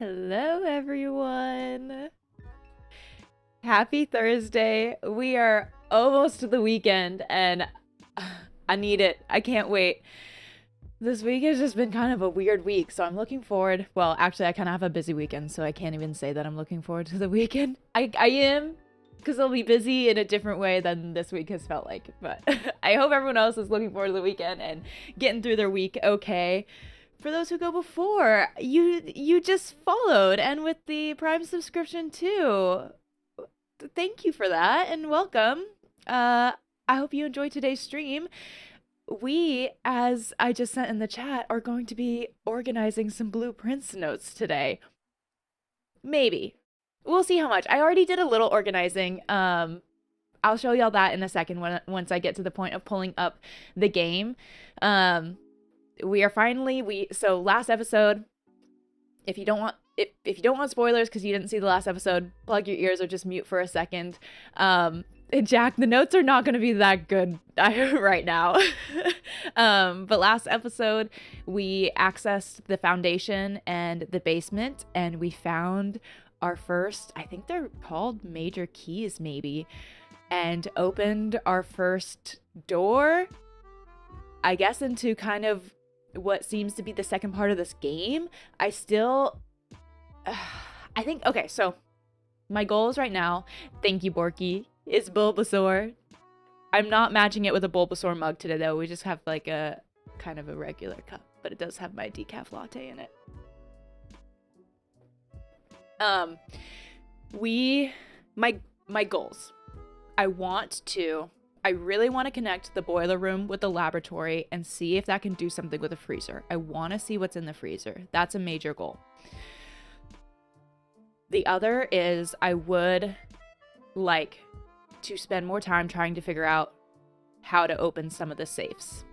Hello, everyone. Happy Thursday. We are almost to the weekend, and I need it. I can't wait. This week has just been kind of a weird week, so I'm looking forward. Well, actually, I kind of have a busy weekend, so I can't even say that I'm looking forward to the weekend. I am, because I'll be busy in a different way than this week has felt like. But I hope everyone else is looking forward to the weekend and getting through their week okay. For those who go before, you just followed, and with the Prime subscription too. Thank you for that and welcome. I hope you enjoyed today's stream. We, as I just sent in the chat, are going to be organizing some blueprints notes today. Maybe. We'll see how much. I already did a little organizing. I'll show y'all that in a second once I get to the point of pulling up the game. We are finally so last episode, if you don't want spoilers because you didn't see the last episode, plug your ears or just mute for a second. Jack, the notes are not going to be that good right now. But last episode, we accessed the foundation and the basement, and we found our first, I think they're called major keys maybe, and opened our first door, I guess, into kind of what seems to be the second part of this game. I think, okay, so my goals right now, thank you, Borky, is Bulbasaur. I'm not matching it with a Bulbasaur mug today, though. We just have like a kind of a regular cup, but it does have my decaf latte in it. My goals. I really want to connect the boiler room with the laboratory and see if that can do something with the freezer. I want to see what's in the freezer. That's a major goal. The other is I would like to spend more time trying to figure out how to open some of the safes.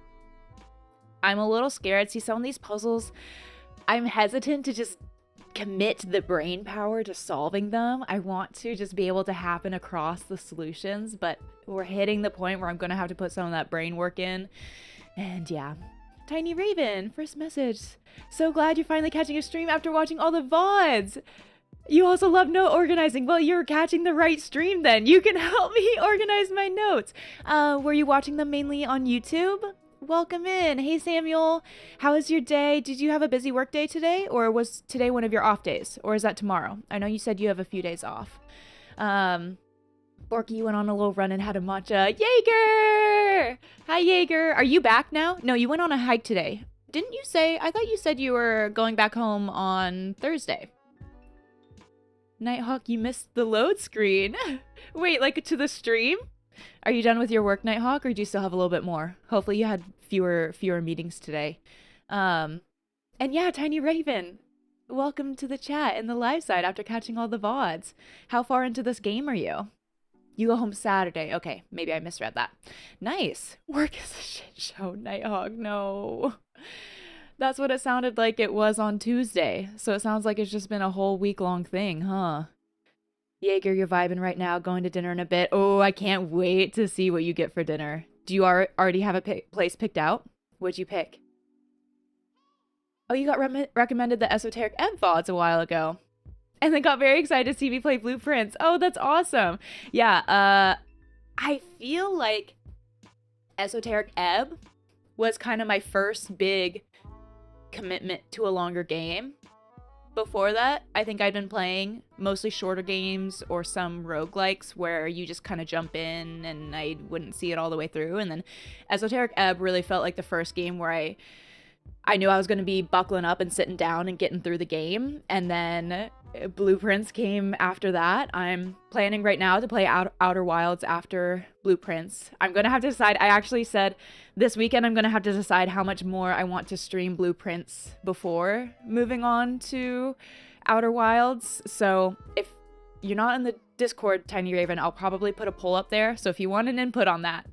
I'm a little scared. See, some of these puzzles, I'm hesitant to just commit the brain power to solving them. I want to just be able to happen across the solutions, but we're hitting the point where I'm going to have to put some of that brain work in. And yeah. Tiny Raven, first message. So glad you're finally catching a stream after watching all the VODs. You also love note organizing. Well, you're catching the right stream then. You can help me organize my notes. Were you watching them mainly on YouTube? Welcome in. Hey, Samuel. How was your day? Did you have a busy work day today? Or was today one of your off days? Or is that tomorrow? I know you said you have a few days off. Borky, you went on a little run and had a matcha. Jaeger! Hi, Jaeger. Are you back now? No, you went on a hike today. Didn't you say? I thought you said you were going back home on Thursday. Nighthawk, you missed the load screen. Wait, like to the stream? Are you done with your work, Nighthawk, or do you still have a little bit more? Hopefully you had fewer meetings today. And yeah, Tiny Raven, welcome to the chat and the live side after catching all the VODs. How far into this game are you? You go home Saturday. Okay, maybe I misread that. Nice. Work is a shit show, Nighthawk. No. That's what it sounded like it was on Tuesday. So it sounds like it's just been a whole week-long thing, huh? Jaeger, you're vibing right now, going to dinner in a bit. Oh, I can't wait to see what you get for dinner. Do you already have a place picked out? What'd you pick? Oh, you got recommended the Esoteric Ebb VODs a while ago. And then got very excited to see me play Blueprints. Oh, that's awesome. Yeah, I feel like Esoteric Ebb was kind of my first big commitment to a longer game. Before that, I think I'd been playing mostly shorter games or some roguelikes where you just kind of jump in and I wouldn't see it all the way through. And then Esoteric Ebb really felt like the first game where I knew I was going to be buckling up and sitting down and getting through the game. And then Blueprints came after that. I'm planning right now to play Outer Wilds after Blueprints. I'm going to have to decide. I actually said this weekend I'm going to have to decide how much more I want to stream Blueprints before moving on to Outer Wilds. So if you're not in the Discord, Tiny Raven, I'll probably put a poll up there. So if you want an input on that,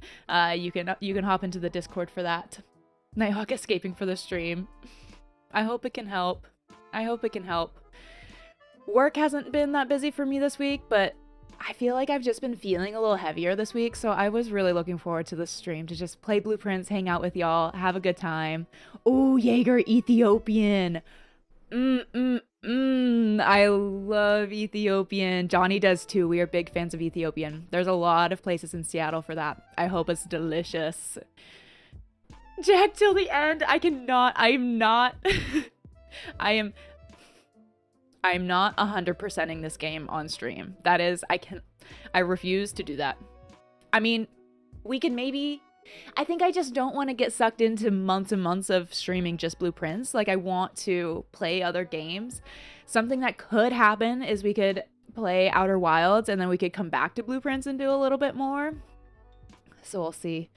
you can hop into the Discord for that. Nighthawk escaping for the stream. I hope it can help. Work hasn't been that busy for me this week, but I feel like I've just been feeling a little heavier this week, so I was really looking forward to this stream to just play Blueprints, hang out with y'all, have a good time. Oh, Jaeger Ethiopian. I love Ethiopian. Johnny does too. We are big fans of Ethiopian. There's a lot of places in Seattle for that. I hope it's delicious. Jack till the end. I'm not I I'm not 100%ing this game on stream. That is, I refuse to do that. I mean, we can maybe, I think I just don't want to get sucked into months and months of streaming just blueprints. Like, I want to play other games. Something that could happen is we could play Outer Wilds and then we could come back to blueprints and do a little bit more. So we'll see.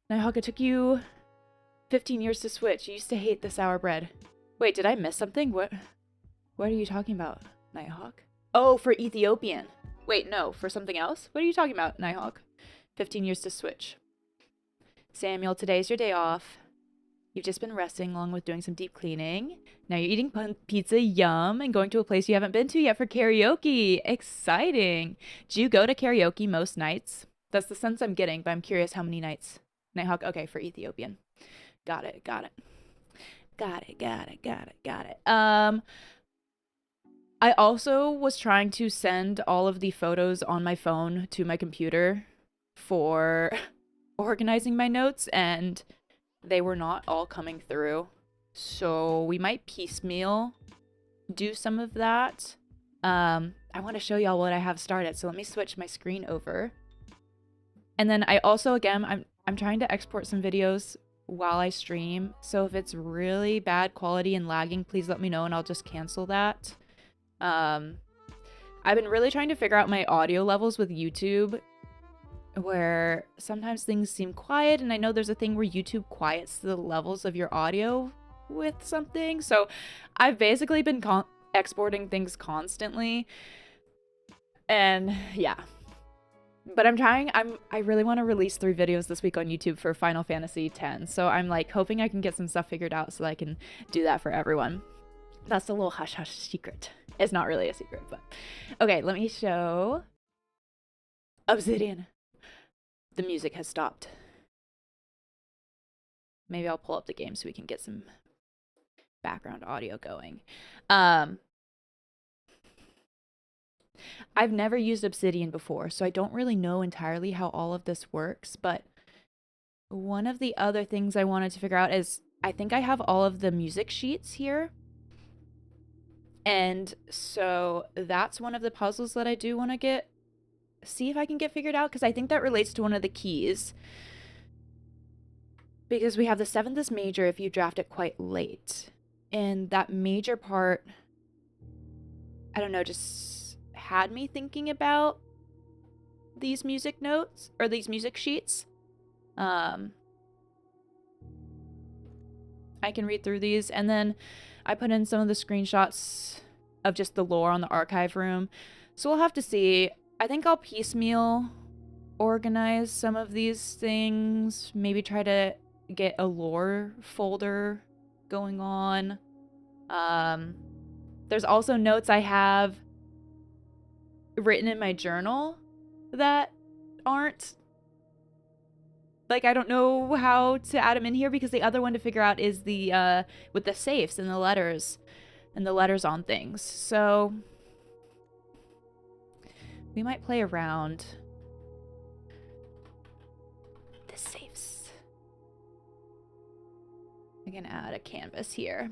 Nighthawk, it took you 15 years to switch. You used to hate the sour bread. Wait, did I miss something? What are you talking about, Nighthawk? Oh, for Ethiopian. Wait, no, for something else? What are you talking about, Nighthawk? 15 years to switch. Samuel, today's your day off. You've just been resting along with doing some deep cleaning. Now you're eating pizza, yum, and going to a place you haven't been to yet for karaoke. Exciting. Do you go to karaoke most nights? That's the sense I'm getting, but I'm curious how many nights. Nighthawk, okay, for Ethiopian. Got it. I also was trying to send all of the photos on my phone to my computer for organizing my notes, and they were not all coming through. So we might piecemeal do some of that. I want to show y'all what I have started. So let me switch my screen over. And then I also, again, I'm trying to export some videos while I stream. So if it's really bad quality and lagging, please let me know and I'll just cancel that. I've been really trying to figure out my audio levels with YouTube, where sometimes things seem quiet, and I know there's a thing where YouTube quiets the levels of your audio with something. So I've basically been exporting things constantly, and yeah. But I really want to release 3 videos this week on YouTube for Final Fantasy X. So I'm like hoping I can get some stuff figured out so that I can do that for everyone. That's a little hush hush secret. It's not really a secret, but okay, let me show Obsidian. The music has stopped. Maybe I'll pull up the game so we can get some background audio going. I've never used Obsidian before, so I don't really know entirely how all of this works, but one of the other things I wanted to figure out is I think I have all of the music sheets here. And so that's one of the puzzles that I do want to see if I can get figured out, because I think that relates to one of the keys. Because we have the 7th as major if you draft it quite late. And that major part, I don't know, just had me thinking about these music notes, or these music sheets. I can read through these, and then I put in some of the screenshots of just the lore on the archive room. So we'll have to see. I think I'll piecemeal organize some of these things. Maybe try to get a lore folder going on. There's also notes I have written in my journal that aren't, like, I don't know how to add them in here, because the other one to figure out is the with the safes and the letters on things. So we might play around the safes. I can add a canvas here.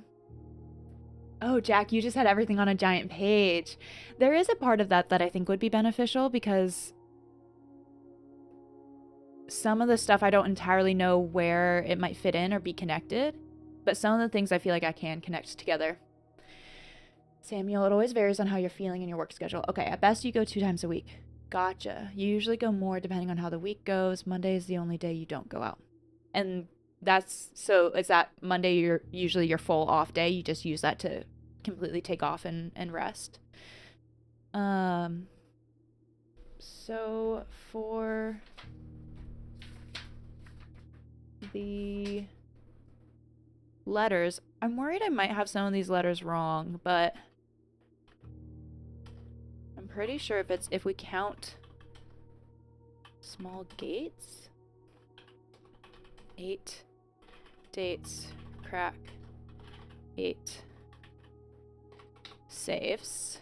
Oh, Jack, you just had everything on a giant page. There is a part of that I think would be beneficial, because some of the stuff I don't entirely know where it might fit in or be connected, but some of the things I feel like I can connect together. Samuel, it always varies on how you're feeling in your work schedule. Okay, at best you go 2 times a week. Gotcha. You usually go more depending on how the week goes. Monday is the only day you don't go out. And so is that Monday usually your full off day? You just use that to completely take off and rest? So for the letters, I'm worried I might have some of these letters wrong, but I'm pretty sure if we count small gates, 8 dates, crack, 8 safes.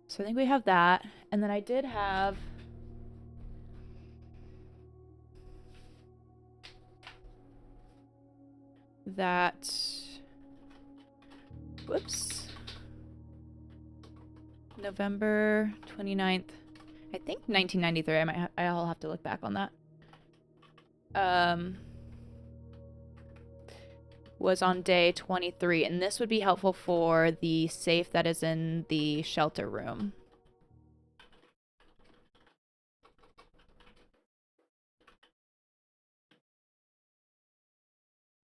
So I think we have that. And then I did have that, whoops, November 29th, I think 1993. I'll have to look back on that. Was on day 23, and this would be helpful for the safe that is in the shelter room.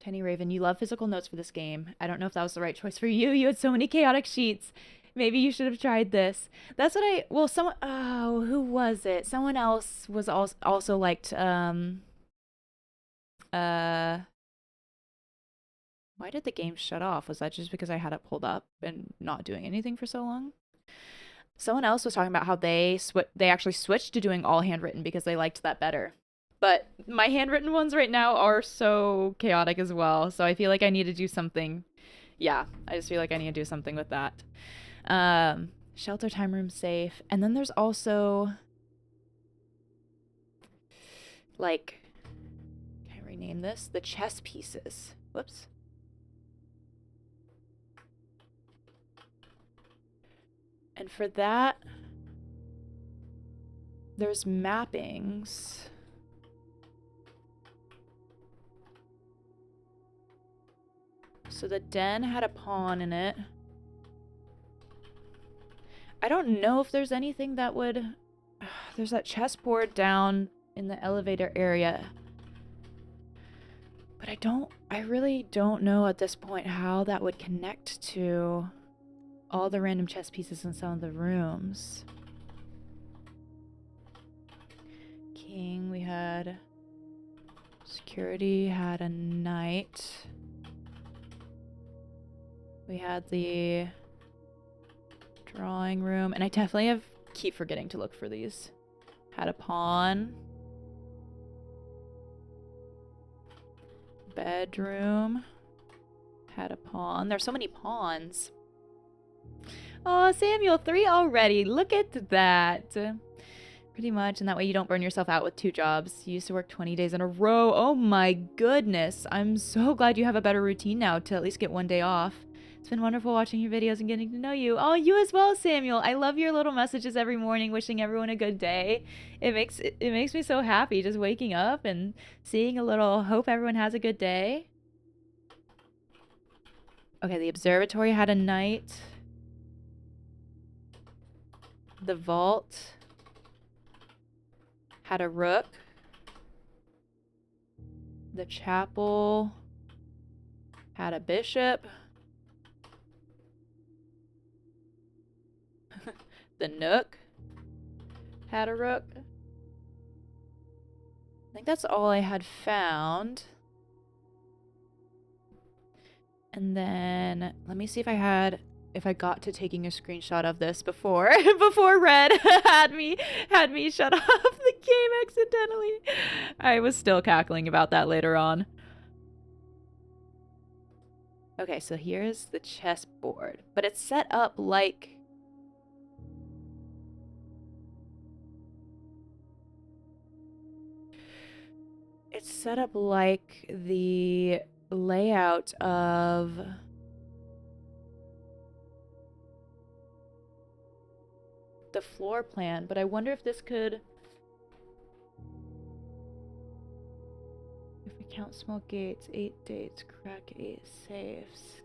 Tiny Raven, you love physical notes for this game. I don't know if that was the right choice for you. You had so many chaotic sheets. Maybe you should have tried this. That's what I, well, someone, oh, who was it? Someone else was also liked, why did the game shut off? Was that just because I had it pulled up and not doing anything for so long? Someone else was talking about how they actually switched to doing all handwritten because they liked that better. But my handwritten ones right now are so chaotic as well. So I feel like I need to do something. Yeah, I just feel like I need to do something with that. Shelter, time room, safe. And then there's also, like, can I rename this? The chess pieces. Whoops. And for that, there's mappings. So the den had a pawn in it. I don't know if there's anything that would... There's that chessboard down in the elevator area. But I really don't know at this point how that would connect to all the random chess pieces in some of the rooms. King, we had... Security had a knight. We had the drawing room, and I definitely keep forgetting to look for these. Had a pawn. Bedroom. Had a pawn. There's so many pawns. Oh, Samuel, 3 already. Look at that. Pretty much, and that way you don't burn yourself out with 2 jobs. You used to work 20 days in a row. Oh my goodness. I'm so glad you have a better routine now to at least get 1 day off. It's been wonderful watching your videos and getting to know you. Oh, you as well, Samuel. I love your little messages every morning wishing everyone a good day. It makes me so happy just waking up and seeing a little hope everyone has a good day. Okay, the observatory had a knight. The vault had a rook. The chapel had a bishop. The nook had a rook. I think that's all I had found. And then let me see if I got to taking a screenshot of this before Red had me shut off the game accidentally. I was still cackling about that later on. Okay, so here's the chessboard, but it's set up like the layout of the floor plan, but I wonder if this could, if we count small gates, 8 dates, crack 8 safes.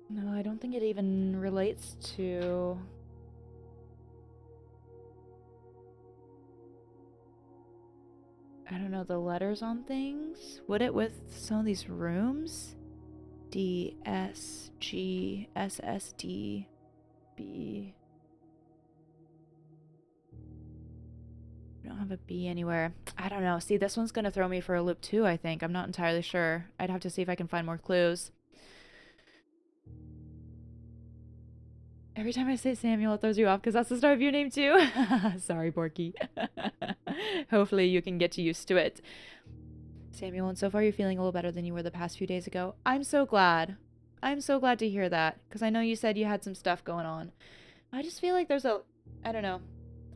No, I don't think it even relates to... I don't know, the letters on things? Would it with some of these rooms? D, S, G, S, S, D, B. I don't have a B anywhere. I don't know. See, this one's gonna throw me for a loop too, I think. I'm not entirely sure. I'd have to see if I can find more clues. Every time I say Samuel, it throws you off because that's the start of your name too. Sorry, Borky. Hopefully you can get used to it. Samuel, and so far you're feeling a little better than you were the past few days ago. I'm so glad. I'm so glad to hear that because I know you said you had some stuff going on. I just feel like I don't know,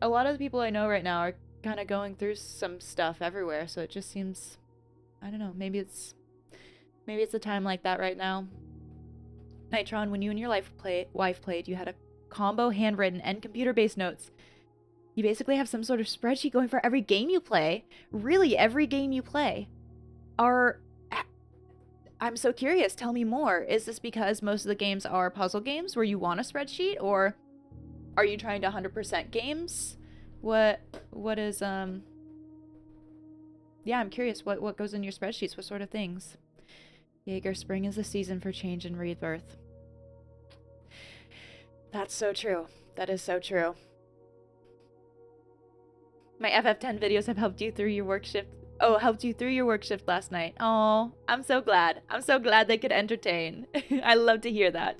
a lot of the people I know right now are kind of going through some stuff everywhere. So it just seems, I don't know, maybe it's a time like that right now. Nitron, when you and your wife played, you had a combo handwritten and computer-based notes. You basically have some sort of spreadsheet going for every game you play. Really, every game you play. I'm so curious. Tell me more. Is this because most of the games are puzzle games where you want a spreadsheet, or are you trying to 100% games? What is Yeah, I'm curious. What goes in your spreadsheets? What sort of things? Jaeger, spring is the season for change and rebirth. That's so true. That is so true. My FF10 videos have helped you through your work shift. Oh, helped you through your work shift last night. Oh, I'm so glad. I'm so glad they could entertain. I love to hear that.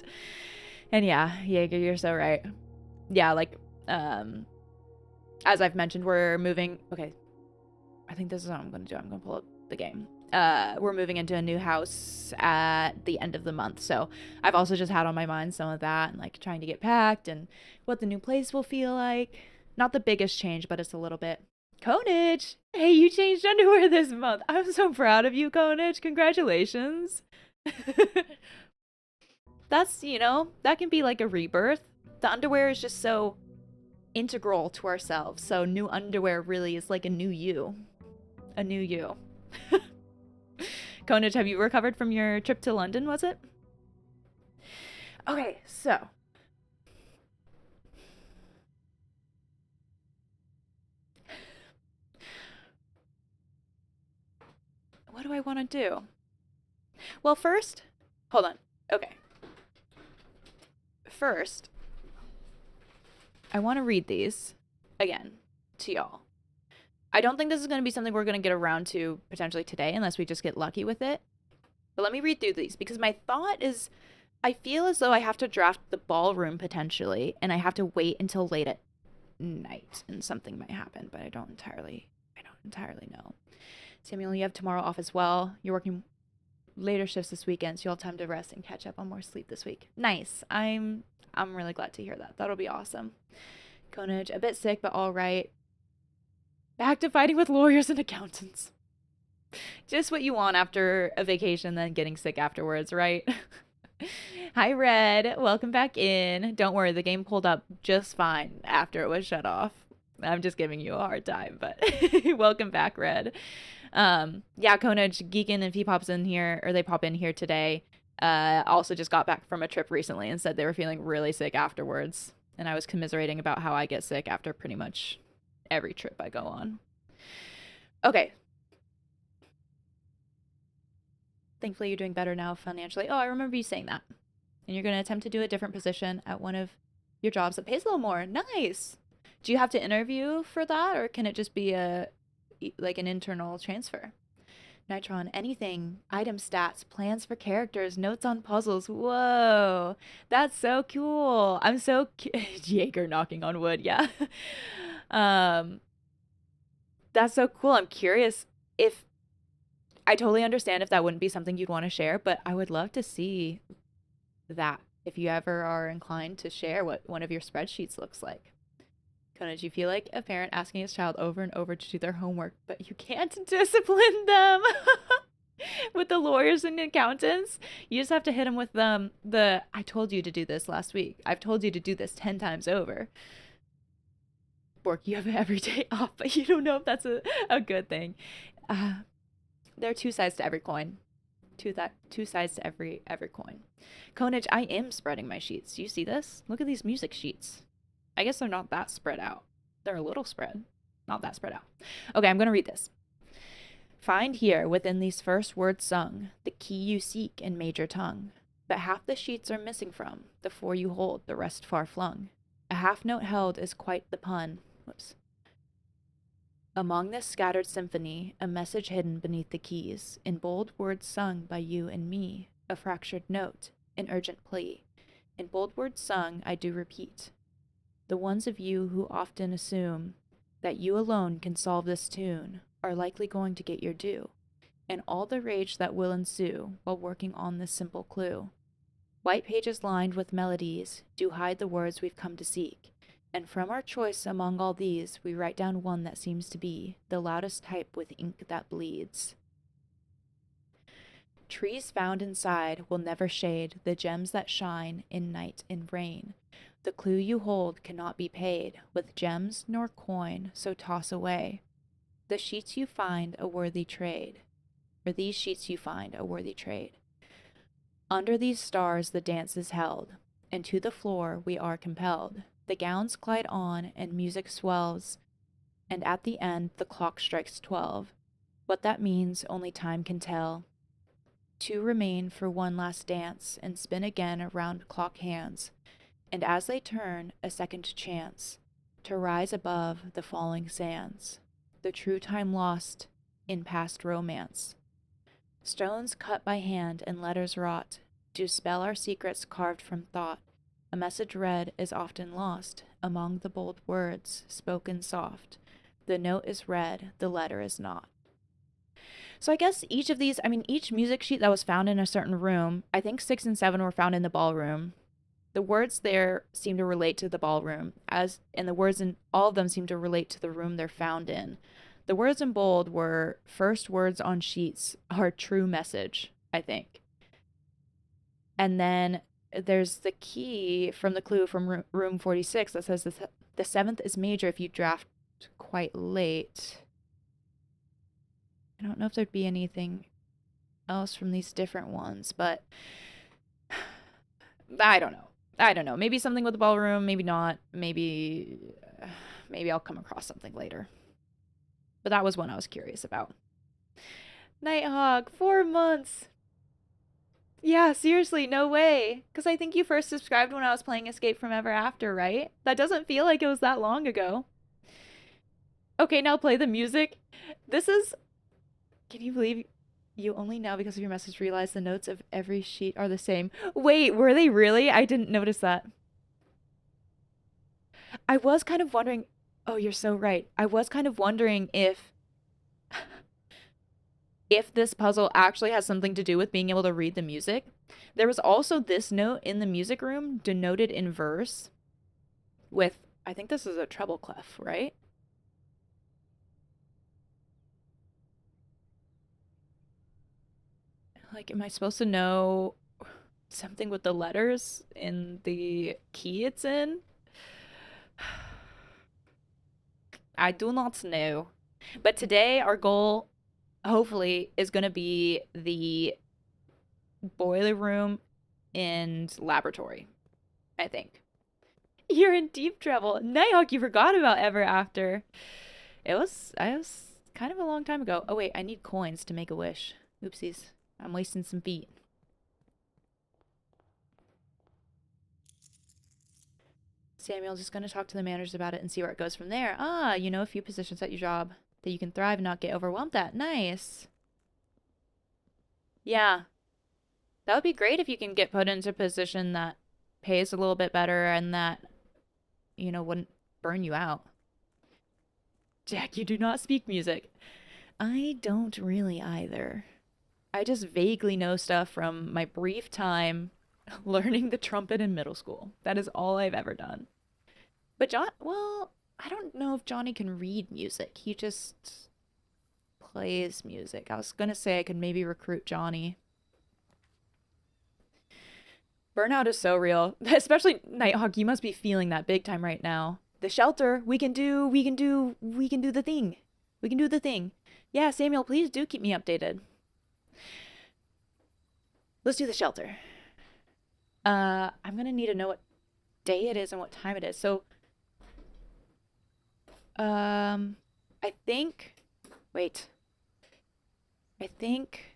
And yeah, Jaeger, you're so right. Yeah, like, as I've mentioned, we're moving. Okay, I think this is what I'm going to do. I'm going to pull up the game. We're moving into a new house at the end of the month. So I've also just had on my mind some of that and like trying to get packed and what the new place will feel like. Not the biggest change, but it's a little bit. Konage! Hey, you changed underwear this month. I'm so proud of you, Konage. Congratulations. That's, that can be like a rebirth. The underwear is just so integral to ourselves. So new underwear really is like a new you. A new you. Konage, have you recovered from your trip to London, was it? Okay, so. What do I want to do? Well, first, hold on. Okay. First, I want to read these again to y'all. I don't think this is going to be something we're going to get around to potentially today unless we just get lucky with it. But let me read through these because my thought is I feel as though I have to draft the ballroom potentially and I have to wait until late at night and something might happen, but I don't entirely know. Samuel, you have tomorrow off as well. You're working later shifts this weekend, so you'll have time to rest and catch up on more sleep this week. Nice. I'm really glad to hear that. That'll be awesome. Konage, a bit sick, but all right. Back to fighting with lawyers and accountants. Just what you want after a vacation, then getting sick afterwards, right? Hi, Red. Welcome back in. Don't worry, the game pulled up just fine after it was shut off. I'm just giving you a hard time, but welcome back, Red. Yeah, Konage, Geekin, if he pops in here, or they pop in here today, also just got back from a trip recently and said they were feeling really sick afterwards. And I was commiserating about how I get sick after pretty much every trip I go on. Okay. Thankfully, you're doing better now financially. Oh, I remember you saying that. And you're going to attempt to do a different position at one of your jobs that pays a little more. Nice. Do you have to interview for that, or can it just be an internal transfer? Nitron, anything, item stats, plans for characters, notes on puzzles. Whoa, that's so cool. I'm so Jaeger knocking on wood. Yeah. That's so cool. I'm curious if I totally understand if that wouldn't be something you'd want to share, but I would love to see that if you ever are inclined to share what one of your spreadsheets looks like. Did you feel like a parent asking his child over and over to do their homework, but you can't discipline them? With the lawyers and accountants, you just have to hit them with I told you to do this last week. I've told you to do this 10 times over. Bork, you have every day off, but you don't know if that's a good thing. There are two sides to every coin. Two sides to every coin. Konage, I am spreading my sheets. Do you see this? Look at these music sheets. I guess they're not that spread out. They're a little spread, not that spread out. Okay, I'm going to read this. Find here within these first words sung the key you seek in major tongue. But half the sheets are missing from the four you hold, the rest far flung. A half note held is quite the pun. Whoops. Among this scattered symphony, a message hidden beneath the keys, in bold words sung by you and me, a fractured note, an urgent plea. In bold words sung, I do repeat. The ones of you who often assume that you alone can solve this tune are likely going to get your due, and all the rage that will ensue while working on this simple clue. White pages lined with melodies do hide the words we've come to seek, and from our choice among all these, we write down one that seems to be the loudest type with ink that bleeds. Trees found inside will never shade the gems that shine in night and rain. The clue you hold cannot be paid with gems nor coin, so toss away the sheets you find a worthy trade, or these sheets you find a worthy trade. Under these stars the dance is held, and to the floor we are compelled. The gowns glide on, and music swells, and at the end the clock strikes 12. What that means only time can tell. Two remain for one last dance, and spin again around clock hands, and as they turn, a second chance to rise above the falling sands, the true time lost in past romance. Stones cut by hand and letters wrought do spell our secrets carved from thought. A message read is often lost among the bold words spoken soft. The note is read, the letter is not. So I guess each of these, each music sheet that was found in a certain room, I think 6 and 7 were found in the ballroom. The words there seem to relate to the ballroom, and the words in all of them seem to relate to the room they're found in. The words in bold were first words on sheets are true message, I think. And then there's the key from the clue from room 46 that says the 7th is major if you draft quite late. I don't know if there'd be anything else from these different ones, but I don't know. Maybe something with the ballroom, maybe not. Maybe I'll come across something later. But that was one I was curious about. Nighthawk, 4 months. Yeah, seriously, no way. Because I think you first subscribed when I was playing Escape from Ever After, right? That doesn't feel like it was that long ago. Okay, now play the music. This is... Can you believe you only now because of your message realize the notes of every sheet are the same? Wait, were they really? I didn't notice that. I was kind of wondering... Oh, you're so right. I was kind of wondering if this puzzle actually has something to do with being able to read the music. There was also this note in the music room denoted in verse with, I think this is a treble clef, right? Like, am I supposed to know something with the letters in the key it's in? I do not know. But today, our goal, hopefully, is going to be the boiler room and laboratory, I think. You're in deep trouble. Nighthawk, you forgot about Ever After. I was kind of a long time ago. Oh, wait, I need coins to make a wish. Oopsies. I'm wasting some feet. Samuel's just going to talk to the managers about it and see where it goes from there. Ah, you know a few positions at your job that you can thrive and not get overwhelmed at. Nice. Yeah. That would be great if you can get put into a position that pays a little bit better and that, wouldn't burn you out. Jack, you do not speak music. I don't really either. I just vaguely know stuff from my brief time learning the trumpet in middle school. That is all I've ever done. But I don't know if Johnny can read music. He just plays music. I was gonna say I could maybe recruit Johnny. Burnout is so real. Especially Nighthawk, you must be feeling that big time right now. The shelter, we can do the thing. We can do the thing. Yeah, Samuel, please do keep me updated. Let's do the shelter. I'm gonna need to know what day it is and what time it is. So, I think, wait, I think,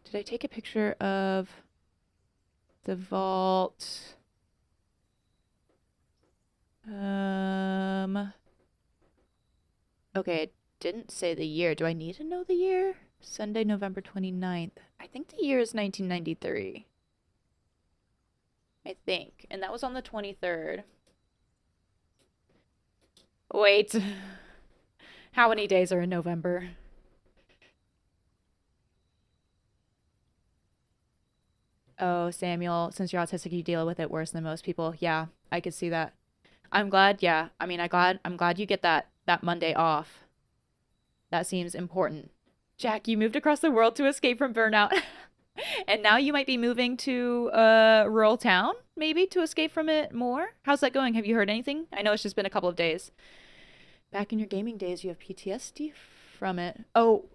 did I take a picture of the vault? Okay, it didn't say the year. Do I need to know the year? Sunday, November 29th. I think the year is 1993. I think. And that was on the 23rd. Wait. How many days are in November? Oh, Samuel, since you're autistic, you deal with it worse than most people. Yeah, I could see that. I'm glad, yeah. I mean, I'm glad you get that Monday off. That seems important. Jack, you moved across the world to escape from burnout. And now you might be moving to a rural town, maybe, to escape from it more. How's that going? Have you heard anything? I know it's just been a couple of days. Back in your gaming days, you have PTSD from it. Oh,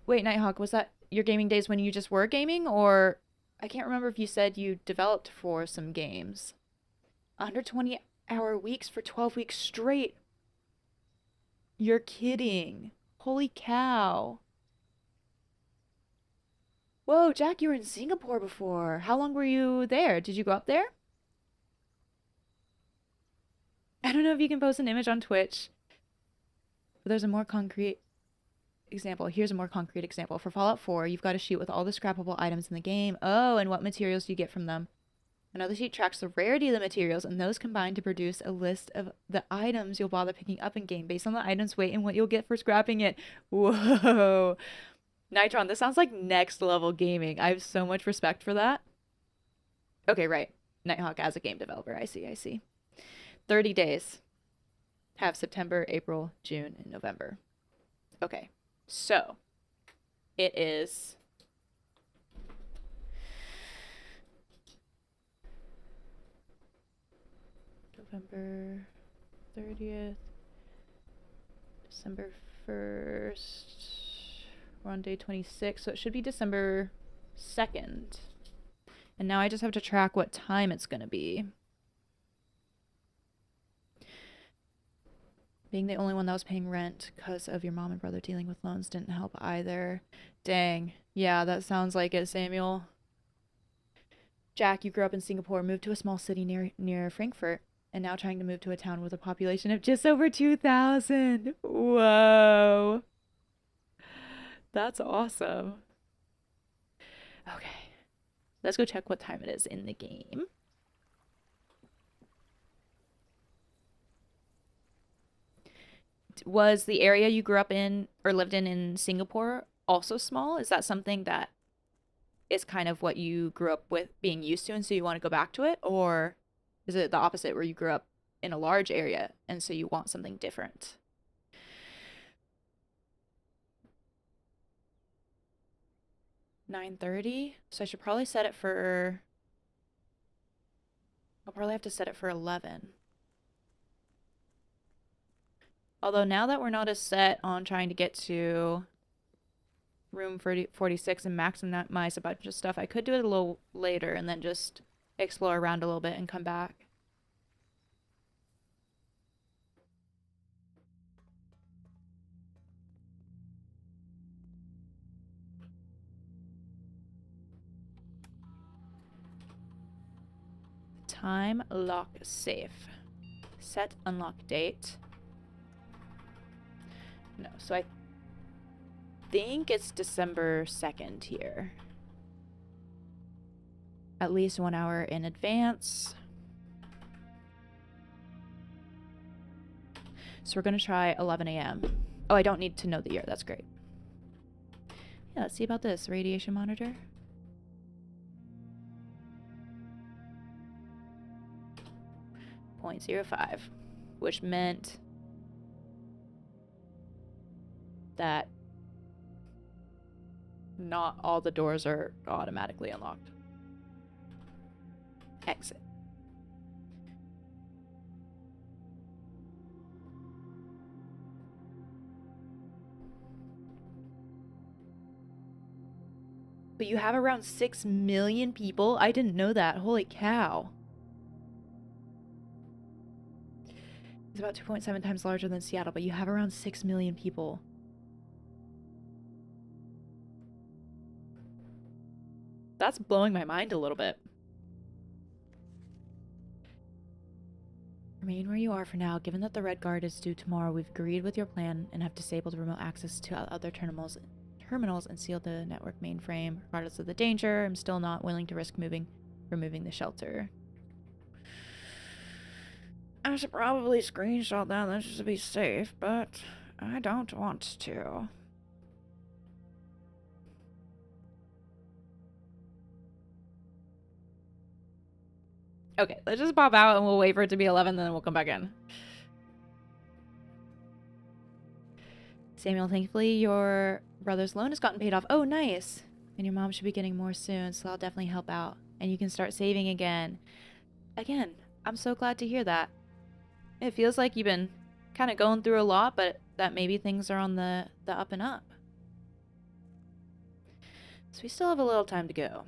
wait, Nighthawk, was that your gaming days when you just were gaming? Or I can't remember if you said you developed for some games. 120-hour weeks for 12 weeks straight. You're kidding. Holy cow. Whoa, Jack, you were in Singapore before. How long were you there? Did you go up there? I don't know if you can post an image on Twitch, but there's a more concrete example. Here's a more concrete example. For Fallout 4, you've got a sheet with all the scrappable items in the game. Oh, and what materials do you get from them? Another sheet tracks the rarity of the materials, and those combine to produce a list of the items you'll bother picking up in game based on the item's weight and what you'll get for scrapping it. Whoa. Nitron, this sounds like next level gaming. I have so much respect for that. Okay, right. Nighthawk as a game developer. I see, I see. 30 days. Have September, April, June, and November. Okay. So, it is November 30th, December 1st. We're on day 26, so it should be December 2nd. And now I just have to track what time it's going to be. Being the only one that was paying rent because of your mom and brother dealing with loans didn't help either. Dang. Yeah, that sounds like it, Samuel. Jack, you grew up in Singapore, moved to a small city near Frankfurt, and now trying to move to a town with a population of just over 2,000. Whoa. That's awesome. Okay. Let's go check what time it is in the game. Was the area you grew up in or lived in Singapore also small? Is that something that is kind of what you grew up with being used to and so you want to go back to it? Or is it the opposite where you grew up in a large area and so you want something different? 9:30? So I should probably set it for... I'll probably have to set it for 11. Although now that we're not as set on trying to get to room 46 and maximize a bunch of stuff, I could do it a little later and then just explore around a little bit and come back. Time lock safe. Set unlock date. No, so I think it's December 2nd here. At least 1 hour in advance. So we're going to try 11 a.m. Oh, I don't need to know the year. That's great. Yeah, let's see about this. Radiation monitor. .05, which meant that not all the doors are automatically unlocked. Exit. But you have around 6 million people? I didn't know that. Holy cow. It's about 2.7 times larger than Seattle, but you have around 6 million people. That's blowing my mind a little bit. Remain where you are for now. Given that the Red Guard is due tomorrow, we've agreed with your plan and have disabled remote access to other terminals and sealed the network mainframe. Regardless of the danger, I'm still not willing to risk removing the shelter. I should probably screenshot that just to be safe, but I don't want to. Okay, let's just pop out and we'll wait for it to be 11, then we'll come back in. Samuel, thankfully your brother's loan has gotten paid off. Oh, nice. And your mom should be getting more soon, so I'll definitely help out. And you can start saving again. Again, I'm so glad to hear that. It feels like you've been kind of going through a lot, but that maybe things are on the up and up. So we still have a little time to go.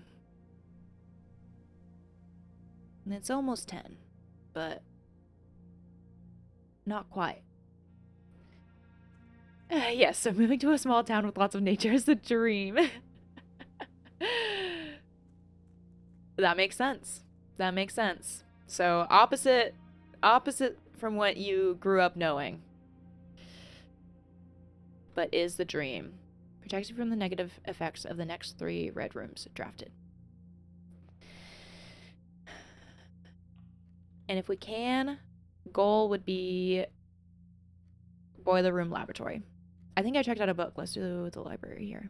And it's almost 10, but not quite. Yes, so moving to a small town with lots of nature is a dream. That makes sense. That makes sense. So opposite from what you grew up knowing. But is the dream. Protects you from the negative effects of the next 3 red rooms drafted. And if we can, goal would be boiler room laboratory. I think I checked out a book. Let's do the library here.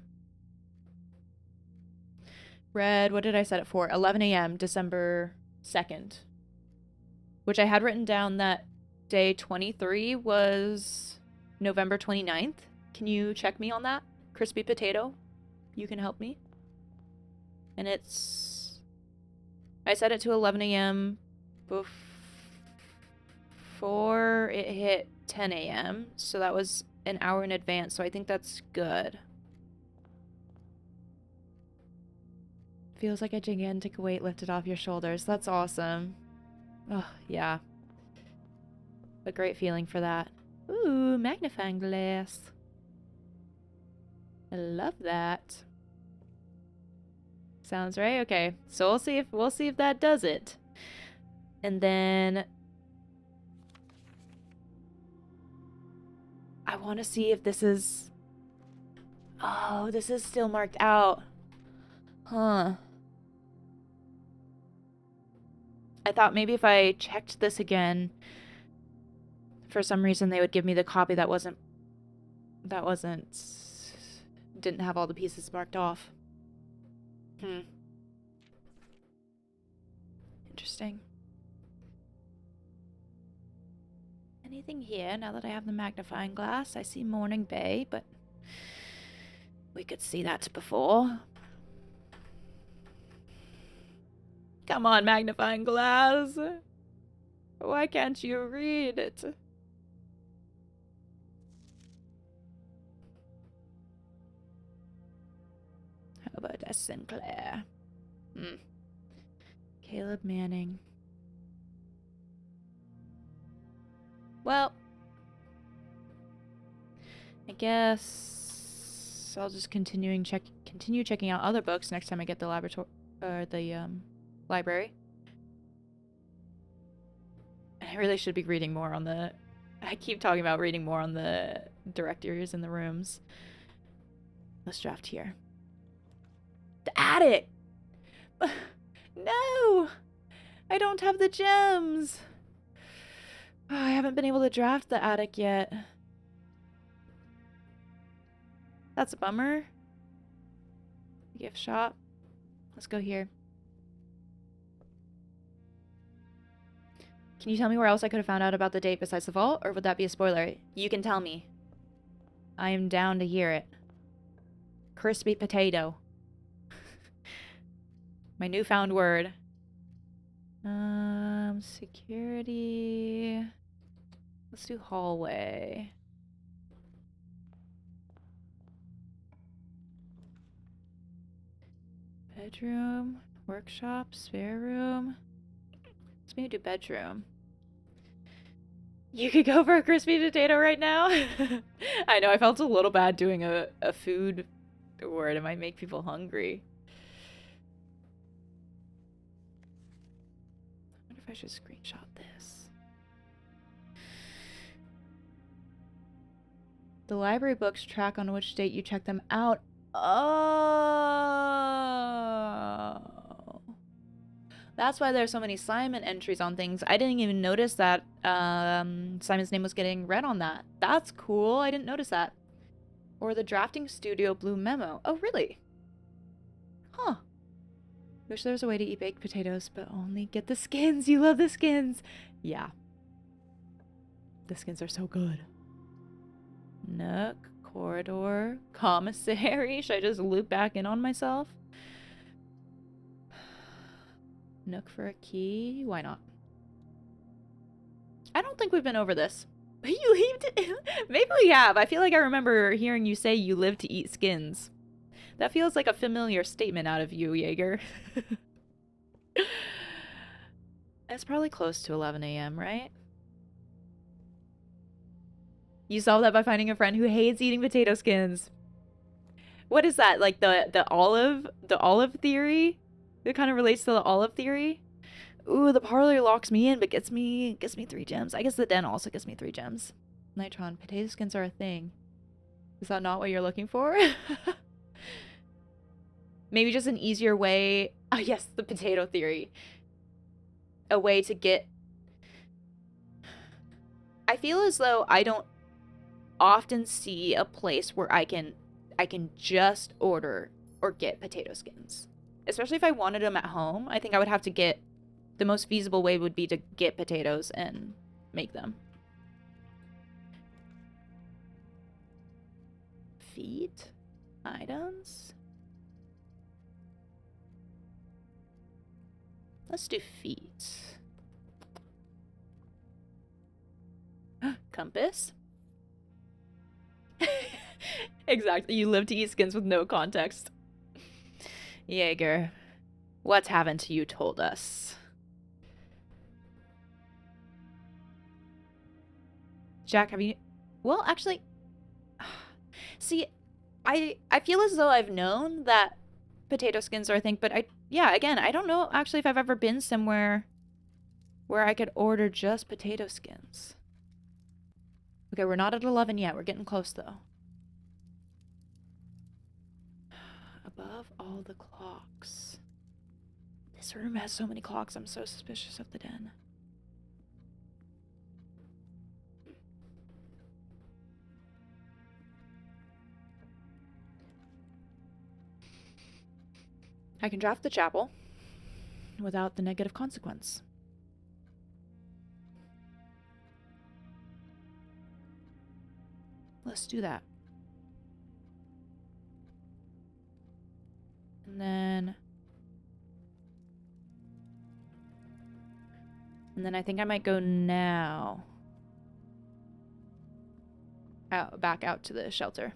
Red, what did I set it for? 11 a.m. December 2nd. Which I had written down that day 23 was November 29th. Can you check me on that? Crispy potato? You can help me? And it's... I set it to 11 a.m. before it hit 10 a.m. So that was an hour in advance. So I think that's good. Feels like a gigantic weight lifted off your shoulders. That's awesome. Oh, yeah. A great feeling for that. Ooh, magnifying glass. I love that. Sounds right. Okay. So we'll see if that does it. And then I want to see if this is... Oh, this is still marked out. Huh. I thought maybe if I checked this again, for some reason they would give me the copy that didn't have all the pieces marked off. Interesting. Anything here now that I have the magnifying glass? I see Morning Bay, but we could see that before. Come on, magnifying glass. Why can't you read it? How about S. Sinclair? Caleb Manning. Well, I guess I'll just continue checking out other books next time I get the library. I really should be reading more on the... I keep talking about reading more on the directories in the rooms. Let's draft here. The attic! No! I don't have the gems! Oh, I haven't been able to draft the attic yet. That's a bummer. Gift shop. Let's go here. Can you tell me where else I could have found out about the date besides the vault, or would that be a spoiler? You can tell me. I am down to hear it. Crispy potato. My newfound word. Security. Let's do hallway. Bedroom, workshop, spare room. Let's maybe do bedroom. You could go for a crispy potato right now? I know, I felt a little bad doing a food word. It might make people hungry. I wonder if I should screenshot this. The library books track on which date you check them out. Oh. That's why there's so many Simon entries on things. I didn't even notice that Simon's name was getting read on that. That's cool. I didn't notice that. Or the drafting studio blue memo. Oh, really? Huh. Wish there was a way to eat baked potatoes, but only get the skins. You love the skins. Yeah. The skins are so good. Nook, corridor, commissary. Should I just loop back in on myself? Nook for a key. Why not? I don't think we've been over this. You lived? Maybe we have. I feel like I remember hearing you say you live to eat skins. That feels like a familiar statement out of you, Jaeger. It's probably close to 11 a.m., right? You solved that by finding a friend who hates eating potato skins. What is that? Like the olive theory? It kind of relates to the olive theory. Ooh, the parlor locks me in, but gets me 3 gems. I guess the den also gets me 3 gems. Nitron, potato skins are a thing. Is that not what you're looking for? Maybe just an easier way. Oh, yes, the potato theory. A way to get... I feel as though I don't often see a place where I can just order or get potato skins. Especially if I wanted them at home. I think I would have to get... The most feasible way would be to get potatoes and make them. Feet? Items? Let's do feet. Compass? Exactly. You live to eat skins with no context. Jaeger, what haven't you told us? Jack, have you... Well, actually... See, I feel as though I've known that potato skins are a thing, but yeah, again, I don't know actually if I've ever been somewhere where I could order just potato skins. Okay, we're not at 11 yet. We're getting close, though. Above all the clocks. This room has so many clocks. I'm so suspicious of the den. I can draft the chapel without the negative consequence. Let's do that. And then I think I might go now. Back out to the shelter.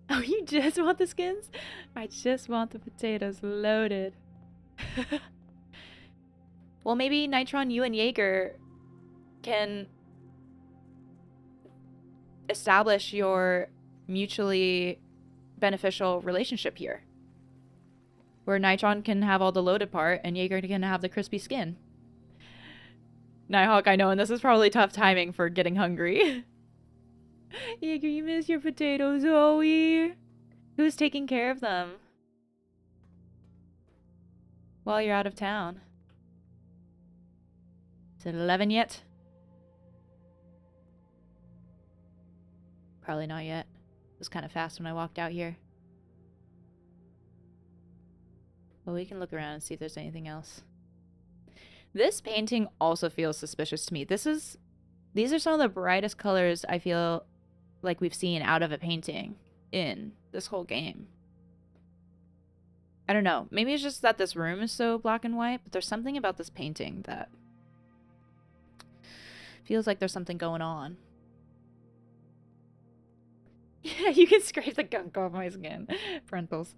Oh, you just want the skins? I just want the potatoes loaded. Well, maybe Nitron, you and Jaeger can establish your mutually beneficial relationship here. Where Nitron can have all the loaded part and Jaeger can have the crispy skin. Nighthawk, I know, and this is probably tough timing for getting hungry. Jaeger, you miss your potatoes, Zoe. Who's taking care of them? While you're out of town. Is it 11 yet? Probably not yet. It was kind of fast when I walked out here. Well, we can look around and see if there's anything else. This painting also feels suspicious to me. These are some of the brightest colors I feel like we've seen out of a painting in this whole game. I don't know. Maybe it's just that this room is so black and white, but there's something about this painting that feels like there's something going on. Yeah, you can scrape the gunk off my skin. Parentals.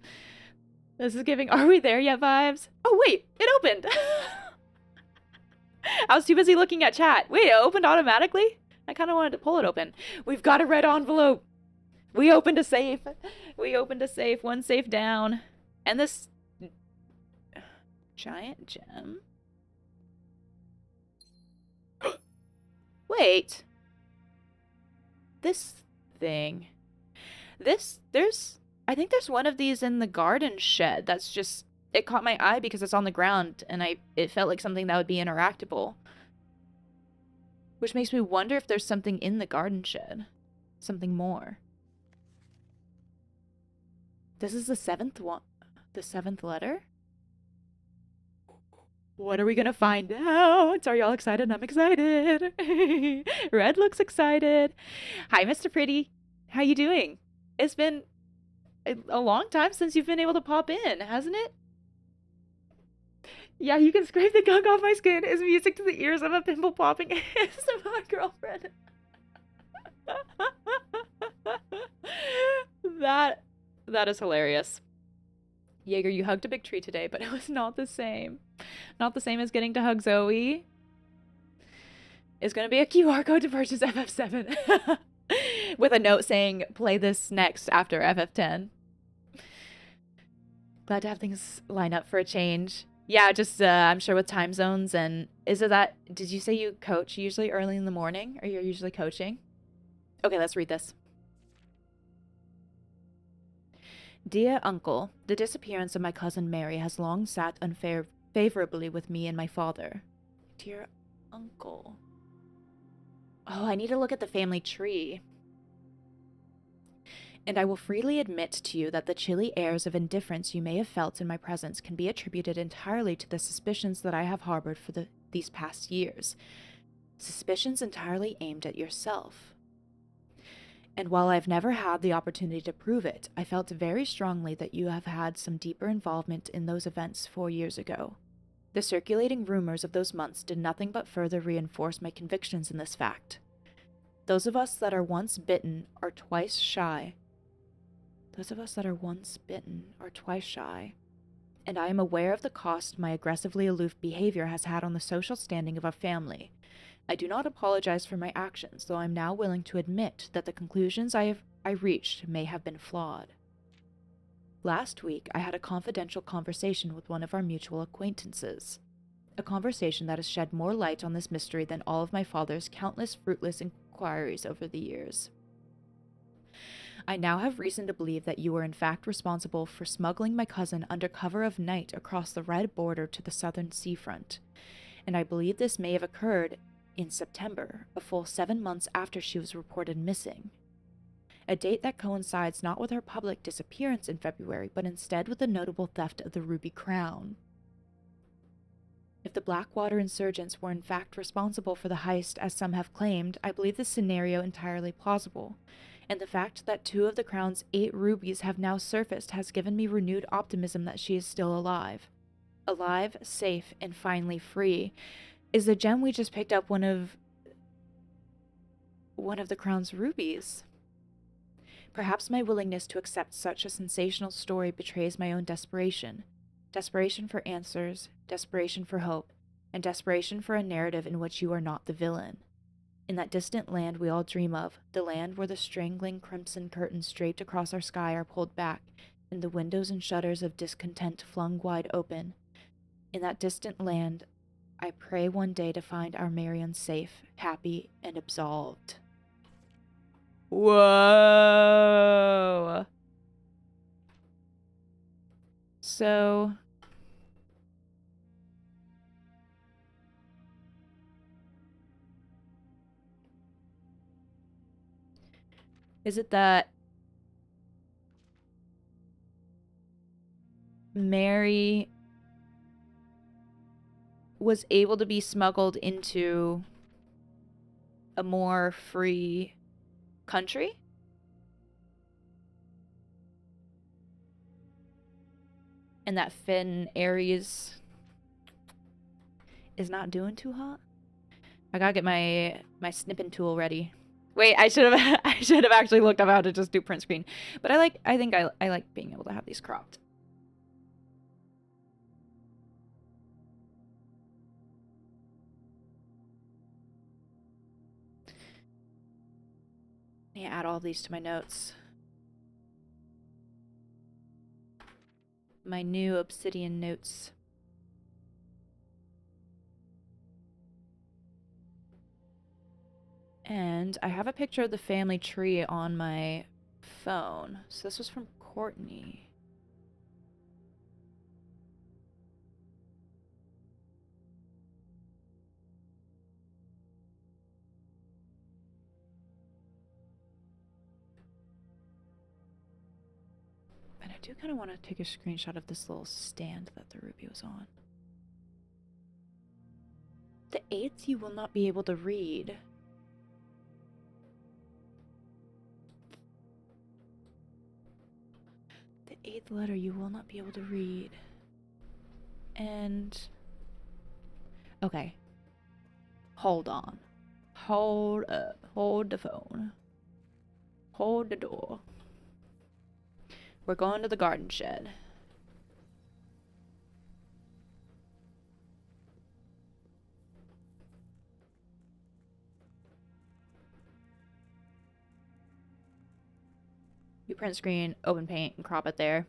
This is giving "Are we there yet" vibes. Oh, wait. It opened. I was too busy looking at chat. Wait, it opened automatically? I kind of wanted to pull it open. We've got a red envelope. We opened a safe. We opened a safe. One safe down. And this giant gem. Wait. This thing. I think there's one of these in the garden shed that's just, it caught my eye because it's on the ground and it felt like something that would be interactable. Which makes me wonder if there's something in the garden shed. Something more. This is the seventh one. The seventh letter? What are we gonna find out? Are y'all excited? I'm excited. Red looks excited. Hi, Mr. Pretty. How you doing? It's been a long time since you've been able to pop in, hasn't it? Yeah, you can scrape the gunk off my skin. Is music to the ears of a pimple popping ASMR girlfriend. that that is hilarious. Jaeger, you hugged a big tree today, but it was not the same. Not the same as getting to hug Zoe. It's going to be a QR code to purchase FF7 with a note saying, play this next after FF10. Glad to have things line up for a change. Yeah, just I'm sure with time zones. And is it that, did you say you coach usually early in the morning, or you're usually coaching? Okay, let's read this. Dear Uncle, the disappearance of my cousin Mary has long sat unfavorably with me and my father. Dear Uncle. Oh, I need to look at the family tree. And I will freely admit to you that the chilly airs of indifference you may have felt in my presence can be attributed entirely to the suspicions that I have harbored for these past years. Suspicions entirely aimed at yourself. And while I've never had the opportunity to prove it, I felt very strongly that you have had some deeper involvement in those events 4 years ago. The circulating rumors of those months did nothing but further reinforce my convictions in this fact. Those of us that are once bitten are twice shy. And I am aware of the cost my aggressively aloof behavior has had on the social standing of our family. I do not apologize for my actions, though I'm now willing to admit that the conclusions I reached may have been flawed. Last week, I had a confidential conversation with one of our mutual acquaintances. A conversation that has shed more light on this mystery than all of my father's countless fruitless inquiries over the years. I now have reason to believe that you were in fact responsible for smuggling my cousin under cover of night across the red border to the southern seafront, and I believe this may have occurred in September, a full 7 months after she was reported missing. A date that coincides not with her public disappearance in February, but instead with the notable theft of the Ruby Crown. If the Blackwater insurgents were in fact responsible for the heist, as some have claimed, I believe this scenario entirely plausible, and the fact that 2 of the Crown's 8 rubies have now surfaced has given me renewed optimism that she is still alive. Alive, safe, and finally free. Is the gem we just picked up one of the Crown's rubies? Perhaps my willingness to accept such a sensational story betrays my own desperation. Desperation for answers, desperation for hope, and desperation for a narrative in which you are not the villain. In that distant land we all dream of, the land where the strangling crimson curtains draped across our sky are pulled back, and the windows and shutters of discontent flung wide open. In that distant land, I pray one day to find our Marion safe, happy, and absolved. Whoa! So... is it that Mary was able to be smuggled into a more free country? And that Finn Ares is not doing too hot? I gotta get my snipping tool ready. Wait, I should have actually looked up how to just do print screen. But I think I like being able to have these cropped. I add all of these to my notes. My new obsidian notes. And I have a picture of the family tree on my phone. So this was from Courtney. do kind of want to take a screenshot of this little stand that the ruby was on. The 8th you will not be able to read. The 8th letter you will not be able to read. And... okay. Hold on. Hold up. Hold the phone. Hold the door. We're going to the garden shed. You print screen, open paint, and crop it there.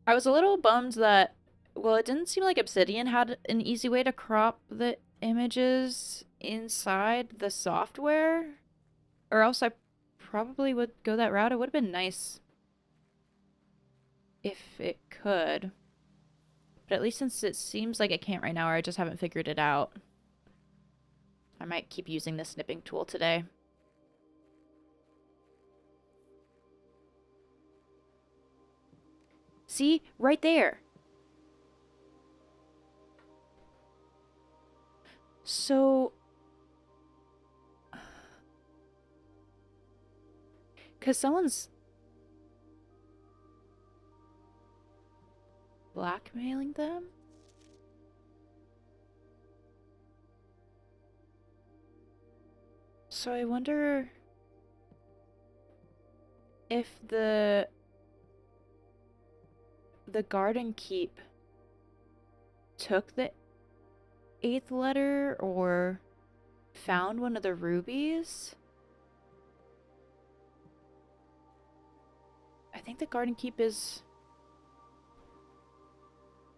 I was a little bummed that, well, it didn't seem like Obsidian had an easy way to crop the images inside the software, or else I probably would go that route. It would have been nice if it could, but at least since it seems like it can't right now, or I just haven't figured it out, I might keep using the snipping tool today. See? Right there. So... because someone's... blackmailing them? So I wonder... if the garden keep took the 8th letter or found one of the rubies. I think the garden keep is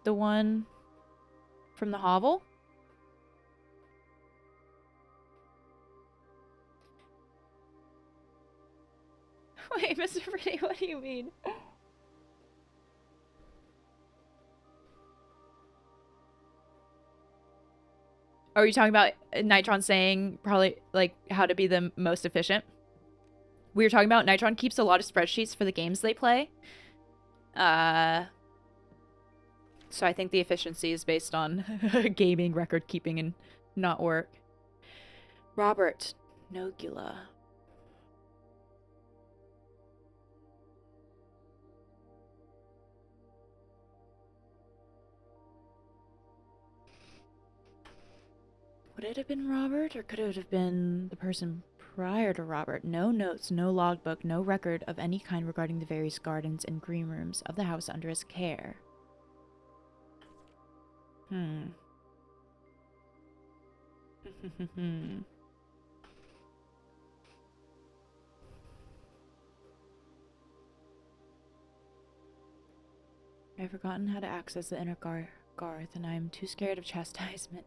the one from the hovel. Wait, Mr. Pretty, what do you mean? Are you talking about Nitron saying probably like how to be the most efficient? We were talking about Nitron keeps a lot of spreadsheets for the games they play. So I think the efficiency is based on gaming record keeping and not work. Robert Nogula. Would it have been Robert, or could it have been the person prior to Robert? No notes, no logbook, no record of any kind regarding the various gardens and green rooms of the house under his care. I've forgotten how to access the inner Garth, and I'm too scared of chastisement.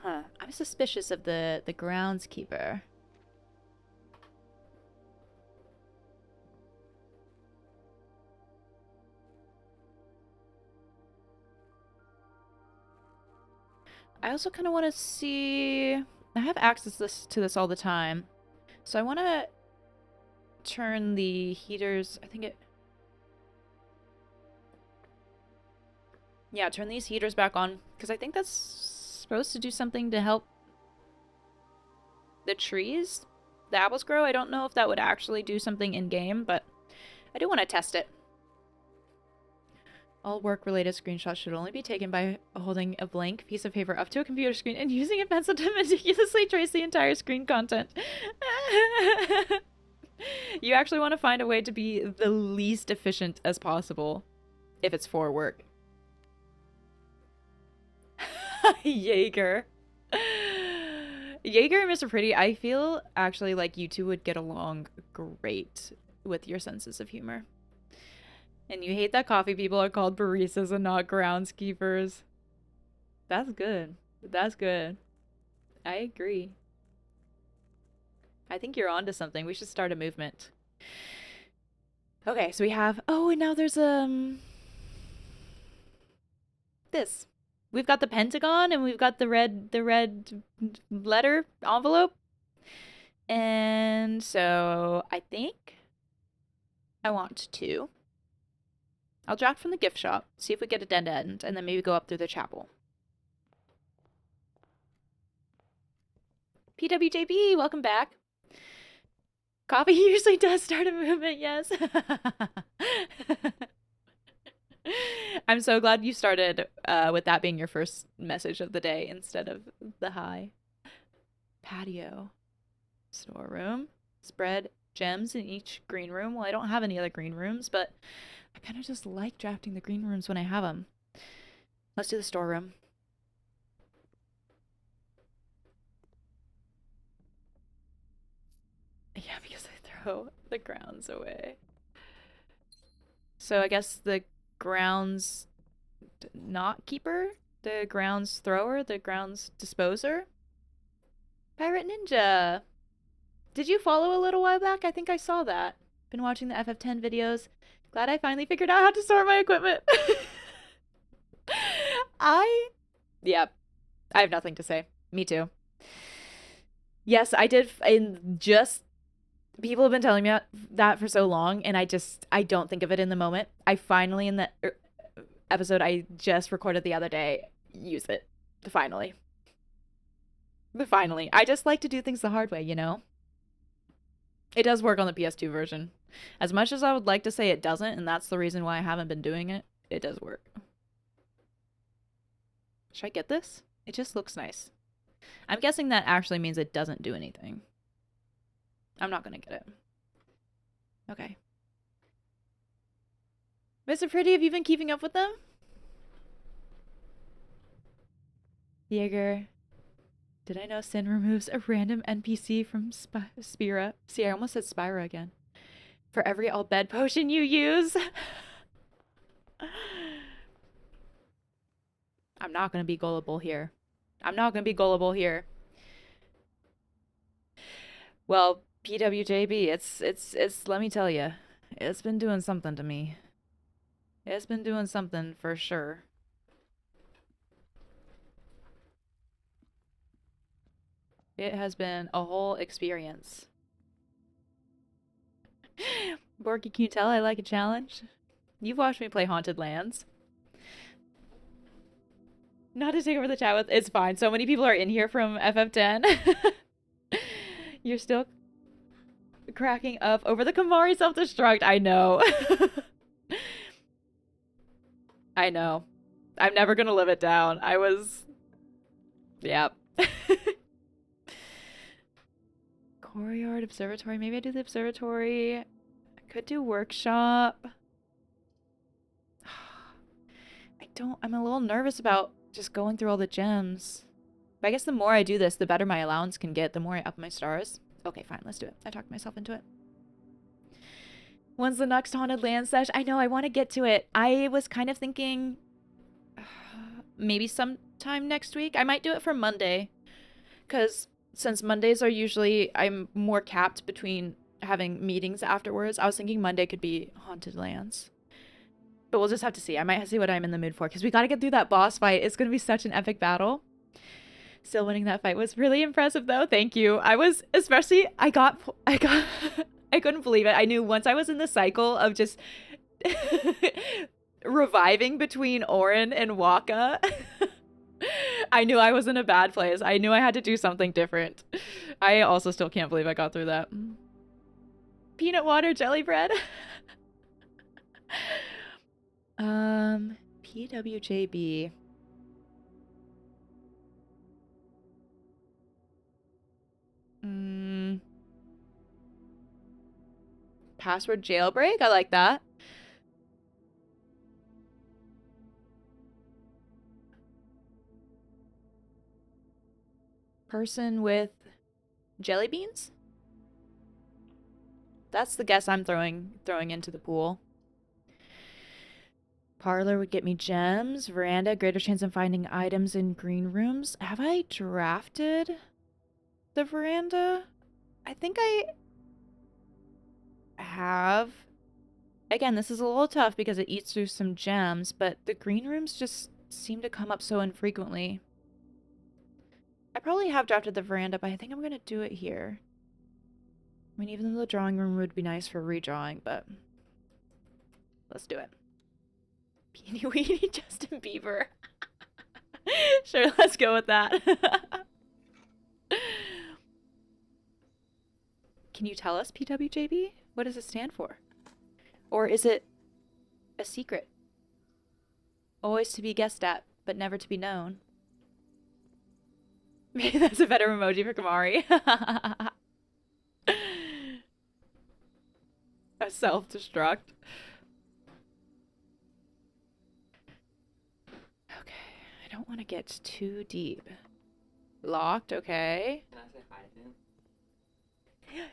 Huh. I'm suspicious of the groundskeeper. I also kind of want to see... I have access to this all the time. So I want to turn the heaters... I think it... yeah, turn these heaters back on. Because I think that's supposed to do something to help the trees, the apples grow. I don't know if that would actually do something in-game, but I do want to test it. All work-related screenshots should only be taken by holding a blank piece of paper up to a computer screen and using a pencil to meticulously trace the entire screen content. You actually want to find a way to be the least efficient as possible if it's for work. Jaeger. Jaeger and Mr. Pretty, I feel actually like you two would get along great with your senses of humor. And you hate that coffee people are called baristas and not groundskeepers. That's good. That's good. I agree. I think you're onto something. We should start a movement. Okay, so we have... oh, and now there's this. We've got the pentagon and we've got the red letter envelope. And so I think I want to. I'll draft from the gift shop, see if we get a dead end, and then maybe go up through the chapel. PWJB, welcome back. Coffee usually does start a movement, yes. I'm so glad you started with that being your first message of the day instead of the hi. Patio. Storeroom. Spread gems in each green room. Well, I don't have any other green rooms, but I kind of just like drafting the green rooms when I have them. Let's do the storeroom. Yeah, because I throw the grounds away. So I guess the grounds not keeper, the grounds thrower, the grounds disposer. Pirate Ninja. Did you follow a little while back? I think I saw that. Been watching the FF10 videos. Glad I finally figured out how to store my equipment. Yep. I have nothing to say. Me too. Yes, I did. And just people have been telling me that for so long, and I don't think of it in the moment. I finally, in the episode I just recorded the other day, use it. Finally. I just like to do things the hard way, you know? It does work on the PS2 version. As much as I would like to say it doesn't, and that's the reason why I haven't been doing it, it does work. Should I get this? It just looks nice. I'm guessing that actually means it doesn't do anything. I'm not gonna get it. Okay. Mr. Pretty, have you been keeping up with them? Jaeger. Did I know Sin removes a random NPC from Spira? See, I almost said Spira again. For every all bed potion you use. I'm not gonna be gullible here. Well, PWJB, it's let me tell you, it's been doing something to me. It's been doing something for sure. It has been a whole experience. Borky, can you tell I like a challenge? You've watched me play Haunted Lands. Not to take over the chat with, it's fine. So many people are in here from FF10. You're still cracking up over the Kamari self-destruct. I know. I know. I'm never gonna live it down. Yeah. Courtyard, observatory. Maybe I do the observatory. I could do workshop. I'm a little nervous about just going through all the gems. But I guess the more I do this, the better my allowance can get, the more I up my stars. Okay, fine, let's do it. I talked myself into it. When's the next Haunted Land sesh? I know, I want to get to it. I was kind of thinking maybe sometime next week. I might do it for Monday. Because since Mondays are usually, I'm more capped between having meetings afterwards. I was thinking Monday could be Haunted Lands. But we'll just have to see. I might see what I'm in the mood for. Because we got to get through that boss fight. It's going to be such an epic battle. Still winning that fight was really impressive, though. Thank you. I was, especially, I couldn't believe it. I knew once I was in the cycle of just reviving between Orin and Waka, I knew I was in a bad place. I knew I had to do something different. I also still can't believe I got through that. Peanut water jelly bread. PWJB. Password jailbreak? I like that. Person with jelly beans? That's the guess I'm throwing into the pool. Parlor would get me gems. Veranda, greater chance of finding items in green rooms. Have I drafted the veranda? I think I have. Again, this is a little tough because it eats through some gems, but the green rooms just seem to come up so infrequently. I probably have drafted the veranda, but I think I'm going to do it here. I mean, even though the drawing room would be nice for redrawing, but Let's do it. Beanie Weenie Justin Bieber. Sure, let's go with that. Can you tell us, PWJB? What does it stand for? Or is it a secret? Always to be guessed at, but never to be known. Maybe that's a better emoji for Kamari. A self-destruct. Okay, I don't want to get too deep. Locked, okay. Can I say hi to him?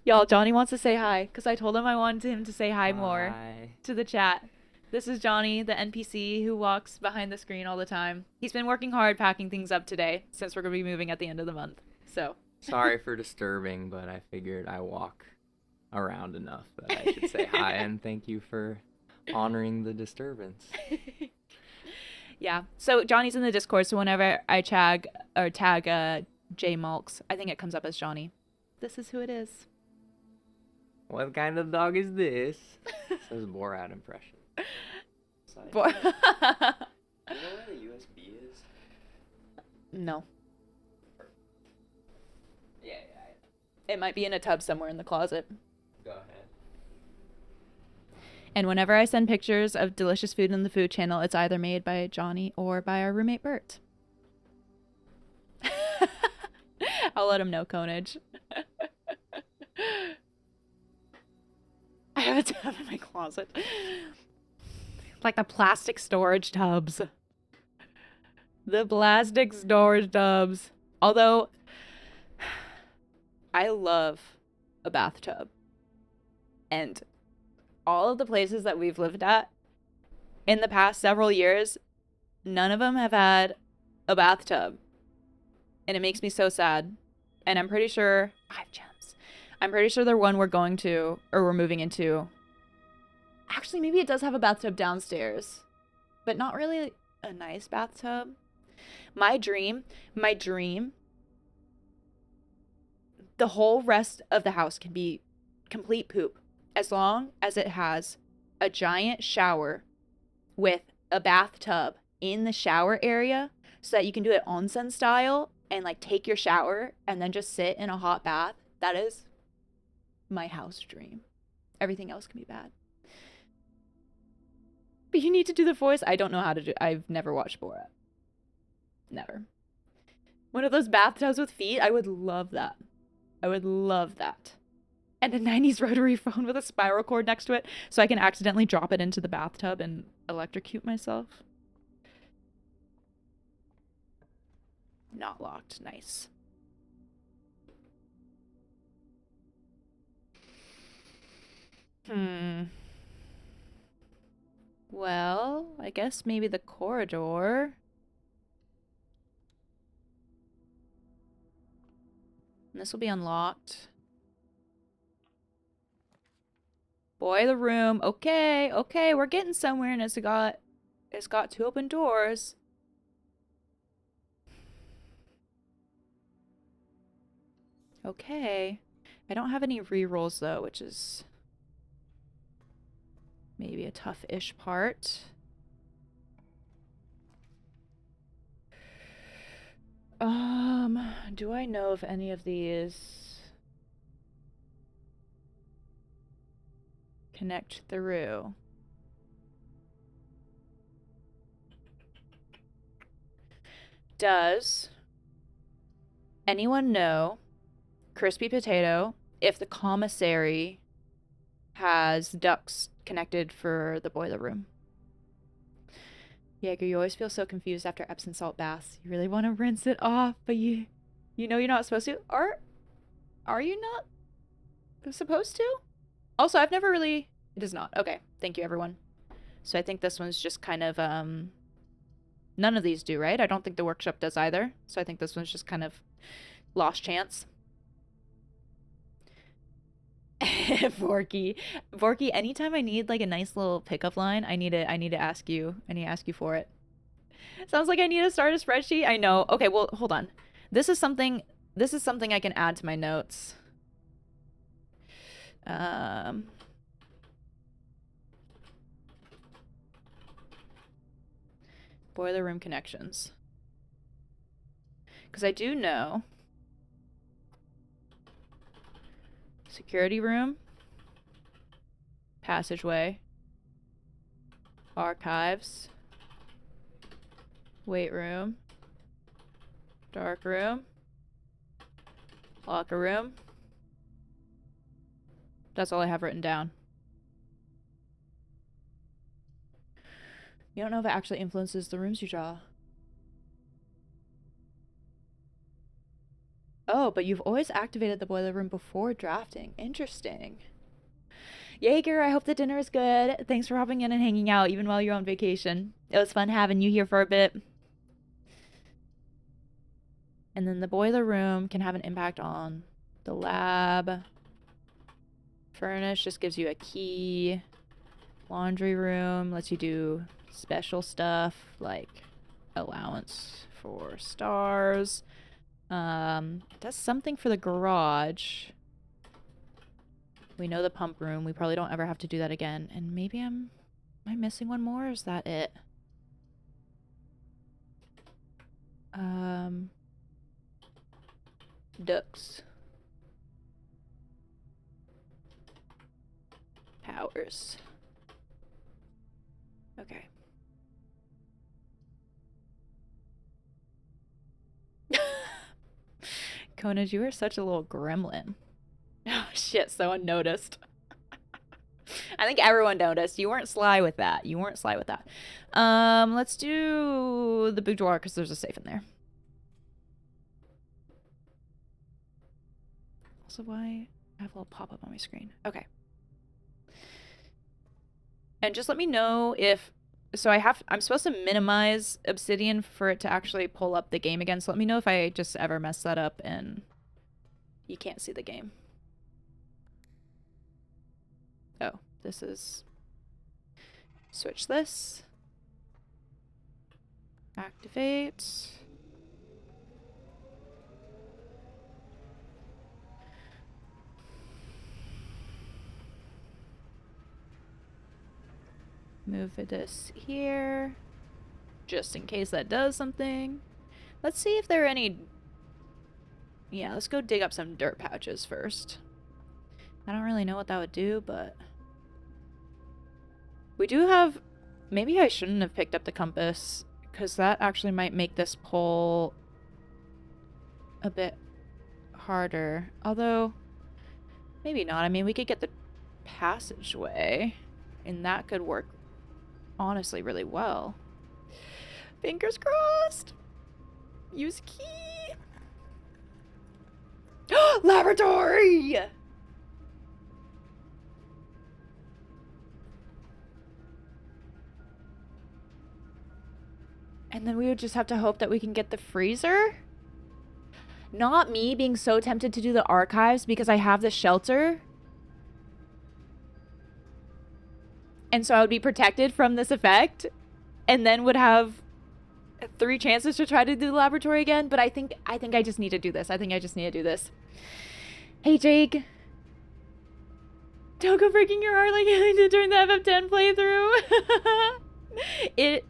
Y'all, Johnny wants to say hi, because I told him I wanted him to say hi more Hi. to the chat. This is Johnny, the NPC who walks behind the screen all the time. He's been working hard packing things up today, since we're going to be moving at the end of the month. So. Sorry for disturbing, but I figured I walk around enough that I should say hi, and thank you for honoring the disturbance. Yeah. So Johnny's in the Discord, so whenever I tag J Malks, I think it comes up as Johnny. This is who it is. What kind of dog is this? Says Borat impression. Do You know where the USB is? No. Yeah. It might be in a tub somewhere in the closet. Go ahead. And whenever I send pictures of delicious food in the food channel, it's either made by Johnny or by our roommate Bert. I'll let him know, Conage. I have a tub in my closet. Like the plastic storage tubs. The plastic storage tubs. Although, I love a bathtub. And all of the places that we've lived at in the past several years, none of them have had a bathtub. And it makes me so sad. And I'm pretty sure 5 gems. I'm pretty sure the one we're going to, or we're moving into, actually maybe it does have a bathtub downstairs, but not really a nice bathtub. My dream, the whole rest of the house can be complete poop as long as it has a giant shower with a bathtub in the shower area so that you can do it onsen style and like take your shower and then just sit in a hot bath. That is my house dream. Everything else can be bad. But you need to do the voice. I don't know how to do. I've never watched Borat. Never. One of those bathtubs with feet. I would love that. I would love that. And a 90s rotary phone with a spiral cord next to it so I can accidentally drop it into the bathtub and electrocute myself. Not locked. Nice. Well, I guess maybe the corridor. And this will be unlocked. Boiler room. Okay, we're getting somewhere, and it's got 2 open doors. Okay. I don't have any rerolls though, which is maybe a tough-ish part. Do I know if any of these connect through? Does anyone know, Crispy Potato, if the commissary has ducts connected for the boiler room? Jaeger, you always feel so confused after Epsom salt baths. You really want to rinse it off, but you know you're not supposed to. Are you not supposed to? Also, I've never really... It is not. Okay, thank you, everyone. So I think this one's just kind of, none of these do, right? I don't think the workshop does either. So I think this one's just kind of lost chance. Vorky, anytime I need like a nice little pickup line, I need to ask you for it. Sounds like I need to start a spreadsheet. I know. Okay, well, hold on. This is something I can add to my notes. Boiler room connections. Because I do know. Security room. Passageway. Archives. Weight room. Dark room. Locker room. That's all I have written down. You don't know if it actually influences the rooms you draw. Oh, but you've always activated the boiler room before drafting. Interesting. Jaeger, I hope the dinner is good. Thanks for hopping in and hanging out even while you're on vacation. It was fun having you here for a bit. And then the boiler room can have an impact on the lab. Furnace just gives you a key. Laundry room lets you do special stuff like allowance for stars. Does something for the garage. We know the pump room. We probably don't ever have to do that again. And maybe am I missing one more? Or is that it? Ducks. Powers. Okay. Conaj, you are such a little gremlin. Oh shit, so unnoticed. I think everyone noticed. You weren't sly with that. You weren't sly with that. Let's do the boudoir because there's a safe in there. Also, why I have a little pop-up on my screen. Okay. And just let me know if so I'm supposed to minimize Obsidian for it to actually pull up the game again. So let me know if I just ever mess that up and you can't see the game. Oh, this is switch this. Activate. Move this here, just in case that does something. Let's see if there are any... Yeah, let's go dig up some dirt pouches first. I don't really know what that would do, but... We do have... Maybe I shouldn't have picked up the compass, because that actually might make this pull a bit harder. Although, maybe not. I mean, we could get the passageway, and that could work honestly really well. Fingers crossed. Use key. Laboratory. And then we would just have to hope that we can get the freezer. Not me being so tempted to do the archives because I have the shelter. And so I would be protected from this effect, and then would have 3 chances to try to do the laboratory again. But I think I just need to do this. I think I just need to do this. Hey, Jake. Don't go breaking your heart like I did during the FF10 playthrough.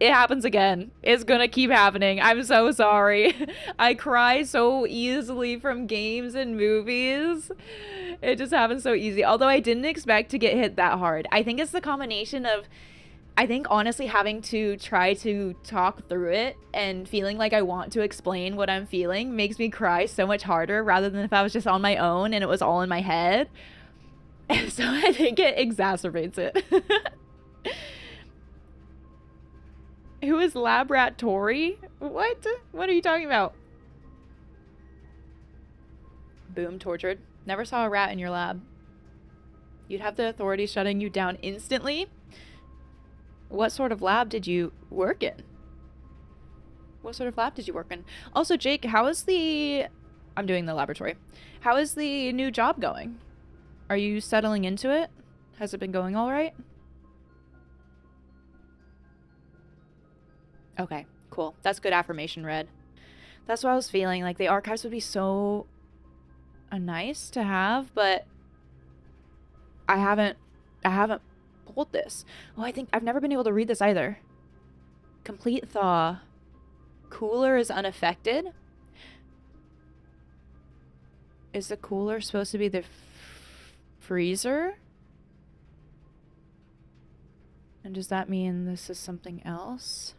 It happens again. It's gonna keep happening. I'm so sorry. I cry so easily from games and movies. It just happens so easy. Although I didn't expect to get hit that hard. I think it's the combination of, I think honestly having to try to talk through it and feeling like I want to explain what I'm feeling makes me cry so much harder rather than if I was just on my own and it was all in my head. And so I think it exacerbates it. Who is Lab Rat Tori? What? What are you talking about? Boom, tortured. Never saw a rat in your lab. You'd have the authorities shutting you down instantly? What sort of lab did you work in? What sort of lab did you work in? Also, Jake, how is the... I'm doing the laboratory. How is the new job going? Are you settling into it? Has it been going all right? Okay, cool. That's good affirmation, Red. That's what I was feeling. Like, the archives would be so nice to have, but I haven't pulled this. Oh, I think I've never been able to read this either. Complete thaw. Cooler is unaffected. Is the cooler supposed to be the freezer? And does that mean this is something else?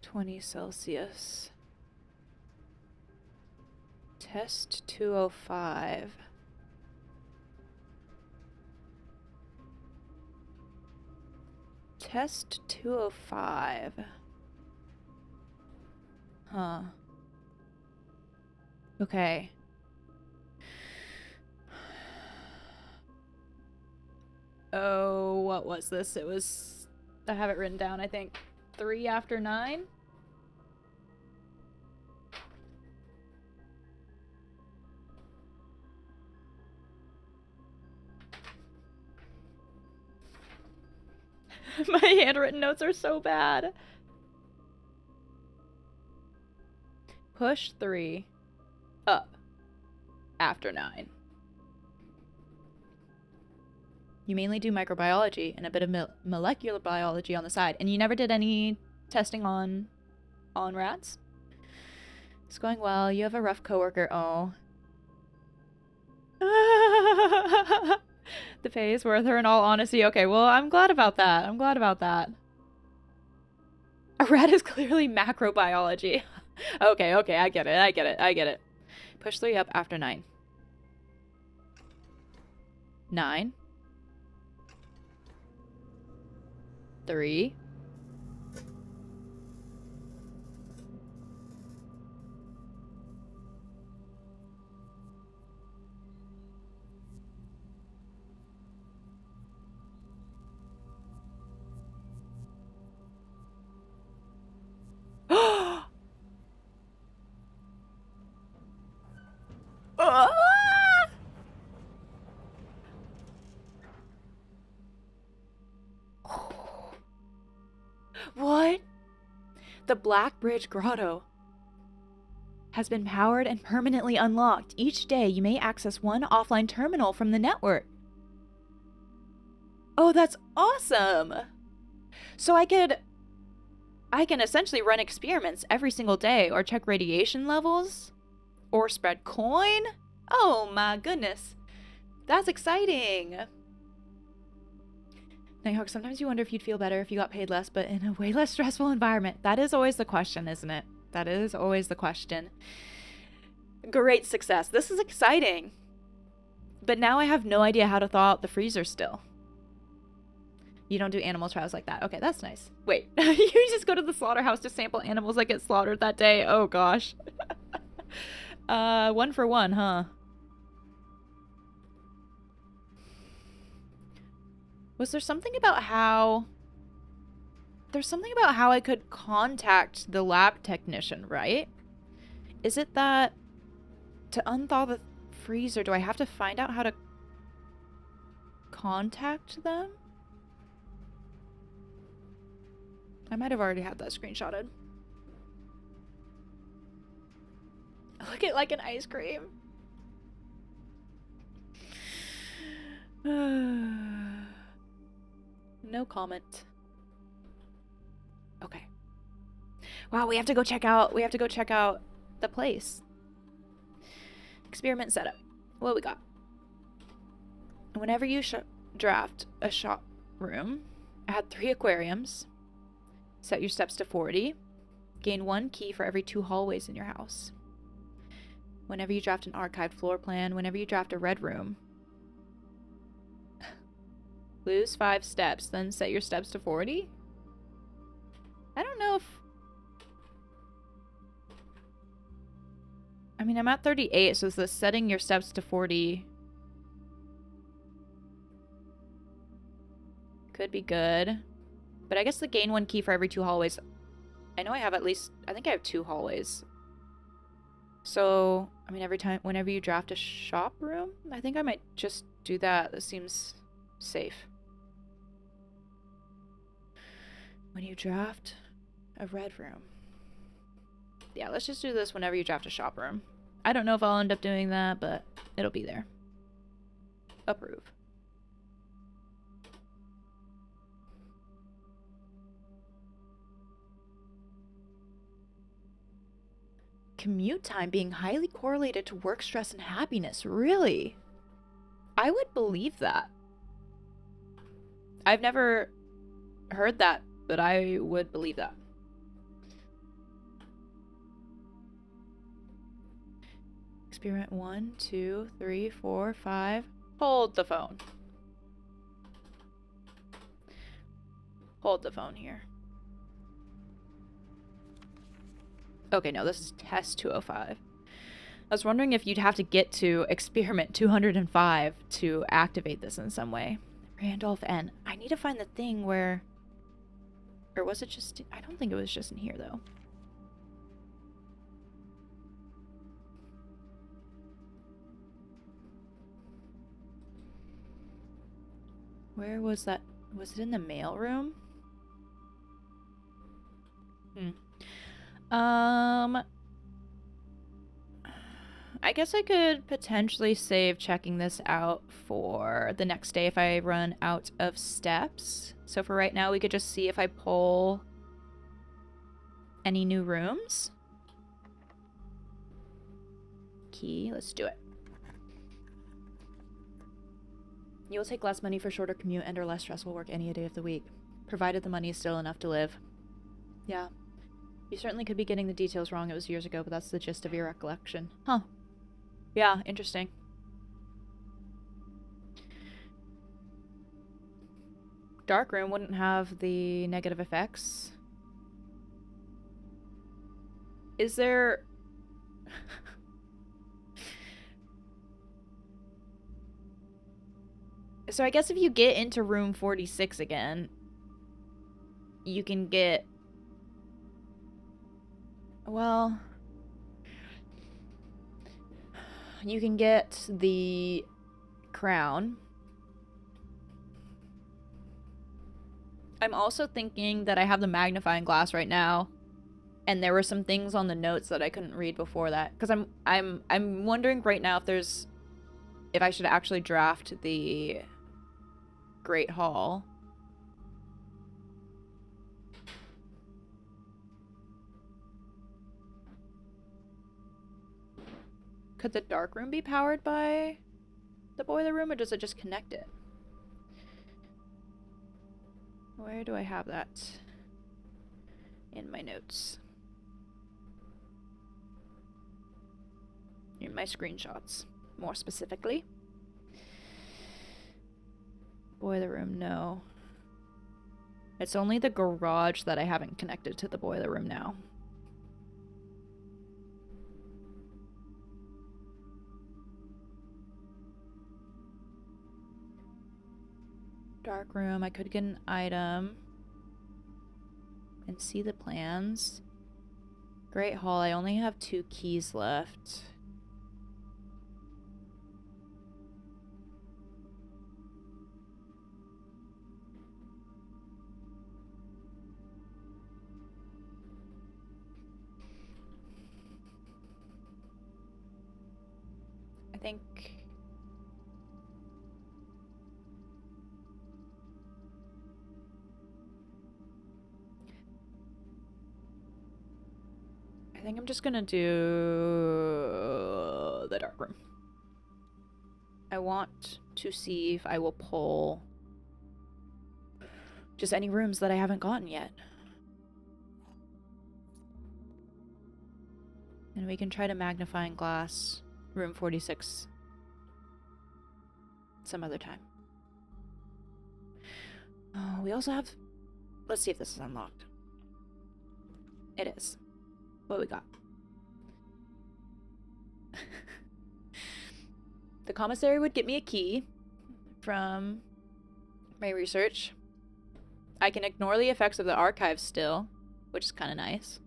$20 Celsius. Test 205. Test 205. Huh. Okay. Oh, what was this? It was... I have it written down, I think. 3 after 9? My handwritten notes are so bad. Push 3 up after 9. You mainly do microbiology and a bit of molecular biology on the side. And you never did any testing on rats? It's going well. You have a rough coworker. Oh. The pay is worth her in all honesty. Okay, well, I'm glad about that. I'm glad about that. A rat is clearly macrobiology. Okay, I get it. Push 3 up after 9. 9. 3. What? The Black Bridge Grotto has been powered and permanently unlocked. Each day, you may access one offline terminal from the network. Oh, that's awesome! So I can essentially run experiments every single day, or check radiation levels, or spread coin. Oh my goodness. That's exciting. Nighthawk, sometimes you wonder if you'd feel better if you got paid less, but in a way less stressful environment. That is always the question, isn't it? That is always the question. Great success. This is exciting. But now I have no idea how to thaw out the freezer still. You don't do animal trials like that. Okay, that's nice. Wait, you just go to the slaughterhouse to sample animals that get slaughtered that day? Oh gosh. 1 for 1, huh? Was there something about how... There's something about how I could contact the lab technician, right? Is it that to unthaw the freezer, do I have to find out how to contact them? I might have already had that screenshotted. Look at like an ice cream. No comment. Okay. Wow, we have to go check out the place. Experiment setup. What we got? Whenever you draft a shop room, add 3 aquariums. Set your steps to 40. Gain 1 key for every 2 hallways in your house. Whenever you draft an archived floor plan, whenever you draft a red room, lose 5 steps, then set your steps to 40? I don't know if... I mean, I'm at 38, so is this setting your steps to 40... could be good. But I guess the gain 1 key for every 2 hallways... I know I have at least... I think I have 2 hallways. So, I mean, whenever you draft a shop room, I think I might just do that. This seems safe. When you draft a red room. Yeah, let's just do this whenever you draft a shop room. I don't know if I'll end up doing that, but it'll be there. Approve. commute time being highly correlated to work stress and happiness. Really? I would believe that. I've never heard that, but I would believe that. Experiment 1, 2, 3, 4, 5. Hold the phone. Hold the phone here. Okay, no, this is test 205. I was wondering if you'd have to get to experiment 205 to activate this in some way. Randolph N. I need to find the thing where... Or was it just... I don't think it was just in here, though. Where was that? Was it in the mailroom? I guess I could potentially save checking this out for the next day if I run out of steps. So for right now, we could just see if I pull any new rooms. Key, let's do it. You will take less money for shorter commute and or less stressful work any day of the week, provided the money is still enough to live. Yeah. You certainly could be getting the details wrong. It was years ago, but that's the gist of your recollection. Huh. Yeah, interesting. Dark room wouldn't have the negative effects. Is there... So I guess if you get into room 46 again, you can get... Well... You can get the crown. I'm also thinking that I have the magnifying glass right now, and there were some things on the notes that I couldn't read before that. Because I'm wondering right now if I should actually draft the Great Hall. Could the dark room be powered by the boiler room, or does it just connect it? Where do I have that in my notes? In my screenshots, more specifically. Boiler room, no. It's only the garage that I haven't connected to the boiler room now. Dark room, I could get an item and see the plans. Great Hall, I only have 2 keys left. I think... I think I'm just gonna do the dark room. I want to see if I will pull just any rooms that I haven't gotten yet. And we can try to magnifying glass room 46 some other time. Oh, we also have... Let's see if this is unlocked. It is. What we got? The commissary would get me a key from my research. I can ignore the effects of the archives still, which is kind of nice.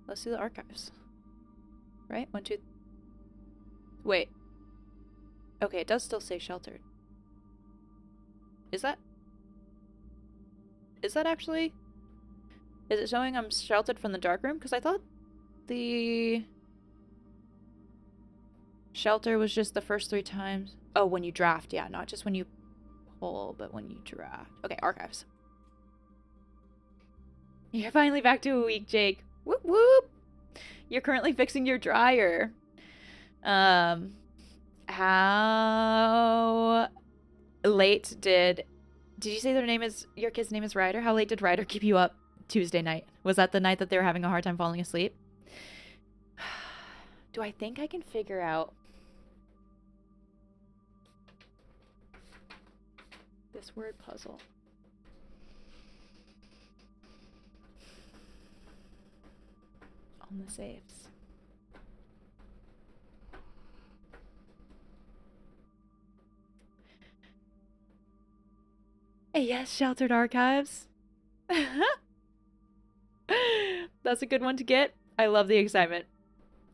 Let's do the archives. Right? 1, 2... Wait. Okay, it does still say sheltered. Is that actually... Is it showing I'm sheltered from the dark room? Because I thought the shelter was just the first 3 times. Oh, when you draft. Yeah, not just when you pull, but when you draft. Okay, archives. You're finally back to a week, Jake. Whoop whoop. You're currently fixing your dryer. How late did you say your kid's name is Ryder? How late did Ryder keep you up Tuesday night? Was that the night that they were having a hard time falling asleep? Do I think I can figure out this word puzzle? On the saves. Yes, sheltered archives. That's a good one to get. I love the excitement.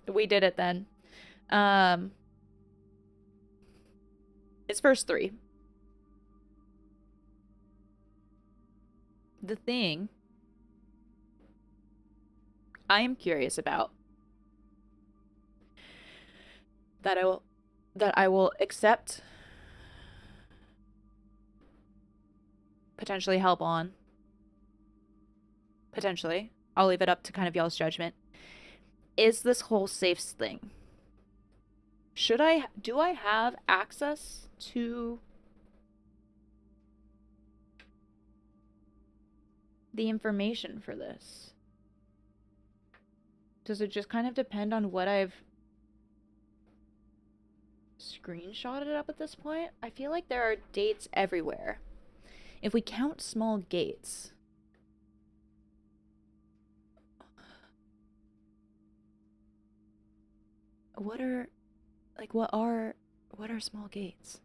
We did it then. It's verse 3. The thing I am curious about that I will accept, potentially help on. Potentially. I'll leave it up to kind of y'all's judgment. Is this whole safes thing? Do I have access to the information for this? Does it just kind of depend on what I've screenshotted up at this point? I feel like there are dates everywhere. If we count small gates, what are small gates?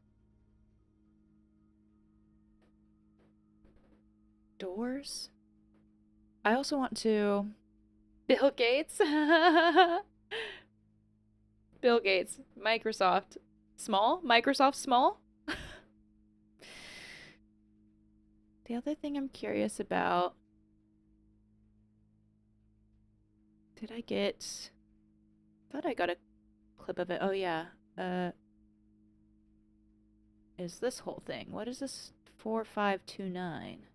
Doors? I also want to Bill Gates. Bill Gates, Microsoft. Small? Microsoft small? The other thing I'm curious about. Did I get. Thought I got a clip of it. Oh, yeah. Is this whole thing? What is this 4529?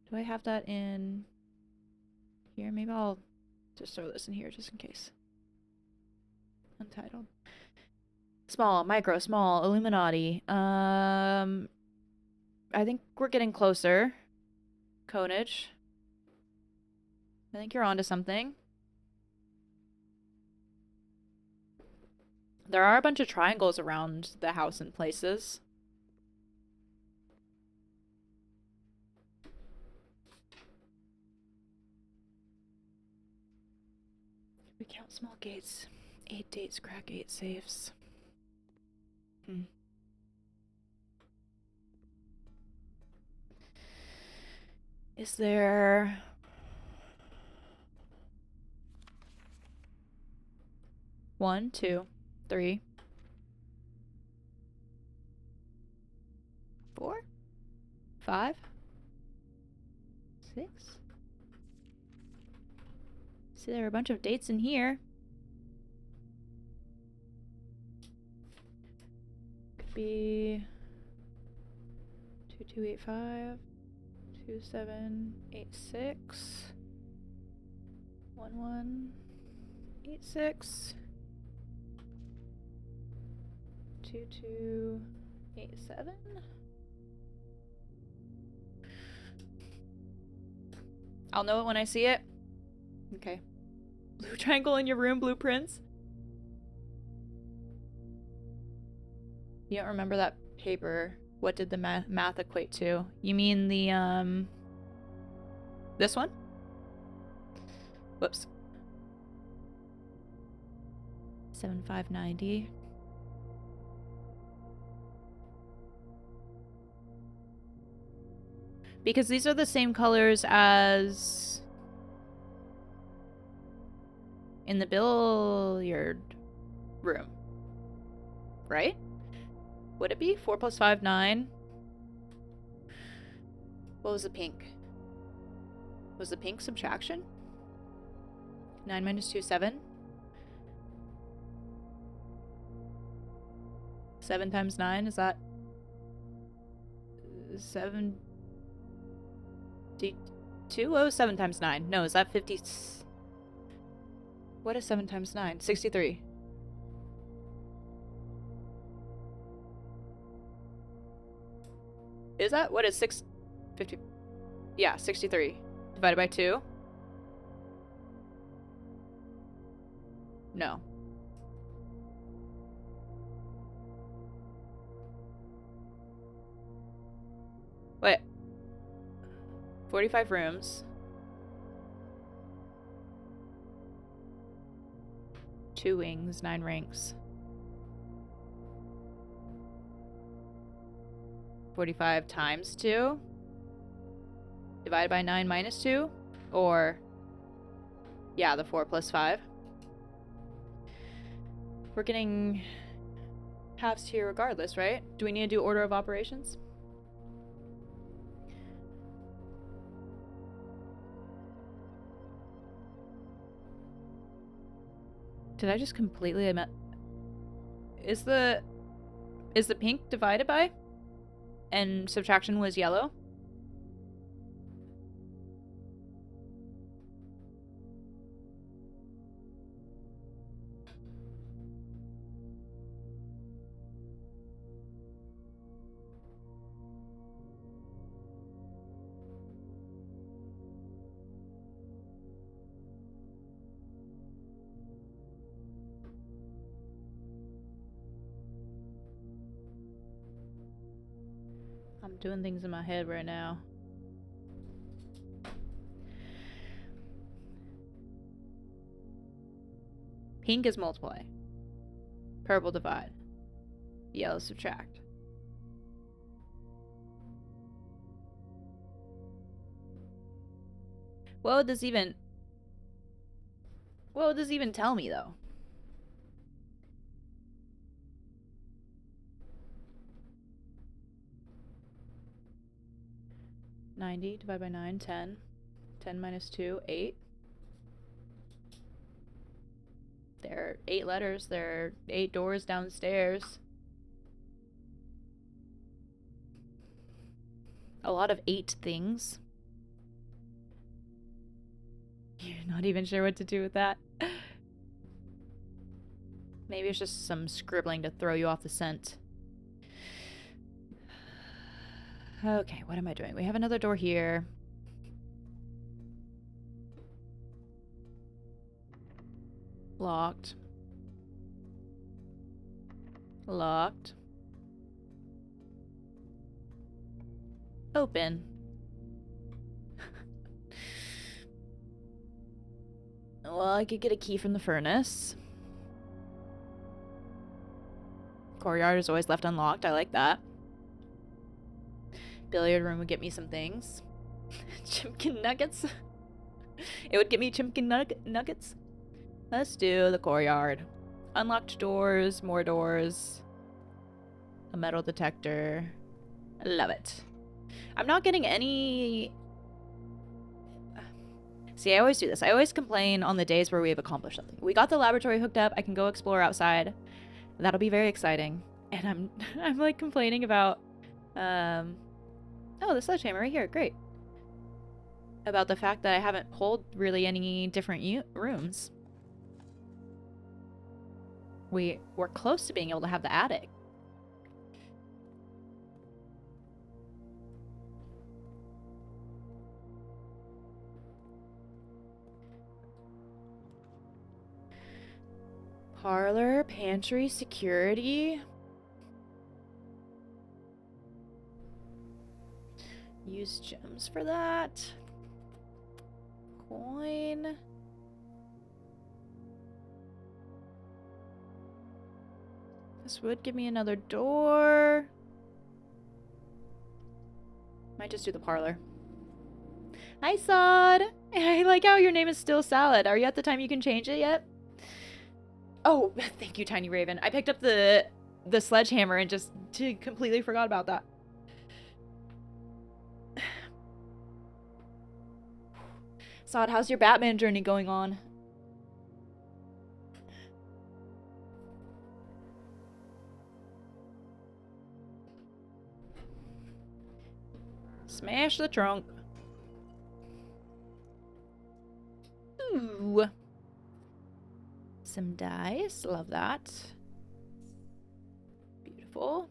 Do I have that in here? Maybe I'll just throw this in here just in case. Untitled. Small, micro, small, Illuminati. I think we're getting closer. Conage. I think you're onto something. There are a bunch of triangles around the house in places. We count small gates. 8 dates, crack 8 safes. Is there... One, two, three, 4, 5, 6. See, there are a bunch of dates in here. Could be 2285, 2786, 1186, 2287. I'll know it when I see it. Okay. Blue triangle in your room, blueprints. You don't remember that paper? What did the math equate to? You mean the, this one? Whoops. 7590. Because these are the same colors as in the billiard room, right? Would it be 4 plus 5, 9? What was the pink? Was the pink subtraction? 9 minus 2, 7. 7 times 9, is that 72? 2? What was 7 times 9? No, is that 50? What is 7 times 9? 63. Is that? What is 6? 50? Yeah, 63. Divided by 2? No. Wait. 45 rooms. 2 wings, 9 ranks. 45 times 2? Divided by 9 minus 2? Or, yeah, the 4 plus 5. We're getting halves here regardless, right? Do we need to do order of operations? Did I just completely admit? Is the pink divided by? And subtraction was yellow? I'm doing things in my head right now. Pink is multiply. Purple divide. Yellow subtract. What would this even tell me though? $90 divided by 9, 10. 10 minus 2, 8. There are 8 letters. There are 8 doors downstairs. A lot of 8 things. You're not even sure what to do with that. Maybe it's just some scribbling to throw you off the scent. Okay, what am I doing? We have another door here. Locked. Locked. Open. Well, I could get a key from the furnace. Courtyard is always left unlocked. I like that. Billiard room would get me some things. Chimkin nuggets. It would get me chimkin nuggets. Let's do the courtyard. Unlocked doors, more doors. A metal detector. I love it. I'm not getting any... See, I always do this. I always complain on the days where we have accomplished something. We got the laboratory hooked up. I can go explore outside. That'll be very exciting. And I'm like complaining about... Oh, the sledgehammer right here. Great. About the fact that I haven't pulled really any different rooms. We're close to being able to have the attic. Parlor, pantry, security. Use gems for that. Coin. This would give me another door. Might just do the parlor. Hi, Sod. I like how your name is still Salad. Are you at the time you can change it yet? Oh, thank you, Tiny Raven. I picked up the sledgehammer and just completely forgot about that. Sod, how's your Batman journey going on? Smash the trunk. Ooh. Some dice. Love that. Beautiful.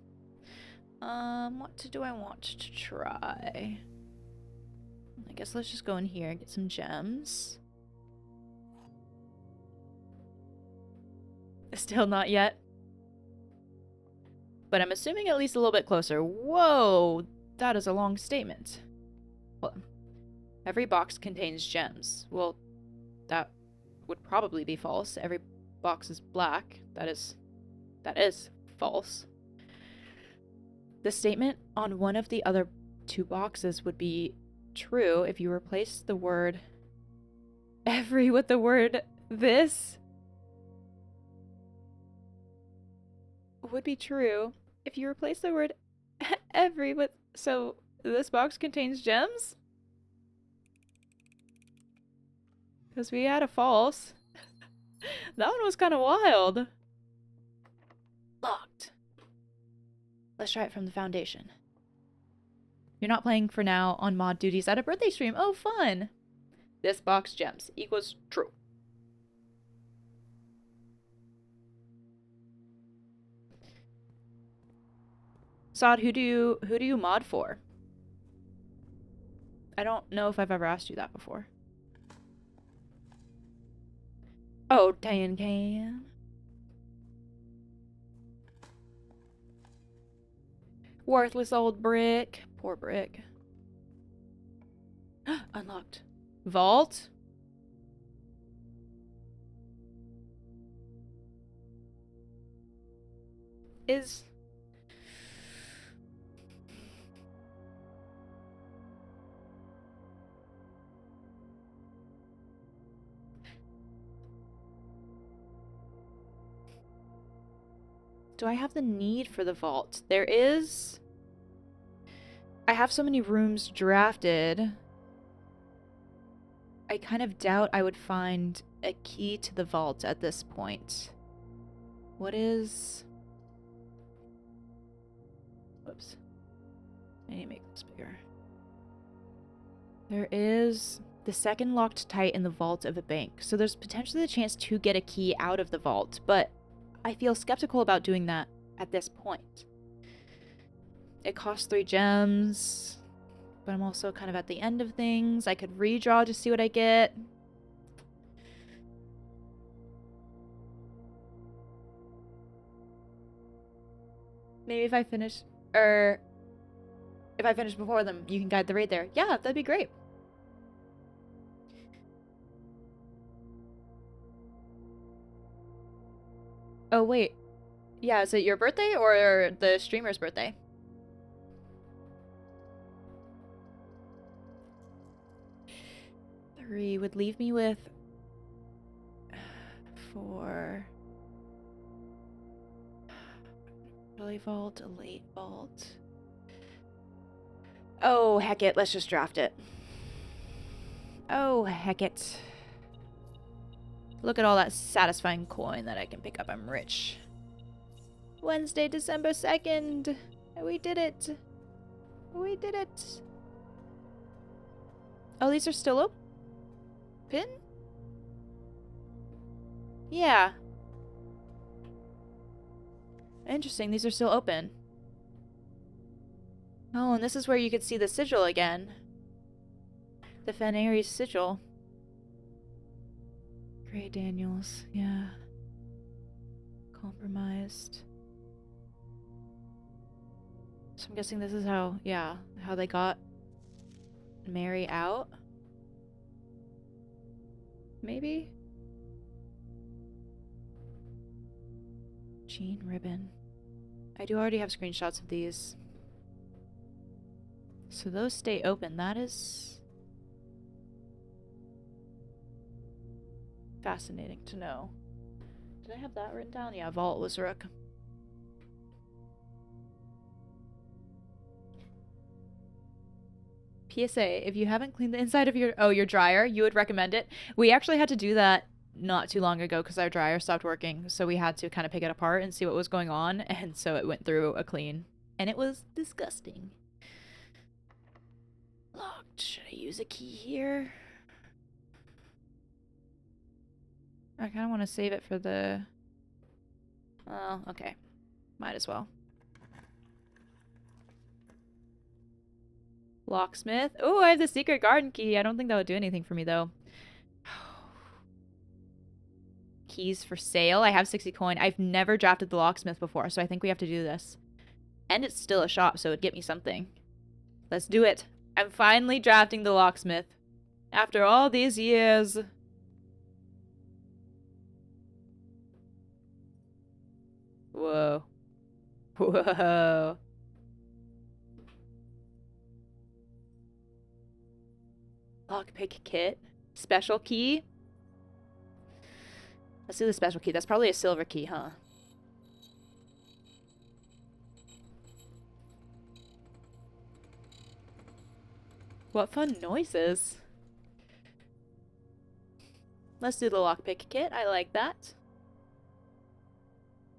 What do I want to try? I guess let's just go in here and get some gems. Still not yet. But I'm assuming at least a little bit closer. Whoa! That is a long statement. Well, every box contains gems. Well, that would probably be false. Every box is black. That is false. The statement on one of the other two boxes would be true if you replace the word every with the word this. Would be true if you replace the word every with, so this box contains gems? Because we had a false. That one was kind of wild. Locked. Let's try it from the foundation. You're not playing for now on mod duties at a birthday stream. Oh, fun. This box gems equals true. Sod, who do you mod for? I don't know if I've ever asked you that before. Oh, Tan Can. Worthless old brick. Poor brick. Unlocked. Vault? Is... Do I have the need for the vault? There is... I have so many rooms drafted. I kind of doubt I would find a key to the vault at this point. What is... Whoops. I need to make this bigger. There is the second locked tight in the vault of a bank. So there's potentially the chance to get a key out of the vault, but I feel skeptical about doing that at this point. It costs 3 gems, but I'm also kind of at the end of things. I could redraw to see what I get. Maybe if I finish, or if I finish before them, you can guide the raid there. Yeah, that'd be great. Oh, wait. Yeah, is it your birthday or the streamer's birthday? Three would leave me with 4. Early vault, a late vault. Oh, heck it. Let's just draft it. Oh, heck it. Look at all that satisfying coin that I can pick up. I'm rich. Wednesday, December 2nd. We did it. We did it. Oh, these are still open? Yeah. Interesting. These are still open. Oh, and this is where you could see the sigil again. The Fenari's sigil. Gray Daniels. Yeah. Compromised. So I'm guessing this is how, yeah, how they got Mary out. Maybe? Jean ribbon. I do already have screenshots of these. So those stay open. That is fascinating to know. Did I have that written down? Yeah, vault was rook. PSA, if you haven't cleaned the inside of your dryer, you would recommend it. We actually had to do that not too long ago because our dryer stopped working, so we had to kind of pick it apart and see what was going on, and so it went through a clean, and it was disgusting. Locked. Should I use a key here? I kind of want to save it for the... Oh, okay. Might as well. Locksmith. Oh, I have the secret garden key. I don't think that would do anything for me, though. Keys for sale. I have 60 coin. I've never drafted the locksmith before, so I think we have to do this. And it's still a shop, so it'd get me something. Let's do it. I'm finally drafting the locksmith. After all these years. Whoa. Whoa. Lockpick kit. Special key. Let's do the special key. That's probably a silver key, huh? What fun noises. Let's do the lockpick kit. I like that.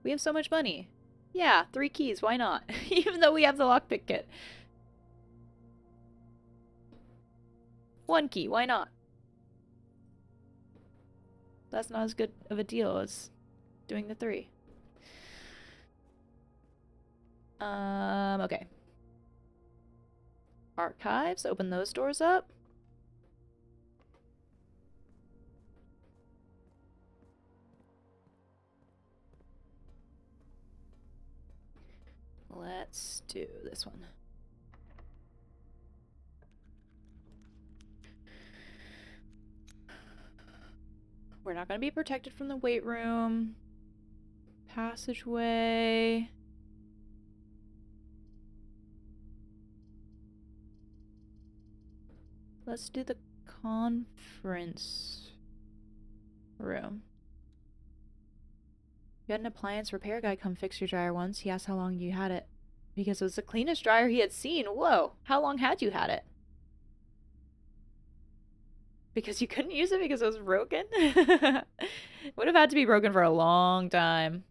We have so much money. Yeah, 3 keys. Why not? Even though we have the lockpick kit. 1 key. Why not? That's not as good of a deal as doing the 3. Okay. Archives. Open those doors up. Let's do this one. We're not going to be protected from the weight room. Passageway. Let's do the conference room. You had an appliance repair guy come fix your dryer once. He asked how long you had it. Because it was the cleanest dryer he had seen. Whoa, how long had you had it? Because you couldn't use it because it was broken? Would have had to be broken for a long time.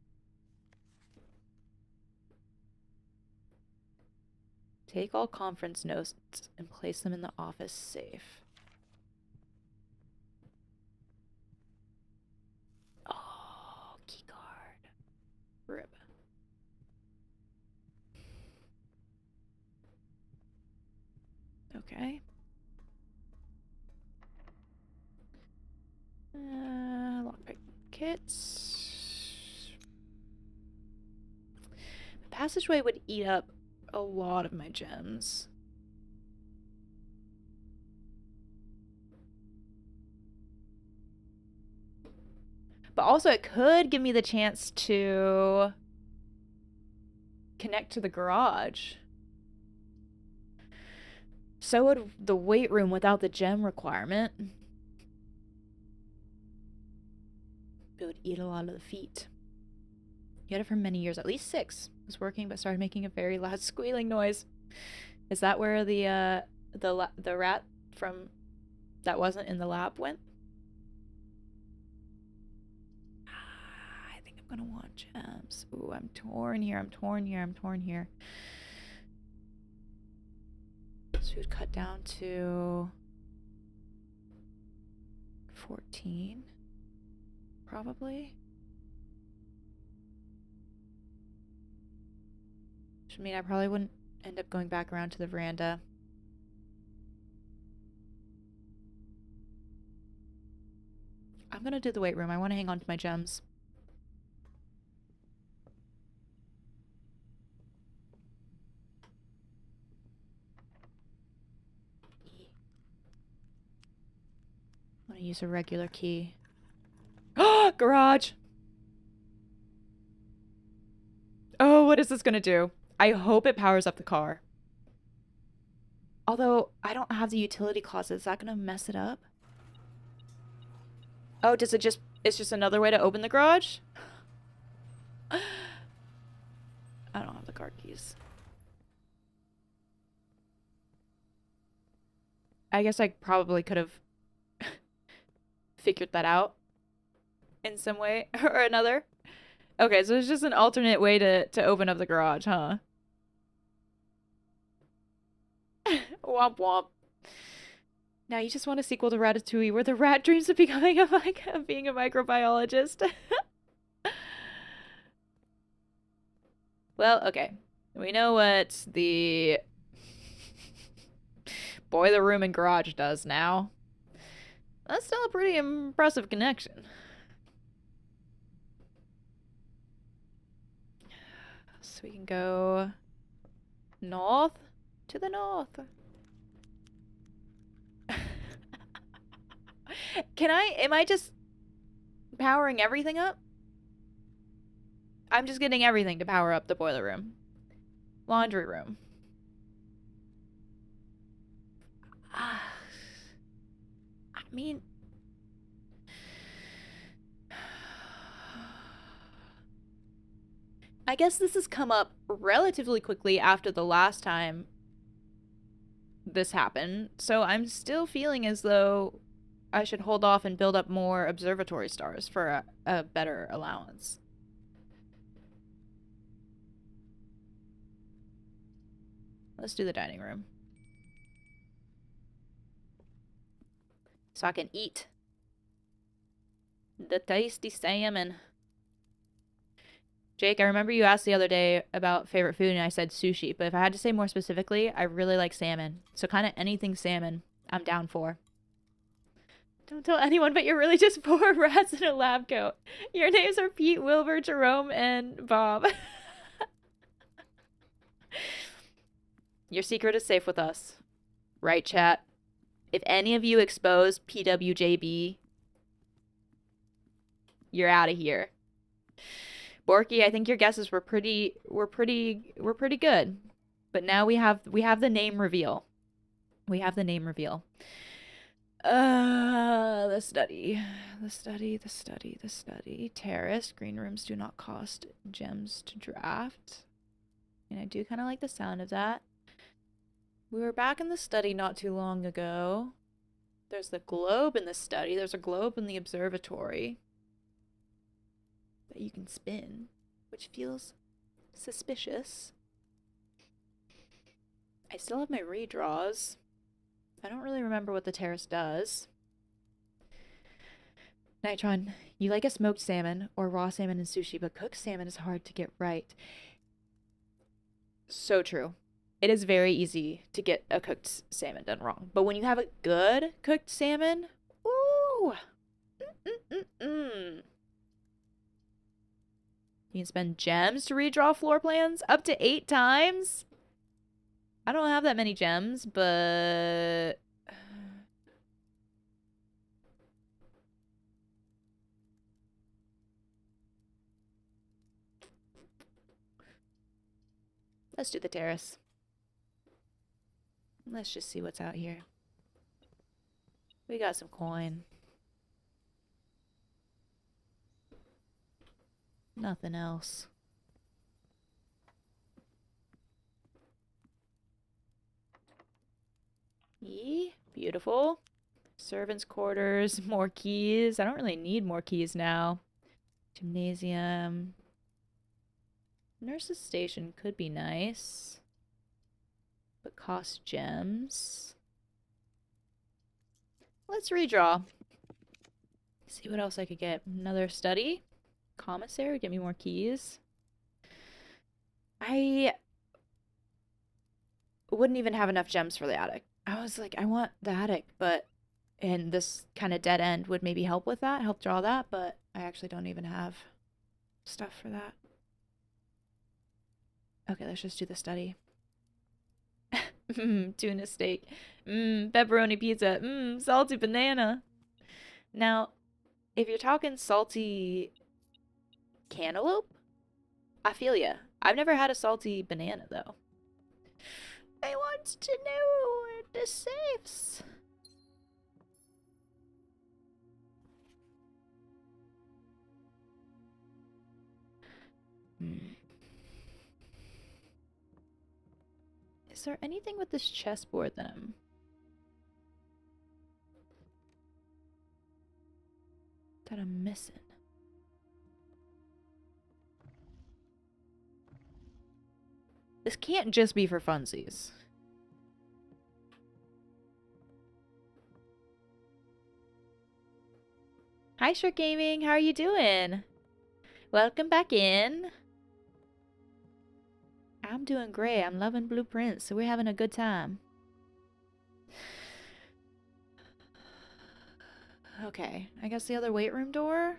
Take all conference notes and place them in the office safe. Oh, keycard. Rip. Okay. Lockpick kits. The passageway would eat up a lot of my gems. But also it could give me the chance to connect to the garage. So would the weight room without the gem requirement. It would eat a lot of the feet. You had it for many years, at least 6. It was working, but started making a very loud squealing noise. Is that where the rat from that wasn't in the lab went? I think I'm gonna want gems. Ooh, I'm torn here. I'm torn here. I'm torn here. So we'd cut down to 14, probably. Which I mean, I probably wouldn't end up going back around to the veranda. I'm gonna do the weight room. I want to hang on to my gems. I'm gonna use a regular key. Oh, garage! Oh, what is this gonna do? I hope it powers up the car. Although, I don't have the utility closet. Is that gonna mess it up? Oh, does it just... It's just another way to open the garage? I don't have the car keys. I guess I probably could have figured that out in some way or another. Okay, so it's just an alternate way to open up the garage, huh? Womp womp. Now you just want a sequel to Ratatouille where the rat dreams of becoming of being a microbiologist. Well, okay. We know what the boiler room and garage does now. That's still a pretty impressive connection. So we can go north to the north. Am I just powering everything up? I'm just getting everything to power up the boiler room. Laundry room. I mean... I guess this has come up relatively quickly after the last time this happened, so I'm still feeling as though I should hold off and build up more observatory stars for a better allowance. Let's do the dining room. So I can eat the tasty salmon. Jake, I remember you asked the other day about favorite food and I said sushi, but if I had to say more specifically, I really like salmon. So kind of anything salmon, I'm down for. Don't tell anyone, but you're really just four rats in a lab coat. Your names are Pete, Wilbur, Jerome, and Bob. Your secret is safe with us. Right, chat? If any of you expose PWJB, you're out of here. Borky, I think your guesses were pretty good. But now we have the name reveal. We have the name reveal. The study. Terrace. Green rooms do not cost gems to draft. And I do kind of like the sound of that. We were back in the study not too long ago. There's the globe in the study. There's a globe in the observatory that you can spin, which feels suspicious. I still have my redraws. I don't really remember what the terrace does. Nitron, you like a smoked salmon or raw salmon in sushi, but cooked salmon is hard to get right. So true. It is very easy to get a cooked salmon done wrong. But when you have a good cooked salmon, ooh! You can spend gems to redraw floor plans up to 8 times. I don't have that many gems, but... Let's do the terrace. Let's just see what's out here. We got some coin. Nothing else. Yee, beautiful. Servants' quarters, more keys. I don't really need more keys now. Gymnasium. Nurse's station could be nice, but costs gems. Let's redraw. See what else I could get. Another study. Commissary, get me more keys. I wouldn't even have enough gems for the attic. I was like, I want the attic, and this kind of dead end would maybe help with that, help draw that, but I actually don't even have stuff for that. Okay, let's just do the study. Tuna steak. Pepperoni pizza. Salty banana. Now, if you're talking salty cantaloupe, I feel ya. I've never had a salty banana, though. I want to know the safes. Is there anything with this chessboard that I'm missing? This can't just be for funsies. Hi, Short Gaming. How are you doing? Welcome back in. I'm doing great. I'm loving Blueprints, so we're having a good time. Okay, I guess the other weight room door.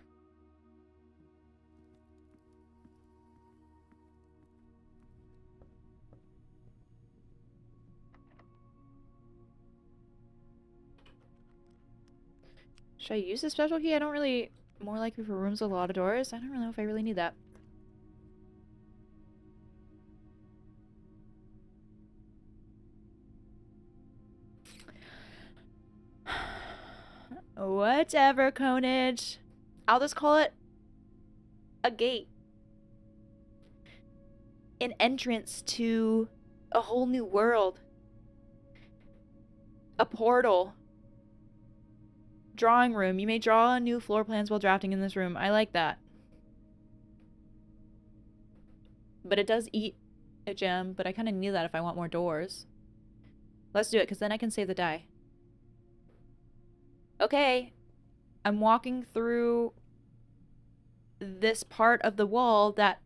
Should I use the special key? I don't really... More likely for rooms with a lot of doors. I don't really know if I really need that. Whatever, Conage. I'll just call it a gate. An entrance to a whole new world. A portal. Drawing room. You may draw new floor plans while drafting in this room. I like that. But it does eat a gem, but I kind of need that if I want more doors. Let's do it, because then I can save the die. Okay. I'm walking through this part of the wall that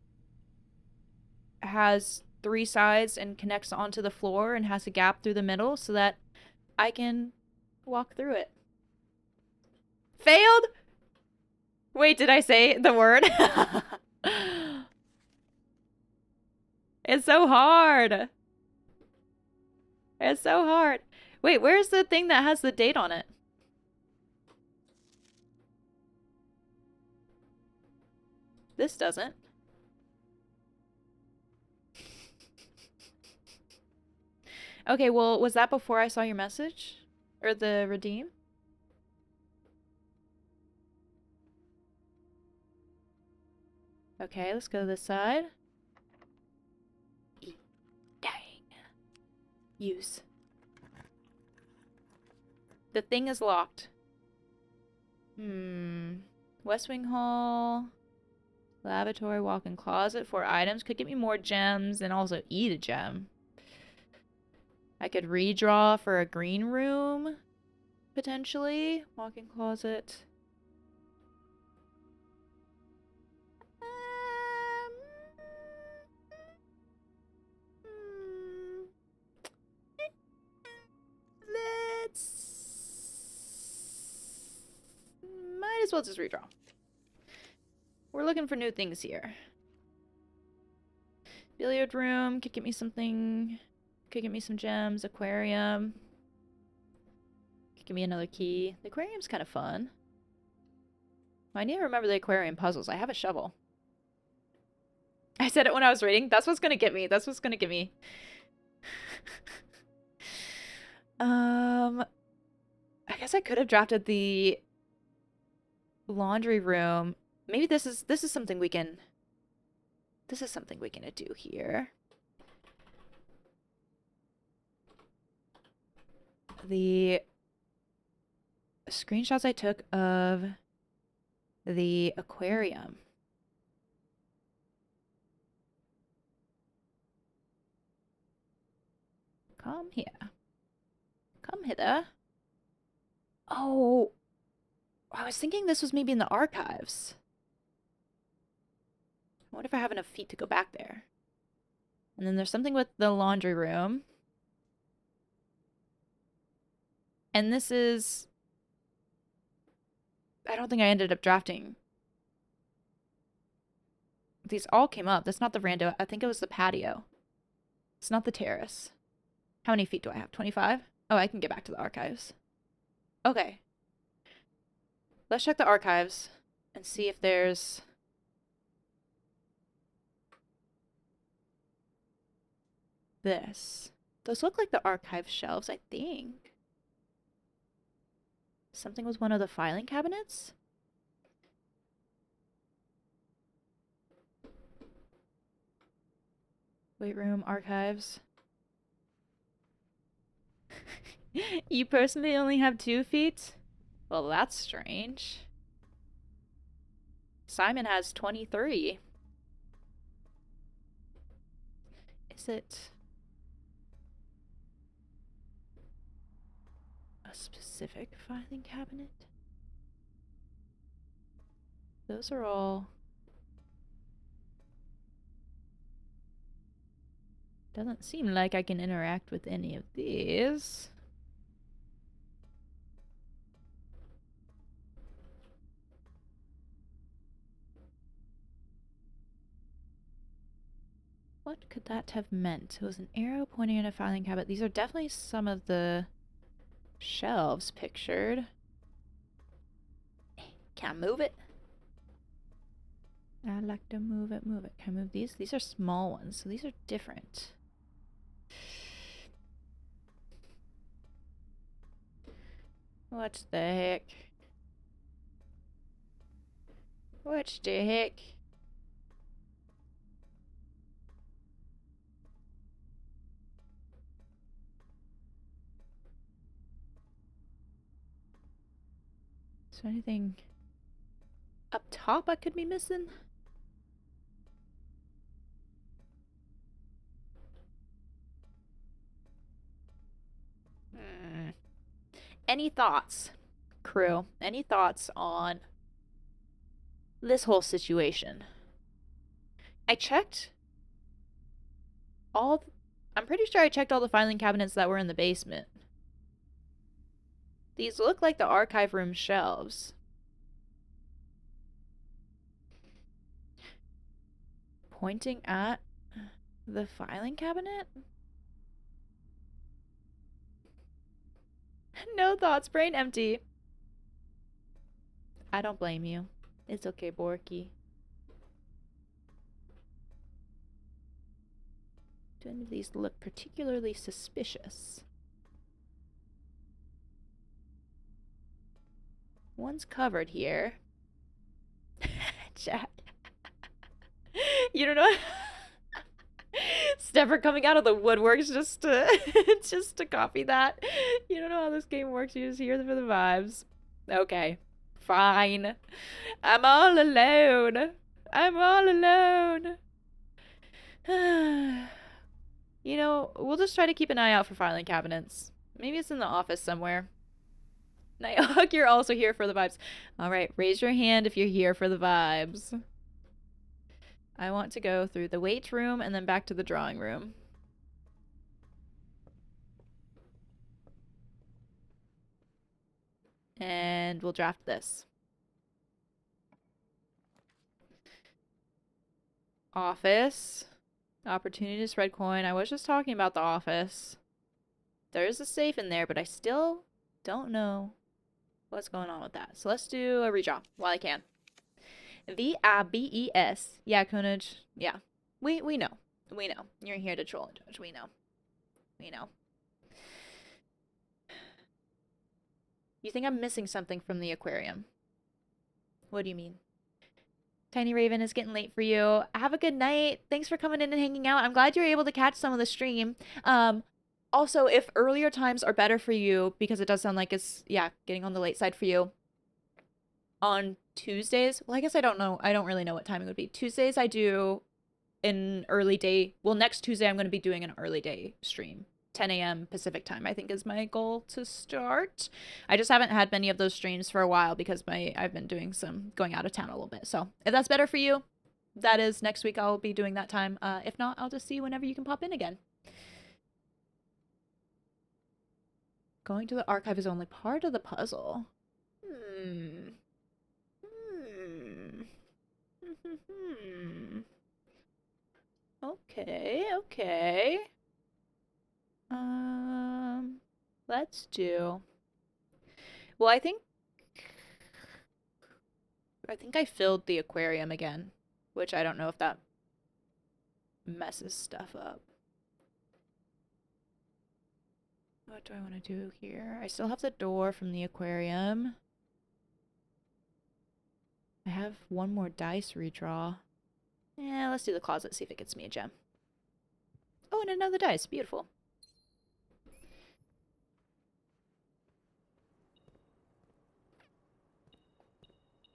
has 3 sides and connects onto the floor and has a gap through the middle so that I can walk through it. Failed? Wait, did I say the word? It's so hard. It's so hard. Wait, where's the thing that has the date on it? This doesn't. Okay, well, was that before I saw your message? Or the redeem? Okay, let's go to this side. Dang. Use. The thing is locked. West Wing Hall. Lavatory, walk-in closet, 4 items. Could get me more gems and also eat a gem. I could redraw for a green room, potentially. Walk-in closet. Might as well just redraw. We're looking for new things here. Billiard room. Could get me something. Could get me some gems. Aquarium. Could give me another key. The aquarium's kind of fun. I need to remember the aquarium puzzles. I have a shovel. I said it when I was reading. That's what's gonna get me. That's what's gonna get me. I guess I could have drafted the laundry room. Maybe this is something we can do here. The screenshots I took of the aquarium. Come here. Come hither. Oh, I was thinking this was maybe in the archives. I wonder if I have enough feet to go back there. And then there's something with the laundry room. And this is... I don't think I ended up drafting. These all came up. That's not the rando. I think it was the patio. It's not the terrace. How many feet do I have? 25? Oh, I can get back to the archives. Okay. Let's check the archives and see if there's... this. Those look like the archive shelves, I think. Something with one of the filing cabinets? Weight room, archives. You personally only have 2 feet? Well, that's strange. Simon has 23. Is it a specific filing cabinet? Those are all... Doesn't seem like I can interact with any of these. What could that have meant? It was an arrow pointing at a filing cabinet. These are definitely some of the shelves pictured. Can I move it? I like to move it, move it. Can I move these? These are small ones, so these are different. What the heck? What the heck? Is there anything up top I could be missing? Any thoughts, crew? Any thoughts on this whole situation? I checked all... I'm pretty sure I checked all the filing cabinets that were in the basement. These look like the archive room shelves. Pointing at the filing cabinet? No thoughts, brain empty. I don't blame you. It's okay, Borky. Do any of these look particularly suspicious? One's covered here. Chat. You don't know. Stepper coming out of the woodworks just to just to copy that. You don't know how this game works. You just hear for the vibes. Okay, fine. I'm all alone. I'm all alone. You know, we'll just try to keep an eye out for filing cabinets. Maybe it's in the office somewhere. Nighthawk, you're also here for the vibes. All right, raise your hand if you're here for the vibes. I want to go through the weight room and then back to the drawing room. And we'll draft this. Office. Opportunity to spread coin. I was just talking about the office. There is a safe in there, but I still don't know what's going on with that. So let's do a redraw while I can. VIBES. Yeah, Kunaj. Yeah. We know. We know. You're here to troll and judge. We know. We know. You think I'm missing something from the aquarium? What do you mean? Tiny Raven, is getting late for you. Have a good night. Thanks for coming in and hanging out. I'm glad you're able to catch some of the stream. Also, if earlier times are better for you, because it does sound like it's, yeah, getting on the late side for you, on Tuesdays, well, I guess I don't know. I don't really know what timing would be. Tuesdays, I do an early day. Well, next Tuesday, I'm going to be doing an early day stream. 10 a.m. Pacific time, I think, is my goal to start. I just haven't had many of those streams for a while because I've been doing some going out of town a little bit. So if that's better for you, that is next week. I'll be doing that time. If not, I'll just see you whenever you can pop in again. Going to the archive is only part of the puzzle. Okay, okay. Let's do... Well, I think I filled the aquarium again, which I don't know if that messes stuff up. What do I want to do here? I still have the door from the aquarium. I have one more dice redraw. Yeah, let's do the closet, see if it gets me a gem. Oh, and another dice. Beautiful.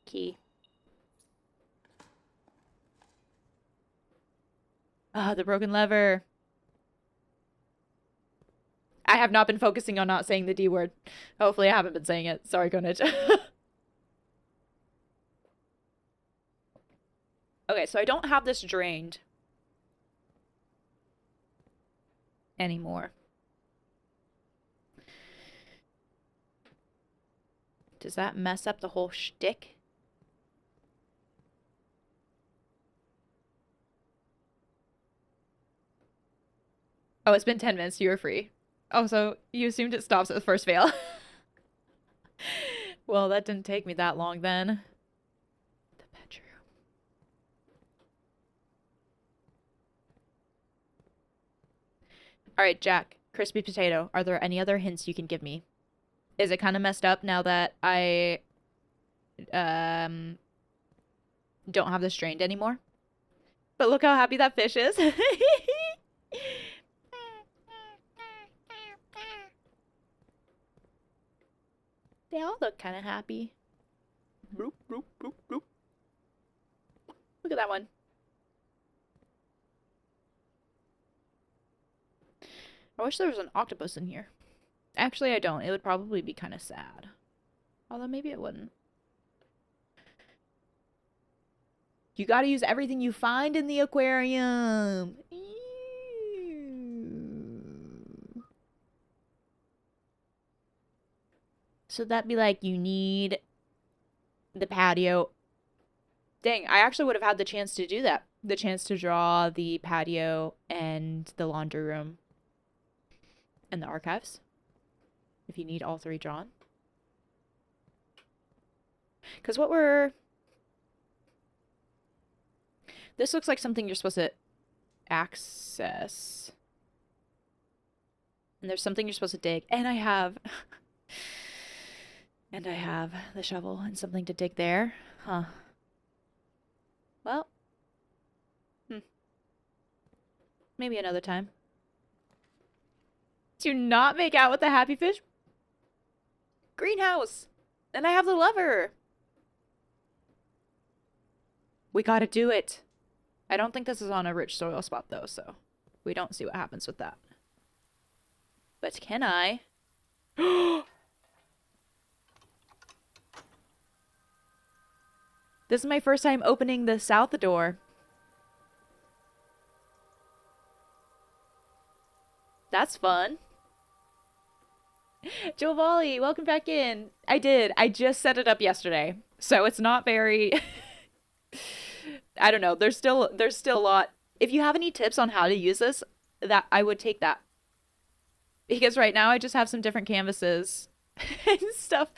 Key. Ah, the broken lever. I have not been focusing on not saying the D word. Hopefully I haven't been saying it. Sorry, Konich. Okay, so I don't have this drained anymore. Does that mess up the whole shtick? Oh, it's been 10 minutes. You were free. Oh, so you assumed it stops at the first fail. Well, that didn't take me that long then. The bedroom. All right, Jack. Crispy potato. Are there any other hints you can give me? Is it kind of messed up now that I um don't have this drained anymore? But look how happy that fish is. They all look kind of happy. Bloop, bloop, bloop, bloop. Look at that one. I wish there was an octopus in here. Actually, I don't. It would probably be kind of sad. Although maybe it wouldn't. You gotta use everything you find in the aquarium. So that'd be like, you need the patio. Dang, I actually would have had the chance to do that. The chance to draw the patio and the laundry room and the archives. If you need all three drawn. Because what we're... This looks like something you're supposed to access. And there's something you're supposed to dig. And I have... and I have the shovel and something to dig there. Huh. Well. Maybe another time. Do not make out with the happy fish. Greenhouse. And I have the lever. We gotta do it. I don't think this is on a rich soil spot though, so we don't see what happens with that. But can I? This is my first time opening the south door. That's fun. Joe Volley, welcome back in. I did. I just set it up yesterday. So it's not very I don't know. There's still a lot. If you have any tips on how to use this, that I would take that. Because right now I just have some different canvases and stuff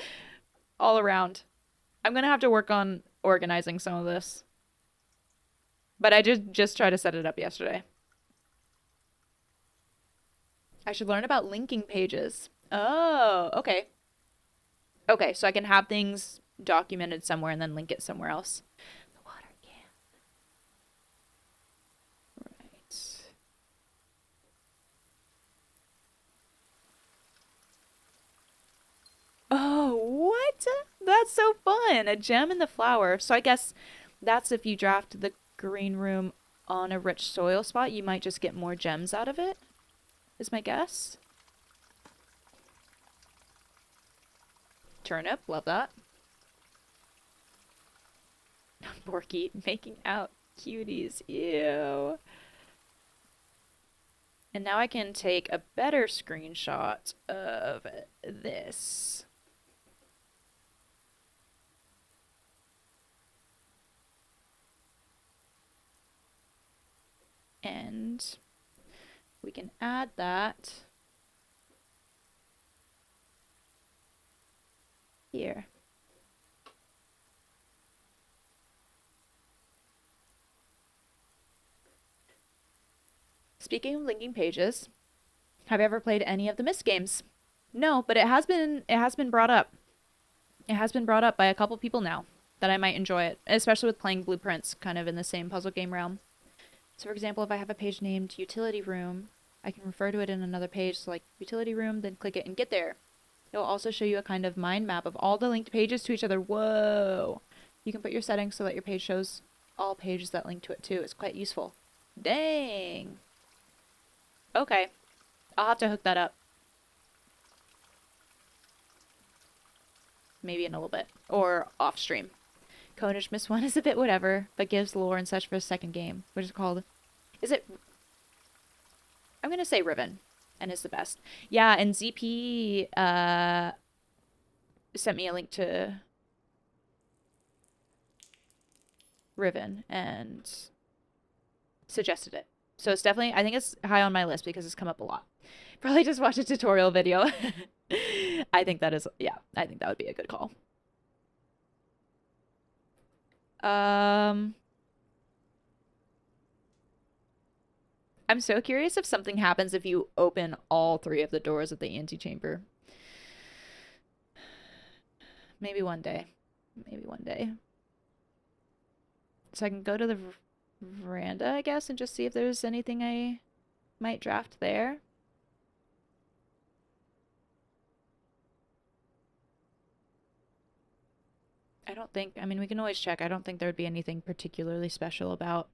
all around. I'm gonna have to work on organizing some of this. But I just tried to set it up yesterday. I should learn about linking pages. Oh, okay. Okay, so I can have things documented somewhere and then link it somewhere else. The water can. Right. Oh, what? That's so fun. A gem in the flower. So I guess that's if you draft the green room on a rich soil spot, you might just get more gems out of it, is my guess. Turnip, love that. Borky making out cuties, ew. And now I can take a better screenshot of this. And we can add that here. Speaking of linking pages, have you ever played any of the Myst games? No, but it has been brought up. It has been brought up by a couple people now that I might enjoy it, especially with playing Blueprints, kind of in the same puzzle game realm. So for example, if I have a page named Utility Room, I can refer to it in another page, so like Utility Room, then click it and get there. It will also show you a kind of mind map of all the linked pages to each other. Whoa! You can put your settings so that your page shows all pages that link to it too. It's quite useful. Dang! Okay. I'll have to hook that up. Maybe in a little bit. Or off stream. Conish Miss 1 is a bit whatever, but gives lore and such for a second game. What is it called? Is it... I'm gonna say Riven, and it's the best. Yeah, and ZP sent me a link to Riven and suggested it. So it's definitely, I think it's high on my list because it's come up a lot. Probably just watch a tutorial video. I think that is, yeah, I think that would be a good call. I'm so curious if something happens if you open all 3 of the doors of the antechamber. Maybe one day. Maybe one day. So I can go to the veranda, I guess, and just see if there's anything I might draft there. I don't think, I mean, we can always check. I don't think there would be anything particularly special about.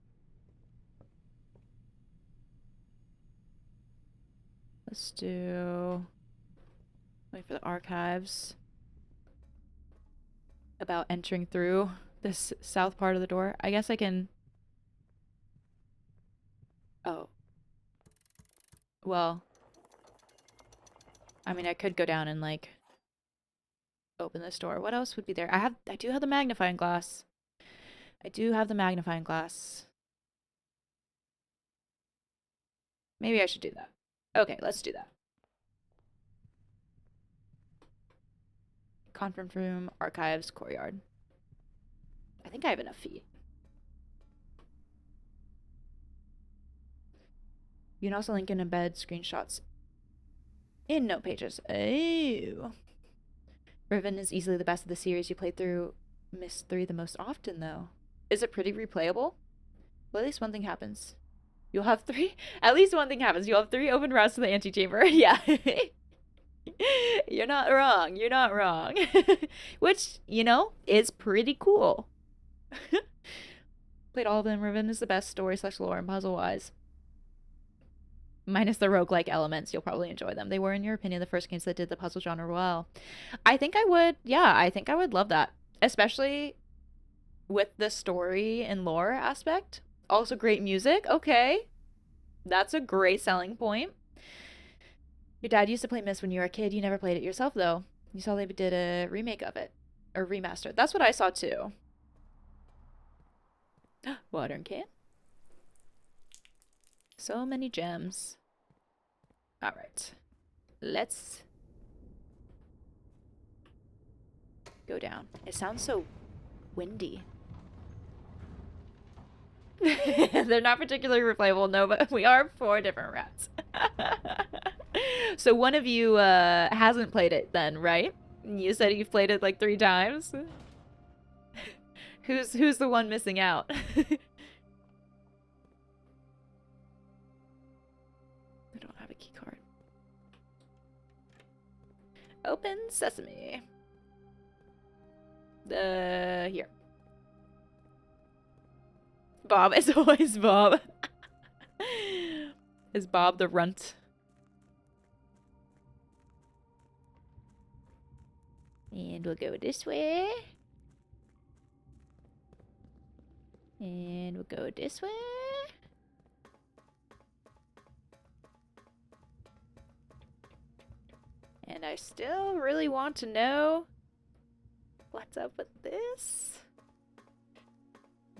Let's do, wait for the archives. About entering through this south part of the door. I guess I can, oh. Well, I mean, I could go down and like open this door. What else would be there? I do have the magnifying glass. I do have the magnifying glass. Maybe I should do that. Okay, let's do that. Conference room, archives, courtyard. I think I have enough feet. You can also link and embed screenshots in note pages. Oh. Riven is easily the best of the series. You played through Miss 3 the most often, though. Is it pretty replayable? Well, at least one thing happens. You'll have 3. At least one thing happens. You'll have 3 open routes to the antechamber. Yeah. You're not wrong. You're not wrong. Which, you know, is pretty cool. Played all of them. Riven is the best story/lore and puzzle-wise. Minus the roguelike elements, you'll probably enjoy them. They were, in your opinion, the first games that did the puzzle genre well. I think I would, yeah, I think I would love that. Especially with the story and lore aspect. Also great music. Okay. That's a great selling point. Your dad used to play Myst when you were a kid. You never played it yourself, though. You saw they did a remake of it. Or remaster. That's what I saw, too. Watering can. So many gems. All right. Let's go down. It sounds so windy. They're not particularly replayable, no, but we are 4 different rats. So one of you hasn't played it then, right? You said you've played it like 3 times. Who's the one missing out? I don't have a key card. Open sesame. Here. Bob, it's always Bob. Is Bob the runt? And we'll go this way. And we'll go this way. And I still really want to know what's up with this.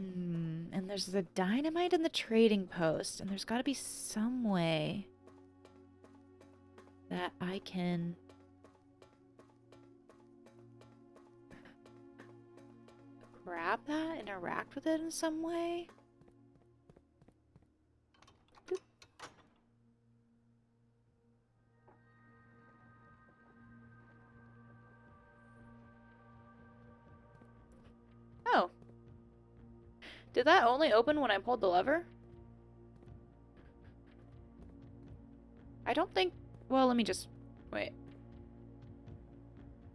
And there's the dynamite in the trading post, and there's got to be some way that I can grab that, interact with it in some way. Boop. Oh. Did that only open when I pulled the lever? I don't think... Well, let me just... Wait.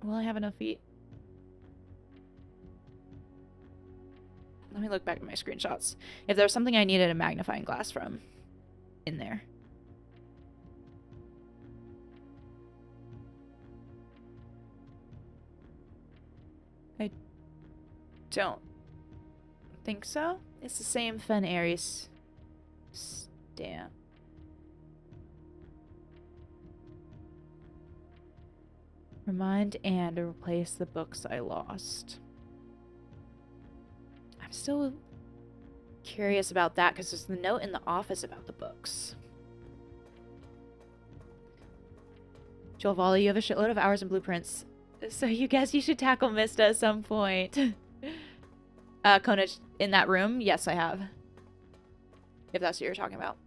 Will I have enough feet? Let me look back at my screenshots. If there was something I needed a magnifying glass from in there. I don't think so. It's the same Fen Aries stamp. Remind Anne to replace the books I lost. I'm still curious about that because there's the note in the office about the books. Joel Volley, you have a shitload of hours and blueprints, so you guess you should tackle Mista at some point. Konich, in that room? Yes, I have. If that's what you're talking about.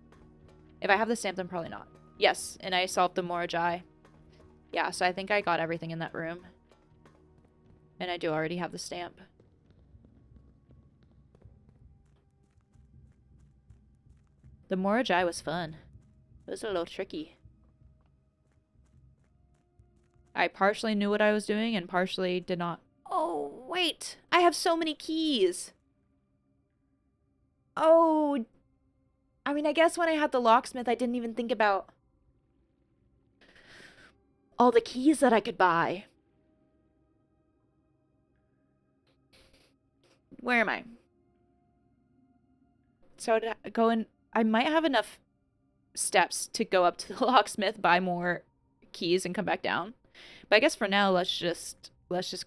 If I have the stamp, then probably not. Yes, and I solved the Morajai. Yeah, so I think I got everything in that room. And I do already have the stamp. The Morajai was fun. It was a little tricky. I partially knew what I was doing and partially did not. Oh, wait! I have so many keys! Oh! I mean, I guess when I had the locksmith, I didn't even think about all the keys that I could buy. Where am I? So to go in, I might have enough steps to go up to the locksmith, buy more keys, and come back down. But I guess for now, let's just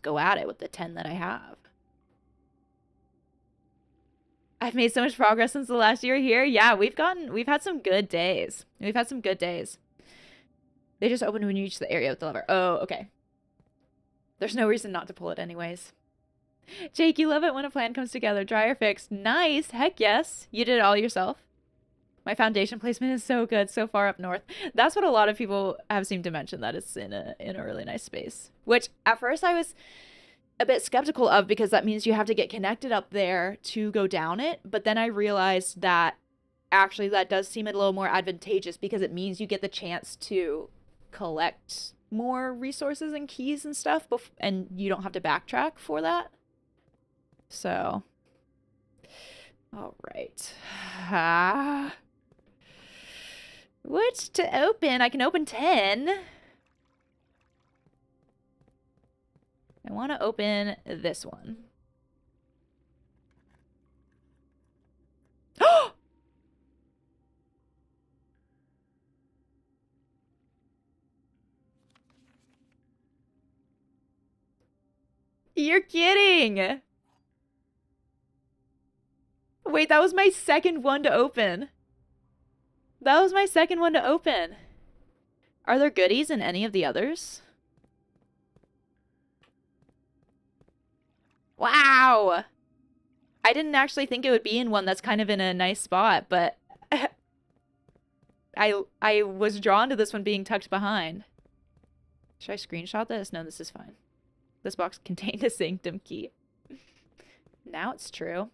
go at it with the 10 that I have. I've made so much progress since the last year here. Yeah, we've had some good days. We've had some good days. They just open when you reach the area with the lever. Oh, okay. There's no reason not to pull it anyways. Jake, you love it when a plan comes together. Dry or fixed. Nice. Heck yes. You did it all yourself. My foundation placement is so good, so far up north. That's what a lot of people have seemed to mention, that it's in a really nice space. Which at first I was a bit skeptical of, because that means you have to get connected up there to go down it. But then I realized that actually that does seem a little more advantageous, because it means you get the chance to collect more resources and keys and stuff, and you don't have to backtrack for that. So, all right. Which to open? I can open 10. I want to open this one. Oh! You're kidding! Wait, that was my second one to open. That was my second one to open. Are there goodies in any of the others? Wow! I didn't actually think it would be in one that's kind of in a nice spot, but I was drawn to this one being tucked behind. Should I screenshot this? No, this is fine. This box contained a sanctum key. Now it's true.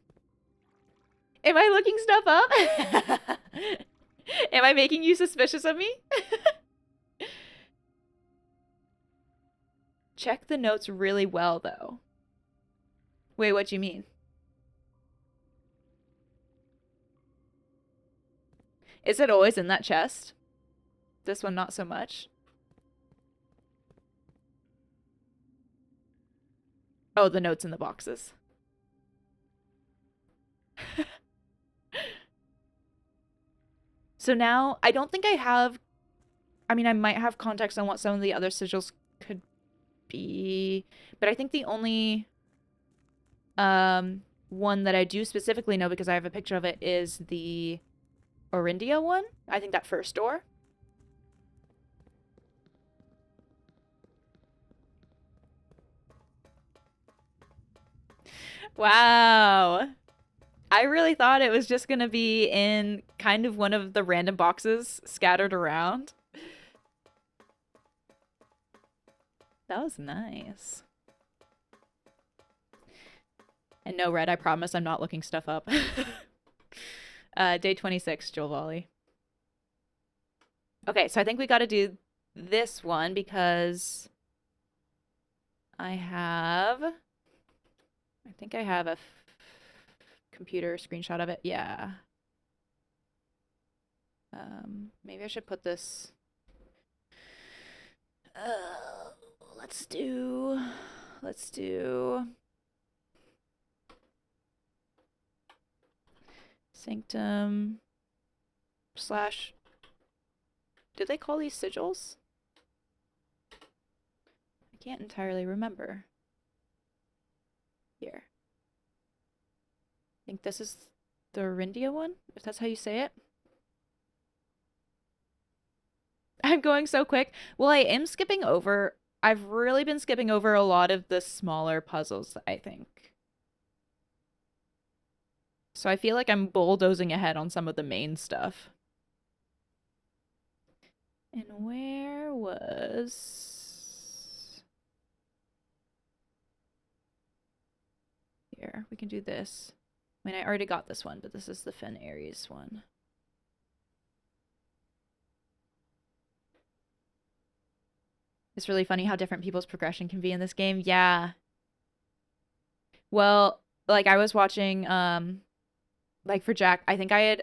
Am I looking stuff up? Am I making you suspicious of me? Check the notes really well, though. Wait, what do you mean? Is it always in that chest? This one, not so much. Oh, the notes in the boxes. So now, I don't think I have... I mean, I might have context on what some of the other sigils could be. But I think the only one that I do specifically know, because I have a picture of it, is the Orindia one. I think that first door. Wow. I really thought it was just going to be in kind of one of the random boxes scattered around. That was nice. And no, Red, I promise I'm not looking stuff up. Day 26, Joel Volley. Okay, so I think we got to do this one because I think I have a computer screenshot of it. Yeah. Maybe I should put this. Let's do. Sanctum slash... Did they call these sigils? I can't entirely remember. Here. I think this is the Rindia one, if that's how you say it. I'm going so quick. Well, I am skipping over. I've really been skipping over a lot of the smaller puzzles, I think. So I feel like I'm bulldozing ahead on some of the main stuff. And where was... Here, we can do this. I mean, I already got this one, but this is the Fen Ares one. It's really funny how different people's progression can be in this game. Yeah. Well, like I was watching, like for Jack, I think I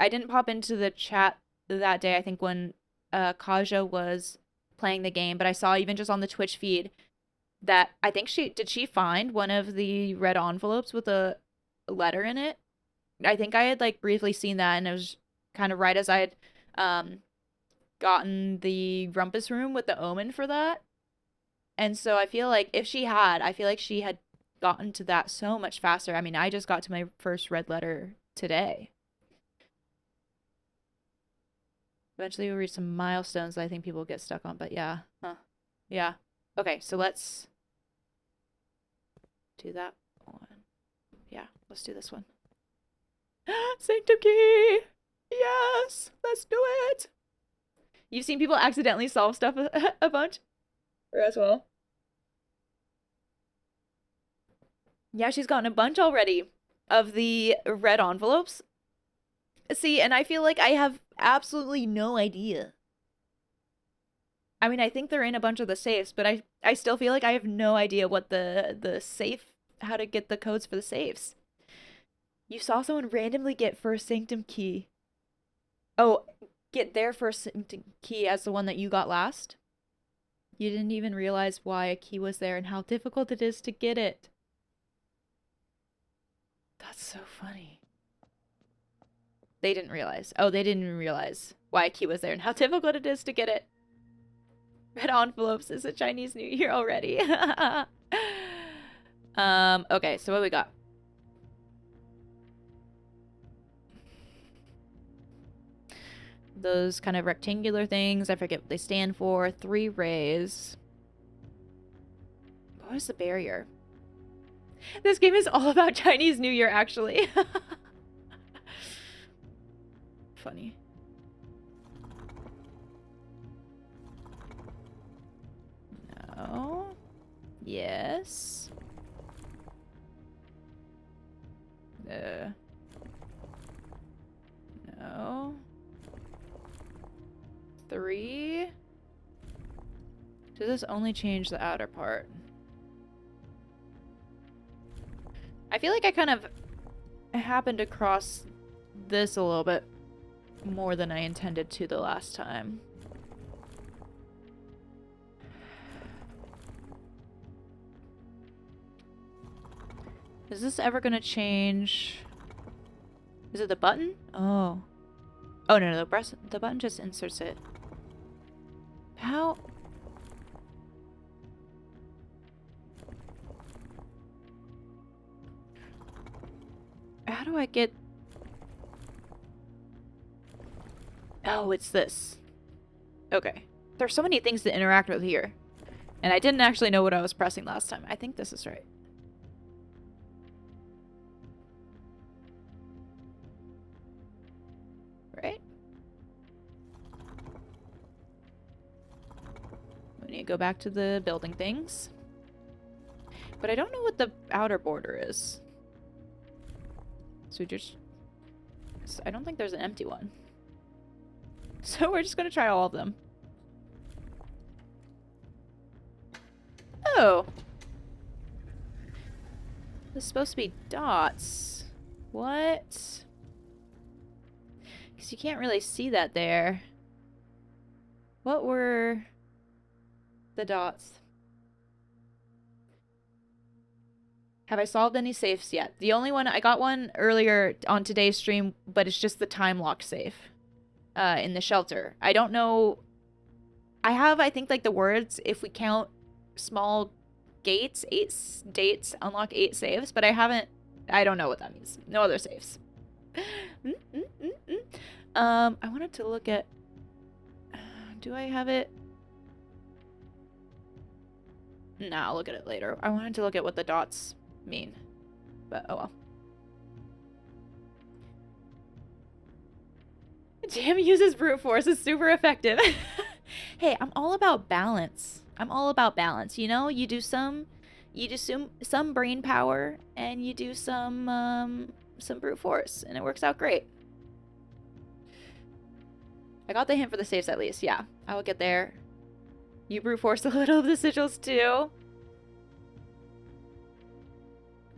didn't pop into the chat that day, I think when Kaja was playing the game, but I saw even just on the Twitch feed that I think did she find one of the red envelopes with a letter in it? I think I had like briefly seen that, and it was kind of right as I had gotten the rumpus room with the omen for that. And so I feel like if she had, I feel like she had gotten to that so much faster. I mean, I just got to my first red letter today. Eventually we'll reach some milestones that I think people get stuck on, but yeah. Huh. Yeah. Okay, so let's do that one. Yeah, let's do this one. Sanctum key! Yes! Let's do it! You've seen people accidentally solve stuff a bunch? Or as well? Yeah, she's gotten a bunch already of the red envelopes. See, and I feel like I have absolutely no idea. I mean, I think they're in a bunch of the safes, but I still feel like I have no idea what the safe, how to get the codes for the safes. You saw someone randomly get first Sanctum key. Oh, get their first Sanctum key as the one that you got last? You didn't even realize why a key was there and how difficult it is to get it. That's so funny. They didn't realize. Oh, they didn't even realize why a key was there and how difficult it is to get it. Red envelopes is a Chinese New Year already. Okay, so what we got? Those kind of rectangular things. I forget what they stand for. 3 rays. What is the barrier? This game is all about Chinese New Year, actually. Funny. No. Yes. No. 3. Does this only change the outer part? I feel like I kind of happened across this a little bit more than I intended to the last time. Is this ever gonna change? Is it the button? Oh. Oh, no, the button just inserts it. How? How do I get... Oh, it's this. Okay. There's so many things to interact with here. And I didn't actually know what I was pressing last time. I think this is right. Right? We need to go back to the building things. But I don't know what the outer border is. So just... I don't think there's an empty one. So we're just gonna try all of them. Oh! This is supposed to be dots. What? Because you can't really see that there. What were the dots? Have I solved any safes yet? The only one, I got one earlier on today's stream, but it's just the time lock safe in the shelter. I don't know. I have, I think, like the words, if we count small gates, 8 dates, unlock 8 saves, but I don't know what that means. No other saves. I wanted to look at, do I have it? Nah, I'll look at it later. I wanted to look at what the dots mean, but oh well. Jam uses brute force. It's super effective. Hey, I'm all about balance. I'm all about balance. You know, you do some brain power, and you do some brute force, and it works out great. I got the hint for the saves at least. Yeah, I will get there. You brute force a little of the sigils too.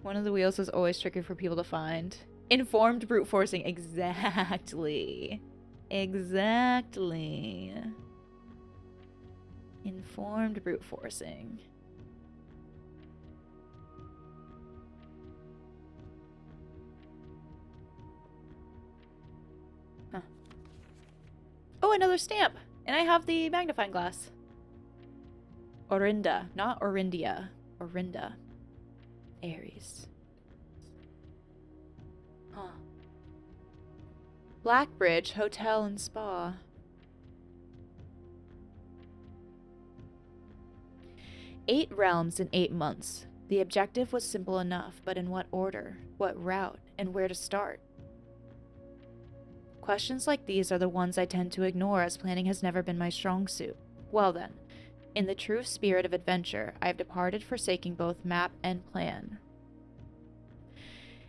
One of the wheels is always tricky for people to find. Informed brute forcing. Exactly. Exactly. Informed brute forcing. Huh. Oh, another stamp! And I have the magnifying glass. Orinda, not Orindia. Orinda. Aries. Huh. Blackbridge Hotel and Spa. Eight realms in 8 months. The objective was simple enough, but in what order, what route, and where to start? Questions like these are the ones I tend to ignore, as planning has never been my strong suit. Well then, in the true spirit of adventure, I have departed, forsaking both map and plan.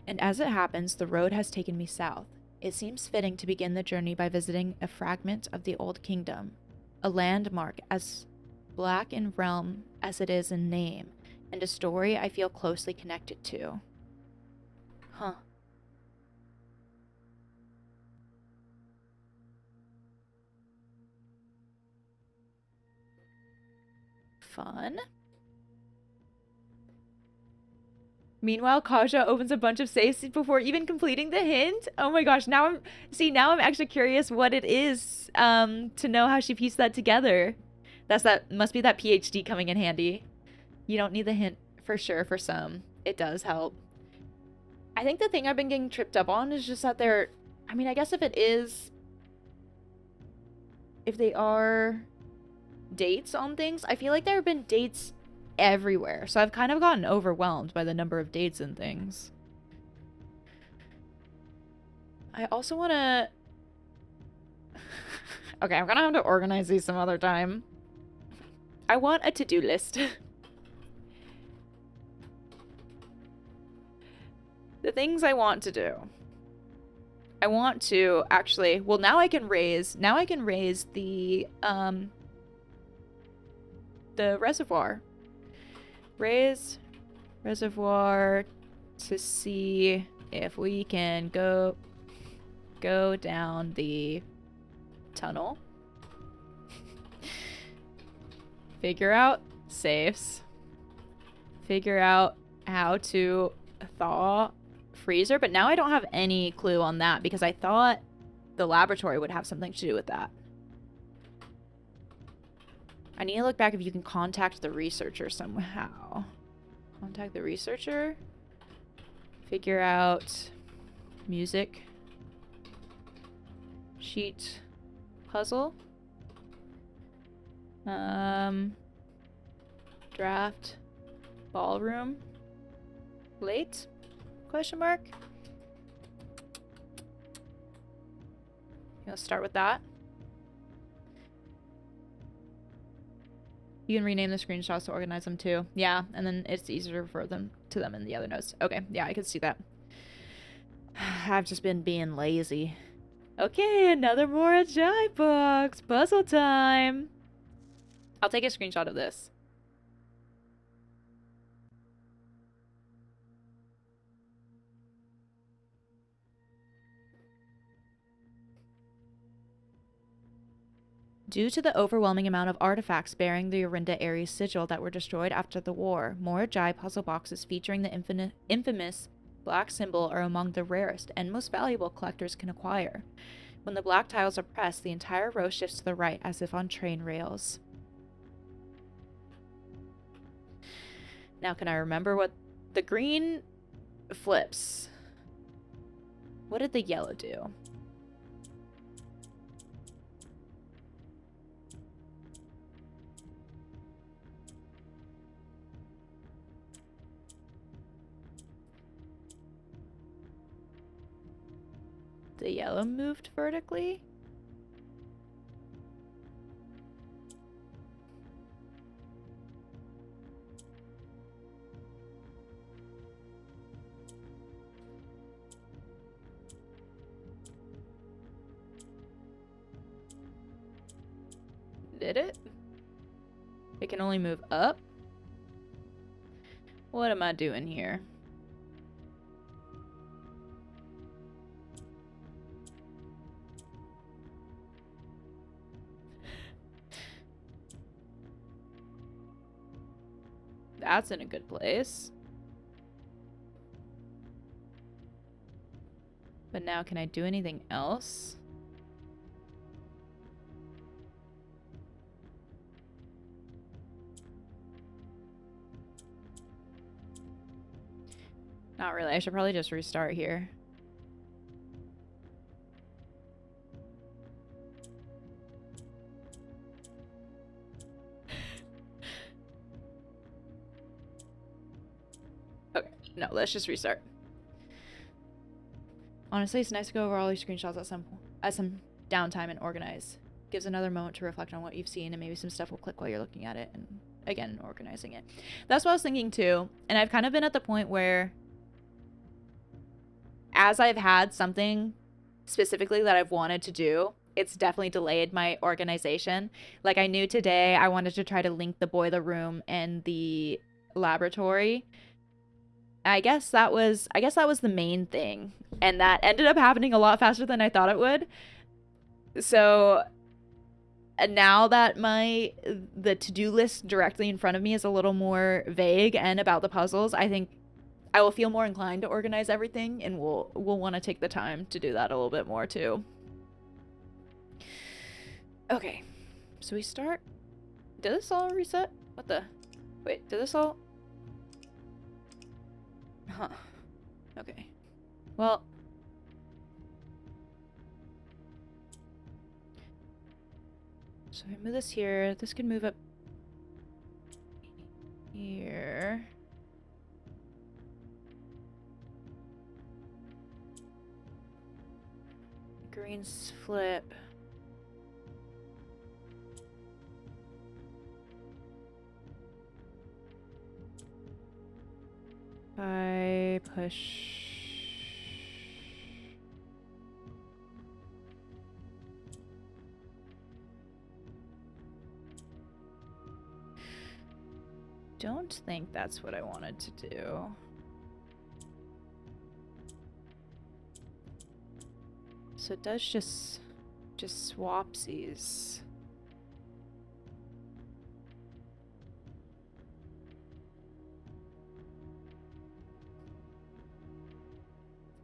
And as it happens, the road has taken me south. It seems fitting to begin the journey by visiting a fragment of the Old Kingdom, a landmark as black in realm as it is in name, and a story I feel closely connected to. Huh. Fun. Meanwhile, Kaja opens a bunch of safes before even completing the hint. Oh my gosh, now I'm actually curious what it is, to know how she pieced that together. Must be that PhD coming in handy. You don't need the hint for sure for some. It does help. I think the thing I've been getting tripped up on is just that I mean, I guess if they are dates on things, I feel like there have been dates everywhere, so I've kind of gotten overwhelmed by the number of dates and things. I also want to okay, I'm gonna have to organize these some other time. I want a to-do list. The things I want to do. I want to actually, well, now I can raise the reservoir. Raise reservoir to see if we can go down the tunnel. Figure out safes. Figure out how to thaw freezer, but now I don't have any clue on that because I thought the laboratory would have something to do with that. I need to look back if you can contact the researcher somehow. Contact the researcher. Figure out music. Sheet puzzle. Draft. Ballroom. Late? Question mark? Let's start with that. You can rename the screenshots to organize them too. Yeah, and then it's easier to refer them to them in the other notes. Okay, yeah, I could see that. I've just been being lazy. Okay, another more Ajay box. Puzzle time. I'll take a screenshot of this. Due to the overwhelming amount of artifacts bearing the Orinda Ares sigil that were destroyed after the war, Morajai puzzle boxes featuring the infamous black symbol are among the rarest and most valuable collectors can acquire. When the black tiles are pressed, the entire row shifts to the right as if on train rails. Now, can I remember what the green flips? What did the yellow do? The yellow moved vertically? Did it? It can only move up? What am I doing here? That's in a good place. But now, can I do anything else? Not really. I should probably just restart here. Okay, no, let's just restart. Honestly, it's nice to go over all your screenshots at some downtime and organize. Gives another moment to reflect on what you've seen, and maybe some stuff will click while you're looking at it, and again, organizing it. That's what I was thinking too, and I've kind of been at the point where as I've had something specifically that I've wanted to do, it's definitely delayed my organization. Like, I knew today I wanted to try to link the boiler room and the laboratory. I guess that was the main thing, and that ended up happening a lot faster than I thought it would. So now that the to-do list directly in front of me is a little more vague and about the puzzles, I think I will feel more inclined to organize everything, and we'll want to take the time to do that a little bit more too. Okay, so we start. Did this all reset? What the? Wait, did this all? Huh. Okay. Well. So if I move this here, this can move up here. Greens flip. I push. Don't think that's what I wanted to do. So it does just swapsies.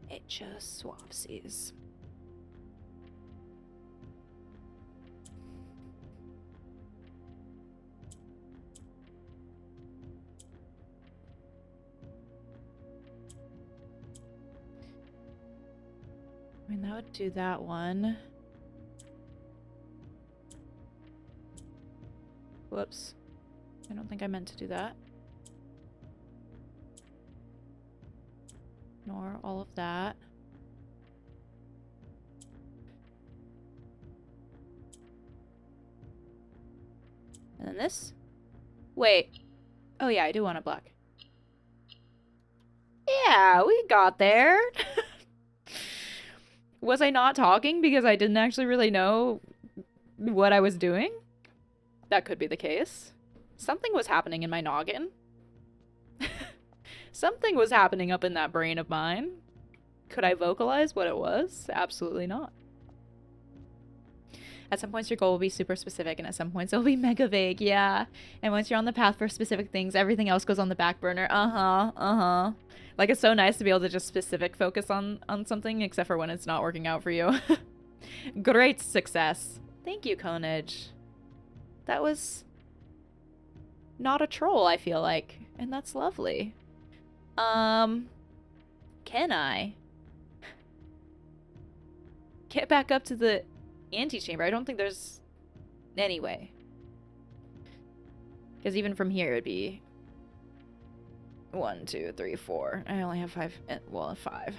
It just swapsies. I mean, that would do that one. Whoops. I don't think I meant to do that. Nor all of that. And then this? Wait. Oh yeah, I do want a black. Yeah, we got there. Was I not talking because I didn't actually really know what I was doing? That could be the case. Something was happening in my noggin. Something was happening up in that brain of mine. Could I vocalize what it was? Absolutely not. At some points, your goal will be super specific, and at some points, it'll be mega vague. Yeah. And once you're on the path for specific things, everything else goes on the back burner. Like, it's so nice to be able to just specific focus on something, except for when it's not working out for you. Great success. Thank you, Conage. That was not a troll, I feel like. And that's lovely. Can I get back up to the antechamber? I don't think there's any way. Because even from here, it would be 1, 2, 3, 4. I only have 5. Well, 5.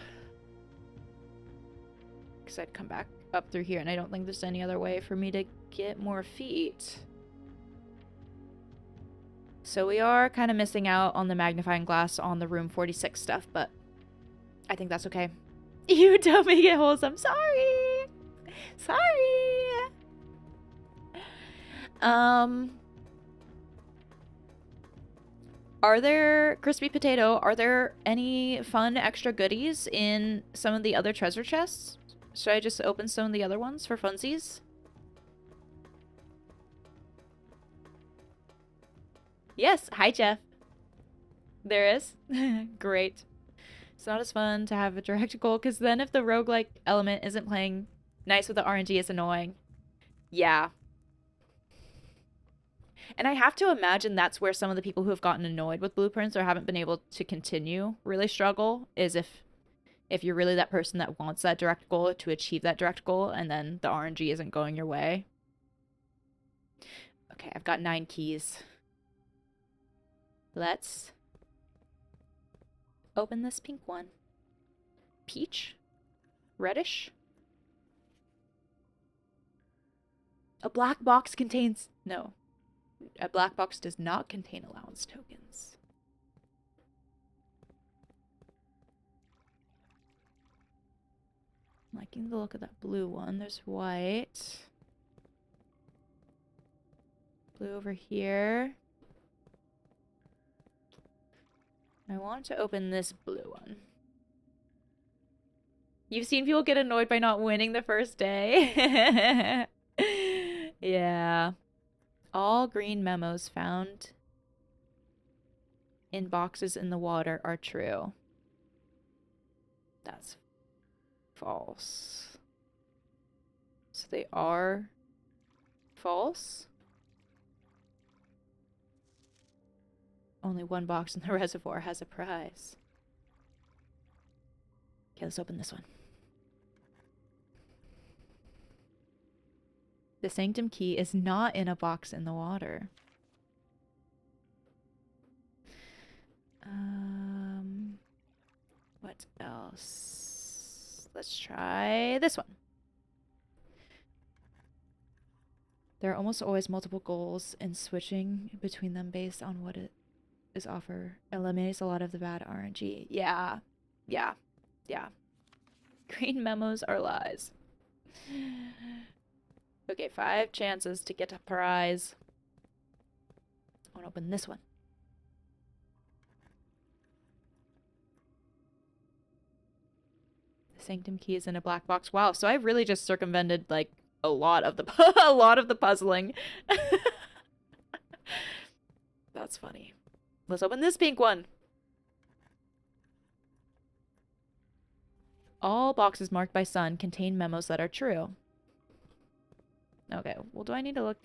Because I'd come back up through here, and I don't think there's any other way for me to get more feet. So we are kind of missing out on the magnifying glass on the room 46 stuff, but I think that's okay. You don't make it wholesome. Sorry. Sorry. Are there, Crispy Potato, are there any fun extra goodies in some of the other treasure chests? Should I just open some of the other ones for funsies? Yes. Hi, Jeff. There is. Great. It's not as fun to have a direct goal, because then if the roguelike element isn't playing nice with the RNG, it's annoying. Yeah. And I have to imagine that's where some of the people who have gotten annoyed with blueprints or haven't been able to continue really struggle, is if you're really that person that wants that direct goal to achieve that direct goal, and then the RNG isn't going your way. Okay, I've got 9 keys. Let's open this pink one. Peach? Reddish? A black box contains... No. A black box does not contain allowance tokens. I'm liking the look of that blue one. There's white. Blue over here. I want to open this blue one. You've seen people get annoyed by not winning the first day. Yeah. All green memos found in boxes in the water are true. That's false. So they are false? Only one box in the reservoir has a prize. Okay, let's open this one. The sanctum key is not in a box in the water. What else? Let's try this one. There are almost always multiple goals, and switching between them based on what it is offer eliminates a lot of the bad RNG. Yeah. Yeah. Yeah. Green memos are lies. Okay, 5 chances to get a prize. I want to open this one. The sanctum key is in a black box. Wow, so I've really just circumvented like a lot of the a lot of the puzzling. That's funny. Let's open this pink one. All boxes marked by sun contain memos that are true. Okay, well, do I need to look?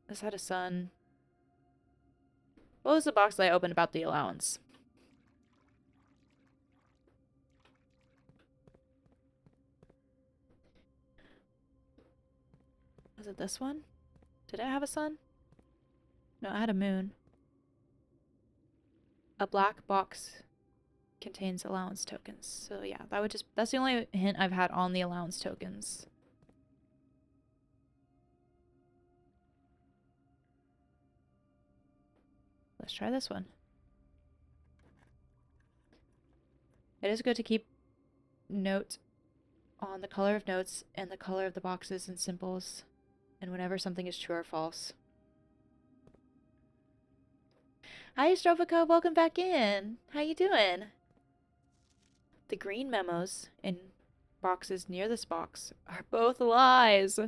This had a sun. What was the box that I opened about the allowance? Was it this one? Did I have a sun? No, I had a moon. A black box contains allowance tokens. So yeah, that's the only hint I've had on the allowance tokens. Let's try this one. It is good to keep note on the color of notes and the color of the boxes and symbols, and whenever something is true or false. Hi, Strovico, welcome back in. How you doing? The green memos in boxes near this box are both lies.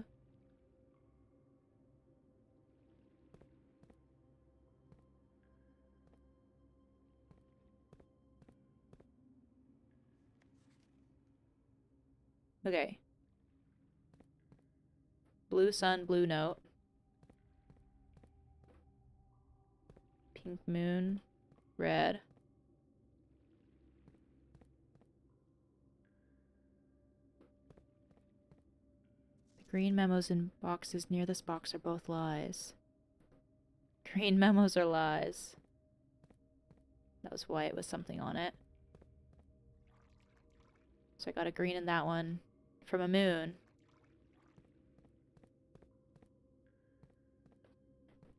Okay. Blue sun, blue note. Pink moon, red. The green memos in boxes near this box are both lies. Green memos are lies. That was white with something on it. So I got a green in that one from a moon.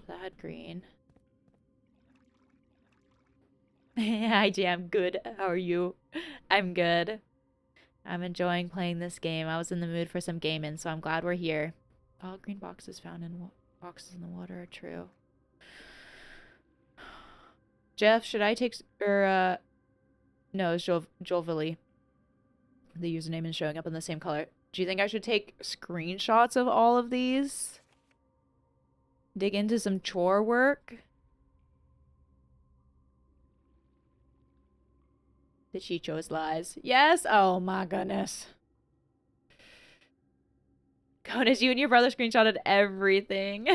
That had green. Hi, Jam. Good. How are you? I'm good. I'm enjoying playing this game. I was in the mood for some gaming, so I'm glad we're here. All green boxes found in boxes in the water are true. Jeff, should I take no, it's Jolvily. The username is showing up in the same color. Do you think I should take screenshots of all of these? Dig into some chore work? That she chose lies. Yes? Oh my goodness. Conas, you and your brother screenshotted everything.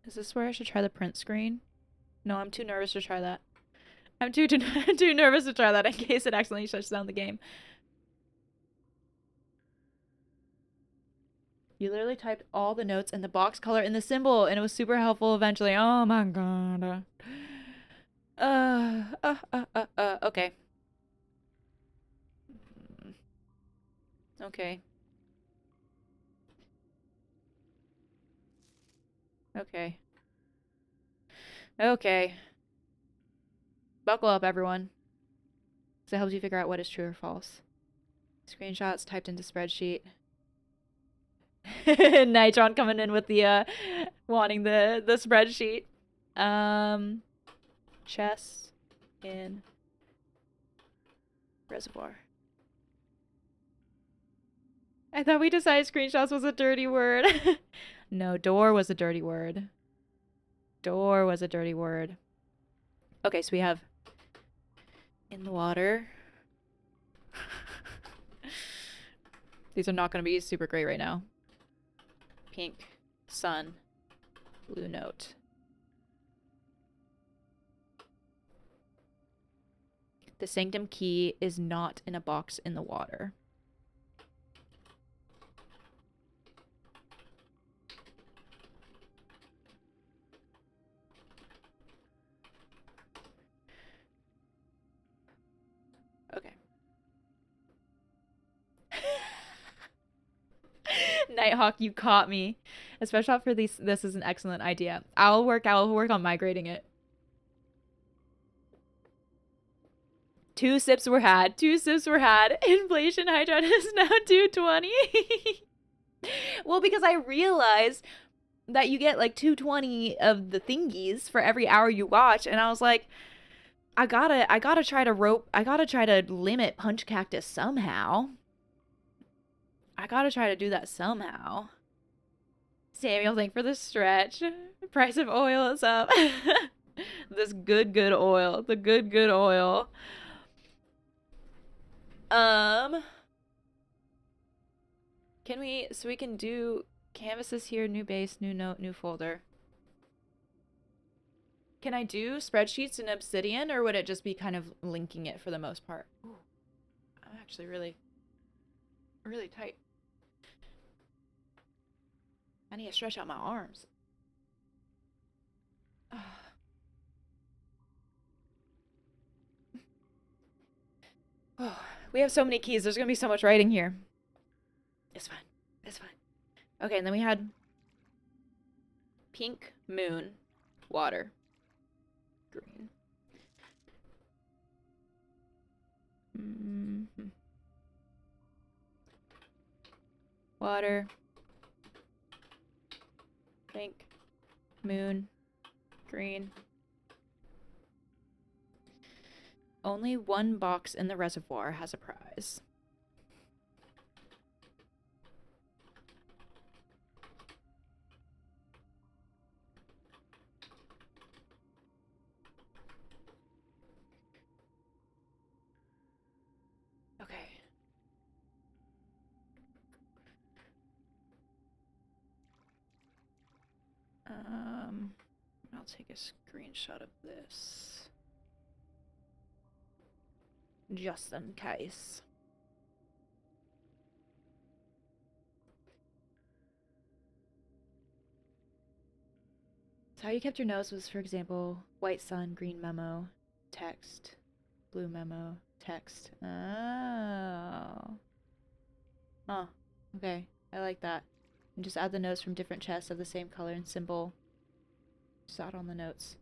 Is this where I should try the print screen? No, I'm too nervous to try that. I'm too nervous to try that in case it accidentally shuts down the game. You literally typed all the notes and the box color and the symbol, and it was super helpful eventually. Oh my god. Okay. Okay. Okay. Okay. Buckle up, everyone. Because it helps you figure out what is true or false. Screenshots typed into spreadsheet. Nitron coming in with the wanting the spreadsheet. Chess in reservoir. I thought we decided screenshots was a dirty word. No, door was a dirty word. Door was a dirty word. Okay, so we have in the water. These are not going to be super great right now. Pink, sun, blue note. The sanctum key is not in a box in the water. Okay. Nighthawk, you caught me. Especially for these, this is an excellent idea. I'll work on migrating it. 2 sips were had. 2 sips were had. Inflation hydron is now 220. Well, because I realized that you get like 220 of the thingies for every hour you watch, and I was like, I gotta try to limit Punch Cactus somehow. I gotta try to do that somehow. Samuel, thank for the stretch. Price of oil is up. This good oil. The good oil. Can we, so we can do canvases here, new base, new note, new folder. Can I do spreadsheets in Obsidian, or would it just be kind of linking it for the most part? Ooh, I'm actually really tight. I need to stretch out my arms. Oh, we have so many keys. There's gonna be so much writing here. It's fine. It's fine. Okay, and then we had pink, moon, water, green. Water, pink, moon, green. Only one box in the reservoir has a prize. take a screenshot of this. Just in case. So how you kept your notes was, for example, white sun, green memo, text, blue memo, text. Oh. Oh, okay. I like that. And just add the notes from different chests of the same color and symbol. Just add on the notes.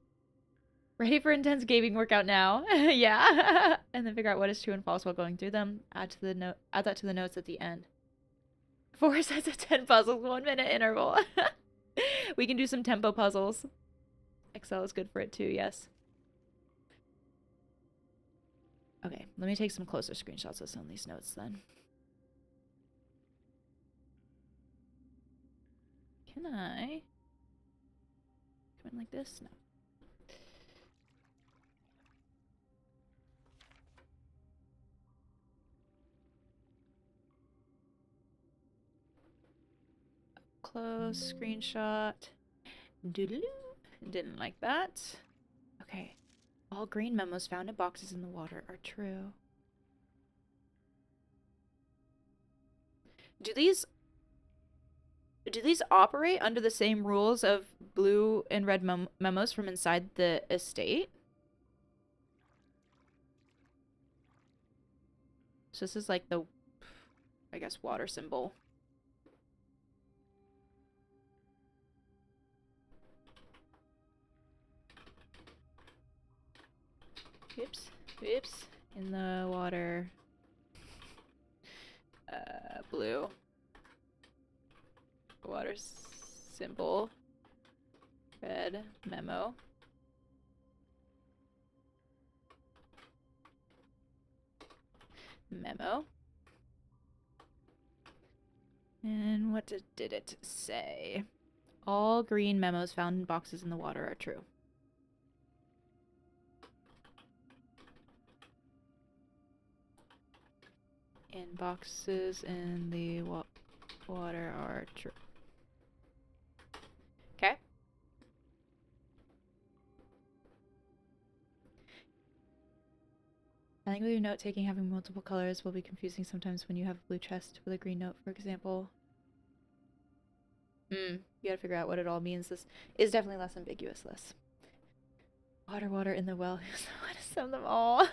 Ready for intense gaming workout now? Yeah. And then figure out what is true and false while going through them. Add that to the notes at the end. 4 sets of 10 puzzles, 1 minute interval. We can do some tempo puzzles. Excel is good for it too, yes. Okay, let me take some closer screenshots of some of these notes then. Can I come in like this? No. Close screenshot. Doodaloo. Didn't like that. Okay. All green memos found in boxes in the water are true. Do these operate under the same rules of blue and red memos from inside the estate? So this is like the, I guess, water symbol. Oops. Oops. In the water. Blue. Water symbol. Red memo. Memo. And what did it say? All green memos found in boxes in the water are true. And boxes in the water are true. Okay. I think with your note taking having multiple colors will be confusing sometimes when you have a blue chest with a green note, for example. You gotta figure out what it all means. This is definitely less ambiguous. Water in the well. What is some of them all?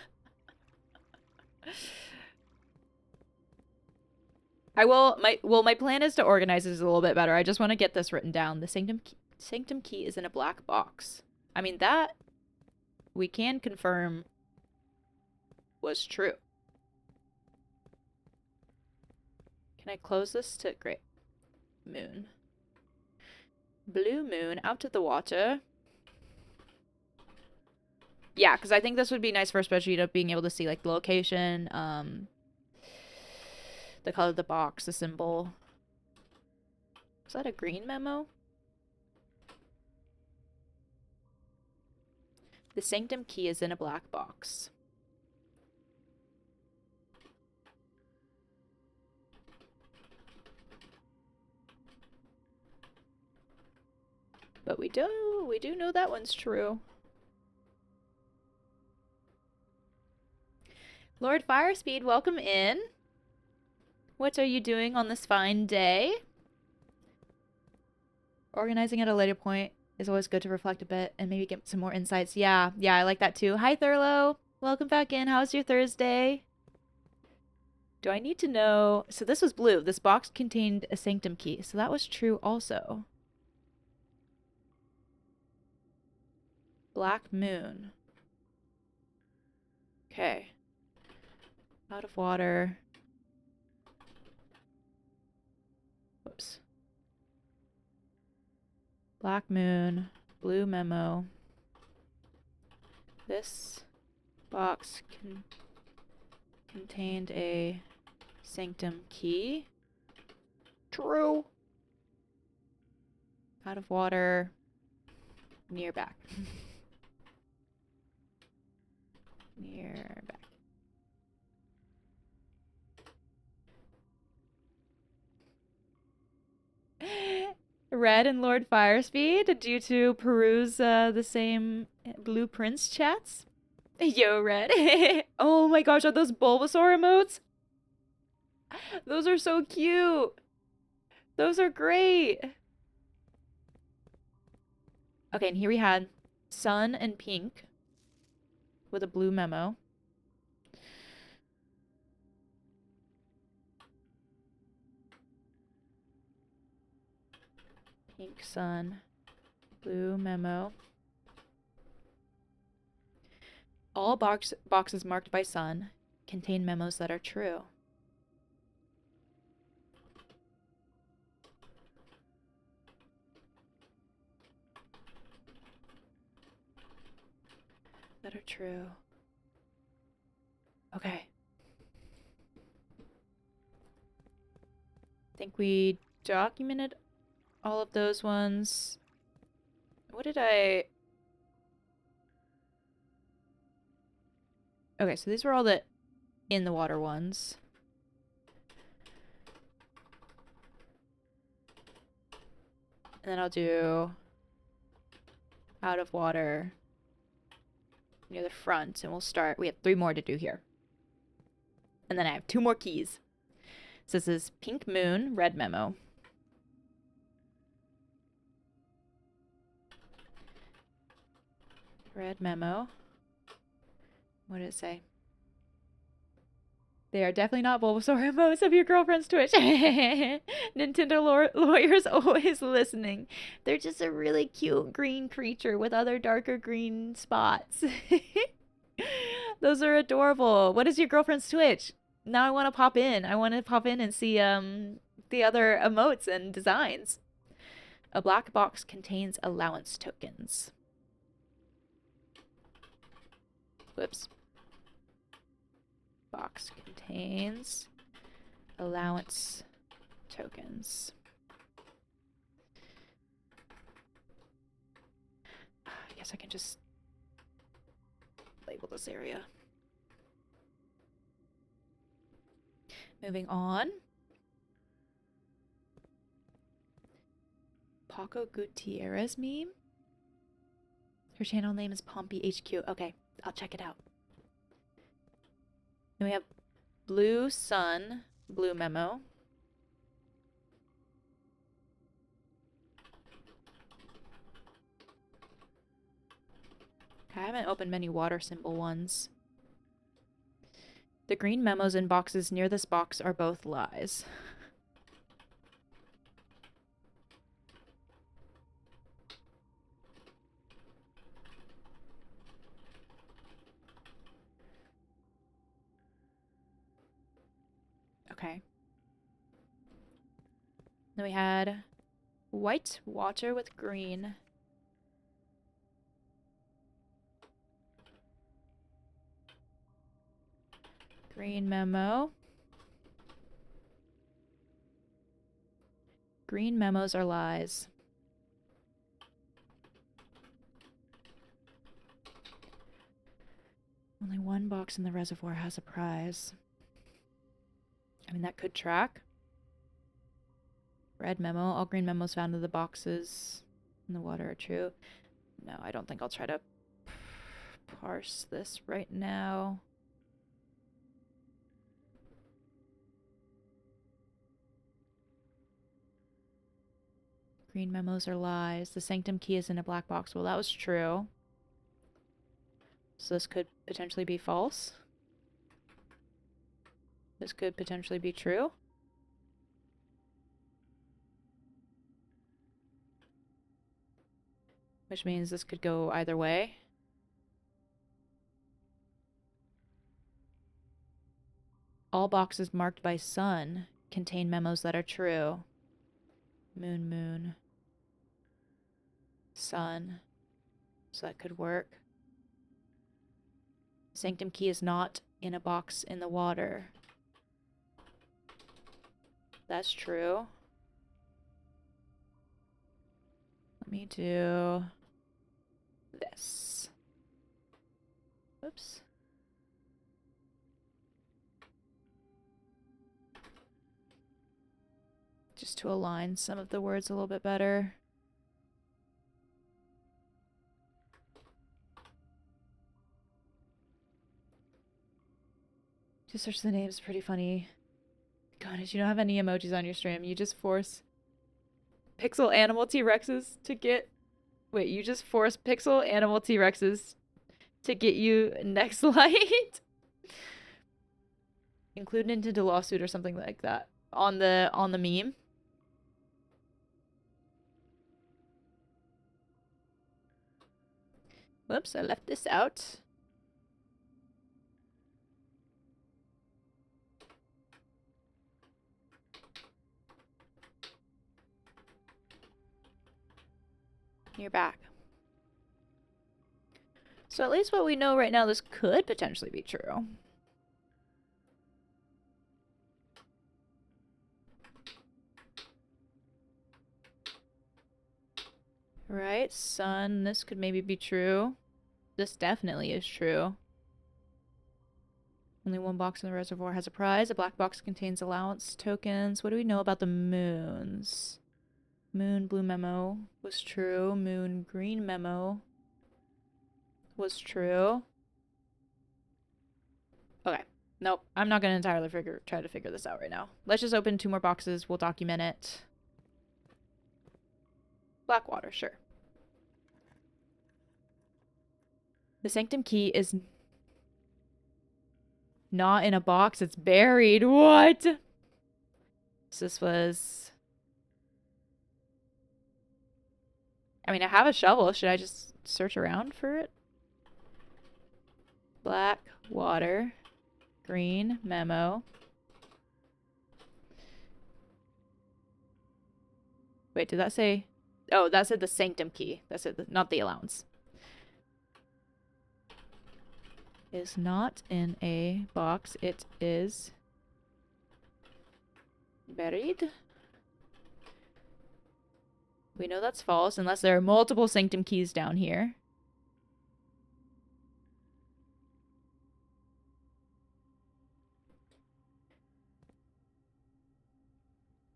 My plan is to organize this a little bit better. I just want to get this written down. The sanctum key is in a black box. I mean, that we can confirm was true. Can I close this to great moon? Blue moon out of the water. Yeah, because I think this would be nice for a spreadsheet of being able to see like the location, the color of the box, the symbol. Is that a green memo? The sanctum key is in a black box. But we do know that one's true. Lord Firespeed, welcome in. What are you doing on this fine day? Organizing at a later point is always good to reflect a bit and maybe get some more insights. Yeah, I like that too. Hi, Thurlow. Welcome back in. How's your Thursday? Do I need to know? So this was blue. This box contained a sanctum key. So that was true also. Black moon. Okay. Out of water. Whoops. Black moon. Blue memo. This box contained a sanctum key. True. Out of water. Near back. Near back. Red and Lord Firespeed, due to peruse the same blueprints chats. Yo, Red. Oh my gosh, are those Bulbasaur emotes? Those are so cute. Those are great. Okay, and here we had Sun and Pink with a blue memo. Pink Sun, blue memo. All boxes marked by Sun contain memos that are true. That are true. Okay. I think we documented all of those ones. What did I... Okay, so these were all the in the water ones. And then I'll do out of water near the front, and we'll start. We have 3 more to do here. And then I have 2 more keys. So this is Pink Moon, red memo. Red memo. What did it say? They are definitely not Bulbasaur emotes of your girlfriend's Twitch. Nintendo lawyers always listening. They're just a really cute green creature with other darker green spots. Those are adorable. What is your girlfriend's Twitch? Now I want to pop in. I want to pop in and see the other emotes and designs. A black box contains allowance tokens. Whoops. Box contains allowance tokens. I guess I can just label this area. Moving on. Paco Gutierrez meme. Her channel name is Pompey HQ. Okay, I'll check it out. Then we have Blue Sun, blue memo. I haven't opened many water symbol ones. The green memos in boxes near this box are both lies. Okay. Then we had white water with green. Green memo. Green memos are lies. Only one box in the reservoir has a prize. I mean, that could track. Red memo. All green memos found in the boxes in the water are true. No, I don't think I'll try to parse this right now. Green memos are lies. The sanctum key is in a black box. Well, that was true. So this could potentially be false. This could potentially be true. Which means this could go either way. All boxes marked by sun contain memos that are true. Moon, moon. Sun. So that could work. Sanctum key is not in a box in the water. That's true. Let me do this. Oops. just to align some of the words a little bit better. To search the names, pretty funny. God, did you not have any emojis on your stream? You just force pixel animal T-Rexes to get... Wait, you just force pixel animal T-Rexes to get you next light? Included into the lawsuit or something like that. On the meme. Whoops, I left this out. You're back. So at least what we know right now, this could potentially be true. Right, sun, this could maybe be true. This definitely is true. Only one box in the reservoir has a prize. A black box contains allowance tokens. What do we know about the moons? Moon blue memo was true. Moon green memo was true. Okay. Nope. I'm not going to entirely try to figure this out right now. Let's just open 2 more boxes. We'll document it. Blackwater, sure. The sanctum key is not in a box. It's buried. What? So this was... I mean, I have a shovel. Should I just search around for it? Black water. Green memo. Wait, did that say... Oh, that said the sanctum key. That said not the allowance. Is not in a box. It is buried. We know that's false unless there are multiple sanctum keys down here.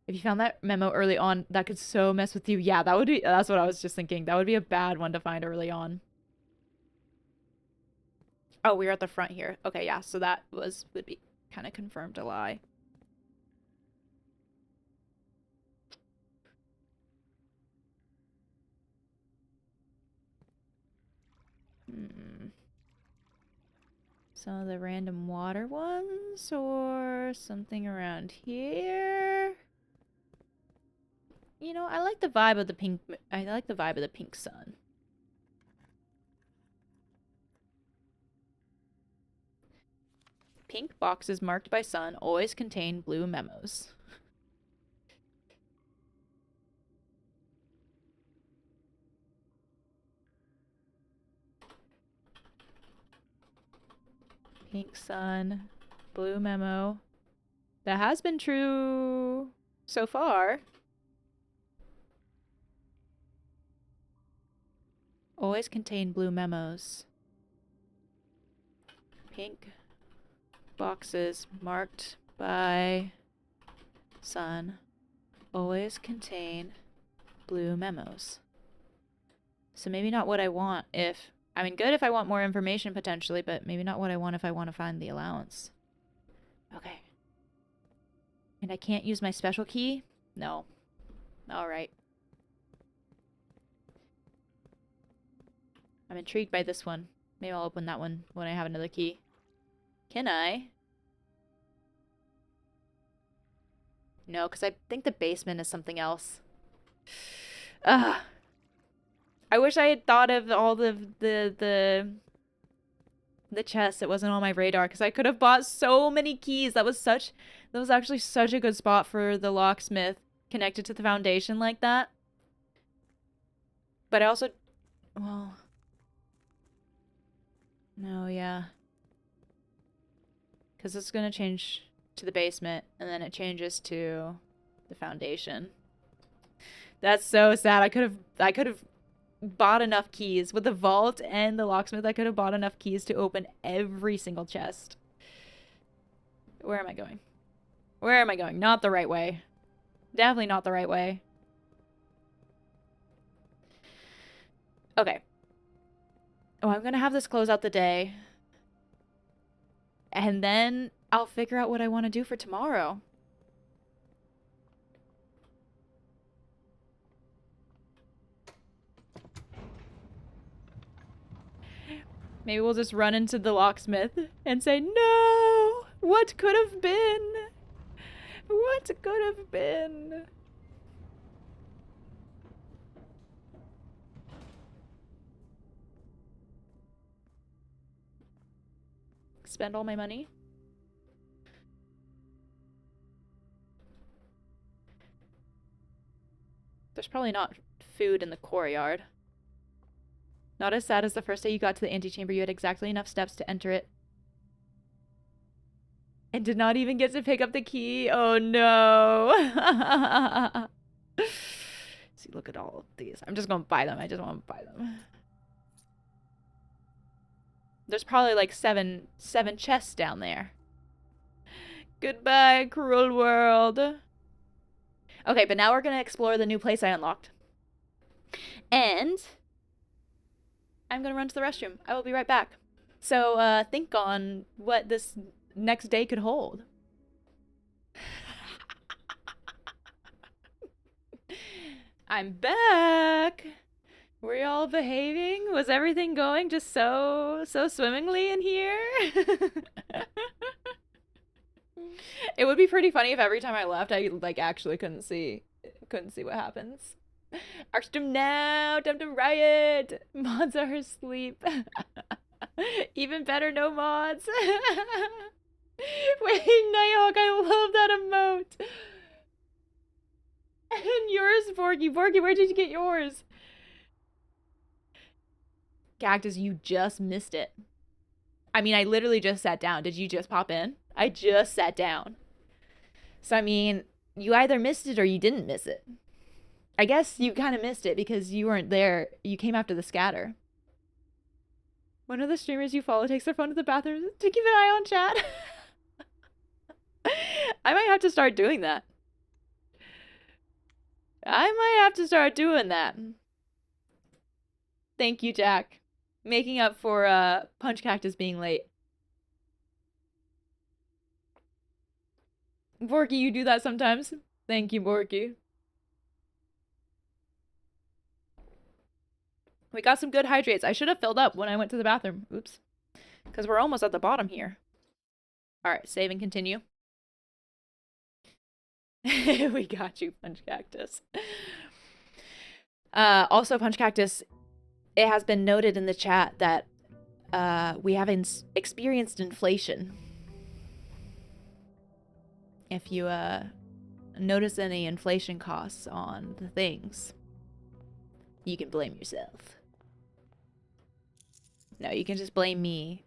If you found that memo early on, that could so mess with you. Yeah, that would be, that's what I was just thinking. That would be a bad one to find early on. Oh, we're at the front here. Okay, yeah, so that would be kind of confirmed a lie. Some of the random water ones or something around here. You know, I like the vibe of the pink. I like the vibe of the pink sun. Pink boxes marked by sun always contain blue memos. Pink sun, blue memo. That has been true so far. Always contain blue memos. Pink boxes marked by sun always contain blue memos. So maybe not what I want if... I mean, good if I want more information potentially, but maybe not what I want if I want to find the allowance. Okay. And I can't use my special key? No. Alright. I'm intrigued by this one. Maybe I'll open that one when I have another key. Can I? No, because I think the basement is something else. Ugh. I wish I had thought of all the chests. It wasn't on my radar because I could have bought so many keys. That was actually such a good spot for the locksmith connected to the foundation like that. But I also, well, no, yeah. Because it's going to change to the basement and then it changes to the foundation. That's so sad. I could have bought enough keys with the vault and the locksmith. I could have bought enough keys to open every single chest. Where am I going? Where am I going? Not the right way. Definitely not the right way. Okay. Oh, I'm gonna have this close out the day. And then I'll figure out what I want to do for tomorrow. Maybe we'll just run into the locksmith and say, no! What could have been? What could have been? Spend all my money? There's probably not food in the courtyard. Not as sad as the first day you got to the antechamber. You had exactly enough steps to enter it. And did not even get to pick up the key. Oh no. See, look at all of these. I'm just gonna buy them. I just want to buy them. There's probably like seven chests down there. Goodbye, cruel world. Okay, but now we're gonna explore the new place I unlocked. And I'm gonna run to the restroom. I will be right back. So think on what this next day could hold. I'm back. Were y'all behaving? Was everything going just so swimmingly in here? It would be pretty funny if every time I left I like actually couldn't see what happens. Archdom now, time to riot. Mods are asleep. Even better, no mods. Wait, Nighthawk, I love that emote. And yours, Borky. Borky, where did you get yours? Cactus, you just missed it. I mean, I literally just sat down. Did you just pop in? I just sat down. So, I mean, you either missed it or you didn't miss it. I guess you kind of missed it because you weren't there. You came after the scatter. One of the streamers you follow takes their phone to the bathroom to keep an eye on chat. I might have to start doing that. I might have to start doing that. Thank you, Jack. Making up for Punch Cactus being late. Borky, you do that sometimes. Thank you, Borky. We got some good hydrates. I should have filled up when I went to the bathroom. Oops. Because we're almost at the bottom here. Alright, save and continue. We got you, Punch Cactus. Also, Punch Cactus, it has been noted in the chat that we have experienced inflation. If you notice any inflation costs on the things, you can blame yourself. No, you can just blame me.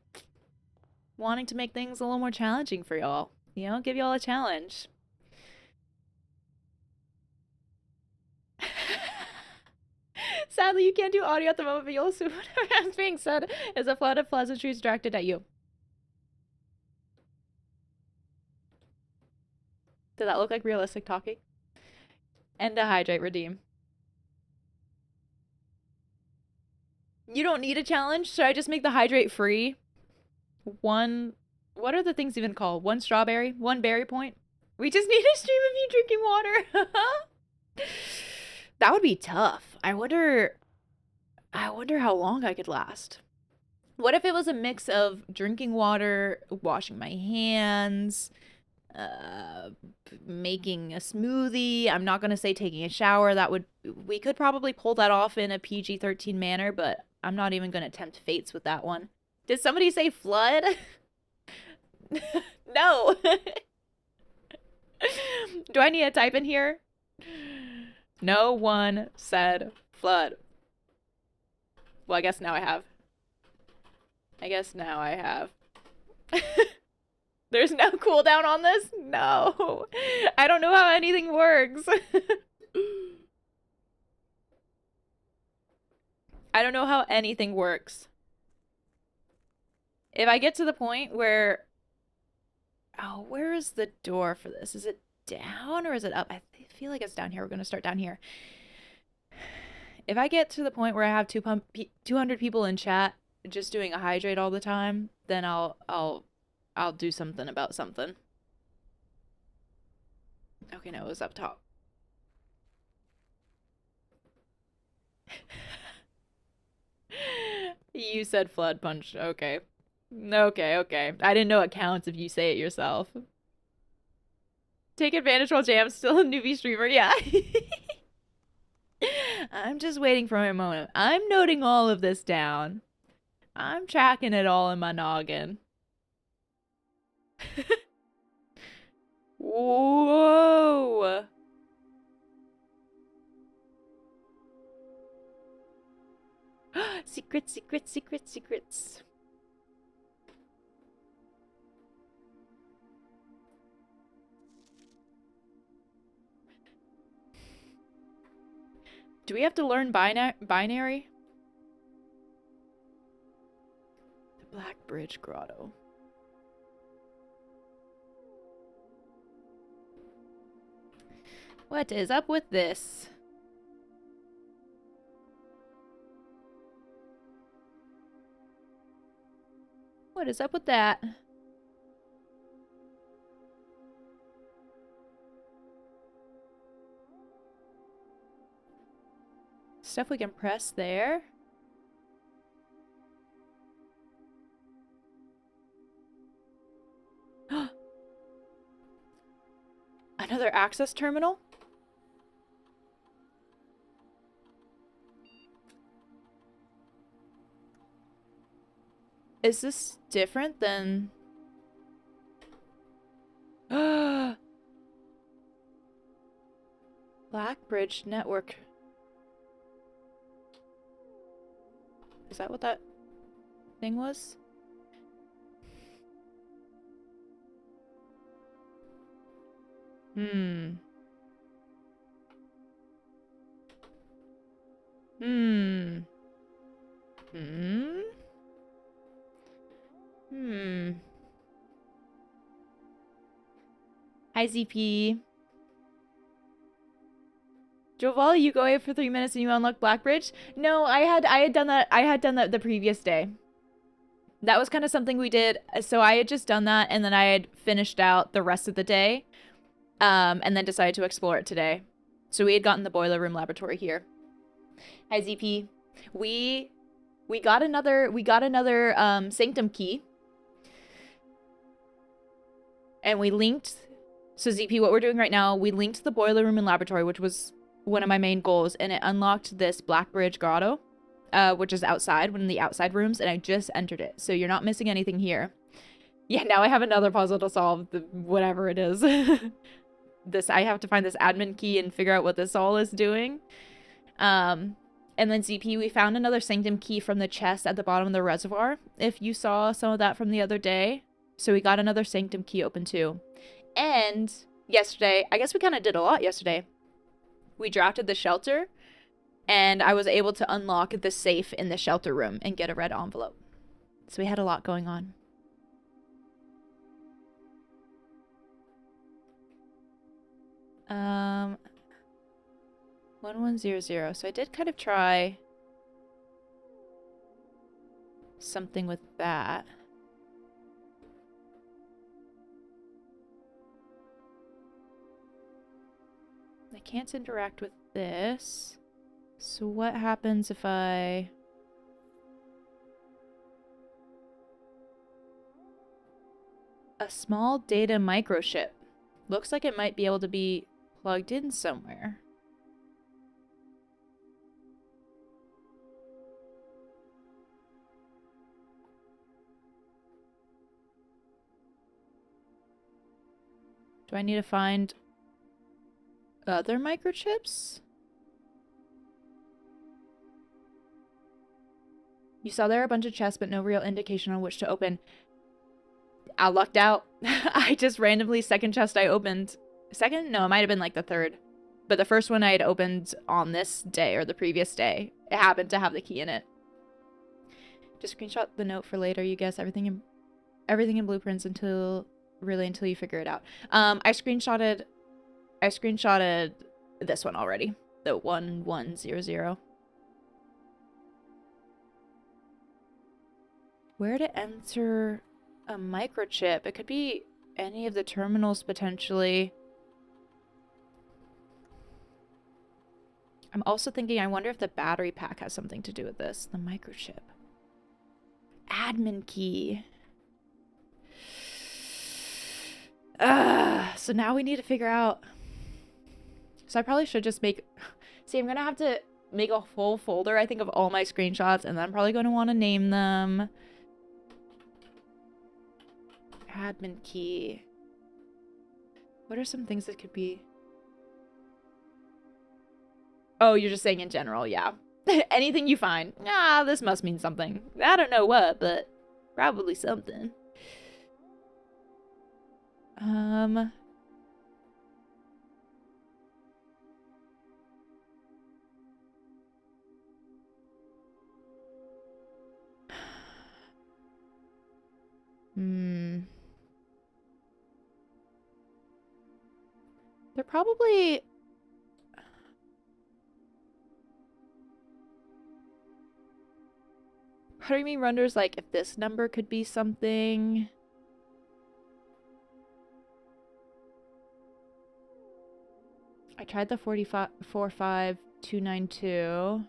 Wanting to make things a little more challenging for y'all. You know, give y'all a challenge. Sadly, you can't do audio at the moment, but you'll assume whatever is being said is a flood of pleasantries directed at you. Did that look like realistic talking? And to hydrate, redeem. You don't need a challenge? Should I just make the hydrate free? What are the things even called? One strawberry? One berry point? We just need a stream of you drinking water. That would be tough. I wonder how long I could last. What if it was a mix of drinking water, washing my hands, making a smoothie? I'm not gonna say taking a shower. We could probably pull that off in a PG-13 manner, but I'm not even gonna tempt fates with that one. Did somebody say flood? No. Do I need to type in here? No one said flood. Well, I guess now I have. There's no cooldown on this? No. I don't know how anything works. I don't know how anything works. If I get to the point where... Oh, where is the door for this? Is it down or is it up? I feel like it's down here. We're going to start down here. If I get to the point where I have 200 people in chat just doing a hydrate all the time, then I'll do something about something. Okay, no, it was up top. You said flood punch. Okay. Okay. I didn't know it counts if you say it yourself. Take advantage while Jam's still a newbie streamer. Yeah. I'm just waiting for my moment. I'm noting all of this down. I'm tracking it all in my noggin. Whoa. Secrets. Do we have to learn binary? The Black Bridge Grotto. What is up with this? What is up with that? Stuff we can press there. Another access terminal? Is this different than... Black Bridge Network. Is that what that thing was? Hmm. Hi, ZP. Joval, you go away for 3 minutes and you unlock Blackbridge? No, I had done that. I had done that the previous day. That was kind of something we did. So I had just done that, and then I had finished out the rest of the day, and then decided to explore it today. So we had gotten the boiler room laboratory here. Hi, ZP. We got another sanctum key, and we linked. So ZP, what we're doing right now, we linked the boiler room and laboratory, which was one of my main goals, and it unlocked this Black Bridge Grotto, which is outside, one of the outside rooms, and I just entered it. So you're not missing anything here. Yeah, now I have another puzzle to solve, whatever it is. I have to find this admin key and figure out what this all is doing. And then ZP, we found another sanctum key from the chest at the bottom of the reservoir, if you saw some of that from the other day. So we got another sanctum key open too. And yesterday, I guess we kind of did a lot yesterday. We drafted the shelter, and I was able to unlock the safe in the shelter room and get a red envelope. So we had a lot going on. Um, 1100. So I did kind of try something with that. I can't interact with this. So what happens if I... A small data microchip. Looks like it might be able to be plugged in somewhere. Do I need to find other microchips? You saw there are a bunch of chests, but no real indication on which to open. I lucked out. I just randomly, second chest I opened. Second? No, it might have been like the third. But the first one I had opened on this day or the previous day, it happened to have the key in it. Just screenshot the note for later. You guess everything in blueprints until you figure it out. I screenshotted I screenshotted this one already. The 1100. Where to enter a microchip? It could be any of the terminals potentially. I'm also thinking, I wonder if the battery pack has something to do with this. The microchip. Admin key. So now we need to figure out. So I probably should just make... See, I'm going to have to make a full folder, I think, of all my screenshots. And then I'm probably going to want to name them. Admin key. What are some things that could be... Oh, you're just saying in general, yeah. Anything you find. Ah, this must mean something. I don't know what, but probably something. They're probably... Part of me wonders, like, if this number could be something. I tried the 45292.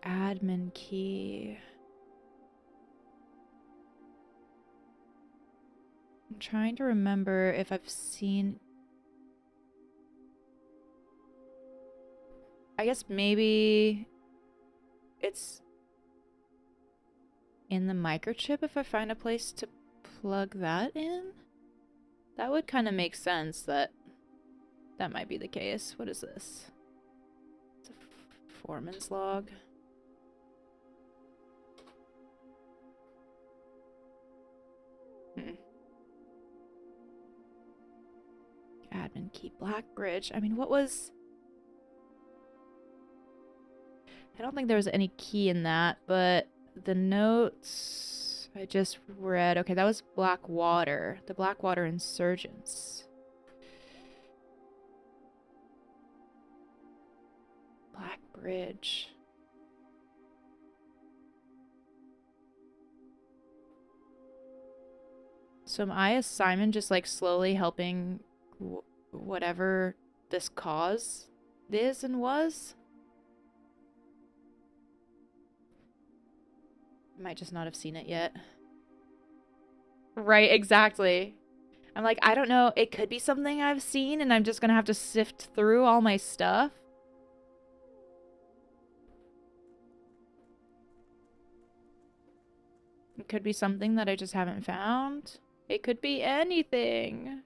Admin key. I'm trying to remember if I've seen... I guess maybe it's in the microchip if I find a place to plug that in. That would kind of make sense that that might be the case. What is this? It's a foreman's log. Admin key, Blackbridge. I mean, what was... I don't think there was any key in that, but the notes I just read... Okay, that was Blackwater. The Blackwater Insurgents. Blackbridge. So am I, as Simon, just like slowly helping whatever this cause is and was? I might just not have seen it yet. Right, exactly. I'm like, I don't know. It could be something I've seen and I'm just gonna have to sift through all my stuff. It could be something that I just haven't found. It could be anything.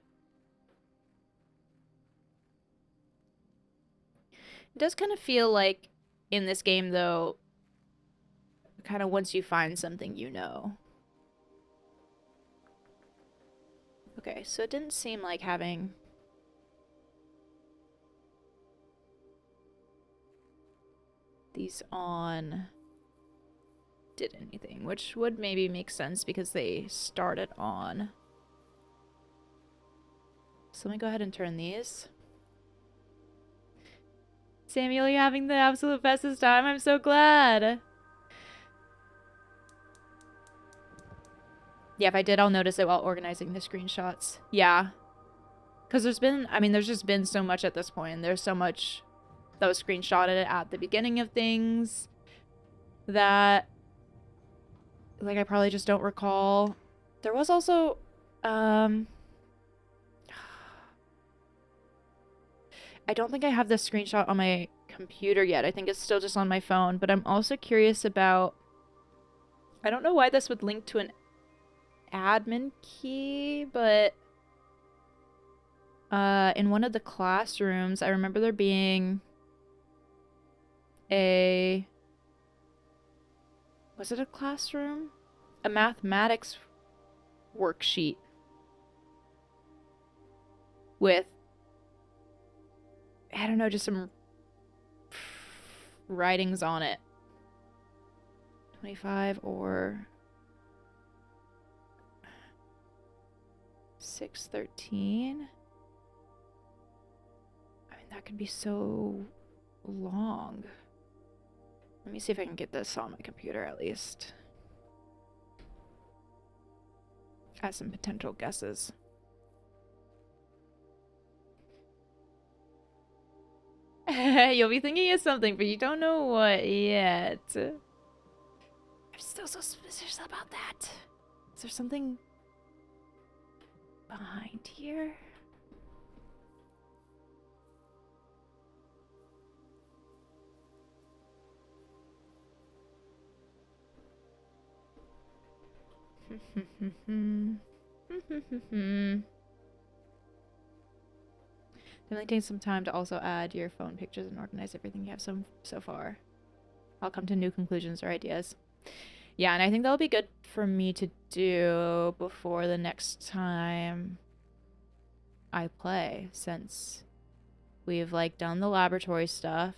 It does kind of feel like in this game, though, kind of once you find something, you know. Okay, so it didn't seem like having... these on did anything, which would maybe make sense because they started on. So let me go ahead and turn these. Samuel, you're having the absolute bestest time. I'm so glad. Yeah, if I did, I'll notice it while organizing the screenshots. Yeah. Because there's been, I mean, there's just been so much at this point. There's so much that was screenshotted at the beginning of things that, like, I probably just don't recall. There was also, I don't think I have this screenshot on my computer yet. I think it's still just on my phone, but I'm also curious about, I don't know why this would link to an admin key, but in one of the classrooms, I remember there being a... Was it a classroom? A mathematics worksheet with, I don't know, just some writings on it. 25 or 613. I mean, that could be so long. Let me see if I can get this on my computer at least. As some potential guesses. You'll be thinking of something, but you don't know what yet. I'm still so suspicious about that. Is there something behind here? Definitely take some time to also add your phone pictures and organize everything you have so far. I'll come to new conclusions or ideas. Yeah, and I think that'll be good for me to do before the next time I play, since we've like done the laboratory stuff,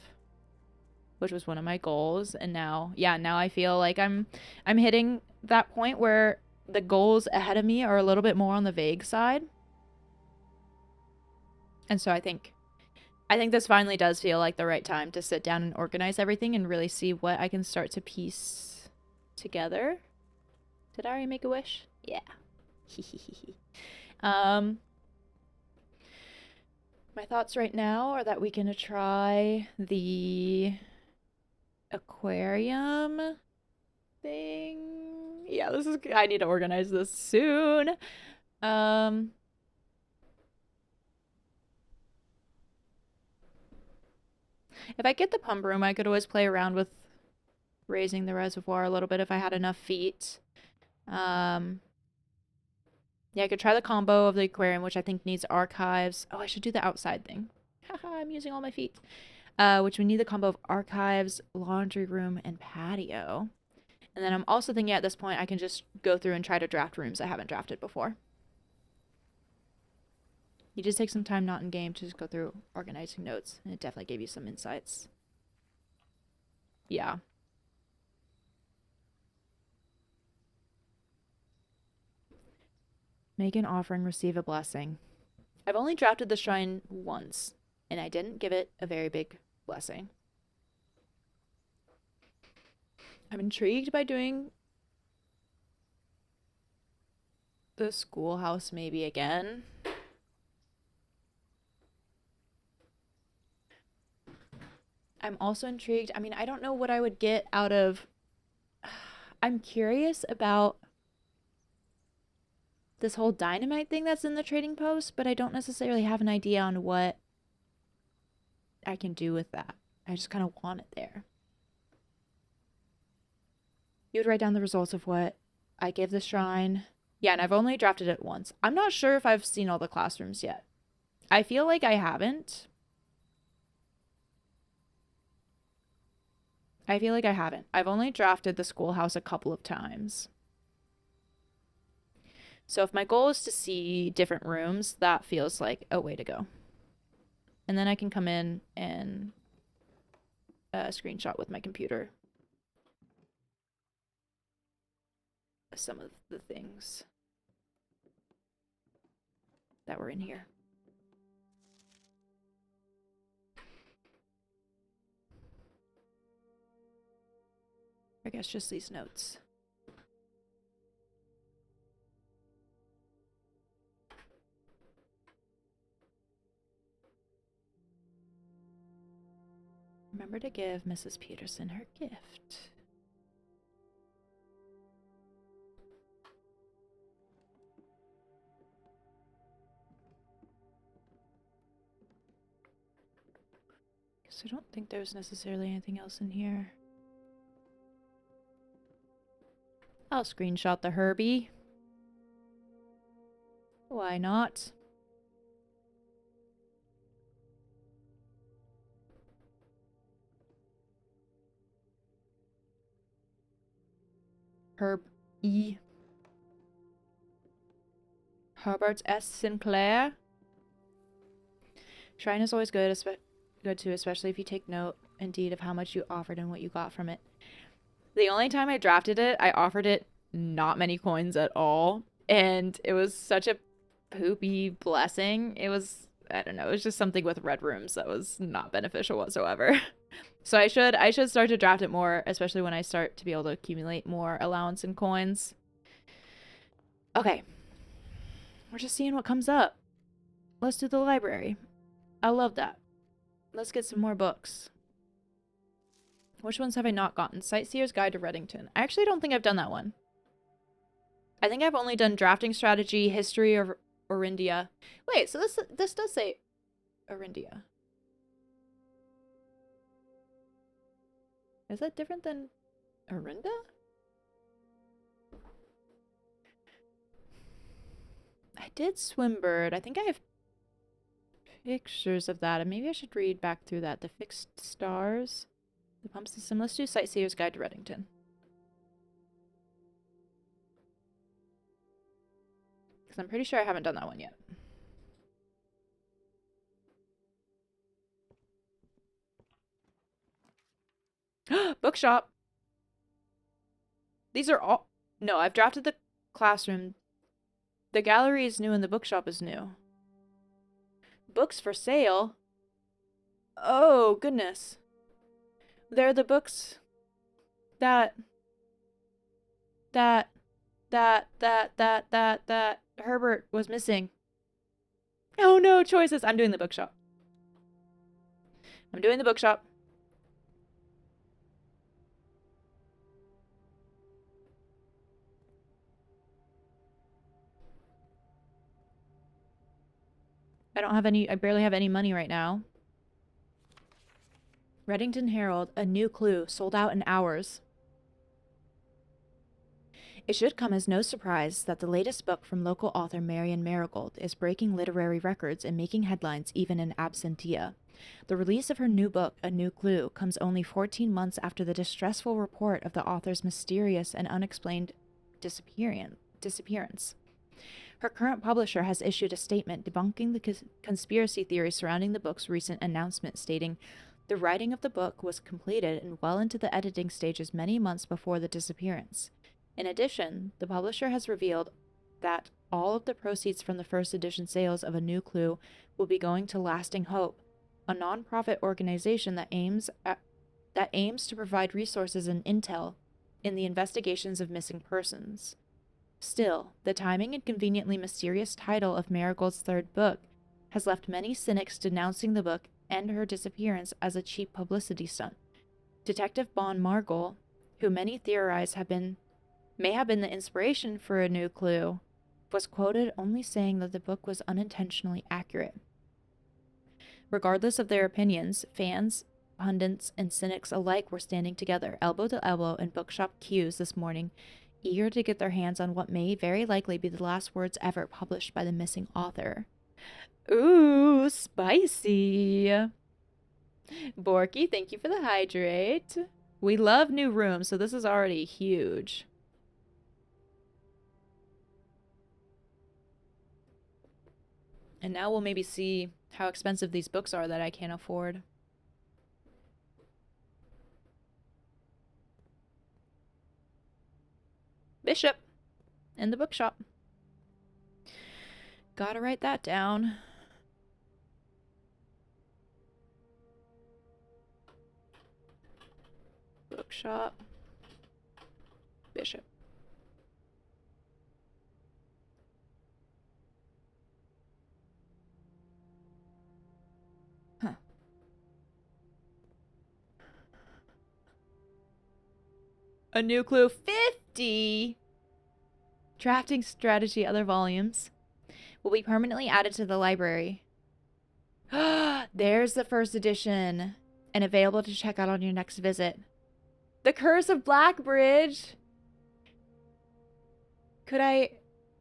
which was one of my goals, and now I feel like I'm hitting that point where the goals ahead of me are a little bit more on the vague side. And so I think this finally does feel like the right time to sit down and organize everything and really see what I can start to piece together. Did I already make a wish? Yeah. My thoughts right now are that we can try the aquarium thing. Yeah, I need to organize this soon. If I get the pump room, I could always play around with raising the reservoir a little bit if I had enough feet. Yeah, I could try the combo of the aquarium, which I think needs archives. Oh, I should do the outside thing. Haha, I'm using all my feet. Which we need the combo of archives, laundry room, and patio. And then I'm also thinking at this point I can just go through and try to draft rooms I haven't drafted before. You just take some time not in game to just go through organizing notes, and it definitely gave you some insights. Yeah. Make an offering, receive a blessing. I've only drafted the shrine once, and I didn't give it a very big blessing. I'm intrigued by doing the schoolhouse maybe again. I'm also intrigued. I mean, I don't know what I would get out of... I'm curious about this whole dynamite thing that's in the trading post, but I don't necessarily have an idea on what I can do with that. I just kind of want it there. You would write down the results of what I gave the shrine. Yeah, and I've only drafted it once. I'm not sure if I've seen all the classrooms yet. I feel like I haven't. I've only drafted the schoolhouse a couple of times. So if my goal is to see different rooms, that feels like a way to go. And then I can come in and screenshot with my computer some of the things that were in here. I guess just these notes. Remember to give Mrs. Peterson her gift. Guess I don't think there's necessarily anything else in here. I'll screenshot the Herbie. Why not? Herb E. Herbert S. Sinclair. Shrine is always good too, especially if you take note indeed, of how much you offered and what you got from it. The only time I drafted it, I offered it not many coins at all. And it was such a poopy blessing. It was, I don't know, it was just something with red rooms that was not beneficial whatsoever. So I should start to draft it more, especially when I start to be able to accumulate more allowance in coins. Okay. We're just seeing what comes up. Let's do the library. I love that. Let's get some more books. Which ones have I not gotten? Sightseer's Guide to Reddington. I actually don't think I've done that one. I think I've only done drafting strategy, history, or Orindia. Wait, so this does say Orindia. Is that different than Orinda? I did Swimbird. I think I have pictures of that, and maybe I should read back through that. The Fixed Stars, the Pump System. Let's do Sightseer's Guide to Reddington. Because I'm pretty sure I haven't done that one yet. Bookshop. These are all... No, I've drafted the classroom. The gallery is new and the bookshop is new. Books for sale? Oh, goodness. They're the books that Herbert was missing. Oh no, choices. I'm doing the bookshop. I'm doing the bookshop. I barely have any money right now. Reddington Herald, a new clue, sold out in hours. It should come as no surprise that the latest book from local author Marian Marigold is breaking literary records and making headlines even in absentia. The release of her new book, A New Clue, comes only 14 months after the distressful report of the author's mysterious and unexplained disappearance. Her current publisher has issued a statement debunking the conspiracy theory surrounding the book's recent announcement, stating, "The writing of the book was completed and well into the editing stages many months before the disappearance." In addition, the publisher has revealed that all of the proceeds from the first edition sales of A New Clue will be going to Lasting Hope, a nonprofit organization that aims to provide resources and intel in the investigations of missing persons. Still, the timing and conveniently mysterious title of Marigold's third book has left many cynics denouncing the book and her disappearance as a cheap publicity stunt. Detective Bon Margol, who many theorize may have been the inspiration for A New Clue, was quoted only saying that the book was unintentionally accurate. Regardless of their opinions, fans, pundits, and cynics alike were standing together, elbow to elbow, in bookshop queues this morning, eager to get their hands on what may very likely be the last words ever published by the missing author. Ooh, spicy. Borky, thank you for the hydrate. We love new rooms, so this is already huge. And now we'll maybe see how expensive these books are that I can't afford. Bishop in the bookshop. Gotta write that down. Bookshop. Bishop. Huh. A New Clue 50! Drafting strategy, other volumes will be permanently added to the library. There's the first edition, and available to check out on your next visit. The Curse of Blackbridge! Could I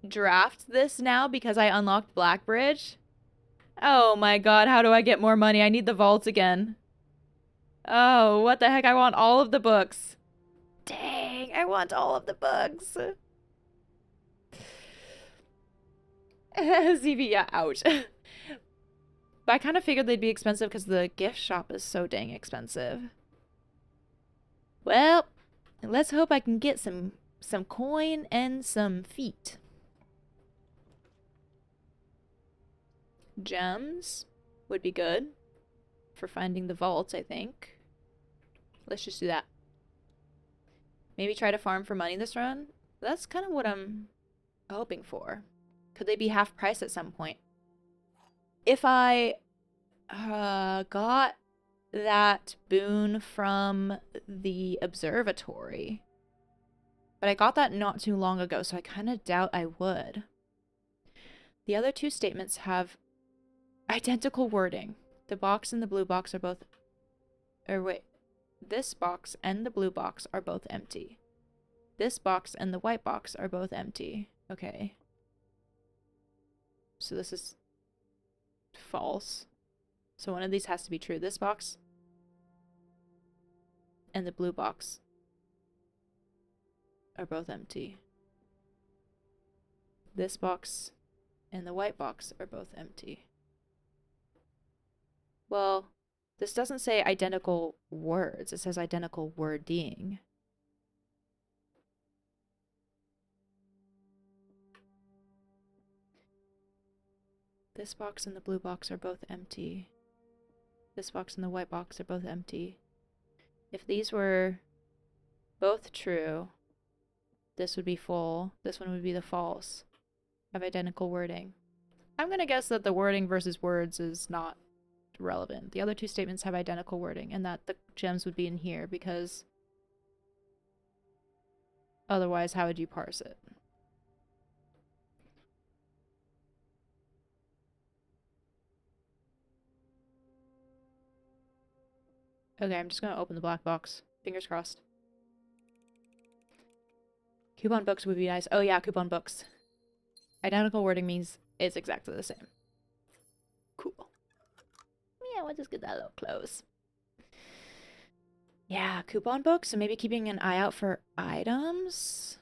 draft this now because I unlocked Blackbridge? Oh my god, how do I get more money? I need the vault again. Oh, what the heck? I want all of the books. Dang, I want all of the books. ZB, yeah, ouch. But I kind of figured they'd be expensive because the gift shop is so dang expensive. Well, let's hope I can get some coin and some feet. Gems would be good for finding the vaults, I think. Let's just do that. Maybe try to farm for money this run. That's kind of what I'm hoping for. Could they be half price at some point? If I got that boon from the observatory. But I got that not too long ago, so I kind of doubt I would. The other two statements have identical wording. The box and the blue box are both... Or wait. This box and the blue box are both empty. This box and the white box are both empty. Okay. So this is false. So one of these has to be true. This box and the blue box are both empty. This box and the white box are both empty. Well, this doesn't say identical words. It says identical wording. This box and the blue box are both empty. This box and the white box are both empty. If these were both true, this would be full. This one would be the false. Have identical wording. I'm going to guess that the wording versus words is not relevant. The other two statements have identical wording, and that the gems would be in here because otherwise, how would you parse it? Okay, I'm just going to open the black box. Fingers crossed. Coupon books would be nice. Oh yeah, coupon books. Identical wording means it's exactly the same. Cool. Yeah, we'll just get that a little close. Yeah, coupon books, so maybe keeping an eye out for items.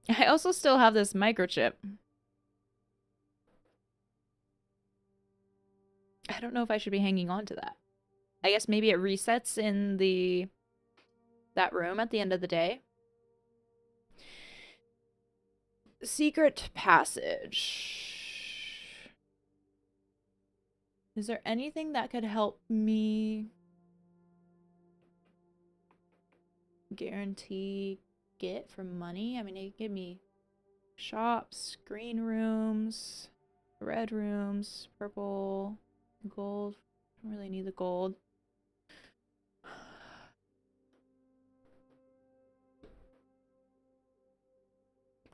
I also still have this microchip. I don't know if I should be hanging on to that. I guess maybe it resets in that room at the end of the day. Secret passage. Is there anything that could help me guarantee get for money? I mean, it could give me shops, green rooms, red rooms, purple, gold. Don't really need the gold.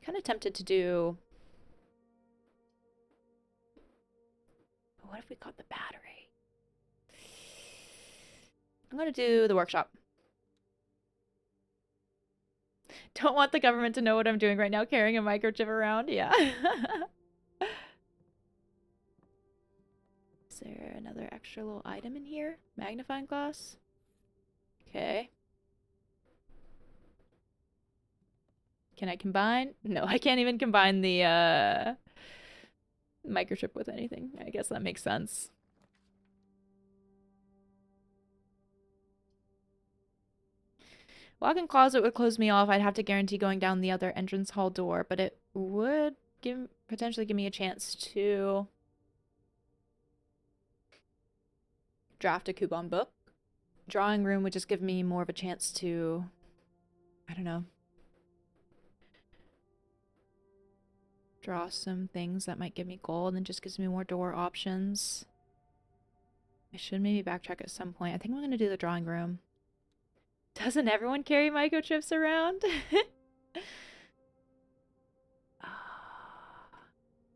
Kind of tempted to do... What if we got the battery? I'm going to do the workshop. Don't want the government to know what I'm doing right now, carrying a microchip around. Yeah. Is there another extra little item in here? Magnifying glass? Okay. Can I combine? No, I can't even combine the microchip with anything. I guess that makes sense. Walk-in closet would close me off. I'd have to guarantee going down the other entrance hall door, but it would potentially give me a chance to draft a coupon book. Drawing room would just give me more of a chance to, I don't know, draw some things that might give me gold and just gives me more door options. I should maybe backtrack at some point. I think I'm going to do the drawing room. Doesn't everyone carry microchips around?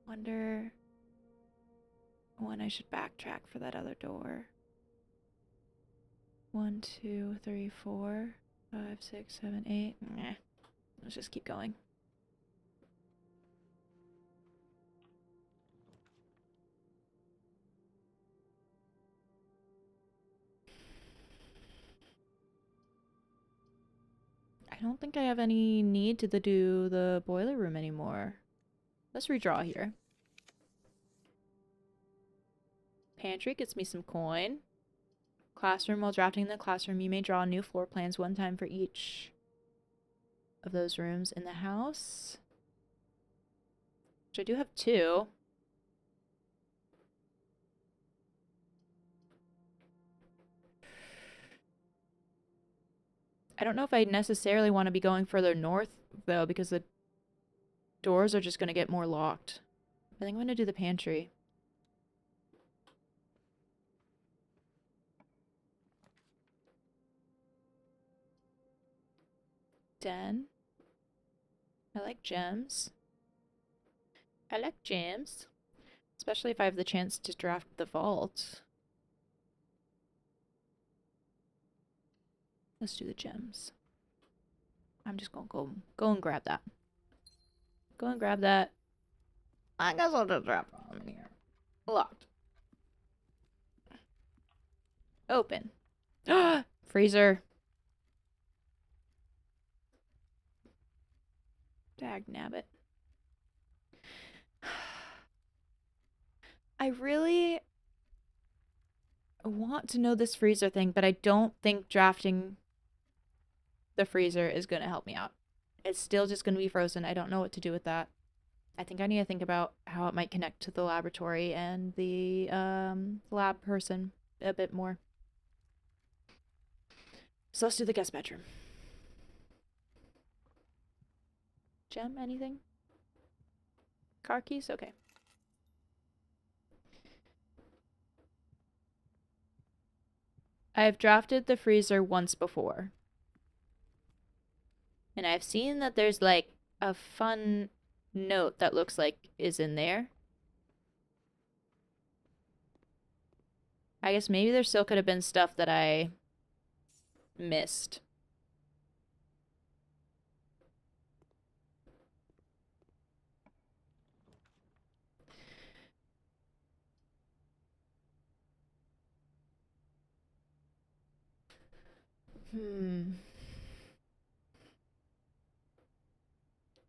Wonder when I should backtrack for that other door. 1, 2, 3, 4, 5, 6, 7, 8. Nah. Let's just keep going. I don't think I have any need to do the boiler room anymore. Let's redraw here. Pantry gets me some coin. Classroom. While drafting in the classroom, you may draw new floor plans one time for each of those rooms in the house. Which I do have 2. I don't know if I necessarily want to be going further north, though, because the doors are just going to get more locked. I think I'm going to do the pantry. Den. I like gems. I like gems. Especially if I have the chance to draft the vault. Let's do the gems. I'm just gonna go and grab that. Go and grab that. I guess I'll just drop them in here. Locked. Open. Freezer. Dag nabbit. I really want to know this freezer thing, but I don't think drafting the freezer is going to help me out. It's still just going to be frozen. I don't know what to do with that. I think I need to think about how it might connect to the laboratory and the lab person a bit more. So let's do the guest bedroom. Gem, anything? Car keys? Okay. I've drafted the freezer once before. And I've seen that there's like a fun note that looks like is in there. I guess maybe there still could have been stuff that I missed.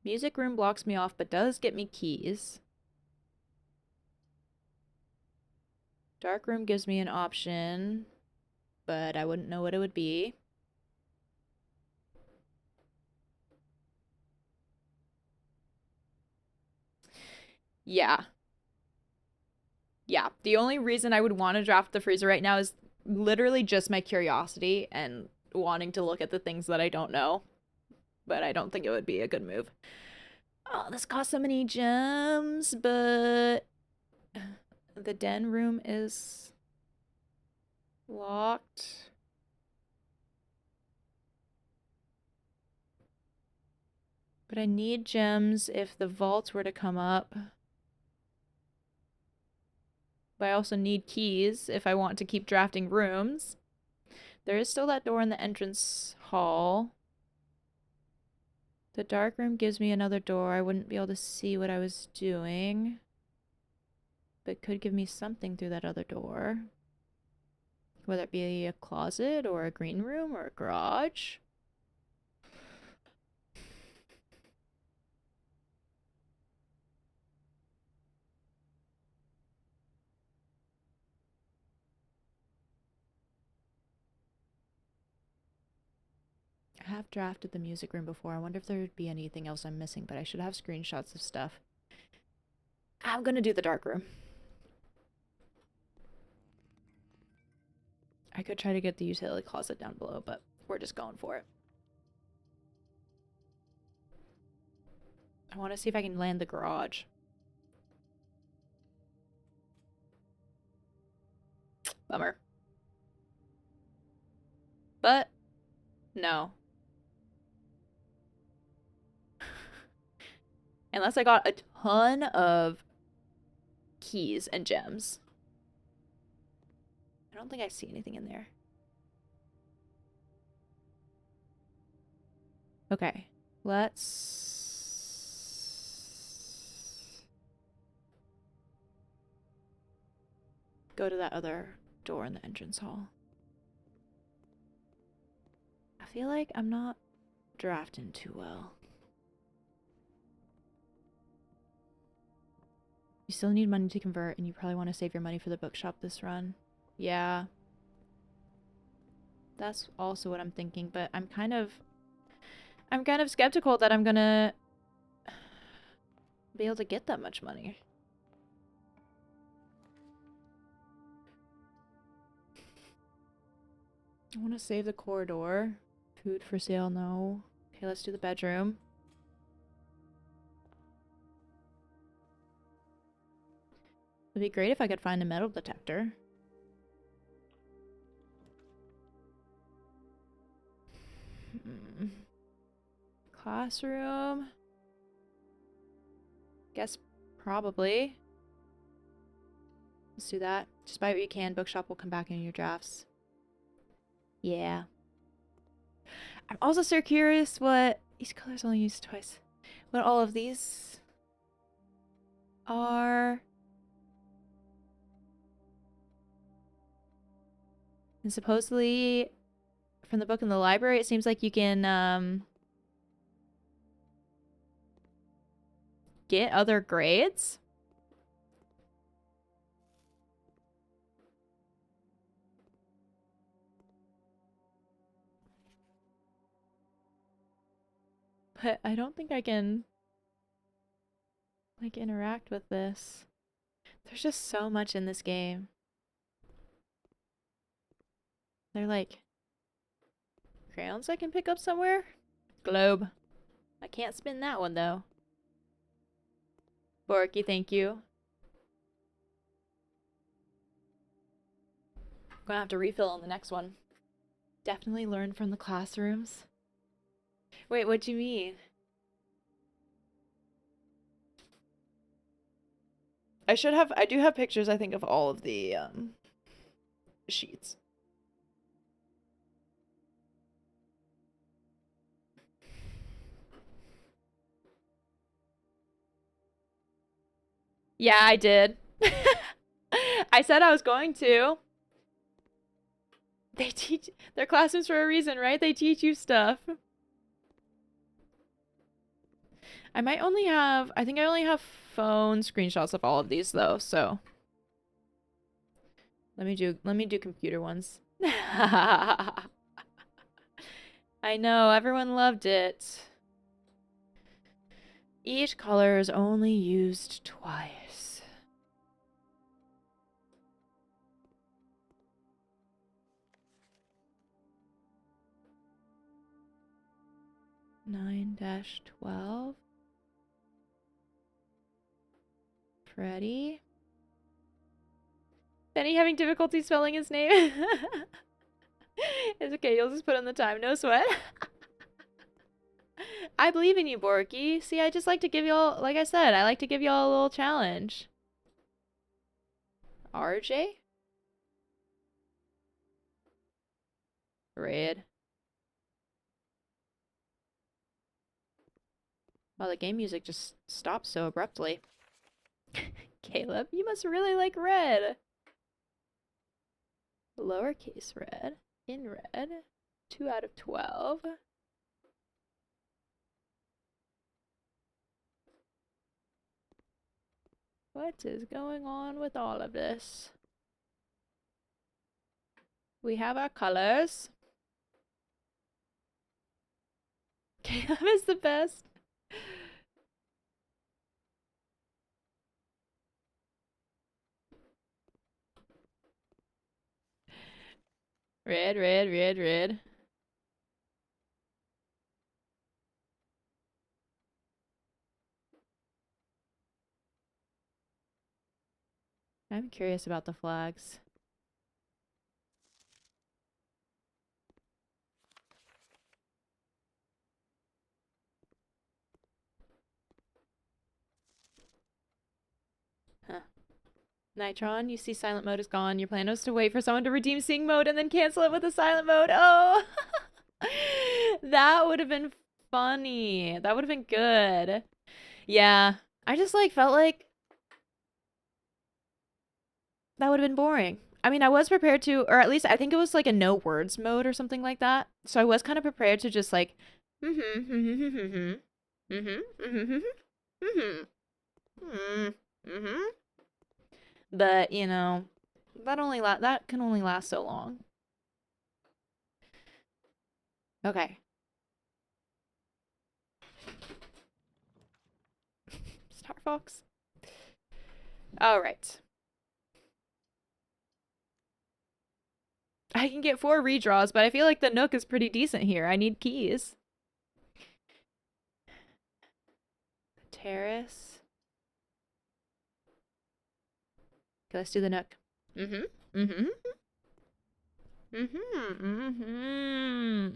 Music room blocks me off, but does get me keys. Dark room gives me an option, but I wouldn't know what it would be. Yeah. Yeah. The only reason I would want to draft the freezer right now is literally just my curiosity and wanting to look at the things that I don't know. But I don't think it would be a good move. Oh, this costs so many gems, but the den room is locked. But I need gems if the vaults were to come up. But I also need keys if I want to keep drafting rooms. There is still that door in the entrance hall. The dark room gives me another door. I wouldn't be able to see what I was doing. But could give me something through that other door. Whether it be a closet or a green room or a garage. I have drafted the music room before. I wonder if there would be anything else I'm missing, but I should have screenshots of stuff. I'm gonna do the dark room. I could try to get the utility closet down below, but we're just going for it. I want to see if I can land the garage. Bummer. But, no. Unless I got a ton of keys and gems. I don't think I see anything in there. Okay, let's go to that other door in the entrance hall. I feel like I'm not drafting too well. You still need money to convert, and you probably want to save your money for the bookshop this run. Yeah. That's also what I'm thinking, but I'm kind of skeptical that I'm gonna be able to get that much money. I want to save the corridor. Food for sale, no. Okay, let's do the bedroom. It'd be great if I could find a metal detector. Classroom. Guess probably. Let's do that. Just buy what you can. Bookshop will come back in your drafts. Yeah. I'm also so curious what... These colors only used twice. What all of these are... And supposedly, from the book in the library, it seems like you can, get other grades. But I don't think I can, like, interact with this. There's just so much in this game. They're like crayons I can pick up somewhere. Globe. I can't spin that one though. Borky, thank you. I'm gonna have to refill on the next one. Definitely learn from the classrooms. Wait, what do you mean? I do have pictures, I think, of all of the sheets. Yeah, I did. I said I was going to. They teach their classrooms for a reason, right? They teach you stuff. I think I only have phone screenshots of all of these though, so let me do computer ones. I know, everyone loved it. Each color is only used twice. (9-12) Freddy. Benny having difficulty spelling his name. It's okay, you'll just put in the time, no sweat. I believe in you, Borky. See, I just like to give y'all, like I said, I like to give y'all a little challenge. RJ? Red. Wow, the game music just stopped so abruptly. Caleb, you must really like red. Lowercase red. In red. 2/12. What is going on with all of this? We have our colors. Caleb is the best. Red, red, red, red. I'm curious about the flags. Huh. Nitron, you see silent mode is gone. Your plan was to wait for someone to redeem sing mode and then cancel it with the silent mode. Oh! That would have been funny. That would have been good. Yeah. I just like felt like that would have been boring. I mean, I was prepared to, or at least I think it was like a no words mode or something like that. So I was kind of prepared to just like Mm-hmm. Mm-hmm. Mm-hmm. Mm-hmm. Mm-hmm. But, you know, that can only last so long. Okay. Star Fox. All right. I can get 4 redraws, but I feel like the Nook is pretty decent here. I need keys. Terrace. Okay, let's do the Nook. Mm-hmm. Mm-hmm. Mm-hmm. Mm-hmm.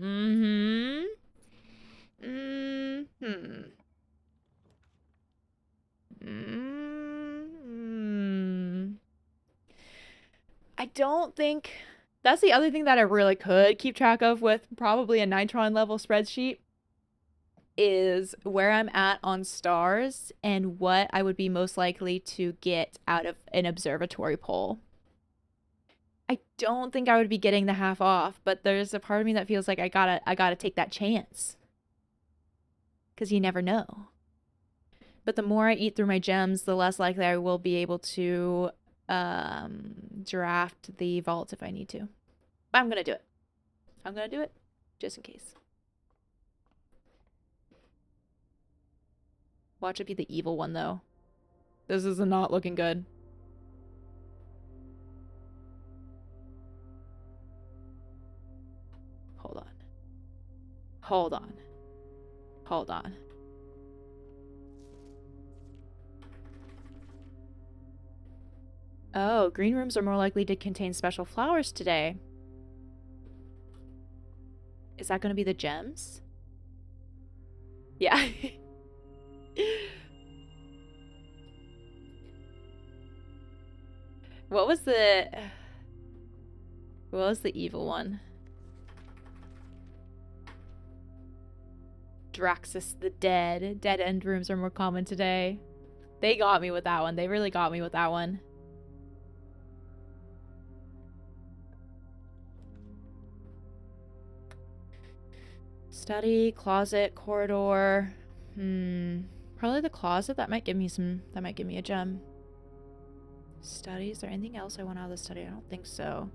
Mm-hmm. Mm-hmm. Mm-hmm. I don't think that's the other thing that I really could keep track of with probably a Nitron level spreadsheet is where I'm at on stars and what I would be most likely to get out of an observatory poll. I don't think I would be getting the half off, but there's a part of me that feels like I gotta take that chance. 'Cause you never know. But the more I eat through my gems, the less likely I will be able to draft the vault if I need to. But I'm gonna do it. I'm gonna do it just in case. Watch it be the evil one though. This is not looking good. Hold on. Hold on. Hold on. Oh, green rooms are more likely to contain special flowers today. Is that going to be the gems? Yeah. What was the evil one? Draxus the Dead. Dead end rooms are more common today. They got me with that one. They really got me with that one. Study, closet, corridor. Probably the closet. That might give me a gem. Study. Is there anything else I want out of the study? I don't think so.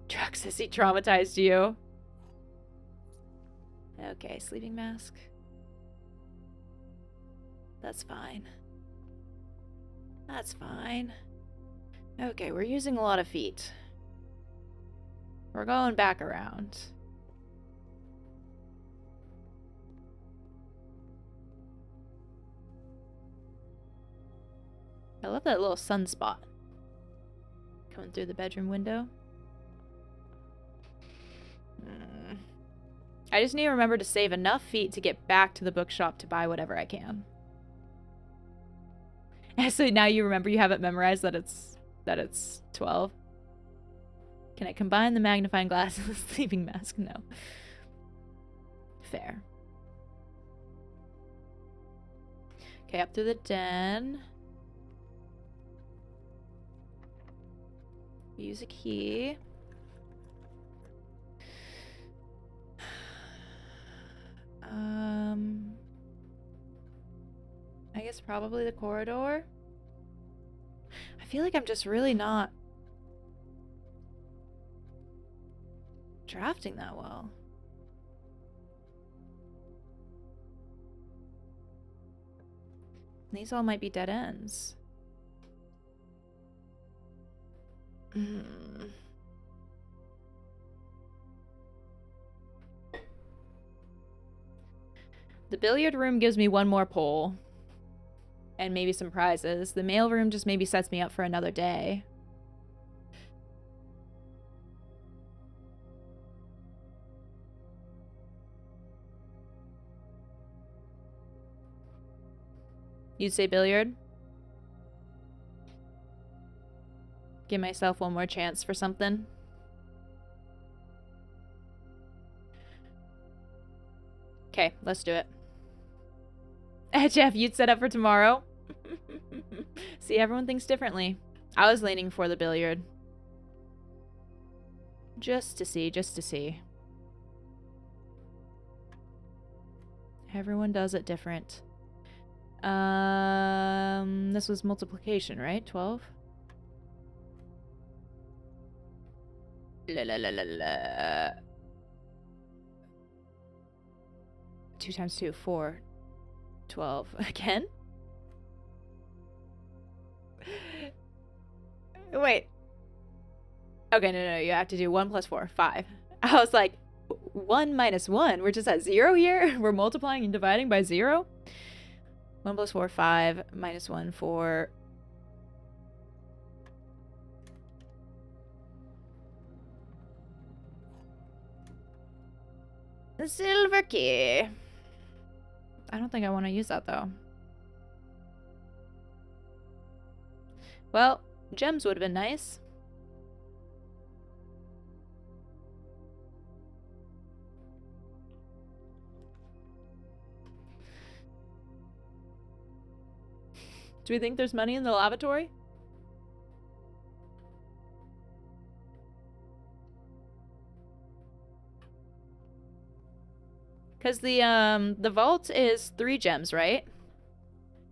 Draxus, he traumatized you. Okay, sleeping mask. That's fine. That's fine. Okay, we're using a lot of feet. We're going back around. I love that little sunspot coming through the bedroom window. I just need to remember to save enough feet to get back to the bookshop to buy whatever I can. So now you remember, you have it memorized that it's 12. Can I combine the magnifying glass and the sleeping mask? No. Fair. Okay, up through the den. Use a key. I guess probably the corridor. I feel like I'm just really not drafting that well. These all might be dead ends. The billiard room gives me one more pull. And maybe some prizes. The mail room just maybe sets me up for another day. You'd say billiard? Give myself one more chance for something. Okay, let's do it. Jeff, you'd set up for tomorrow? See, everyone thinks differently. I was leaning for the billiard. Just to see, just to see. Everyone does it different. This was multiplication, right? 12? La la la la la. 2 times 2, 4. 12. Again? Wait. Okay, no, you have to do 1 plus 4, 5. I was like, 1 minus 1? We're just at 0 here? We're multiplying and dividing by 0? 1 plus 4, 5. Minus 1, 4. The silver key. I don't think I want to use that, though. Well, gems would have been nice. Do we think there's money in the lavatory? Because the vault is 3 gems, right?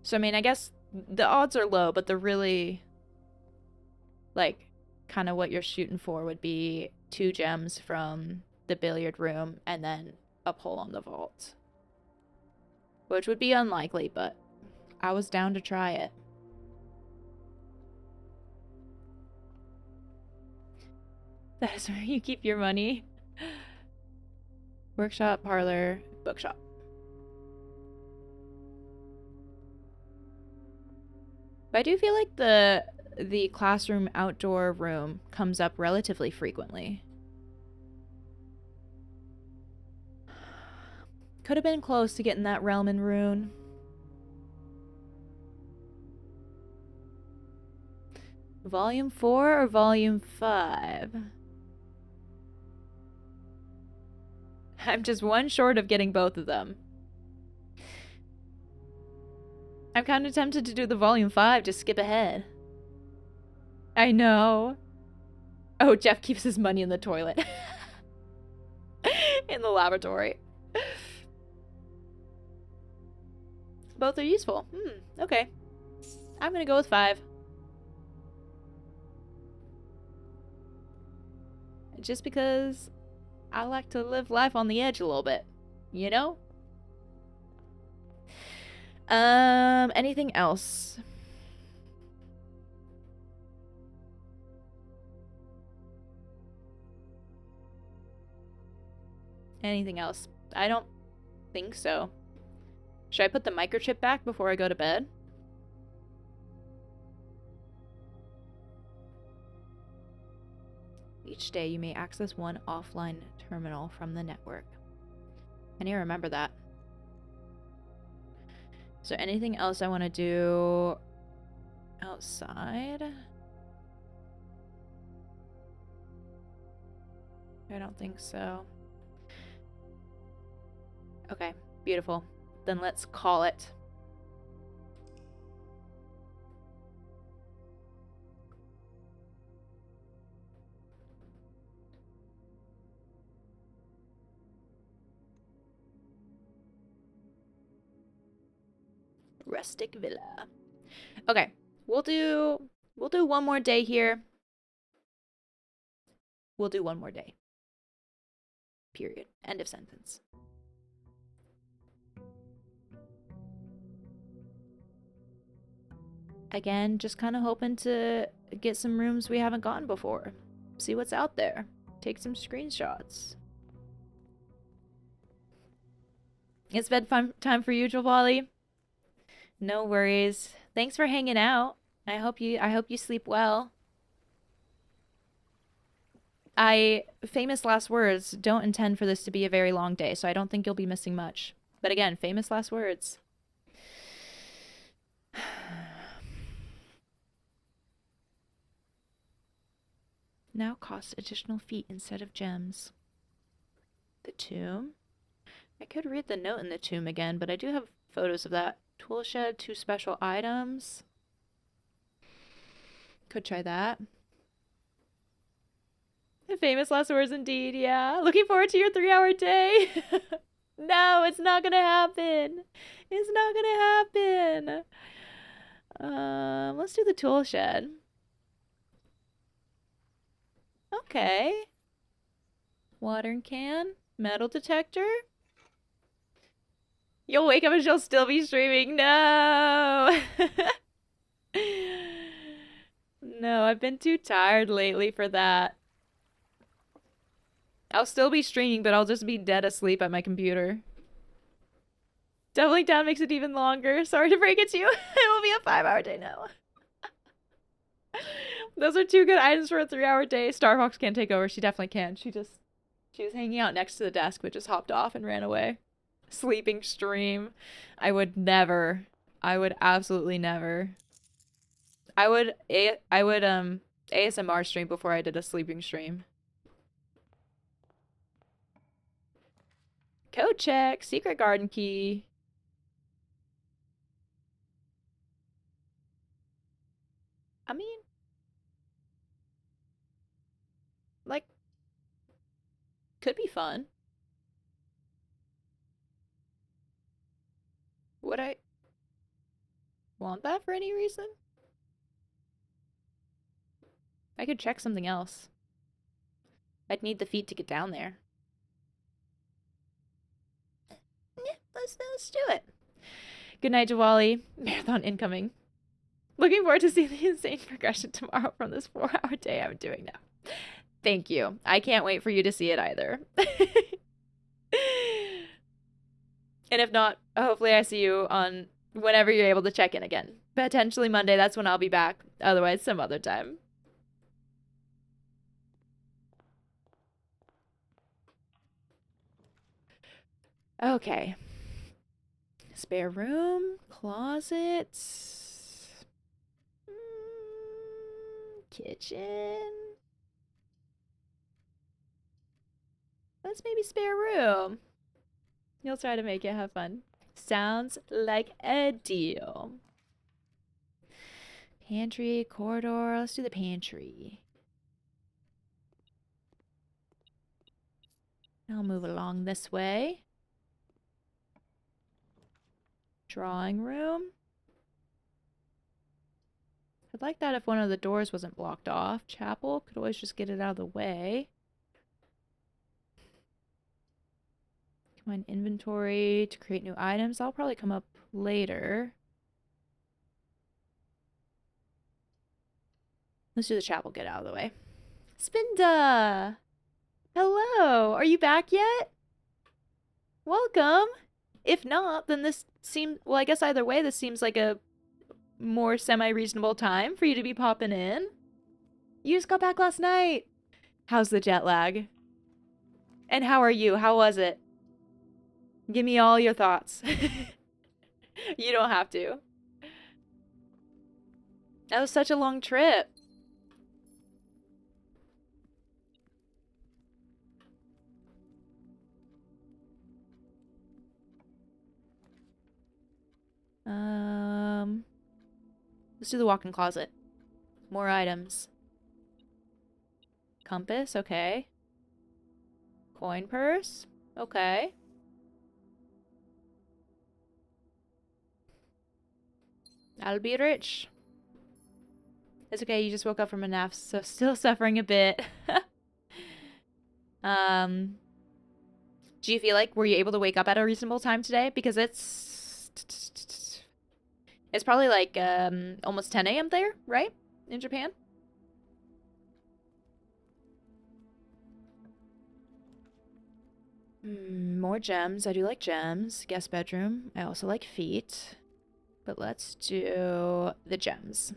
So, I mean, I guess the odds are low, but they're really, like, kind of what you're shooting for would be 2 gems from the billiard room and then a pull on the vault. Which would be unlikely, but I was down to try it. That is where you keep your money. Workshop, parlor, bookshop. But I do feel like the classroom outdoor room comes up relatively frequently. Could have been close to getting that realm and rune. Volume 4 or volume 5? I'm just one short of getting both of them. I'm kind of tempted to do the volume 5, just skip ahead. I know. Oh, Jeff keeps his money in the toilet. In the laboratory. Both are useful. Okay. I'm gonna go with 5. Just because I like to live life on the edge a little bit, you know? Anything else? Anything else? I don't think so. Should I put the microchip back before I go to bed? Each day you may access one offline terminal from the network. I need to remember that. Is there anything else I want to do outside? I don't think so. Okay, beautiful. Then let's call it. Rustic Villa. Okay, we'll do one more day here. We'll do one more day. Period. End of sentence. Again, just kind of hoping to get some rooms we haven't gotten before. See what's out there. Take some screenshots. It's bedtime time for you, Jawali. No worries. Thanks for hanging out. I hope you sleep well. Famous last words, don't intend for this to be a very long day, so I don't think you'll be missing much. But again, famous last words. Now cost additional feet instead of gems. The tomb? I could read the note in the tomb again, but I do have photos of that. Tool shed, 2 special items. Could try that. Famous last words indeed, yeah. Looking forward to your 3-hour day. No, it's not gonna happen. It's not gonna happen. Let's do the tool shed. Okay. Watering can, metal detector. You'll wake up and she'll still be streaming. No. No, I've been too tired lately for that. I'll still be streaming, but I'll just be dead asleep at my computer. Doubling down makes it even longer. Sorry to break it to you. It will be a 5-hour day now. Those are two good items for a 3-hour day. Starfox can't take over. She definitely can. She was hanging out next to the desk, but just hopped off and ran away. Sleeping stream. I would never. I would absolutely never. I would ASMR stream before I did a sleeping stream. Code check. Secret garden key. I mean, like, could be fun. Would I want that for any reason? I could check something else. I'd need the feet to get down there. Yeah, let's do it. Good night, Jawali. Marathon incoming. Looking forward to seeing the insane progression tomorrow from this 4-hour day I'm doing now. Thank you. I can't wait for you to see it either. And if not, hopefully I see you on whenever you're able to check in again. Potentially Monday, that's when I'll be back. Otherwise, some other time. Okay. Spare room, closet, kitchen. Let's maybe spare room. You'll try to make it have fun. Sounds like a deal. Pantry, corridor. Let's do the pantry. I'll move along this way. Drawing room. I'd like that if one of the doors wasn't blocked off. Chapel. Could always just get it out of the way. Combine inventory to create new items. That'll probably come up later. Let's do the chapel, get out of the way. Spinda! Hello! Are you back yet? Welcome! If not, then this seems... Well, I guess either way, this seems like a more semi-reasonable time for you to be popping in. You just got back last night. How's the jet lag? And how are you? How was it? Give me all your thoughts. You don't have to. That was such a long trip. Let's do the walk-in closet. More items. Compass, okay. Coin purse, okay. That'll be rich. It's okay, you just woke up from a nap, so still suffering a bit. Do you feel like, were you able to wake up at a reasonable time today? Because it's probably like almost 10 a.m. there, right? In Japan? More gems. I do like gems. Guest bedroom. I also like feet. But let's do the gems.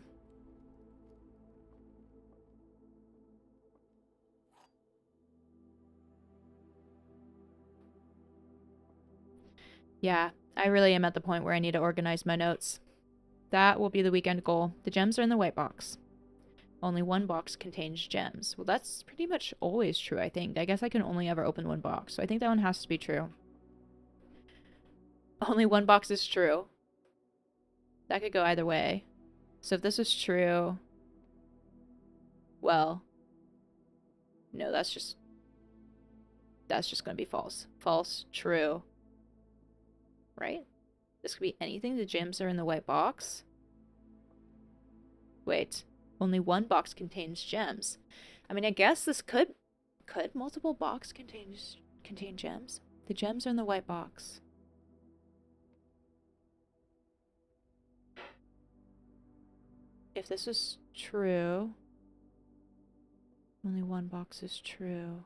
Yeah, I really am at the point where I need to organize my notes. That will be the weekend goal. The gems are in the white box. Only one box contains gems. Well, that's pretty much always true, I think. I guess I can only ever open one box, so I think that one has to be true. Only one box is true. That could go either way. So if this was true... Well... No, that's just... That's just gonna be false. False, true. right? This could be anything. The gems are in the white box. Wait, only one box contains gems. I mean, I guess this could multiple box contain gems? The gems are in the white box. If this is true, only one box is true.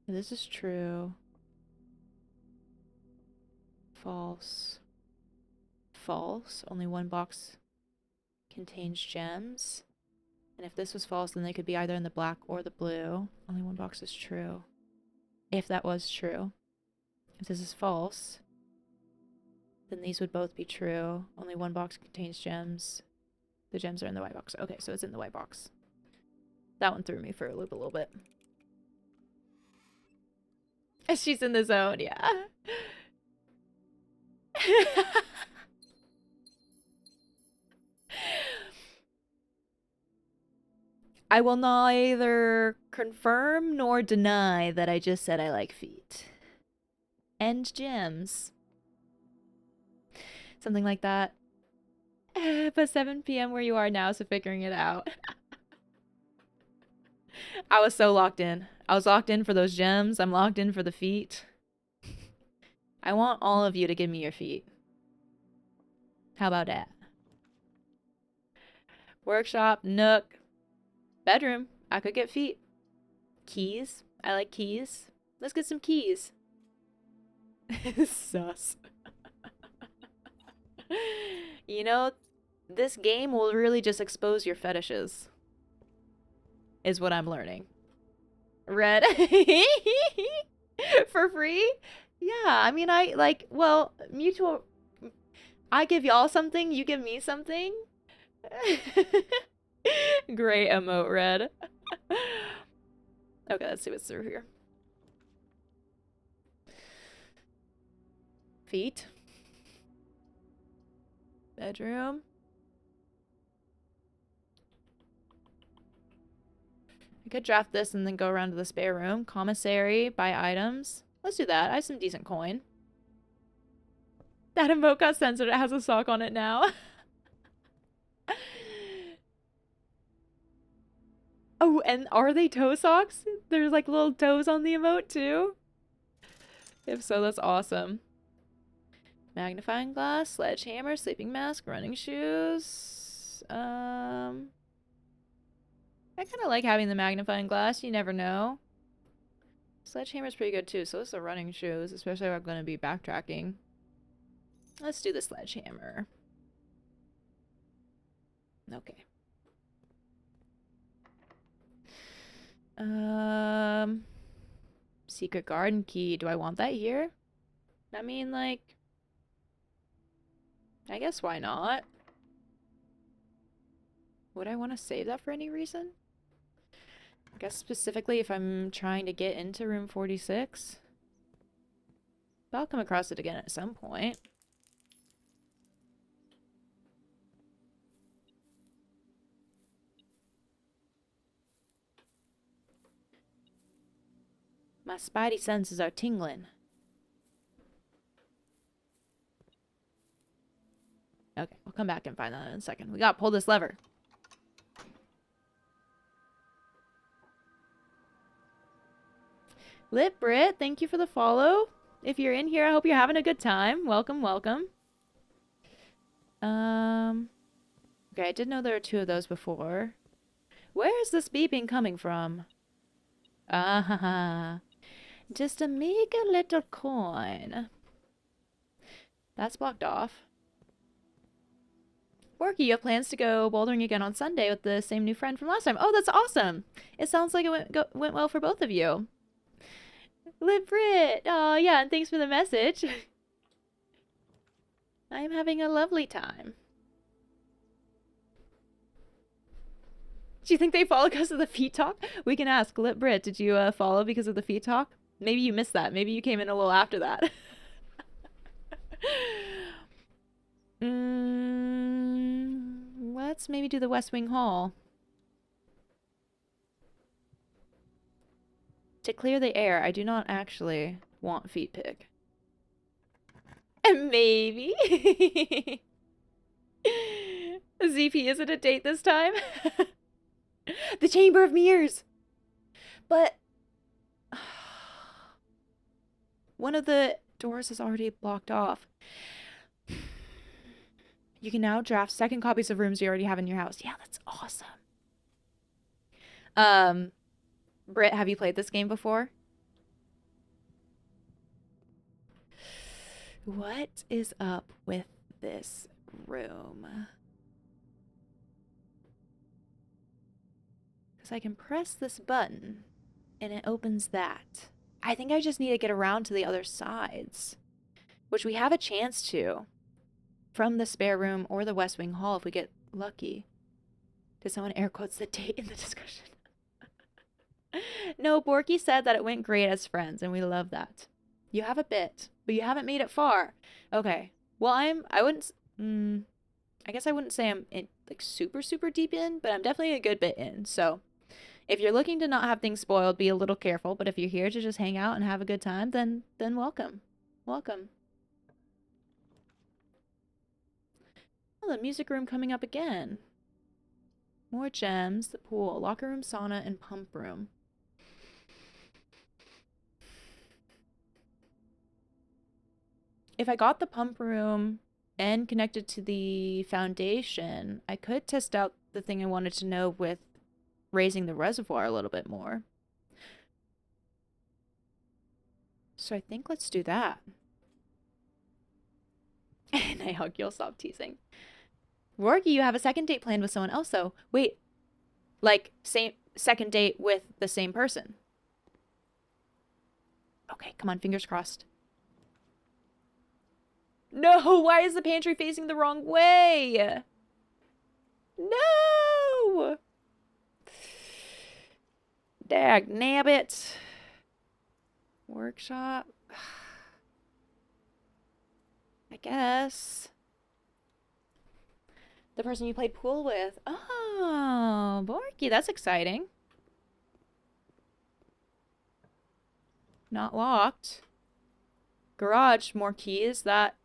If this is true. False. False. Only one box contains gems. And if this was false, then they could be either in the black or the blue. Only one box is true. If that was true. If this is false, then these would both be true. Only one box contains gems. The gems are in the white box. Okay, so it's in the white box. That one threw me for a loop a little bit. She's in the zone, yeah. I will neither confirm nor deny that I just said I like feet. And gems. Something like that. But 7 p.m. where you are now, so figuring it out. I was so locked in. I was locked in for those gems. I'm locked in for the feet. I want all of you to give me your feet. How about that? Workshop, nook, bedroom. I could get feet. Keys. I like keys. Let's get some keys. Sus. You know, this game will really just expose your fetishes. Is what I'm learning. Red. For free? Yeah, I mean, I like, well, mutual. I give y'all something, you give me something. Great emote, Red. Okay, let's see what's through here. Feet. Bedroom. I could draft this and then go around to the spare room. Commissary, buy items. Let's do that. I have some decent coin. That emote got censored. It has a sock on it now. Oh, and are they toe socks? There's like little toes on the emote too? If so, that's awesome. Magnifying glass, sledgehammer, sleeping mask, running shoes. I kind of like having the magnifying glass. You never know. Sledgehammer's pretty good too. So is the running shoes, especially if I'm going to be backtracking. Let's do the sledgehammer. Okay. Secret garden key. Do I want that here? I mean, like, I guess why not? Would I want to save that for any reason? I guess specifically if I'm trying to get into room 46. But I'll come across it again at some point. My spidey senses are tingling. Okay, I'll come back and find that in a second. We gotta pull this lever. Lit Brit, thank you for the follow. If you're in here, I hope you're having a good time. Welcome, welcome. Okay, I did know there were 2 of those before. Where is this beeping coming from? Ah, just a meager little coin. That's blocked off. Borky, you have plans to go bouldering again on Sunday with the same new friend from last time. Oh, that's awesome. It sounds like it went well for both of you. Live Brit. Oh, yeah, and thanks for the message. I am having a lovely time. Do you think they follow because of the feet talk? We can ask. Lit Brit, did you follow because of the feet talk? Maybe you missed that. Maybe you came in a little after that. Let's maybe do the West Wing Hall. To clear the air, I do not actually want feet pick. Maybe. ZP, is it a date this time? The Chamber of Mirrors. But one of the doors is already blocked off. You can now draft second copies of rooms you already have in your house. Yeah, that's awesome. Britt, have you played this game before? What is up with this room? Because I can press this button and it opens that. I think I just need to get around to the other sides, which we have a chance to from the spare room or the West Wing Hall if we get lucky. Did someone air quotes the date in the discussion? No, Borky said that it went great as friends, and we love that. You have a bit, but you haven't made it far. Okay. Well, I wouldn't, I guess I wouldn't say I'm in, like super, super deep in, but I'm definitely a good bit in. So if you're looking to not have things spoiled, be a little careful. But if you're here to just hang out and have a good time, then welcome. Welcome. Oh, the music room coming up again. More gems, the pool, locker room, sauna, and pump room. If I got the pump room and connected to the foundation, I could test out the thing I wanted to know with raising the reservoir a little bit more. So I think let's do that. And I hug, you'll stop teasing. Rourke, you have a second date planned with someone else, though. Wait, like, second date with the same person. Okay, come on, fingers crossed. No, why is the pantry facing the wrong way? No! Dag nabbit. Workshop. I guess. The person you played pool with. Oh, Borky, that's exciting. Not locked. Garage, more keys. That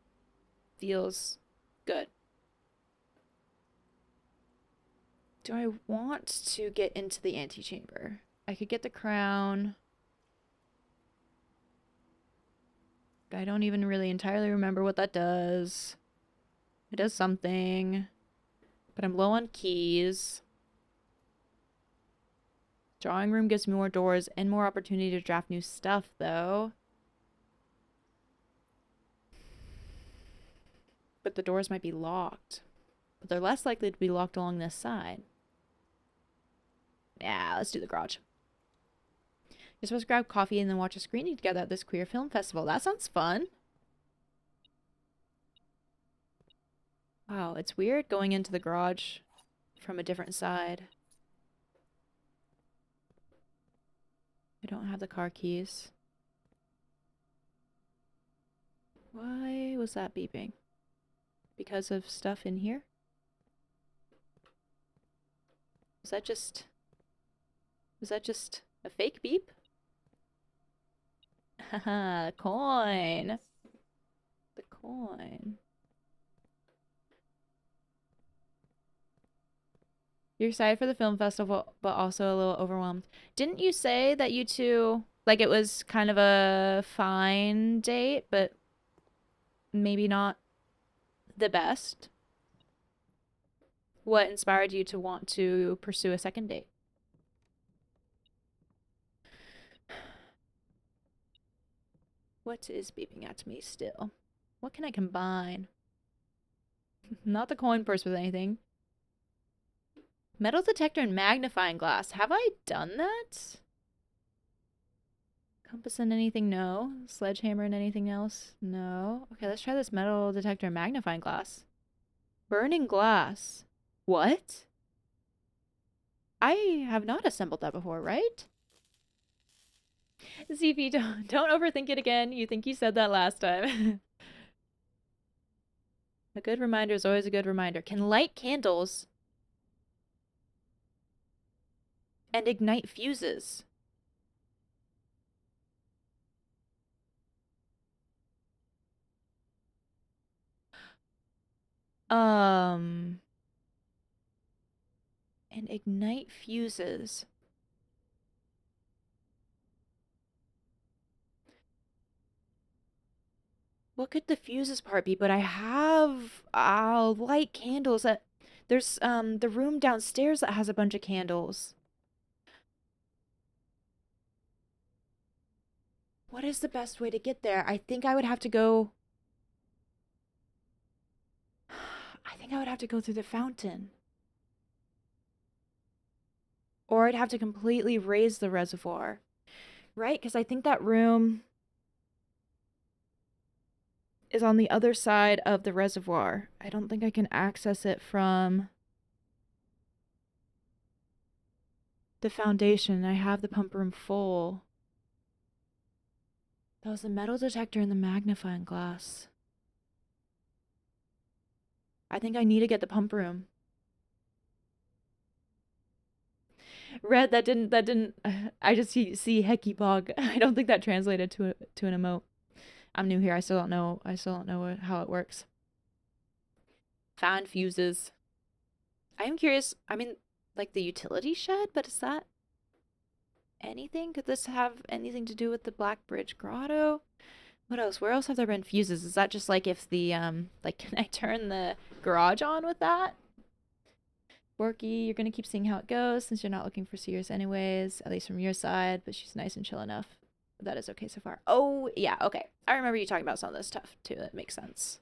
feels good. Do I want to get into the antechamber? I could get the crown. I don't even really entirely remember what that does. It does something. But I'm low on keys. Drawing room gives me more doors and more opportunity to draft new stuff, though. But the doors might be locked. But they're less likely to be locked along this side. Yeah, let's do the garage. You're supposed to grab coffee and then watch a screening together at this queer film festival. That sounds fun. Wow, it's weird going into the garage from a different side. I don't have the car keys. Why was that beeping? Because of stuff in here? Was that just a fake beep? Haha, coin. The coin. You're excited for the film festival, but also a little overwhelmed. Didn't you say that you two, like, it was kind of a fine date, but maybe not the best? What inspired you to want to pursue a second date? What is beeping at me still? What can I combine? Not the coin purse with anything. Metal detector and magnifying glass. Have I done that? Compass and anything? No. Sledgehammer and anything else? No. Okay, let's try this metal detector and magnifying glass. Burning glass. What? I have not assembled that before, right? ZP, don't overthink it again. You think you said that last time. A good reminder is always a good reminder. Can light candles and ignite fuses. And ignite fuses. What could the fuses part be? But I have light candles that there's the room downstairs that has a bunch of candles. What is the best way to get there? I think I would have to go I think I would have to go through the fountain. Or I'd have to completely raise the reservoir. Right? Because I think that room is on the other side of the reservoir. I don't think I can access it from the foundation. I have the pump room full. That was the metal detector and the magnifying glass. I think I need to get the pump room. Red, that didn't, I just see Hecky Bog. I don't think that translated to an emote. I'm new here. I still don't know how it works. Found fuses. I am curious. I mean, like the utility shed, but is that anything? Could this have anything to do with the Black Bridge Grotto? What else? Where else have there been fuses? Is that just like if the like can I turn the garage on with that? Borky, you're gonna keep seeing how it goes since you're not looking for Sears anyways, at least from your side, but she's nice and chill enough. That is okay so far. Oh, yeah, okay. I remember you talking about some of this stuff too. That makes sense.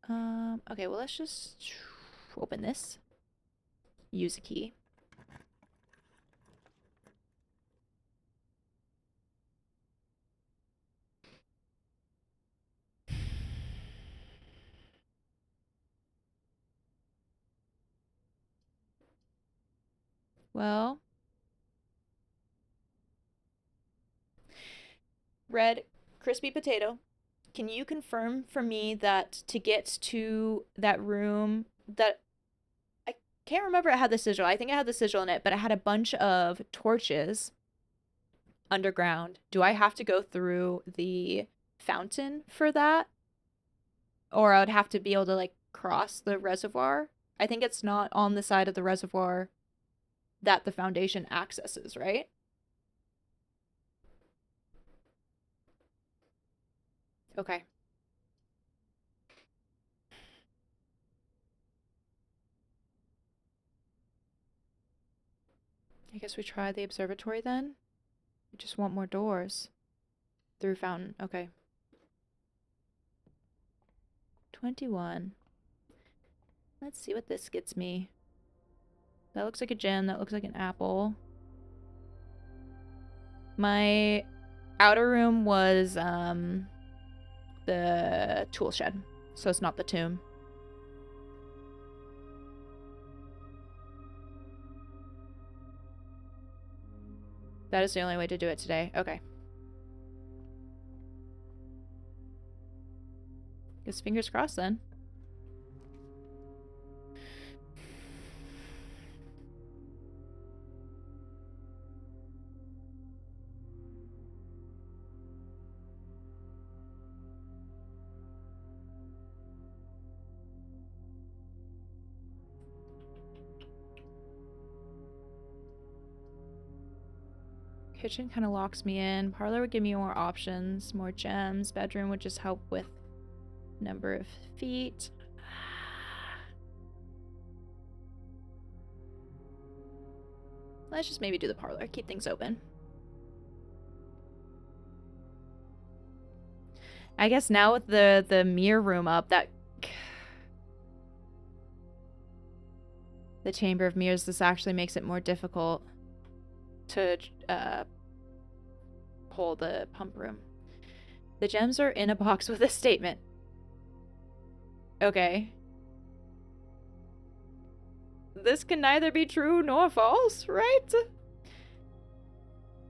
Okay, well, let's just open this. Use a key. Well, Red, crispy potato, can you confirm for me that to get to that room that I can't remember it had the sigil. I think it had the sigil in it, but it had a bunch of torches underground. Do I have to go through the fountain for that? Or I would have to be able to like cross the reservoir? I think it's not on the side of the reservoir that the foundation accesses, right? Okay. I guess we try the observatory then. We just want more doors. Through fountain. Okay. 21. Let's see what this gets me. That looks like a gem. That looks like an apple. My outer room was the tool shed. So it's not the tomb. That is the only way to do it today. Okay. Guess fingers crossed then. Kitchen kind of locks me in. Parlor would give me more options, more gems. Bedroom would just help with number of feet. Let's just maybe do the parlor. Keep things open. I guess now with the mirror room up, that the chamber of mirrors, this actually makes it more difficult to pull the pump room. The gems are in a box with a statement. Okay. This can neither be true nor false, right?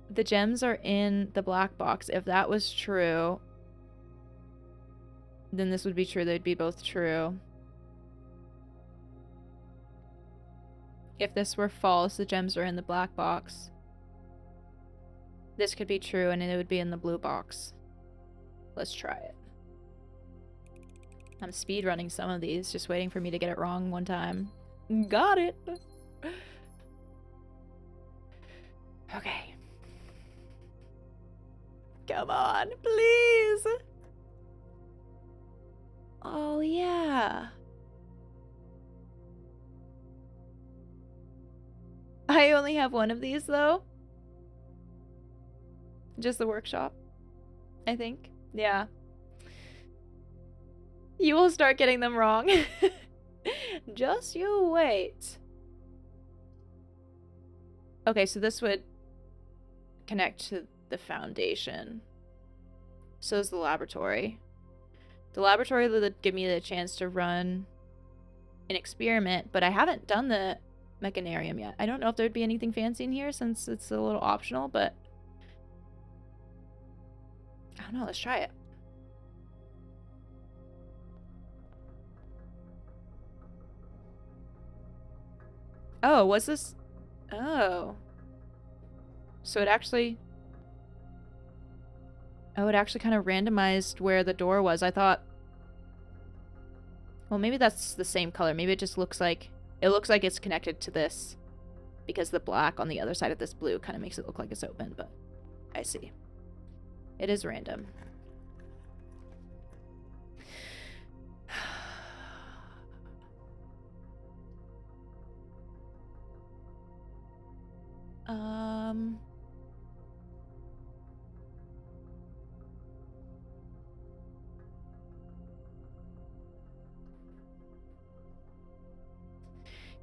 The gems are in the black box. If that was true, then this would be true. They'd be both true. If this were false, the gems are in the black box. This could be true, and it would be in the blue box. Let's try it. I'm speed running some of these, just waiting for me to get it wrong one time. Got it! Okay. Come on, please! Oh, yeah. I only have one of these, though. Just the workshop, I think. Yeah. You will start getting them wrong. Just you wait. Okay, so this would connect to the foundation. So is the laboratory. The laboratory would give me the chance to run an experiment, but I haven't done the mechanarium yet. I don't know if there'd be anything fancy in here since it's a little optional, but I don't know. Let's try it. Oh, was this? Oh. So it actually... Oh, it actually kind of randomized where the door was. I thought... Well, maybe that's the same color. Maybe it just looks like... It looks like it's connected to this. Because the black on the other side of this blue kind of makes it look like it's open, but... I see. It is random.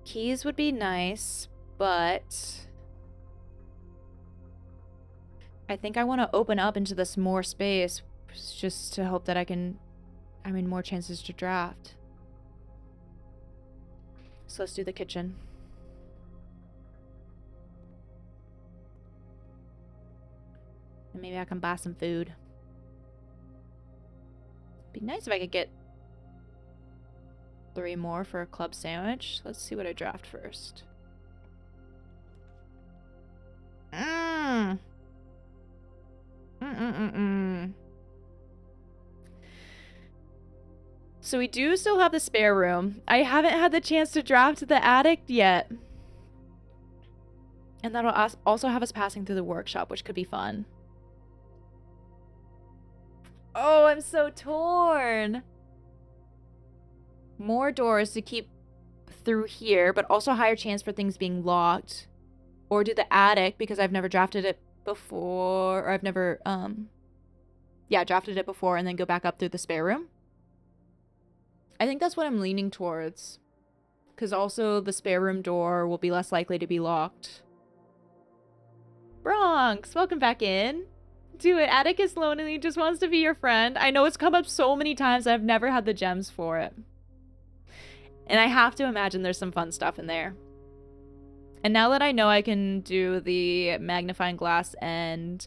Keys would be nice, but I think I want to open up into this more space just to hope that I can, more chances to draft. So let's do the kitchen. And maybe I can buy some food. Be nice if I could get 3 more for a club sandwich. Let's see what I draft first. So we do still have the spare room. I haven't had the chance to draft the attic yet. And that'll also have us passing through the workshop, which could be fun. Oh, I'm so torn. More doors to keep through here, but also higher chance for things being locked. Or do the attic, because I've never drafted it before, or I've never, drafted it before and then go back up through the spare room. I think that's what I'm leaning towards. Because also the spare room door will be less likely to be locked. Bronx, welcome back in. Do it. Attic is lonely, just wants to be your friend. I know it's come up so many times. I've never had the gems for it. And I have to imagine there's some fun stuff in there. And now that I know I can do the magnifying glass and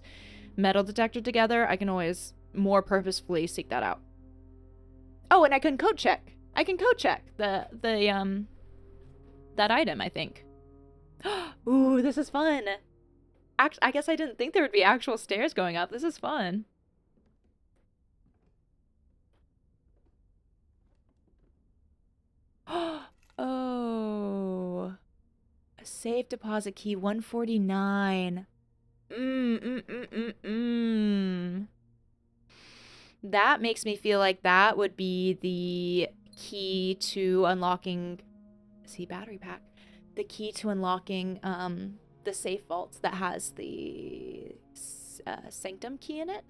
metal detector together, I can always more purposefully seek that out. Oh, and I can code check. I can code check that item, I think. Ooh, this is fun. I guess I didn't think there would be actual stairs going up. This is fun. Oh. A safe deposit key 149. That makes me feel like that would be the key to unlocking... See, battery pack. The key to unlocking the safe vaults that has the sanctum key in it.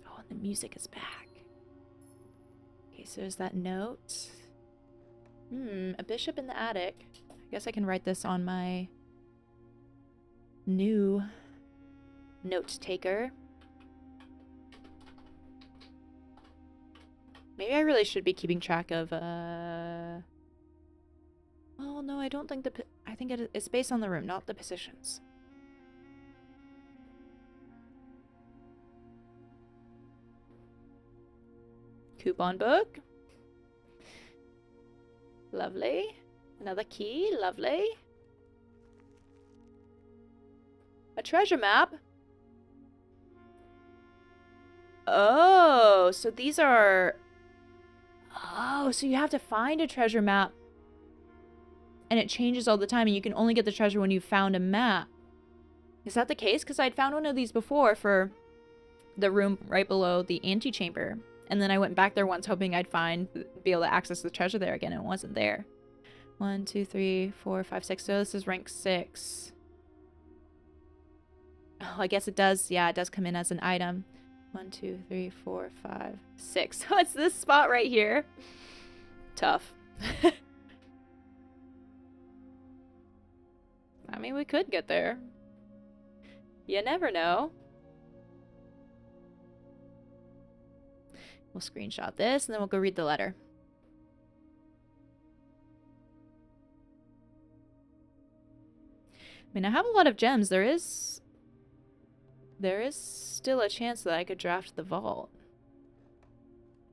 Oh, and the music is back. Okay, so there's that note. A bishop in the attic. I guess I can write this on my new note taker. Maybe I really should be keeping track of, Oh, no, I don't think I think it's based on the room, not the positions. Coupon book. Lovely. Another key. Lovely. A treasure map. Oh, so these are... Oh, so you have to find a treasure map. And it changes all the time, and you can only get the treasure when you've found a map. Is that the case? Because I'd found one of these before for the room right below the antechamber. And then I went back there once hoping I'd be able to access the treasure there again, and it wasn't there. 1, 2, 3, 4, 5, 6. So this is rank 6. Oh, I guess it does. Yeah, it does come in as an item. 1, 2, 3, 4, 5, 6. Oh, it's this spot right here. Tough. I mean, we could get there. You never know. We'll screenshot this, and then we'll go read the letter. I mean, I have a lot of gems. There is still a chance that I could draft the vault.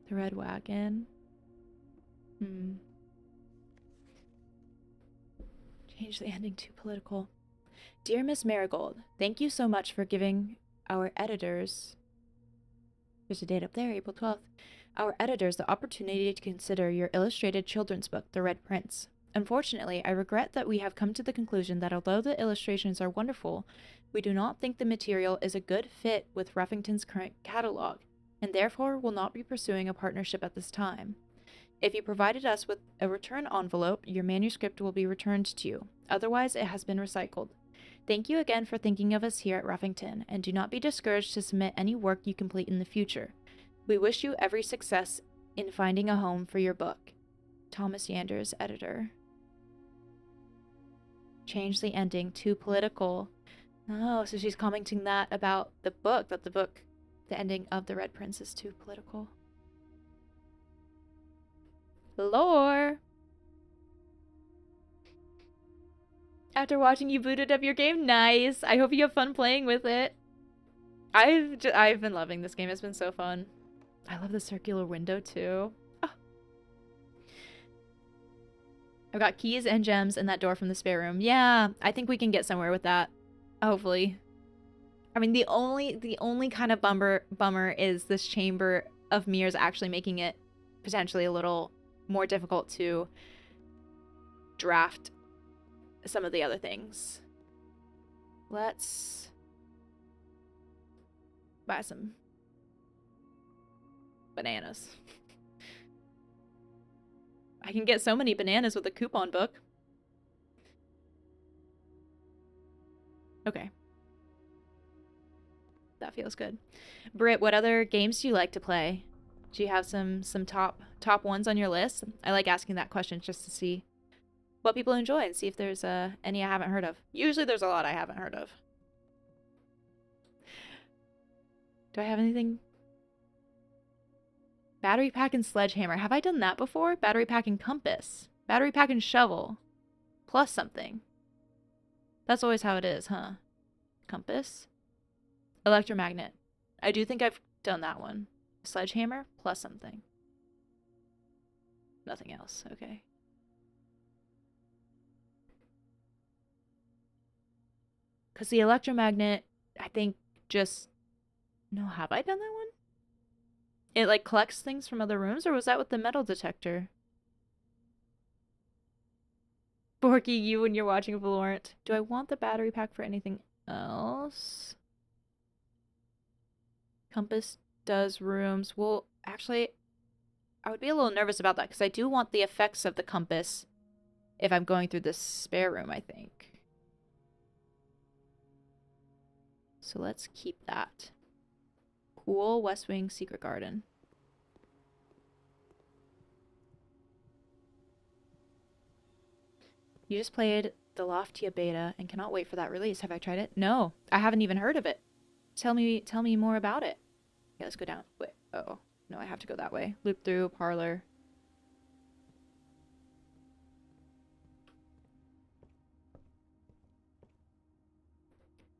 The red wagon. Change the ending to political. Dear Miss Marigold, thank you so much for giving our editors... There's a date up there, April 12th. Our editors the opportunity to consider your illustrated children's book, The Red Prince. Unfortunately, I regret that we have come to the conclusion that although the illustrations are wonderful, we do not think the material is a good fit with Ruffington's current catalog, and therefore will not be pursuing a partnership at this time. If you provided us with a return envelope, your manuscript will be returned to you. Otherwise, it has been recycled. Thank you again for thinking of us here at Ruffington, and do not be discouraged to submit any work you complete in the future. We wish you every success in finding a home for your book. Thomas Yanders, editor. Change the ending to political. Oh, so she's commenting that about the book, the ending of The Red Prince is too political. Lore! After watching you booted up your game, nice. I hope you have fun playing with it. I've been loving this game. It's been so fun. I love the circular window too. Oh. I've got keys and gems in that door from the spare room. Yeah, I think we can get somewhere with that. Hopefully. I mean, the only kind of bummer is this chamber of mirrors actually making it potentially a little more difficult to draft some of the other things. Let's buy some bananas. I can get so many bananas with a coupon book. Okay. That feels good. Britt, what other games do you like to play? Do you have some top ones on your list? I like asking that question just to see what people enjoy and see if there's any I haven't heard of. Usually there's a lot I haven't heard of. Do I have anything? Battery pack and sledgehammer. Have I done that before? Battery pack and compass. Battery pack and shovel. Plus something. That's always how it is, huh? Compass. Electromagnet. I do think I've done that one. Sledgehammer plus something. Nothing else. Okay. Because the electromagnet, I think just... No, have I done that one? It, like, collects things from other rooms? Or was that with the metal detector? Borky, you when you're watching Valorant. Do I want the battery pack for anything else? Compass does rooms. Well, actually, I would be a little nervous about that because I do want the effects of the compass if I'm going through this spare room, I think. So let's keep that. Cool West Wing Secret Garden. You just played the Loftia beta and cannot wait for that release. Have I tried it? No, I haven't even heard of it. Tell me more about it. Okay, let's go down. Wait, oh no, I have to go that way. Loop through parlor.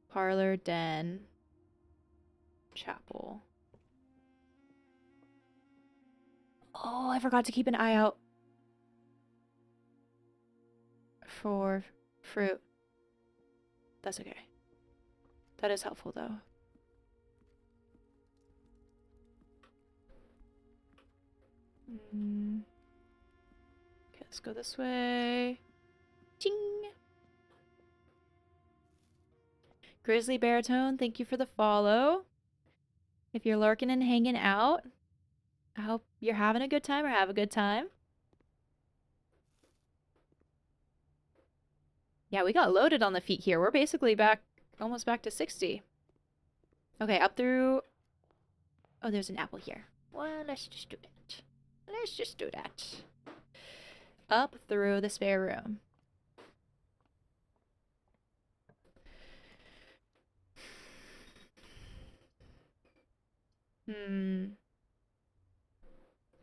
Parlor, den, chapel. Oh, I forgot to keep an eye out for fruit. That's okay. That is helpful though. Okay, let's go this way. Ching! Grizzly Baritone, thank you for the follow. If you're lurking and hanging out, I hope you're having a good time or have a good time. Yeah, we got loaded on the feet here. We're basically back, almost back to 60. Okay, up through... Oh, there's an apple here. Well, let's just do that. Let's just do that. Up through the spare room.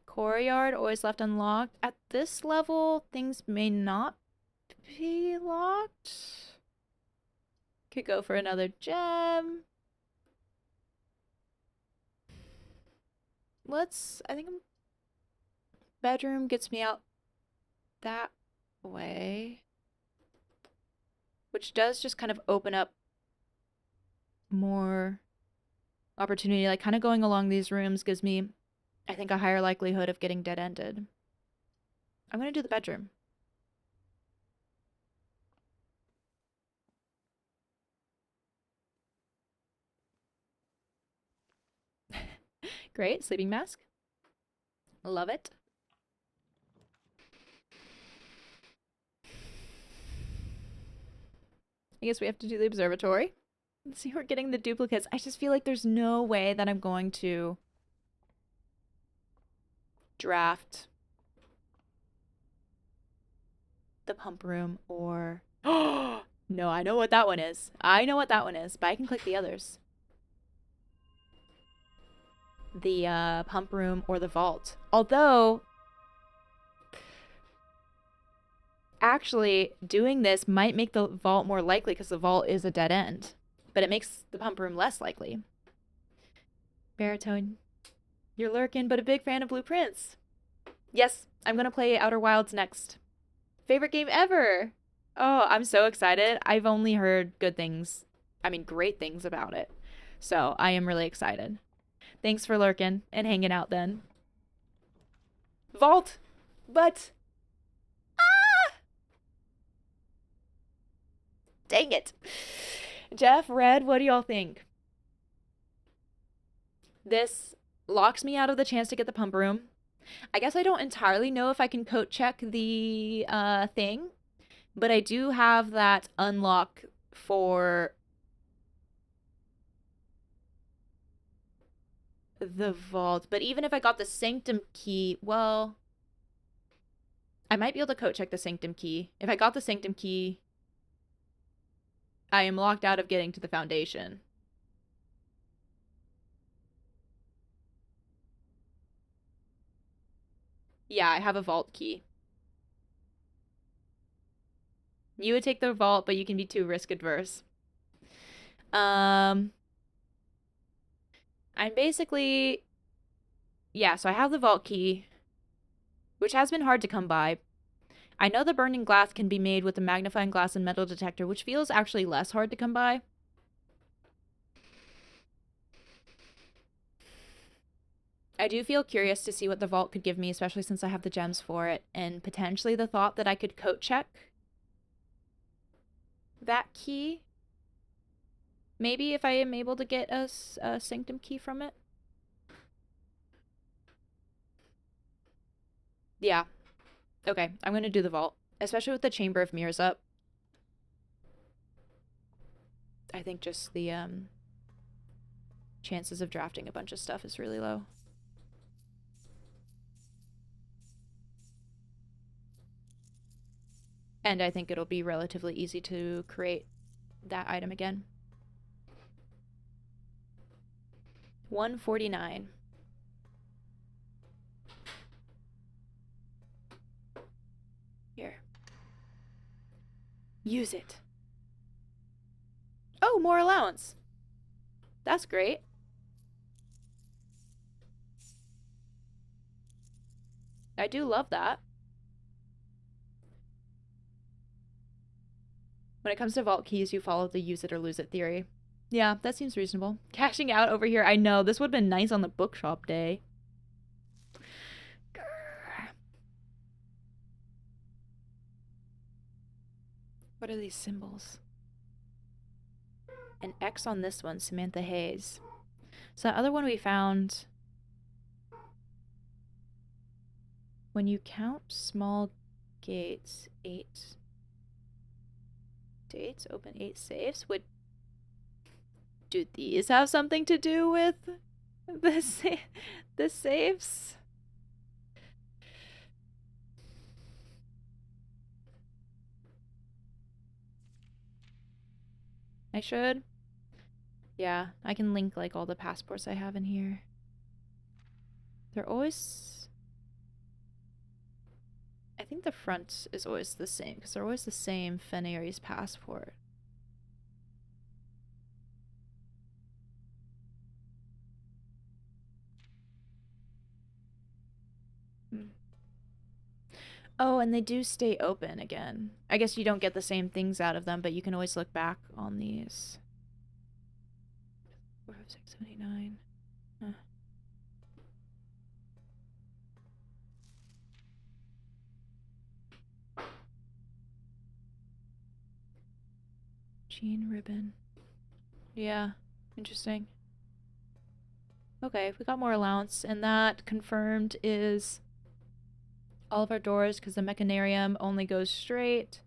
Courtyard always left unlocked. At this level, things may not be locked. Could go for another gem. I think bedroom gets me out that way. Which does just kind of open up more opportunity. Like, kind of going along these rooms gives me, I think, a higher likelihood of getting dead-ended. I'm gonna do the bedroom. Great, sleeping mask. Love it. I guess we have to do the observatory. Let's see, we're getting the duplicates. I just feel like there's no way that I'm going to draft the pump room or... Oh, no, I know what that one is. I know what that one is, but I can click the others. The pump room or the vault. Although, actually, doing this might make the vault more likely because the vault is a dead end. But it makes the pump room less likely. Baritone, you're lurking, but a big fan of Blueprints. Yes, I'm going to play Outer Wilds next. Favorite game ever! Oh, I'm so excited. I've only heard good things. I mean, great things about it. So, I am really excited. Thanks for lurking and hanging out then. Vault! But... Ah! Dang it. Jeff, Red, what do y'all think? This locks me out of the chance to get the pump room. I guess I don't entirely know if I can coat check the thing, but I do have that unlock for the vault. But even if I got the sanctum key, well, I might be able to coat check the sanctum key. If I got the sanctum key, I am locked out of getting to the foundation. Yeah, I have a vault key. You would take the vault, but you can be too risk adverse. I'm basically... Yeah, so I have the vault key, which has been hard to come by. I know the burning glass can be made with the magnifying glass and metal detector, which feels actually less hard to come by. I do feel curious to see what the vault could give me, especially since I have the gems for it, and potentially the thought that I could coat check that key. Maybe if I am able to get a sanctum key from it. Yeah. Okay, I'm gonna do the vault, especially with the Chamber of Mirrors up. I think just the chances of drafting a bunch of stuff is really low. And I think it'll be relatively easy to create that item again. 149. Here. Use it. Oh, more allowance. That's great. I do love that. When it comes to vault keys, you follow the use it or lose it theory. Yeah, that seems reasonable. Cashing out over here. I know, this would have been nice on the bookshop day. What are these symbols? An X on this one, Samantha Hayes. So that other one we found. When you count small gates, 8 dates, open 8 safes. Do these have something to do with the safes? I should. Yeah, I can link like all the passports I have in here. They're always... I think the front is always the same because they're always the same Fennery's passport. Oh, and they do stay open again. I guess you don't get the same things out of them, but you can always look back on these. 45679. Huh. Jean ribbon. Yeah, interesting. Okay, we got more allowance, and that confirmed is all of our doors because the mechanarium only goes straight.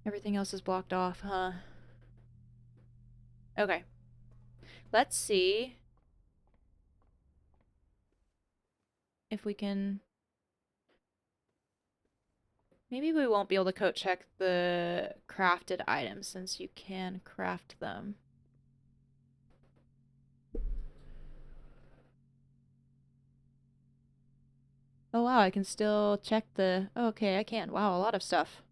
Everything else is blocked off, huh? Okay. Let's see if we can... Maybe we won't be able to code check the crafted items since you can craft them. Oh wow, I can still check the... Oh, okay, I can. Wow, a lot of stuff.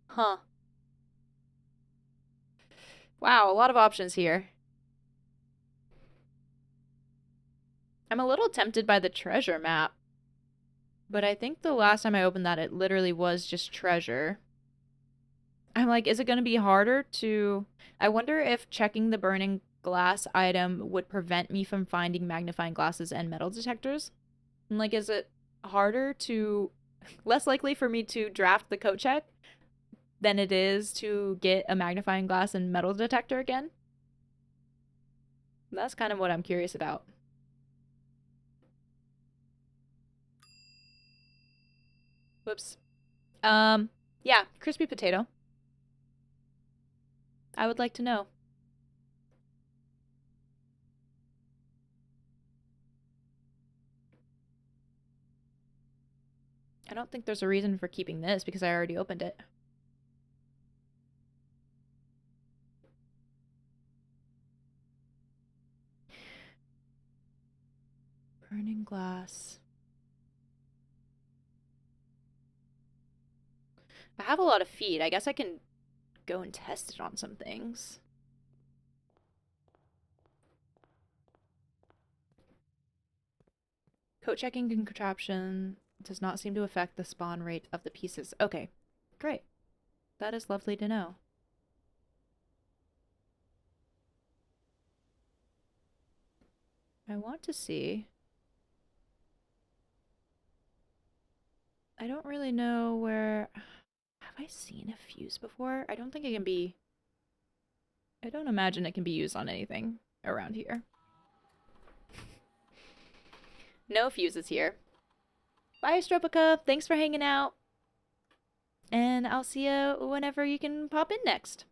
Huh. Wow, a lot of options here. I'm a little tempted by the treasure map. But I think the last time I opened that, it literally was just treasure. I'm like, is it going to be harder to... I wonder if checking the burning glass item would prevent me from finding magnifying glasses and metal detectors. And like, is it harder to... less likely for me to draft the code check than it is to get a magnifying glass and metal detector again? That's kind of what I'm curious about. Whoops. Yeah, crispy potato. I would like to know. I don't think there's a reason for keeping this because I already opened it. Burning glass. I have a lot of feed. I guess I can go and test it on some things. Coat checking contraption does not seem to affect the spawn rate of the pieces. Okay, great. That is lovely to know. I want to see. I don't really know where... Have I seen a fuse before? I don't think it can be... I don't imagine it can be used on anything around here. No fuses here. Bye, Stropica. Thanks for hanging out. And I'll see you whenever you can pop in next.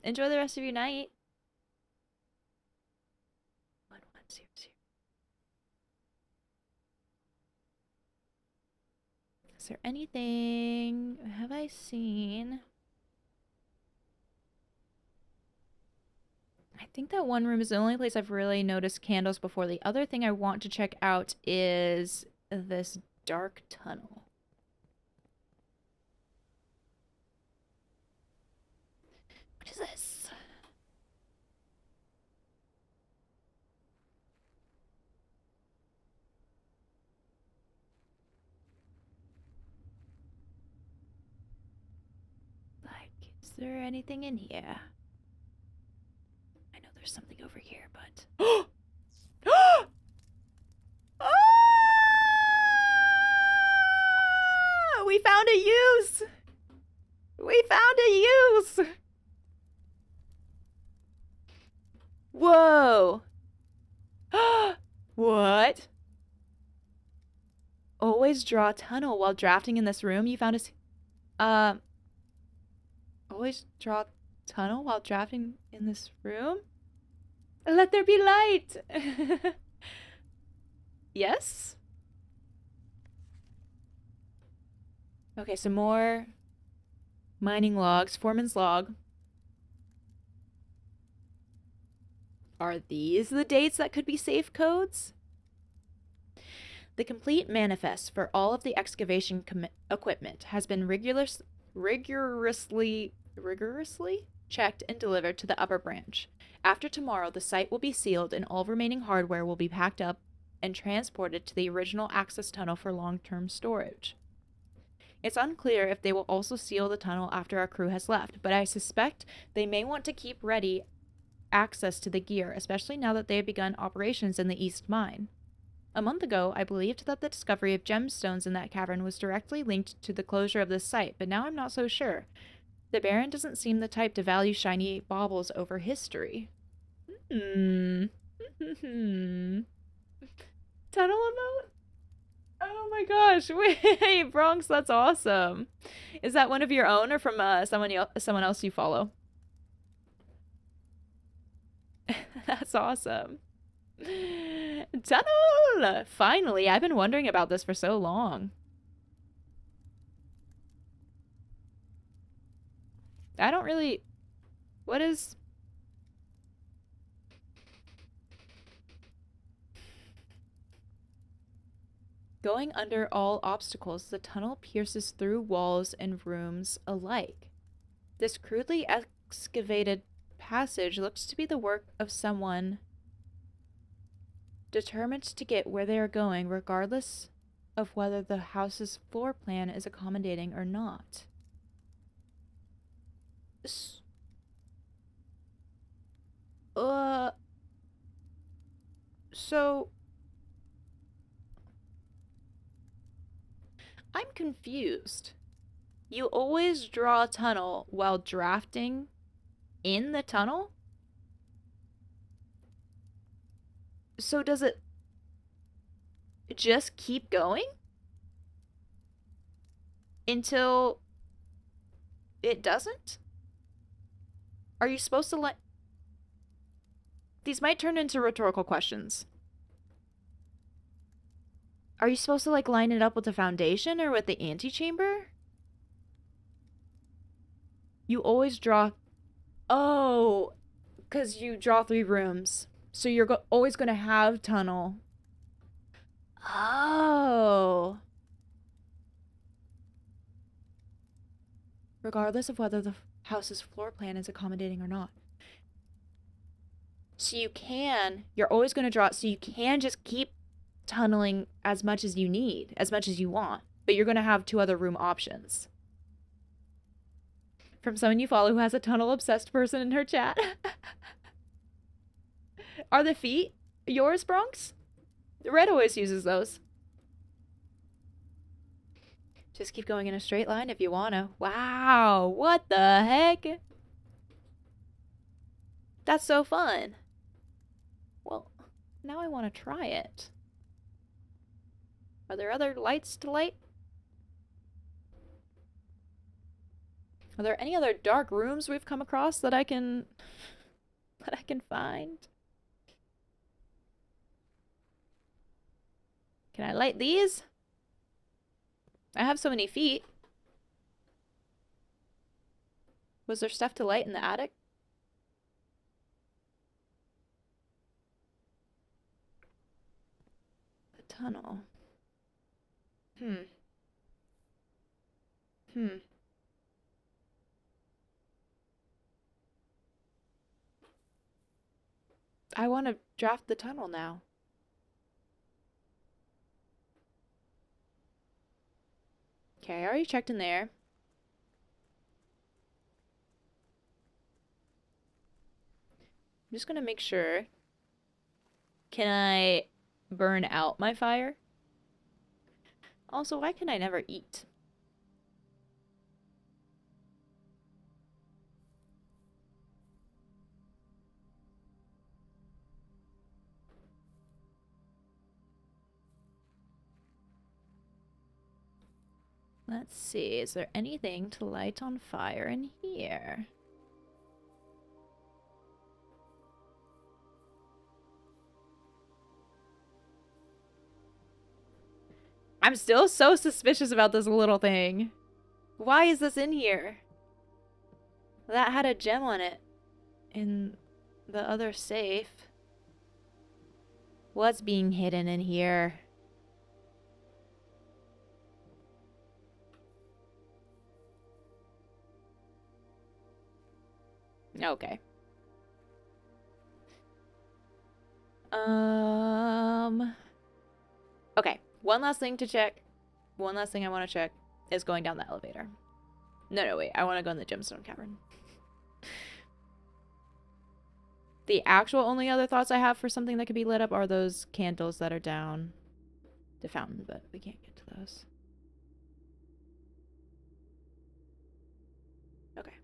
Enjoy the rest of your night. 1100. Is there anything... Have I seen... I think that one room is the only place I've really noticed candles before. The other thing I want to check out is this dark tunnel. What is this? Like, is there anything in here? I know there's something over here, but... Ah! We found a use! We found a use! Whoa! What? Always draw a tunnel while drafting in this room. You found us. Always draw a tunnel while drafting in this room? Let there be light! Yes? Okay, some more mining logs. Foreman's log. Are these the dates that could be safe codes? The complete manifest for all of the excavation equipment has been rigorously checked and delivered to the upper branch. After tomorrow, the site will be sealed and all remaining hardware will be packed up and transported to the original access tunnel for long-term storage. It's unclear if they will also seal the tunnel after our crew has left, but I suspect they may want to keep ready access to the gear, especially now that they have begun operations in the East Mine. A month ago, I believed that the discovery of gemstones in that cavern was directly linked to the closure of this site, but now I'm not so sure. The Baron doesn't seem the type to value shiny baubles over history. Tunnel emote? Oh my gosh, wait, Bronx, that's awesome. Is that one of your own or from someone else you follow? That's awesome. Tunnel! Finally, I've been wondering about this for so long. I don't really... What is... Going under all obstacles, the tunnel pierces through walls and rooms alike. This crudely excavated passage looks to be the work of someone determined to get where they are going, regardless of whether the house's floor plan is accommodating or not. So... I'm confused. You always draw a tunnel while drafting in the tunnel? So does it just keep going? Until it doesn't? Are you supposed to let... These might turn into rhetorical questions. Are you supposed to, like, line it up with the foundation or with the antechamber? You always draw... Oh, because you draw 3 rooms. So you're always going to have tunnel. Oh. Regardless of whether the house's floor plan is accommodating or not. So you're always going to draw it, so you can just keep tunneling as much as you need, as much as you want. But you're going to have 2 other room options. From someone you follow who has a tunnel-obsessed person in her chat. Are the feet yours, Bronx? Red always uses those. Just keep going in a straight line if you wanna. Wow, what the heck? That's so fun. Well, now I want to try it. Are there other lights to light? Are there any other dark rooms we've come across that I can find? Can I light these? I have so many feet. Was there stuff to light in the attic? The tunnel. I want to draft the tunnel now. Okay, I already checked in there. I'm just gonna make sure. Can I burn out my fire? Also, why can I never eat? Let's see. Is there anything to light on fire in here? I'm still so suspicious about this little thing. Why is this in here? That had a gem on it in the other safe. What's being hidden in here? Okay. Okay. One last thing to check. One last thing I want to check is going down the elevator. No, wait. I want to go in the gemstone cavern. The actual only other thoughts I have for something that could be lit up are those candles that are down the fountain, but we can't get to those. Okay.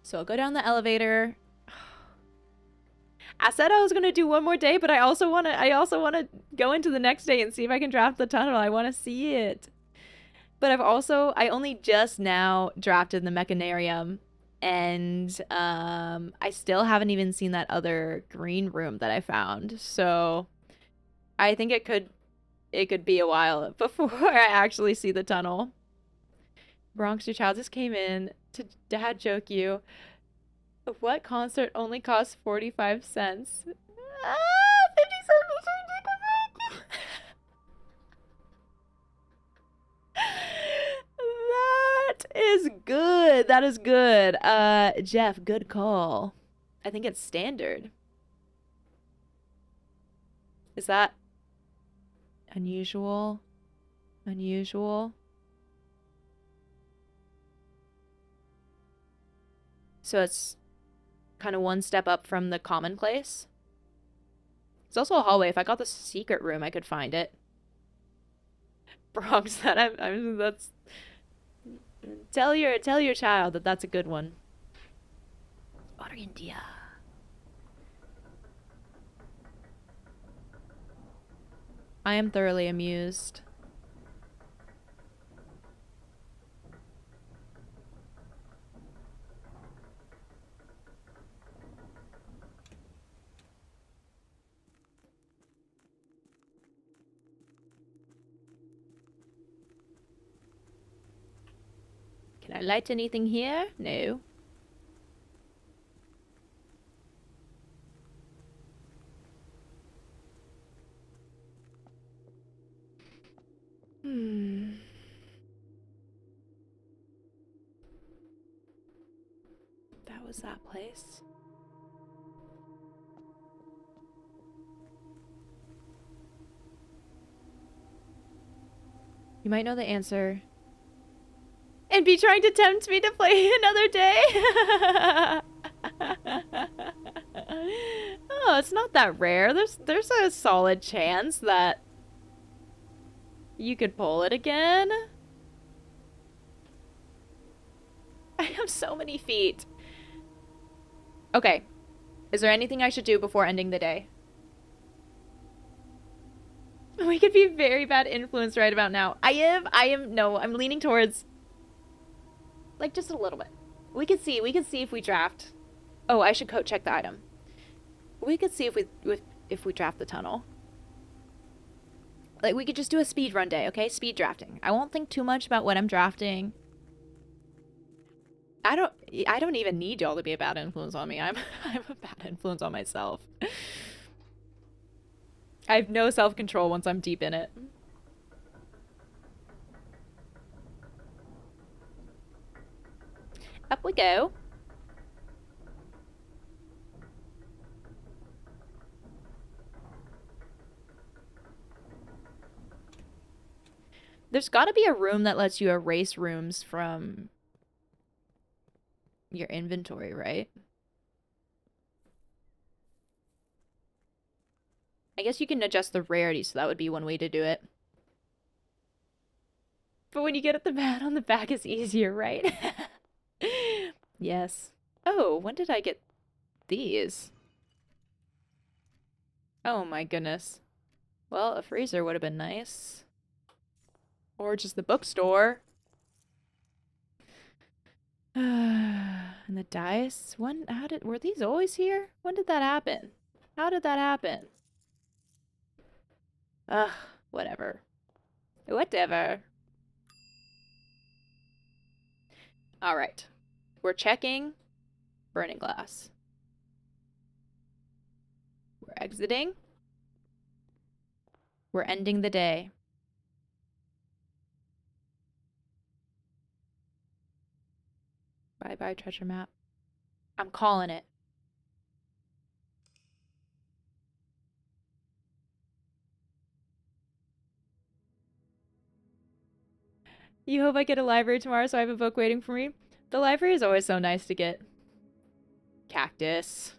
So I'll go down the elevator. I said I was gonna do one more day, but I also wanna go into the next day and see if I can draft the tunnel. I wanna see it. But I only just now drafted the mechanarium, and I still haven't even seen that other green room that I found. So I think it could be a while before I actually see the tunnel. Bronx, your child just came in to dad joke you. What concert only costs 45 cents? 50 cents. That is good. That is good. Jeff, good call. I think it's standard. Is that unusual? Unusual? So it's kind of one step up from the commonplace. It's also a hallway. If I got the secret room, I could find it. Bronx, that's tell your child that that's a good one. India. I am thoroughly amused. Can I light anything here? No. That was that place. You might know the answer. And be trying to tempt me to play another day. Oh, it's not that rare. There's a solid chance that you could pull it again. I have so many feet. Okay. Is there anything I should do before ending the day? We could be very bad influence right about now. I'm leaning towards, like, just a little bit. We could see if we draft. Oh, I should check the item. We could see if we draft the tunnel. Like, we could just do a speed run day, okay? Speed drafting. I won't think too much about what I'm drafting. I don't even need y'all to be a bad influence on me. I'm a bad influence on myself. I have no self-control once I'm deep in it. Up we go. There's got to be a room that lets you erase rooms from your inventory, right? I guess you can adjust the rarity, so that would be one way to do it. But when you get at the mat on the back, it's easier, right? Yes. Oh, when did I get these? Oh my goodness. Well, a freezer would have been nice. Or just the bookstore. And the dice? Were these always here? When did that happen? How did that happen? Ugh, whatever. Whatever. Alright. We're checking burning glass. We're exiting. We're ending the day. Bye-bye, treasure map. I'm calling it. You hope I get a library tomorrow so I have a book waiting for me? The library is always so nice to get. Cactus.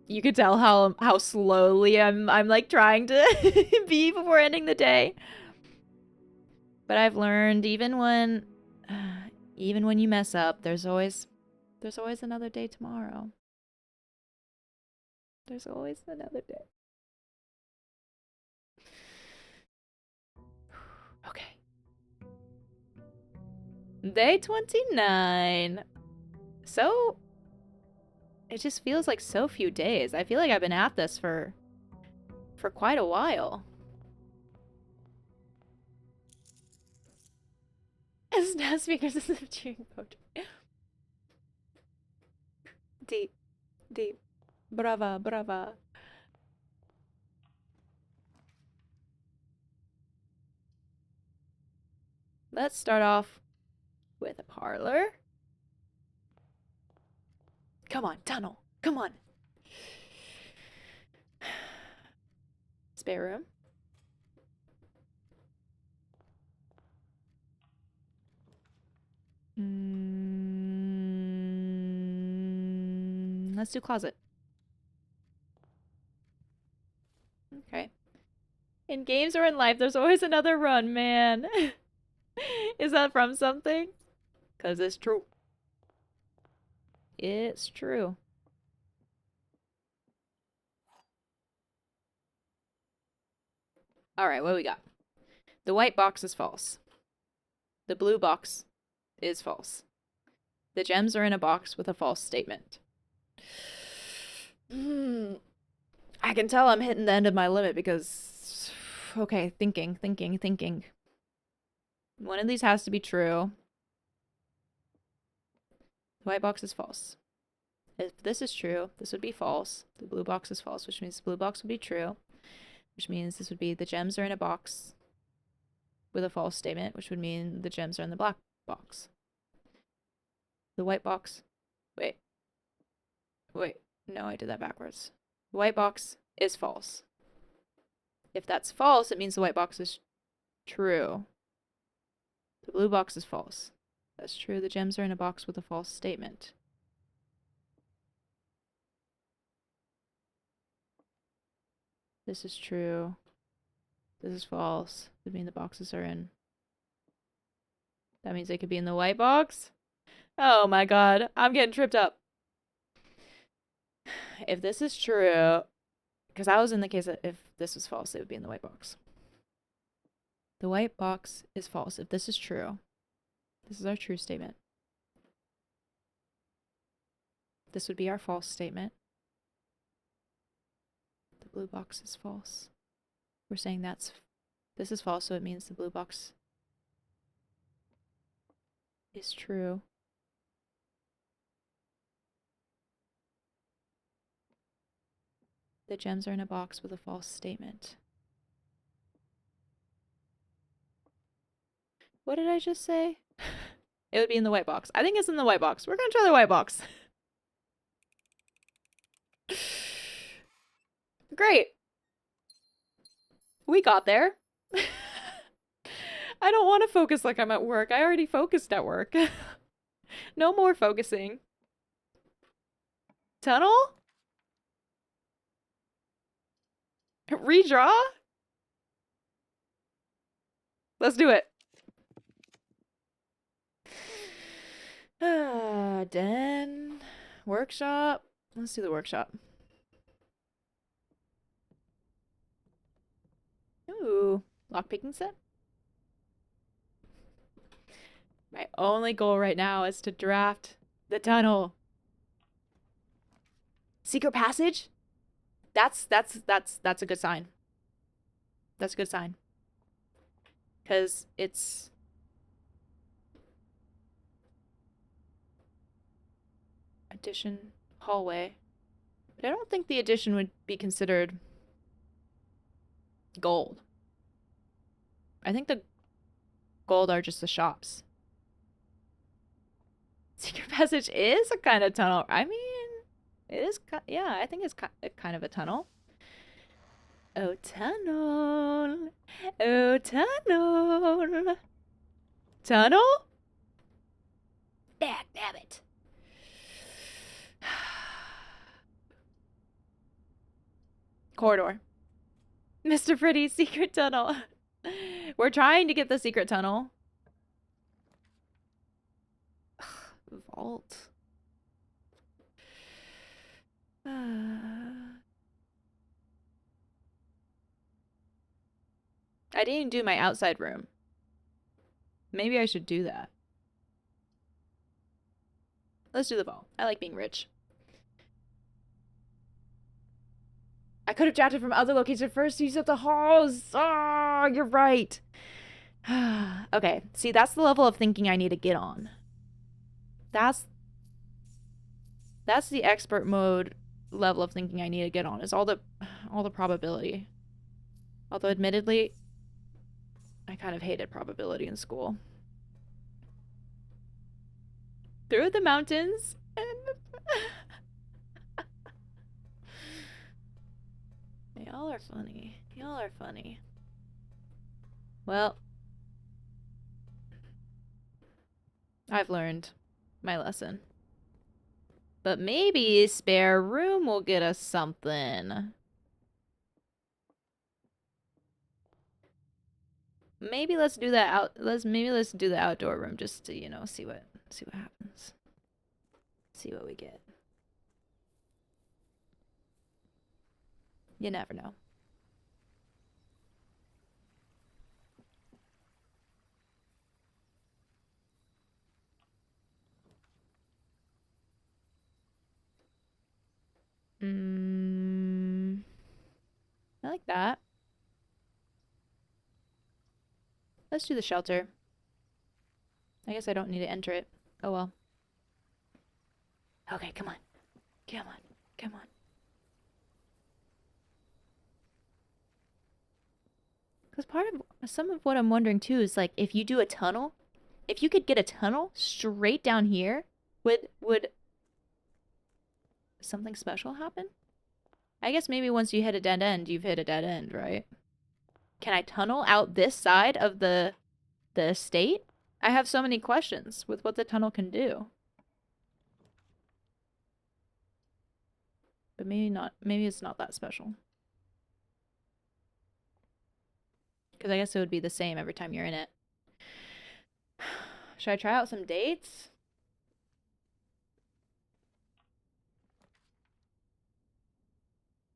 You could tell how slowly I'm like trying to be before ending the day. But I've learned even when you mess up, there's always another day tomorrow. There's always another day. Okay. Day 29. So it just feels like so few days. I feel like I've been at this for quite a while. As now speakers is cheering poetry. Deep, deep. Brava, brava. Let's start off with a parlor. Come on, tunnel. Come on. Spare room. Let's do closet. Okay. In games or in life, there's always another run, man. Is that from something? Because it's true. It's true. All right, what do we got? The white box is false. The blue box is false. The gems are in a box with a false statement. I can tell I'm hitting the end of my limit because... Okay, thinking. One of these has to be true. The white box is false. If this is true, this would be false. The blue box is false, which means the blue box would be true. Which means this would be the gems are in a box with a false statement, which would mean the gems are in the black box. The white box... Wait. No, I did that backwards. The white box is false. If that's false, it means the white box is true. The blue box is false. That's true. The gems are in a box with a false statement. This is true. This is false. That means the boxes are in. That means they could be in the white box? Oh my god. I'm getting tripped up. If this is true, because I was in the case that if this was false, it would be in the white box. The white box is false. If this is true, this is our true statement. This would be our false statement. The blue box is false. We're saying this is false, so it means the blue box is true. The gems are in a box with a false statement. What did I just say? It would be in the white box. I think it's in the white box. We're gonna try the white box. Great. We got there. I don't want to focus like I'm at work. I already focused at work. No more focusing. Tunnel? Redraw? Let's do it. Den. Workshop. Let's do the workshop. Lockpicking set? My only goal right now is to draft the tunnel. Secret passage? That's a good sign. That's a good sign. Cause it's addition hallway. But I don't think the addition would be considered gold. I think the gold are just the shops. Secret passage is a kind of tunnel. I mean, it is, yeah, I think it's kind of a tunnel. Oh, tunnel. Oh, tunnel. Tunnel? Damn it. Corridor. Mr. Pretty's secret tunnel. We're trying to get the secret tunnel. Vault. I didn't do my outside room. Maybe I should do that. Let's do the vault. I like being rich. I could have drafted from other locations first to use up the halls. Oh, you're right. Okay, see, that's the level of thinking I need to get on. That's the expert mode level of thinking I need to get on. Is all the probability. Although admittedly, I kind of hated probability in school. Through the mountains and y'all are funny. Y'all are funny. Well, I've learned my lesson. But maybe spare room will get us something. Maybe let's do that out. Let's do the outdoor room just to, you know, see what happens. See what we get. You never know. I like that. Let's do the shelter. I guess I don't need to enter it. Oh well. Okay, come on. Come on. Come on. Because part of some of what I'm wondering too is like if you do a tunnel, if you could get a tunnel straight down here, would something special happen? I guess maybe once you hit a dead end, you've hit a dead end, right? Can I tunnel out this side of the estate? I have so many questions with what the tunnel can do. But maybe not. Maybe it's not that special. Because I guess it would be the same every time you're in it. Should I try out some dates?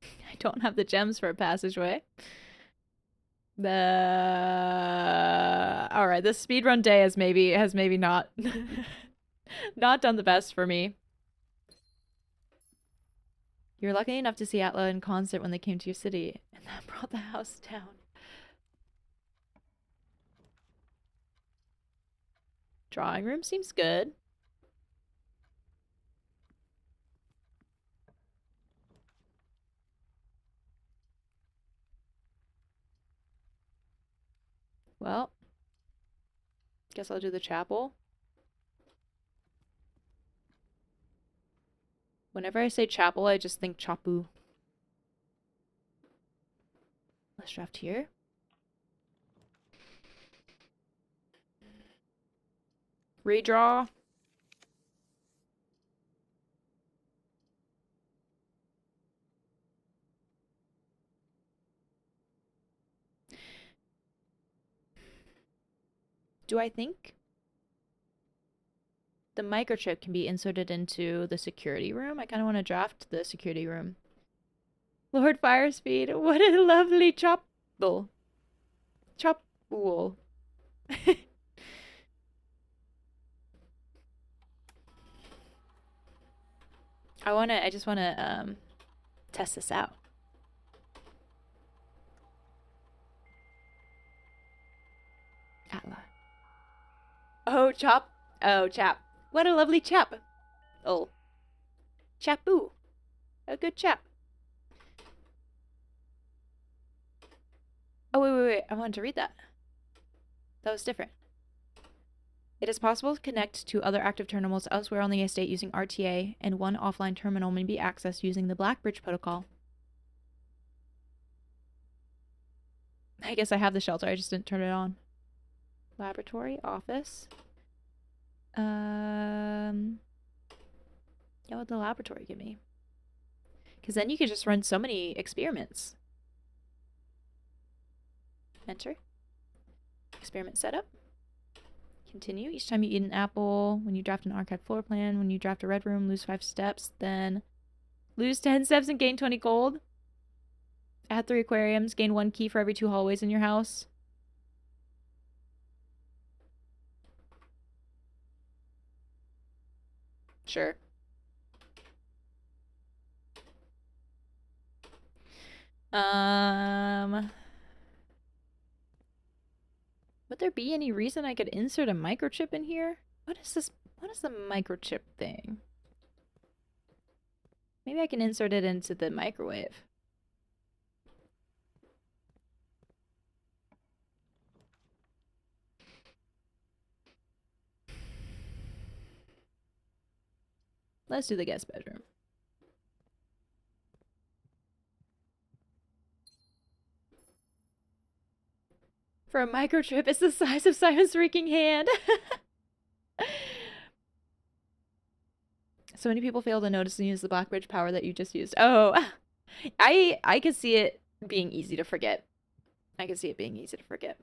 I don't have the gems for a passageway. Alright, this speedrun day has maybe not not done the best for me. You're lucky enough to see Atla in concert when they came to your city, and that brought the house down. Drawing room seems good. Well, guess I'll do the chapel. Whenever I say chapel, I just think chapu. Let's draft here. Redraw. Do I think the microchip can be inserted into the security room? I kind of want to draft the security room. Lord Firespeed, what a lovely chapel. Chop wool. I just wanna test this out. Atla. Oh, chop. Oh, chap. What a lovely chap. Oh. Chapoo. A good chap. Oh, wait. I wanted to read that. That was different. It is possible to connect to other active terminals elsewhere on the estate using RTA, and one offline terminal may be accessed using the Blackbridge protocol. I guess I have the shelter, I just didn't turn it on. Laboratory, office. Yeah, what would the laboratory give me? Because then you could just run so many experiments. Enter. Experiment setup. Continue. Each time you eat an apple, when you draft an archive floor plan, when you draft a red room, lose 5 steps, then lose 10 steps and gain 20 gold. Add 3 aquariums, gain 1 key for every 2 hallways in your house. Sure. Would there be any reason I could insert a microchip in here? What is this? What is the microchip thing? Maybe I can insert it into the microwave. Let's do the guest bedroom. For a microchip, it's the size of Simon's freaking hand. So many people fail to notice and use the Blackbridge power that you just used. Oh, I could see it being easy to forget. I could see it being easy to forget.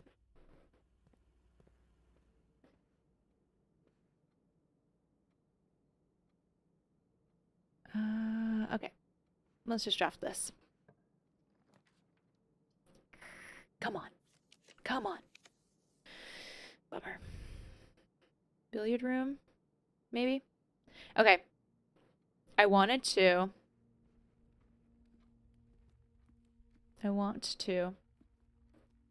Okay. Let's just draft this. Come on. Come on. Bummer. Billiard room? Maybe? Okay. I want to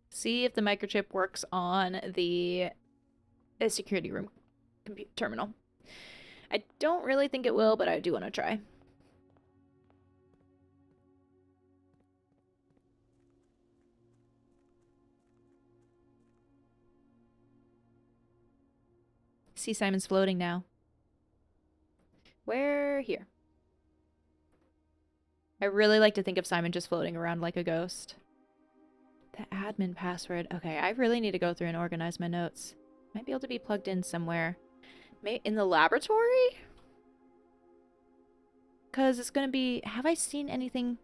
see if the microchip works on the security room terminal. I don't really think it will, but I do want to try. See, Simon's floating now. Where? Here. I really like to think of Simon just floating around like a ghost. The admin password. Okay, I really need to go through and organize my notes. Might be able to be plugged in somewhere. In the laboratory? Because it's going to be... Have I seen anything?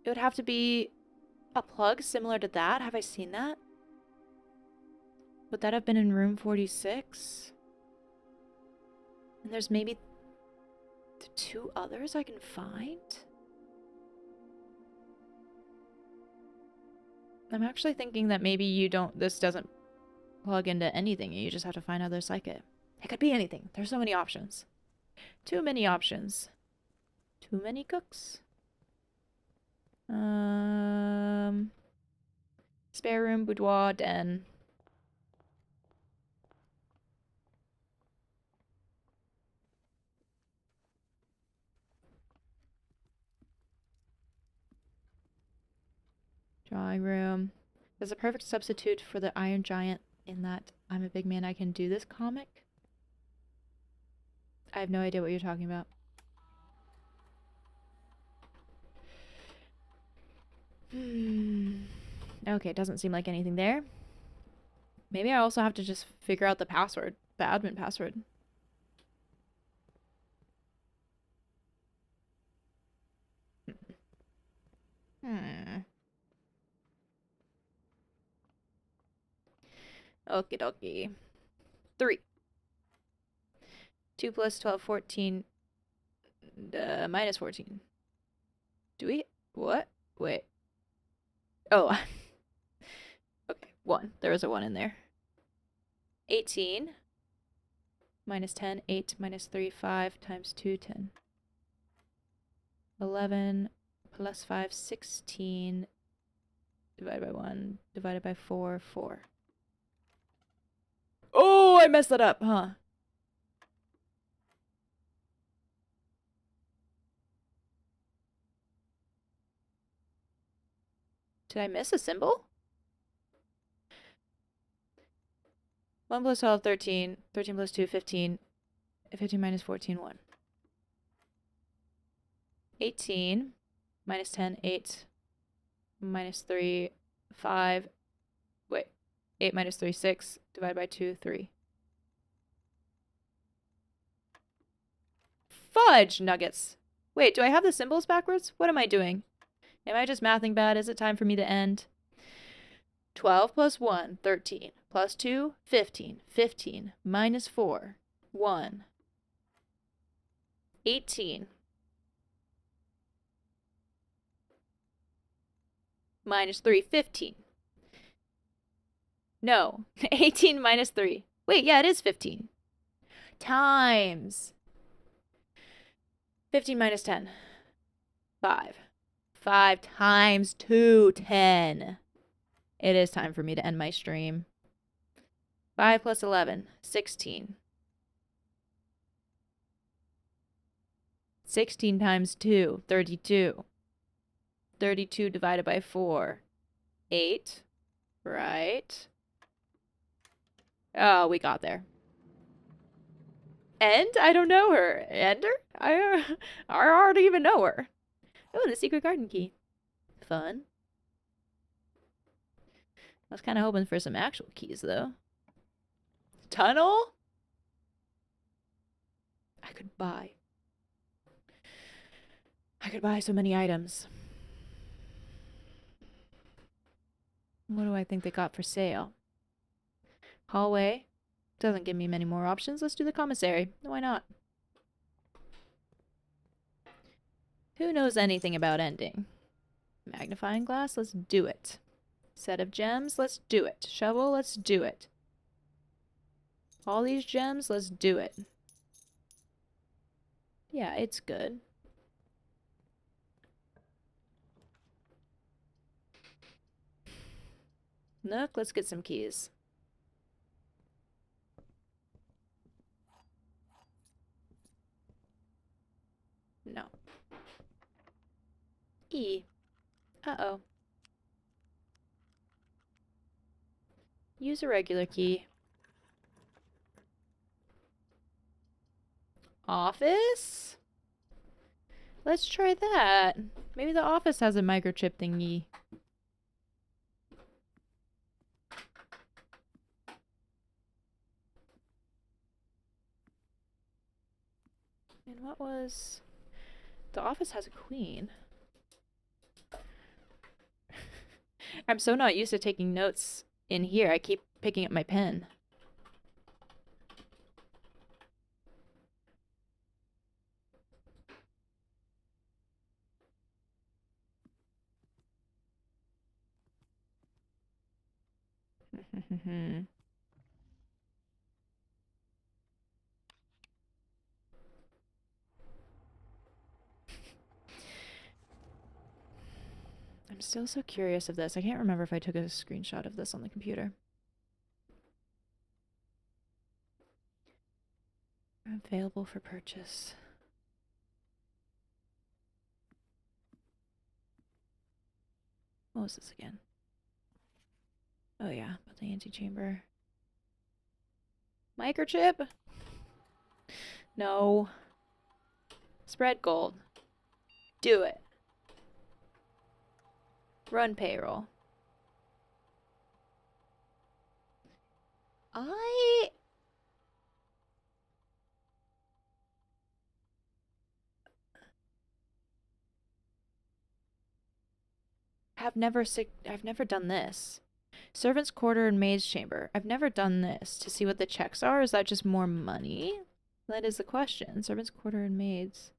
It would have to be a plug similar to that. Have I seen that? Would that have been in room 46? And there's maybe 2 others I can find? I'm actually thinking that maybe this doesn't plug into anything. You just have to find others like it. It could be anything. There's so many options. Too many options. Too many cooks. Spare room, boudoir, den. Drawing room. There's a perfect substitute for the Iron Giant in that I'm a big man, I can do this comic. I have no idea what you're talking about. Okay, doesn't seem like anything there. Maybe I also have to just figure out the password, the admin password. Okie dokie. 3. 2 plus 12, 14. Minus 14. Do we? What? Wait. Oh. Okay, 1. There was a 1 in there. 18 minus 10, 8 minus 3, 5 times 2, 10. 11 plus 5, 16 divided by 1 divided by 4, 4. Oh, I messed that up, huh? Did I miss a symbol? 1 plus 12, 13. 13 plus 2, 15. 15 minus 14, 1. 18 minus 10, 8 minus 3, 5. Wait. 8 minus 3, 6. Divided by 2, 3. Fudge nuggets. Wait, do I have the symbols backwards? What am I doing? Am I just mathing bad? Is it time for me to end? 12 plus 1, 13. Plus 2, 15. 15 minus 4, 1. 18 minus 3, 15. No, 18 minus 3. Wait, yeah, it is 15. Times 15 minus 10. 5. 5 times 2, 10. It is time for me to end my stream. 5 plus 11, 16. 16 times 2, 32. 32 divided by 4, 8. Right. Oh, we got there. And I don't know her. Ender? I already even know her. Oh, the secret garden key. Fun. I was kind of hoping for some actual keys, though. Tunnel? I could buy so many items. What do I think they got for sale? Hallway. Doesn't give me many more options. Let's do the commissary. Why not? Who knows anything about ending? Magnifying glass? Let's do it. Set of gems? Let's do it. Shovel? Let's do it. All these gems? Let's do it. Yeah, it's good. Nook, let's get some keys. No. E. Uh-oh. Use a regular key. Office? Let's try that. Maybe the office has a microchip thingy. And what was... The office has a queen. I'm so not used to taking notes in here. I keep picking up my pen. I'm still so curious of this. I can't remember if I took a screenshot of this on the computer. Available for purchase. What was this again? Oh yeah, about the antechamber. Microchip? No. Spread gold. Do it. Run payroll. I have never I've never done this. Servants' quarter and maid's chamber. I've never done this to see what the checks are. Is that just more money? That is the question. Servants' quarter and maids.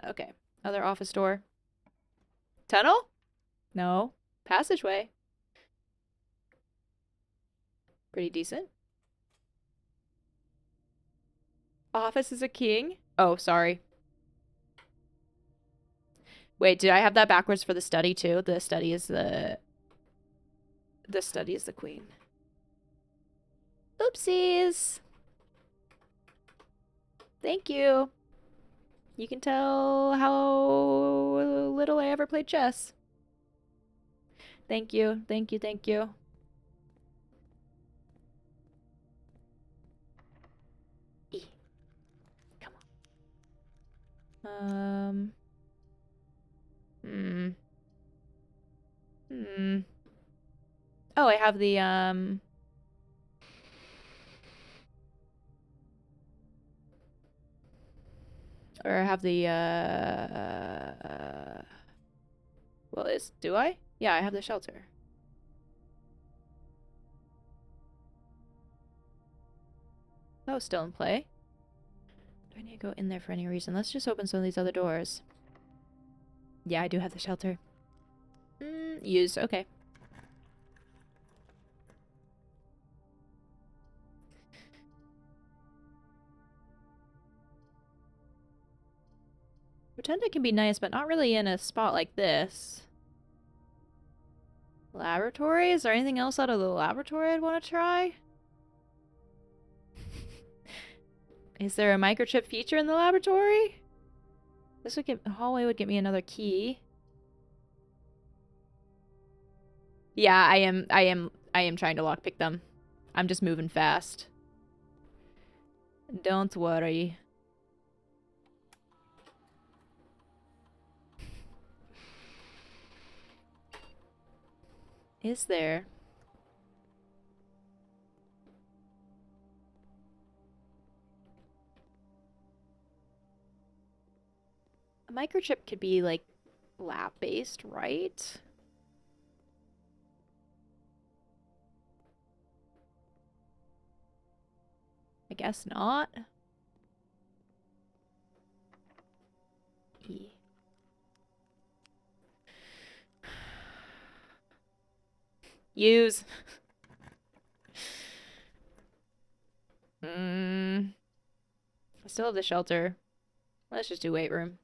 Okay. Other office door. Tunnel? No. Passageway. Pretty decent. Office is a king. Oh, sorry. Wait, did I have that backwards for the study too? The study is the queen. Oopsies. Thank you. You can tell how little I ever played chess. Thank you. Thank you. Thank you. E. Come on. Hmm. Hmm. Oh, I have the or I have the well, do I? Yeah, I have the shelter. Oh, still in play. Do I need to go in there for any reason? Let's just open some of these other doors. Yeah, I do have the shelter. Used. Okay. Rotunda can be nice, but not really in a spot like this. Laboratory? Is there anything else out of the laboratory I'd want to try? Is there a microchip feature in the laboratory? This would get... The hallway would get me another key. Yeah, I am trying to lockpick them. I'm just moving fast. Don't worry. Is there? A microchip could be, like, lab-based, right? I guess not. E. Use. I still have the shelter. Let's just do weight room.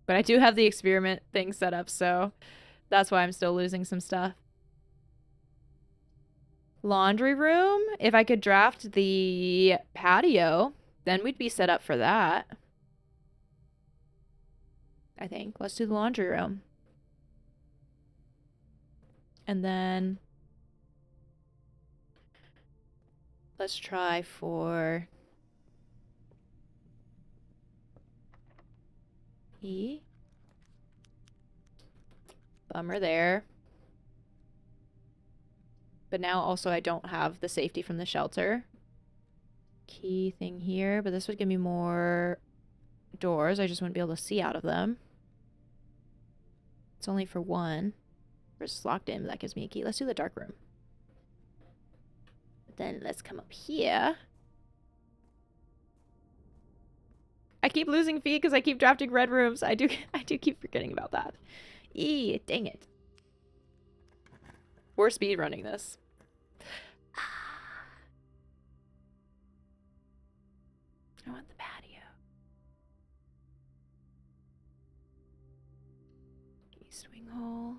But I do have the experiment thing set up, so that's why I'm still losing some stuff. Laundry room? If I could draft the patio, then we'd be set up for that. I think. Let's do the laundry room. And then let's try for E. Bummer there. But now also I don't have the safety from the shelter. Key thing here, but this would give me more doors. I just wouldn't be able to see out of them. It's only for one. It's locked in, but that gives me a key. Let's do the dark room. But then let's come up here. I keep losing feet because I keep drafting red rooms. I do keep forgetting about that. Dang it. We're speed running this. I want the patio. East wing hole.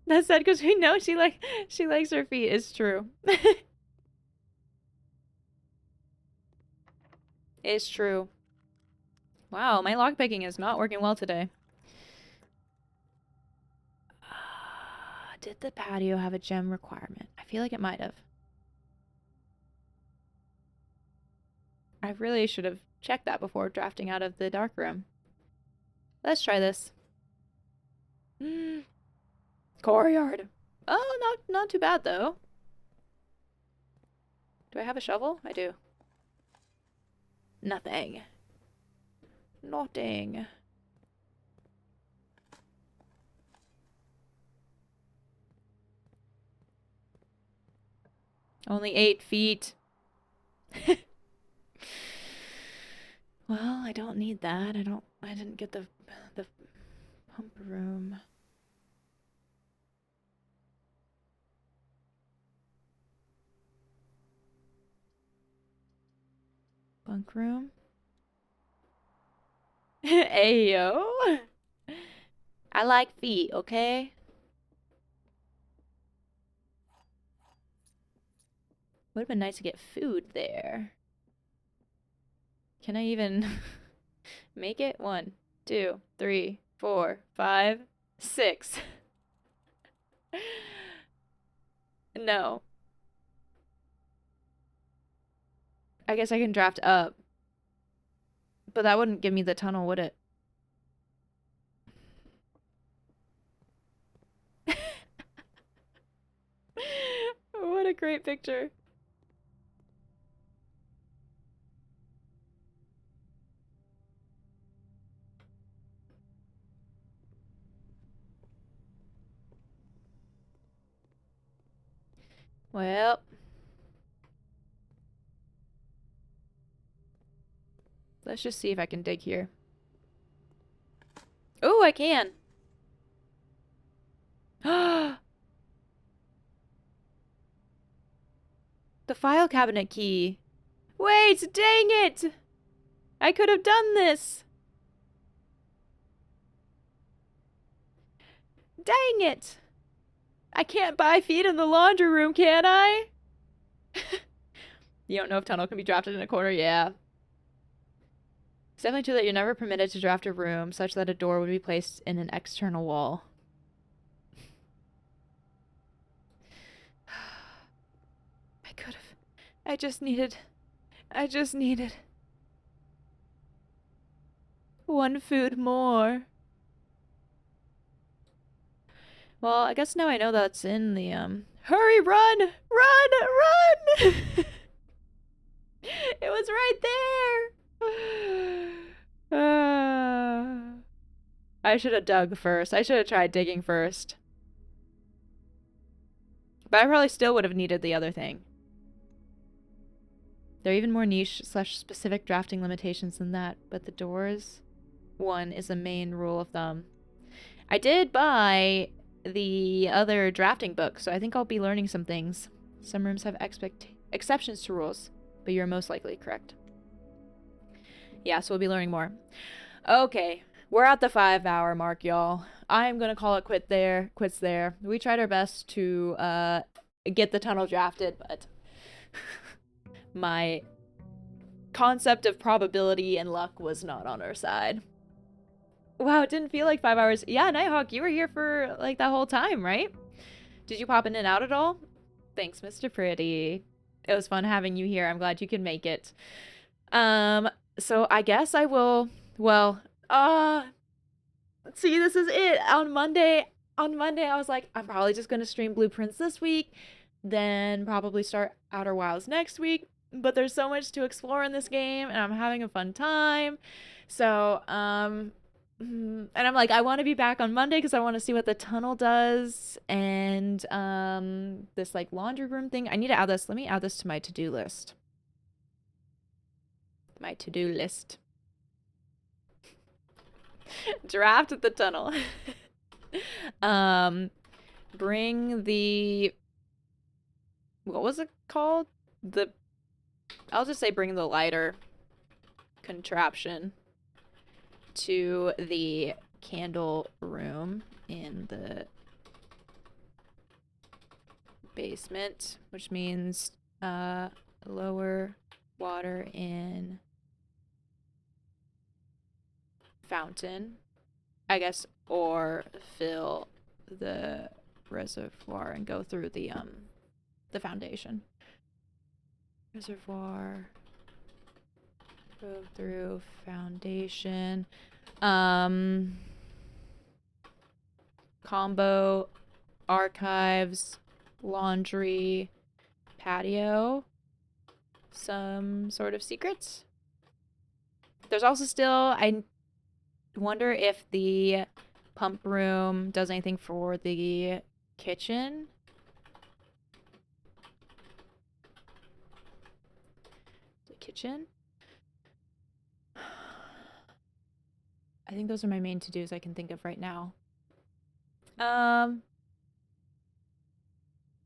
That's sad because we know she likes her feet. It's true. It's true. Wow, my lockpicking is not working well today. Did the patio have a gem requirement? I feel like it might have. I really should have checked that before drafting out of the dark room. Let's try this. Courtyard. Oh, not too bad though. Do I have a shovel? I do. Nothing. Nothing. Only 8 feet. Well, I don't need that. I didn't get the pump room. Bunk room. Ayo. I like feet, okay? Would have been nice to get food there. Can I even make it? 1, 2, 3, 4, 5, 6. No. I guess I can draft up. But that wouldn't give me the tunnel, would it? What a great picture. Well, let's just see if I can dig here. Oh, I can. The file cabinet key. Wait, dang it! I could have done this. Dang it! I can't buy feet in the laundry room, can I? You don't know if tunnel can be drafted in a corner? Yeah. It's definitely true that you're never permitted to draft a room such that a door would be placed in an external wall. I could have. I just needed 1 food more. Well, I guess now I know that's in the, hurry, run! Run! Run! It was right there! I should have dug first. I should have tried digging first. But I probably still would have needed the other thing. There are even more niche / specific drafting limitations than that, but the doors one is the main rule of thumb. I did buy the other drafting book, so I think I'll be learning some things. Some rooms have exceptions to rules, but you're most likely correct. Yeah, so we'll be learning more. Okay, we're at the 5-hour mark, y'all. I'm gonna call it quits there. We tried our best to get the tunnel drafted, but my concept of probability and luck was not on our side. Wow, it didn't feel like 5 hours. Yeah, Nighthawk, you were here for like that whole time, right? Did you pop in and out at all? Thanks, Mr. Pretty. It was fun having you here. I'm glad you could make it. So I guess I will, well, see, this is it. On Monday, I was like, I'm probably just gonna stream Blueprints this week, then probably start Outer Wilds next week. But there's so much to explore in this game, and I'm having a fun time. So, and I'm like, I want to be back on Monday because I want to see what the tunnel does, and this like laundry room thing. I need to add this. Let me add this to my to-do list. My to-do list. Draft at the tunnel. Bring the, what was it called? I'll just say bring the lighter contraption to the candle room in the basement, which means lower water in fountain, I guess, or fill the reservoir and go through the foundation. Reservoir, go through foundation. Combo, archives, laundry, patio, some sort of secrets. There's also still, I wonder if the pump room does anything for the kitchen. kitchen. I think those are my main to-dos I can think of right now.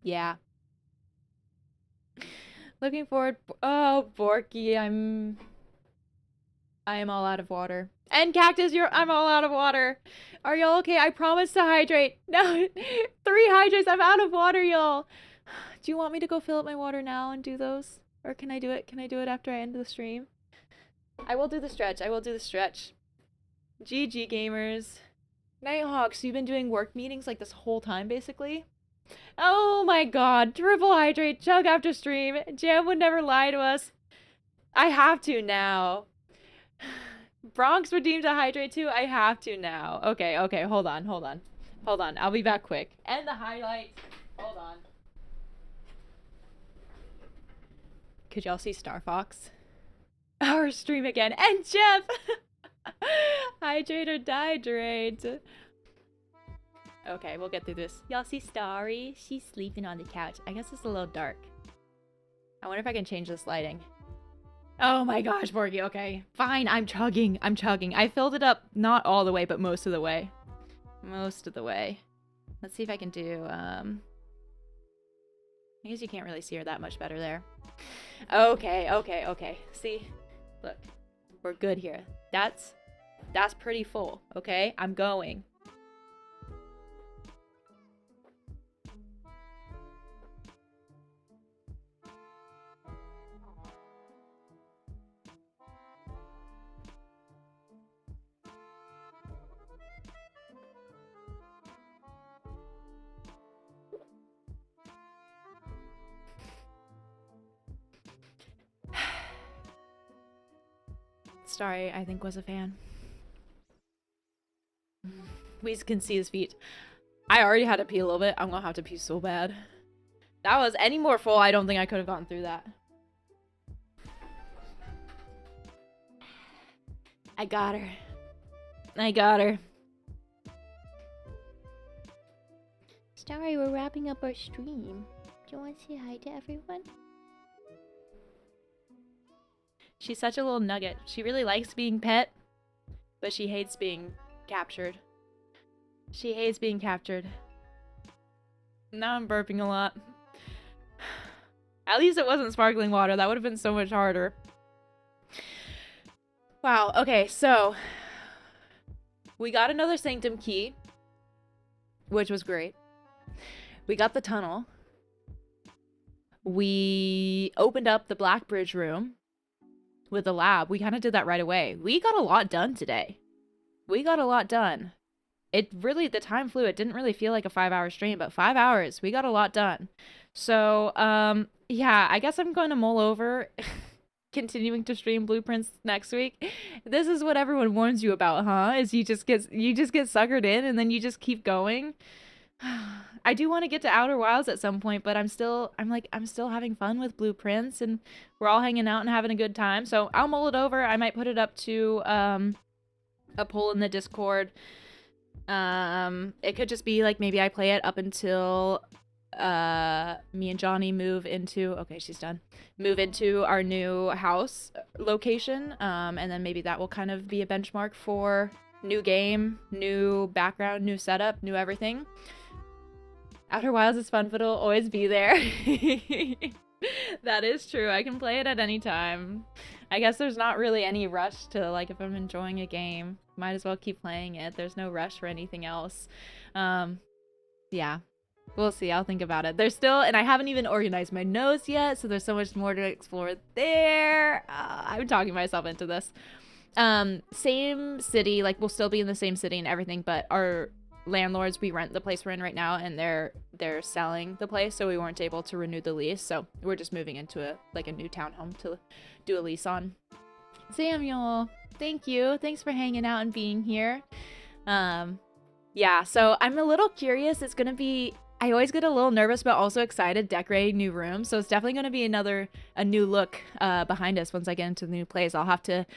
Yeah. Looking forward. Oh, Borky, I am all out of water. And Cactus, I'm all out of water. Are y'all okay? I promise to hydrate. No, 3 hydrates. I'm out of water, y'all. Do you want me to go fill up my water now and do those? Or can I do it? Can I do it after I end the stream? I will do the stretch. I will do the stretch. GG gamers. Nighthawk, so you've been doing work meetings like this whole time, basically? Oh my god. Triple hydrate. Chug after stream. Jam would never lie to us. I have to now. Bronx redeemed a hydrate too. I have to now. Okay, okay. Hold on. I'll be back quick. And the highlight. Hold on. Could y'all see Star Fox? Our stream again. And Jeff! Hydrate or dihydrate. Okay, we'll get through this. Y'all see Starry? She's sleeping on the couch. I guess it's a little dark. I wonder if I can change this lighting. Oh my gosh, Borgie. Okay, fine. I'm chugging. I filled it up, not all the way, but most of the way. Most of the way. Let's see if I can do, I guess you can't really see her that much better there. Okay. See? Look. We're good here. That's pretty full, okay? I'm going. Starry, I think, was a fan. We can see his feet. I already had to pee a little bit. I'm gonna have to pee so bad. That was any more full. I don't think I could have gotten through that. I got her. Starry, we're wrapping up our stream. Do you want to say hi to everyone? She's such a little nugget. She really likes being pet, but she hates being captured. Now I'm burping a lot. At least it wasn't sparkling water. That would have been so much harder. Wow. Okay, so we got another Sanctum key, which was great. We got the tunnel. We opened up the Black Bridge room with the lab. We kind of did that right away. We got a lot done today. It really, the time flew. It didn't really feel like a 5-hour stream, but 5 hours, we got a lot done. So, yeah, I guess I'm going to mull over continuing to stream Blueprints next week. This is what everyone warns you about, huh? Is you just get suckered in and then you just keep going. I do want to get to Outer Wilds at some point, but I'm still having fun with Blueprints and we're all hanging out and having a good time. So I'll mull it over. I might put it up to a poll in the Discord. It could just be like maybe I play it up until me and Johnny move into our new house location, and then maybe that will kind of be a benchmark for new game, new background, new setup, new everything. Outer Wilds is fun, but it'll always be there. That is true. I can play it at any time. I guess there's not really any rush to, like, if I'm enjoying a game, might as well keep playing it. There's no rush for anything else. Yeah. We'll see. I'll think about it. There's still, and I haven't even organized my notes yet, so there's so much more to explore there. I'm talking myself into this. Same city, like, we'll still be in the same city and everything, but our landlords, we rent the place we're in right now, and they're selling the place, so we weren't able to renew the lease, so we're just moving into a new townhome to do a lease on. Samuel, thank you. Thanks for hanging out and being here. Yeah, so I'm a little curious. It's gonna be, I always get a little nervous but also excited decorating new rooms, so it's definitely gonna be a new look behind us once I get into the new place. I'll have to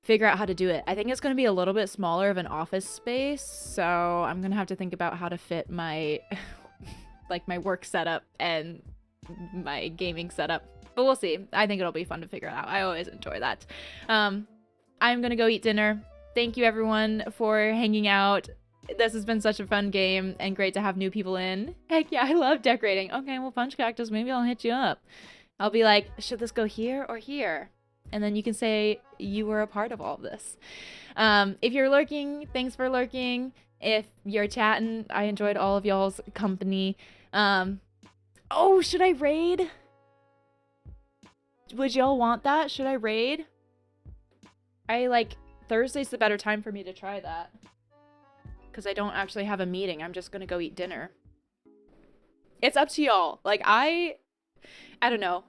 figure out how to do it. I think it's going to be a little bit smaller of an office space, so I'm going to have to think about how to fit my like my work setup and my gaming setup But we'll see. I think it'll be fun to figure it out. I always enjoy that. I'm going to go eat dinner. Thank you, everyone, for hanging out. This has been such a fun game and great to have new people in. Heck yeah, I love decorating. Okay, well, Punch Cactus, maybe I'll hit you up. I'll be like, should this go here or here? And then you can say you were a part of all of this. If you're lurking, thanks for lurking. If you're chatting, I enjoyed all of y'all's company. Oh, should I raid? Would y'all want that? Should I raid? Thursday's the better time for me to try that. Because I don't actually have a meeting. I'm just going to go eat dinner. It's up to y'all. Like, I don't know.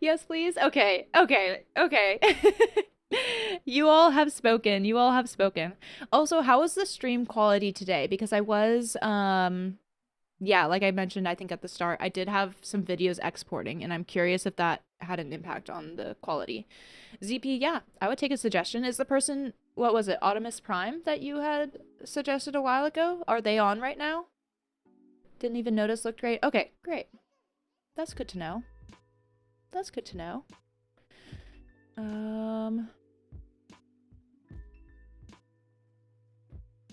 Yes, please? Okay. You all have spoken. Also, how was the stream quality today? Because I was, yeah, like I mentioned, I think at the start, I did have some videos exporting, and I'm curious if that had an impact on the quality. ZP, yeah, I would take a suggestion. Is the person, what was it, Optimus Prime that you had suggested a while ago? Are they on right now? Didn't even notice, looked great. Okay, great. That's good to know.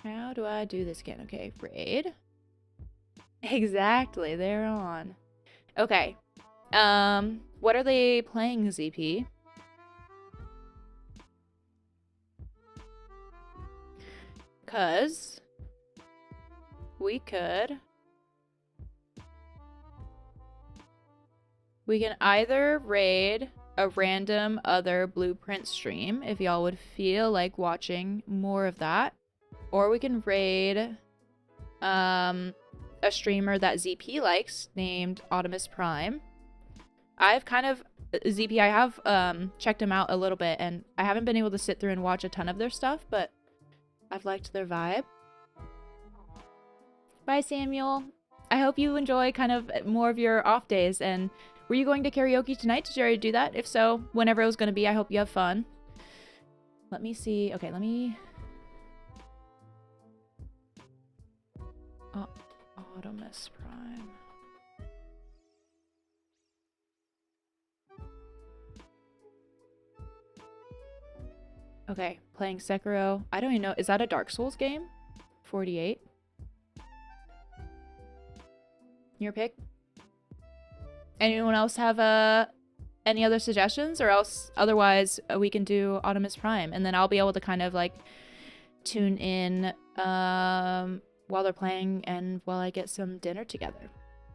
How do I do this again? Okay, raid. Exactly, they're on. Okay. What are they playing, ZP? Cause we can either raid a random other Blueprint stream if y'all would feel like watching more of that, or we can raid a streamer that ZP likes named Optimus Prime. I have checked him out a little bit, and I haven't been able to sit through and watch a ton of their stuff, but I've liked their vibe. Bye, Samuel. I hope you enjoy kind of more of your off days. And were you going to karaoke tonight? Did you already do that? If so, whenever it was going to be, I hope you have fun. Let me see. Okay, let me... Oh, Optimus Prime. Okay, playing Sekiro. I don't even know. Is that a Dark Souls game? 48. Your pick? Anyone else have any other suggestions? Or else, otherwise, we can do Optimus Prime. And then I'll be able to kind of like tune in while they're playing and while I get some dinner together.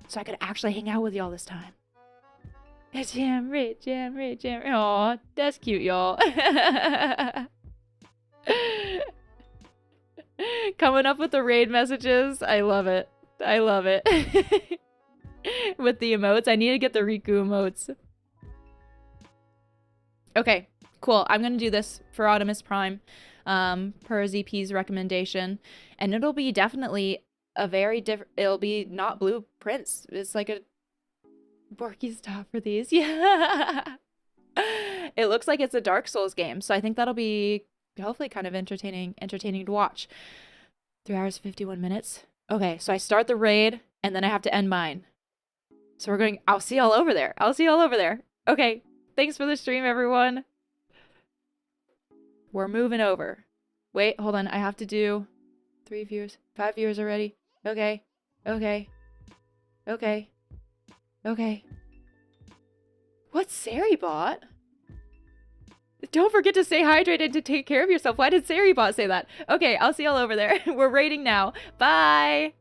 So I could actually hang out with y'all this time. Jam, raid, jam, raid, jam. Aw, that's cute, y'all. Coming up with the raid messages. I love it. With the emotes. I need to get the Riku emotes. Okay, cool. I'm going to do this for Optimus Prime per ZP's recommendation. And it'll be definitely a very different... It'll be not Blueprints. It's like a... Borky stop for these. Yeah. It looks like it's a Dark Souls game, so I think that'll be hopefully kind of entertaining to watch. 3 hours 51 minutes. Okay, so I start the raid and then I have to end mine. So we're going... I'll see y'all over there. Okay, thanks for the stream, everyone. We're moving over. Wait, hold on. I have to do 3 viewers, 5 viewers already. Okay. What's Saribot? Don't forget to stay hydrated and to take care of yourself. Why did Saribot say that? Okay, I'll see y'all over there. We're raiding now. Bye!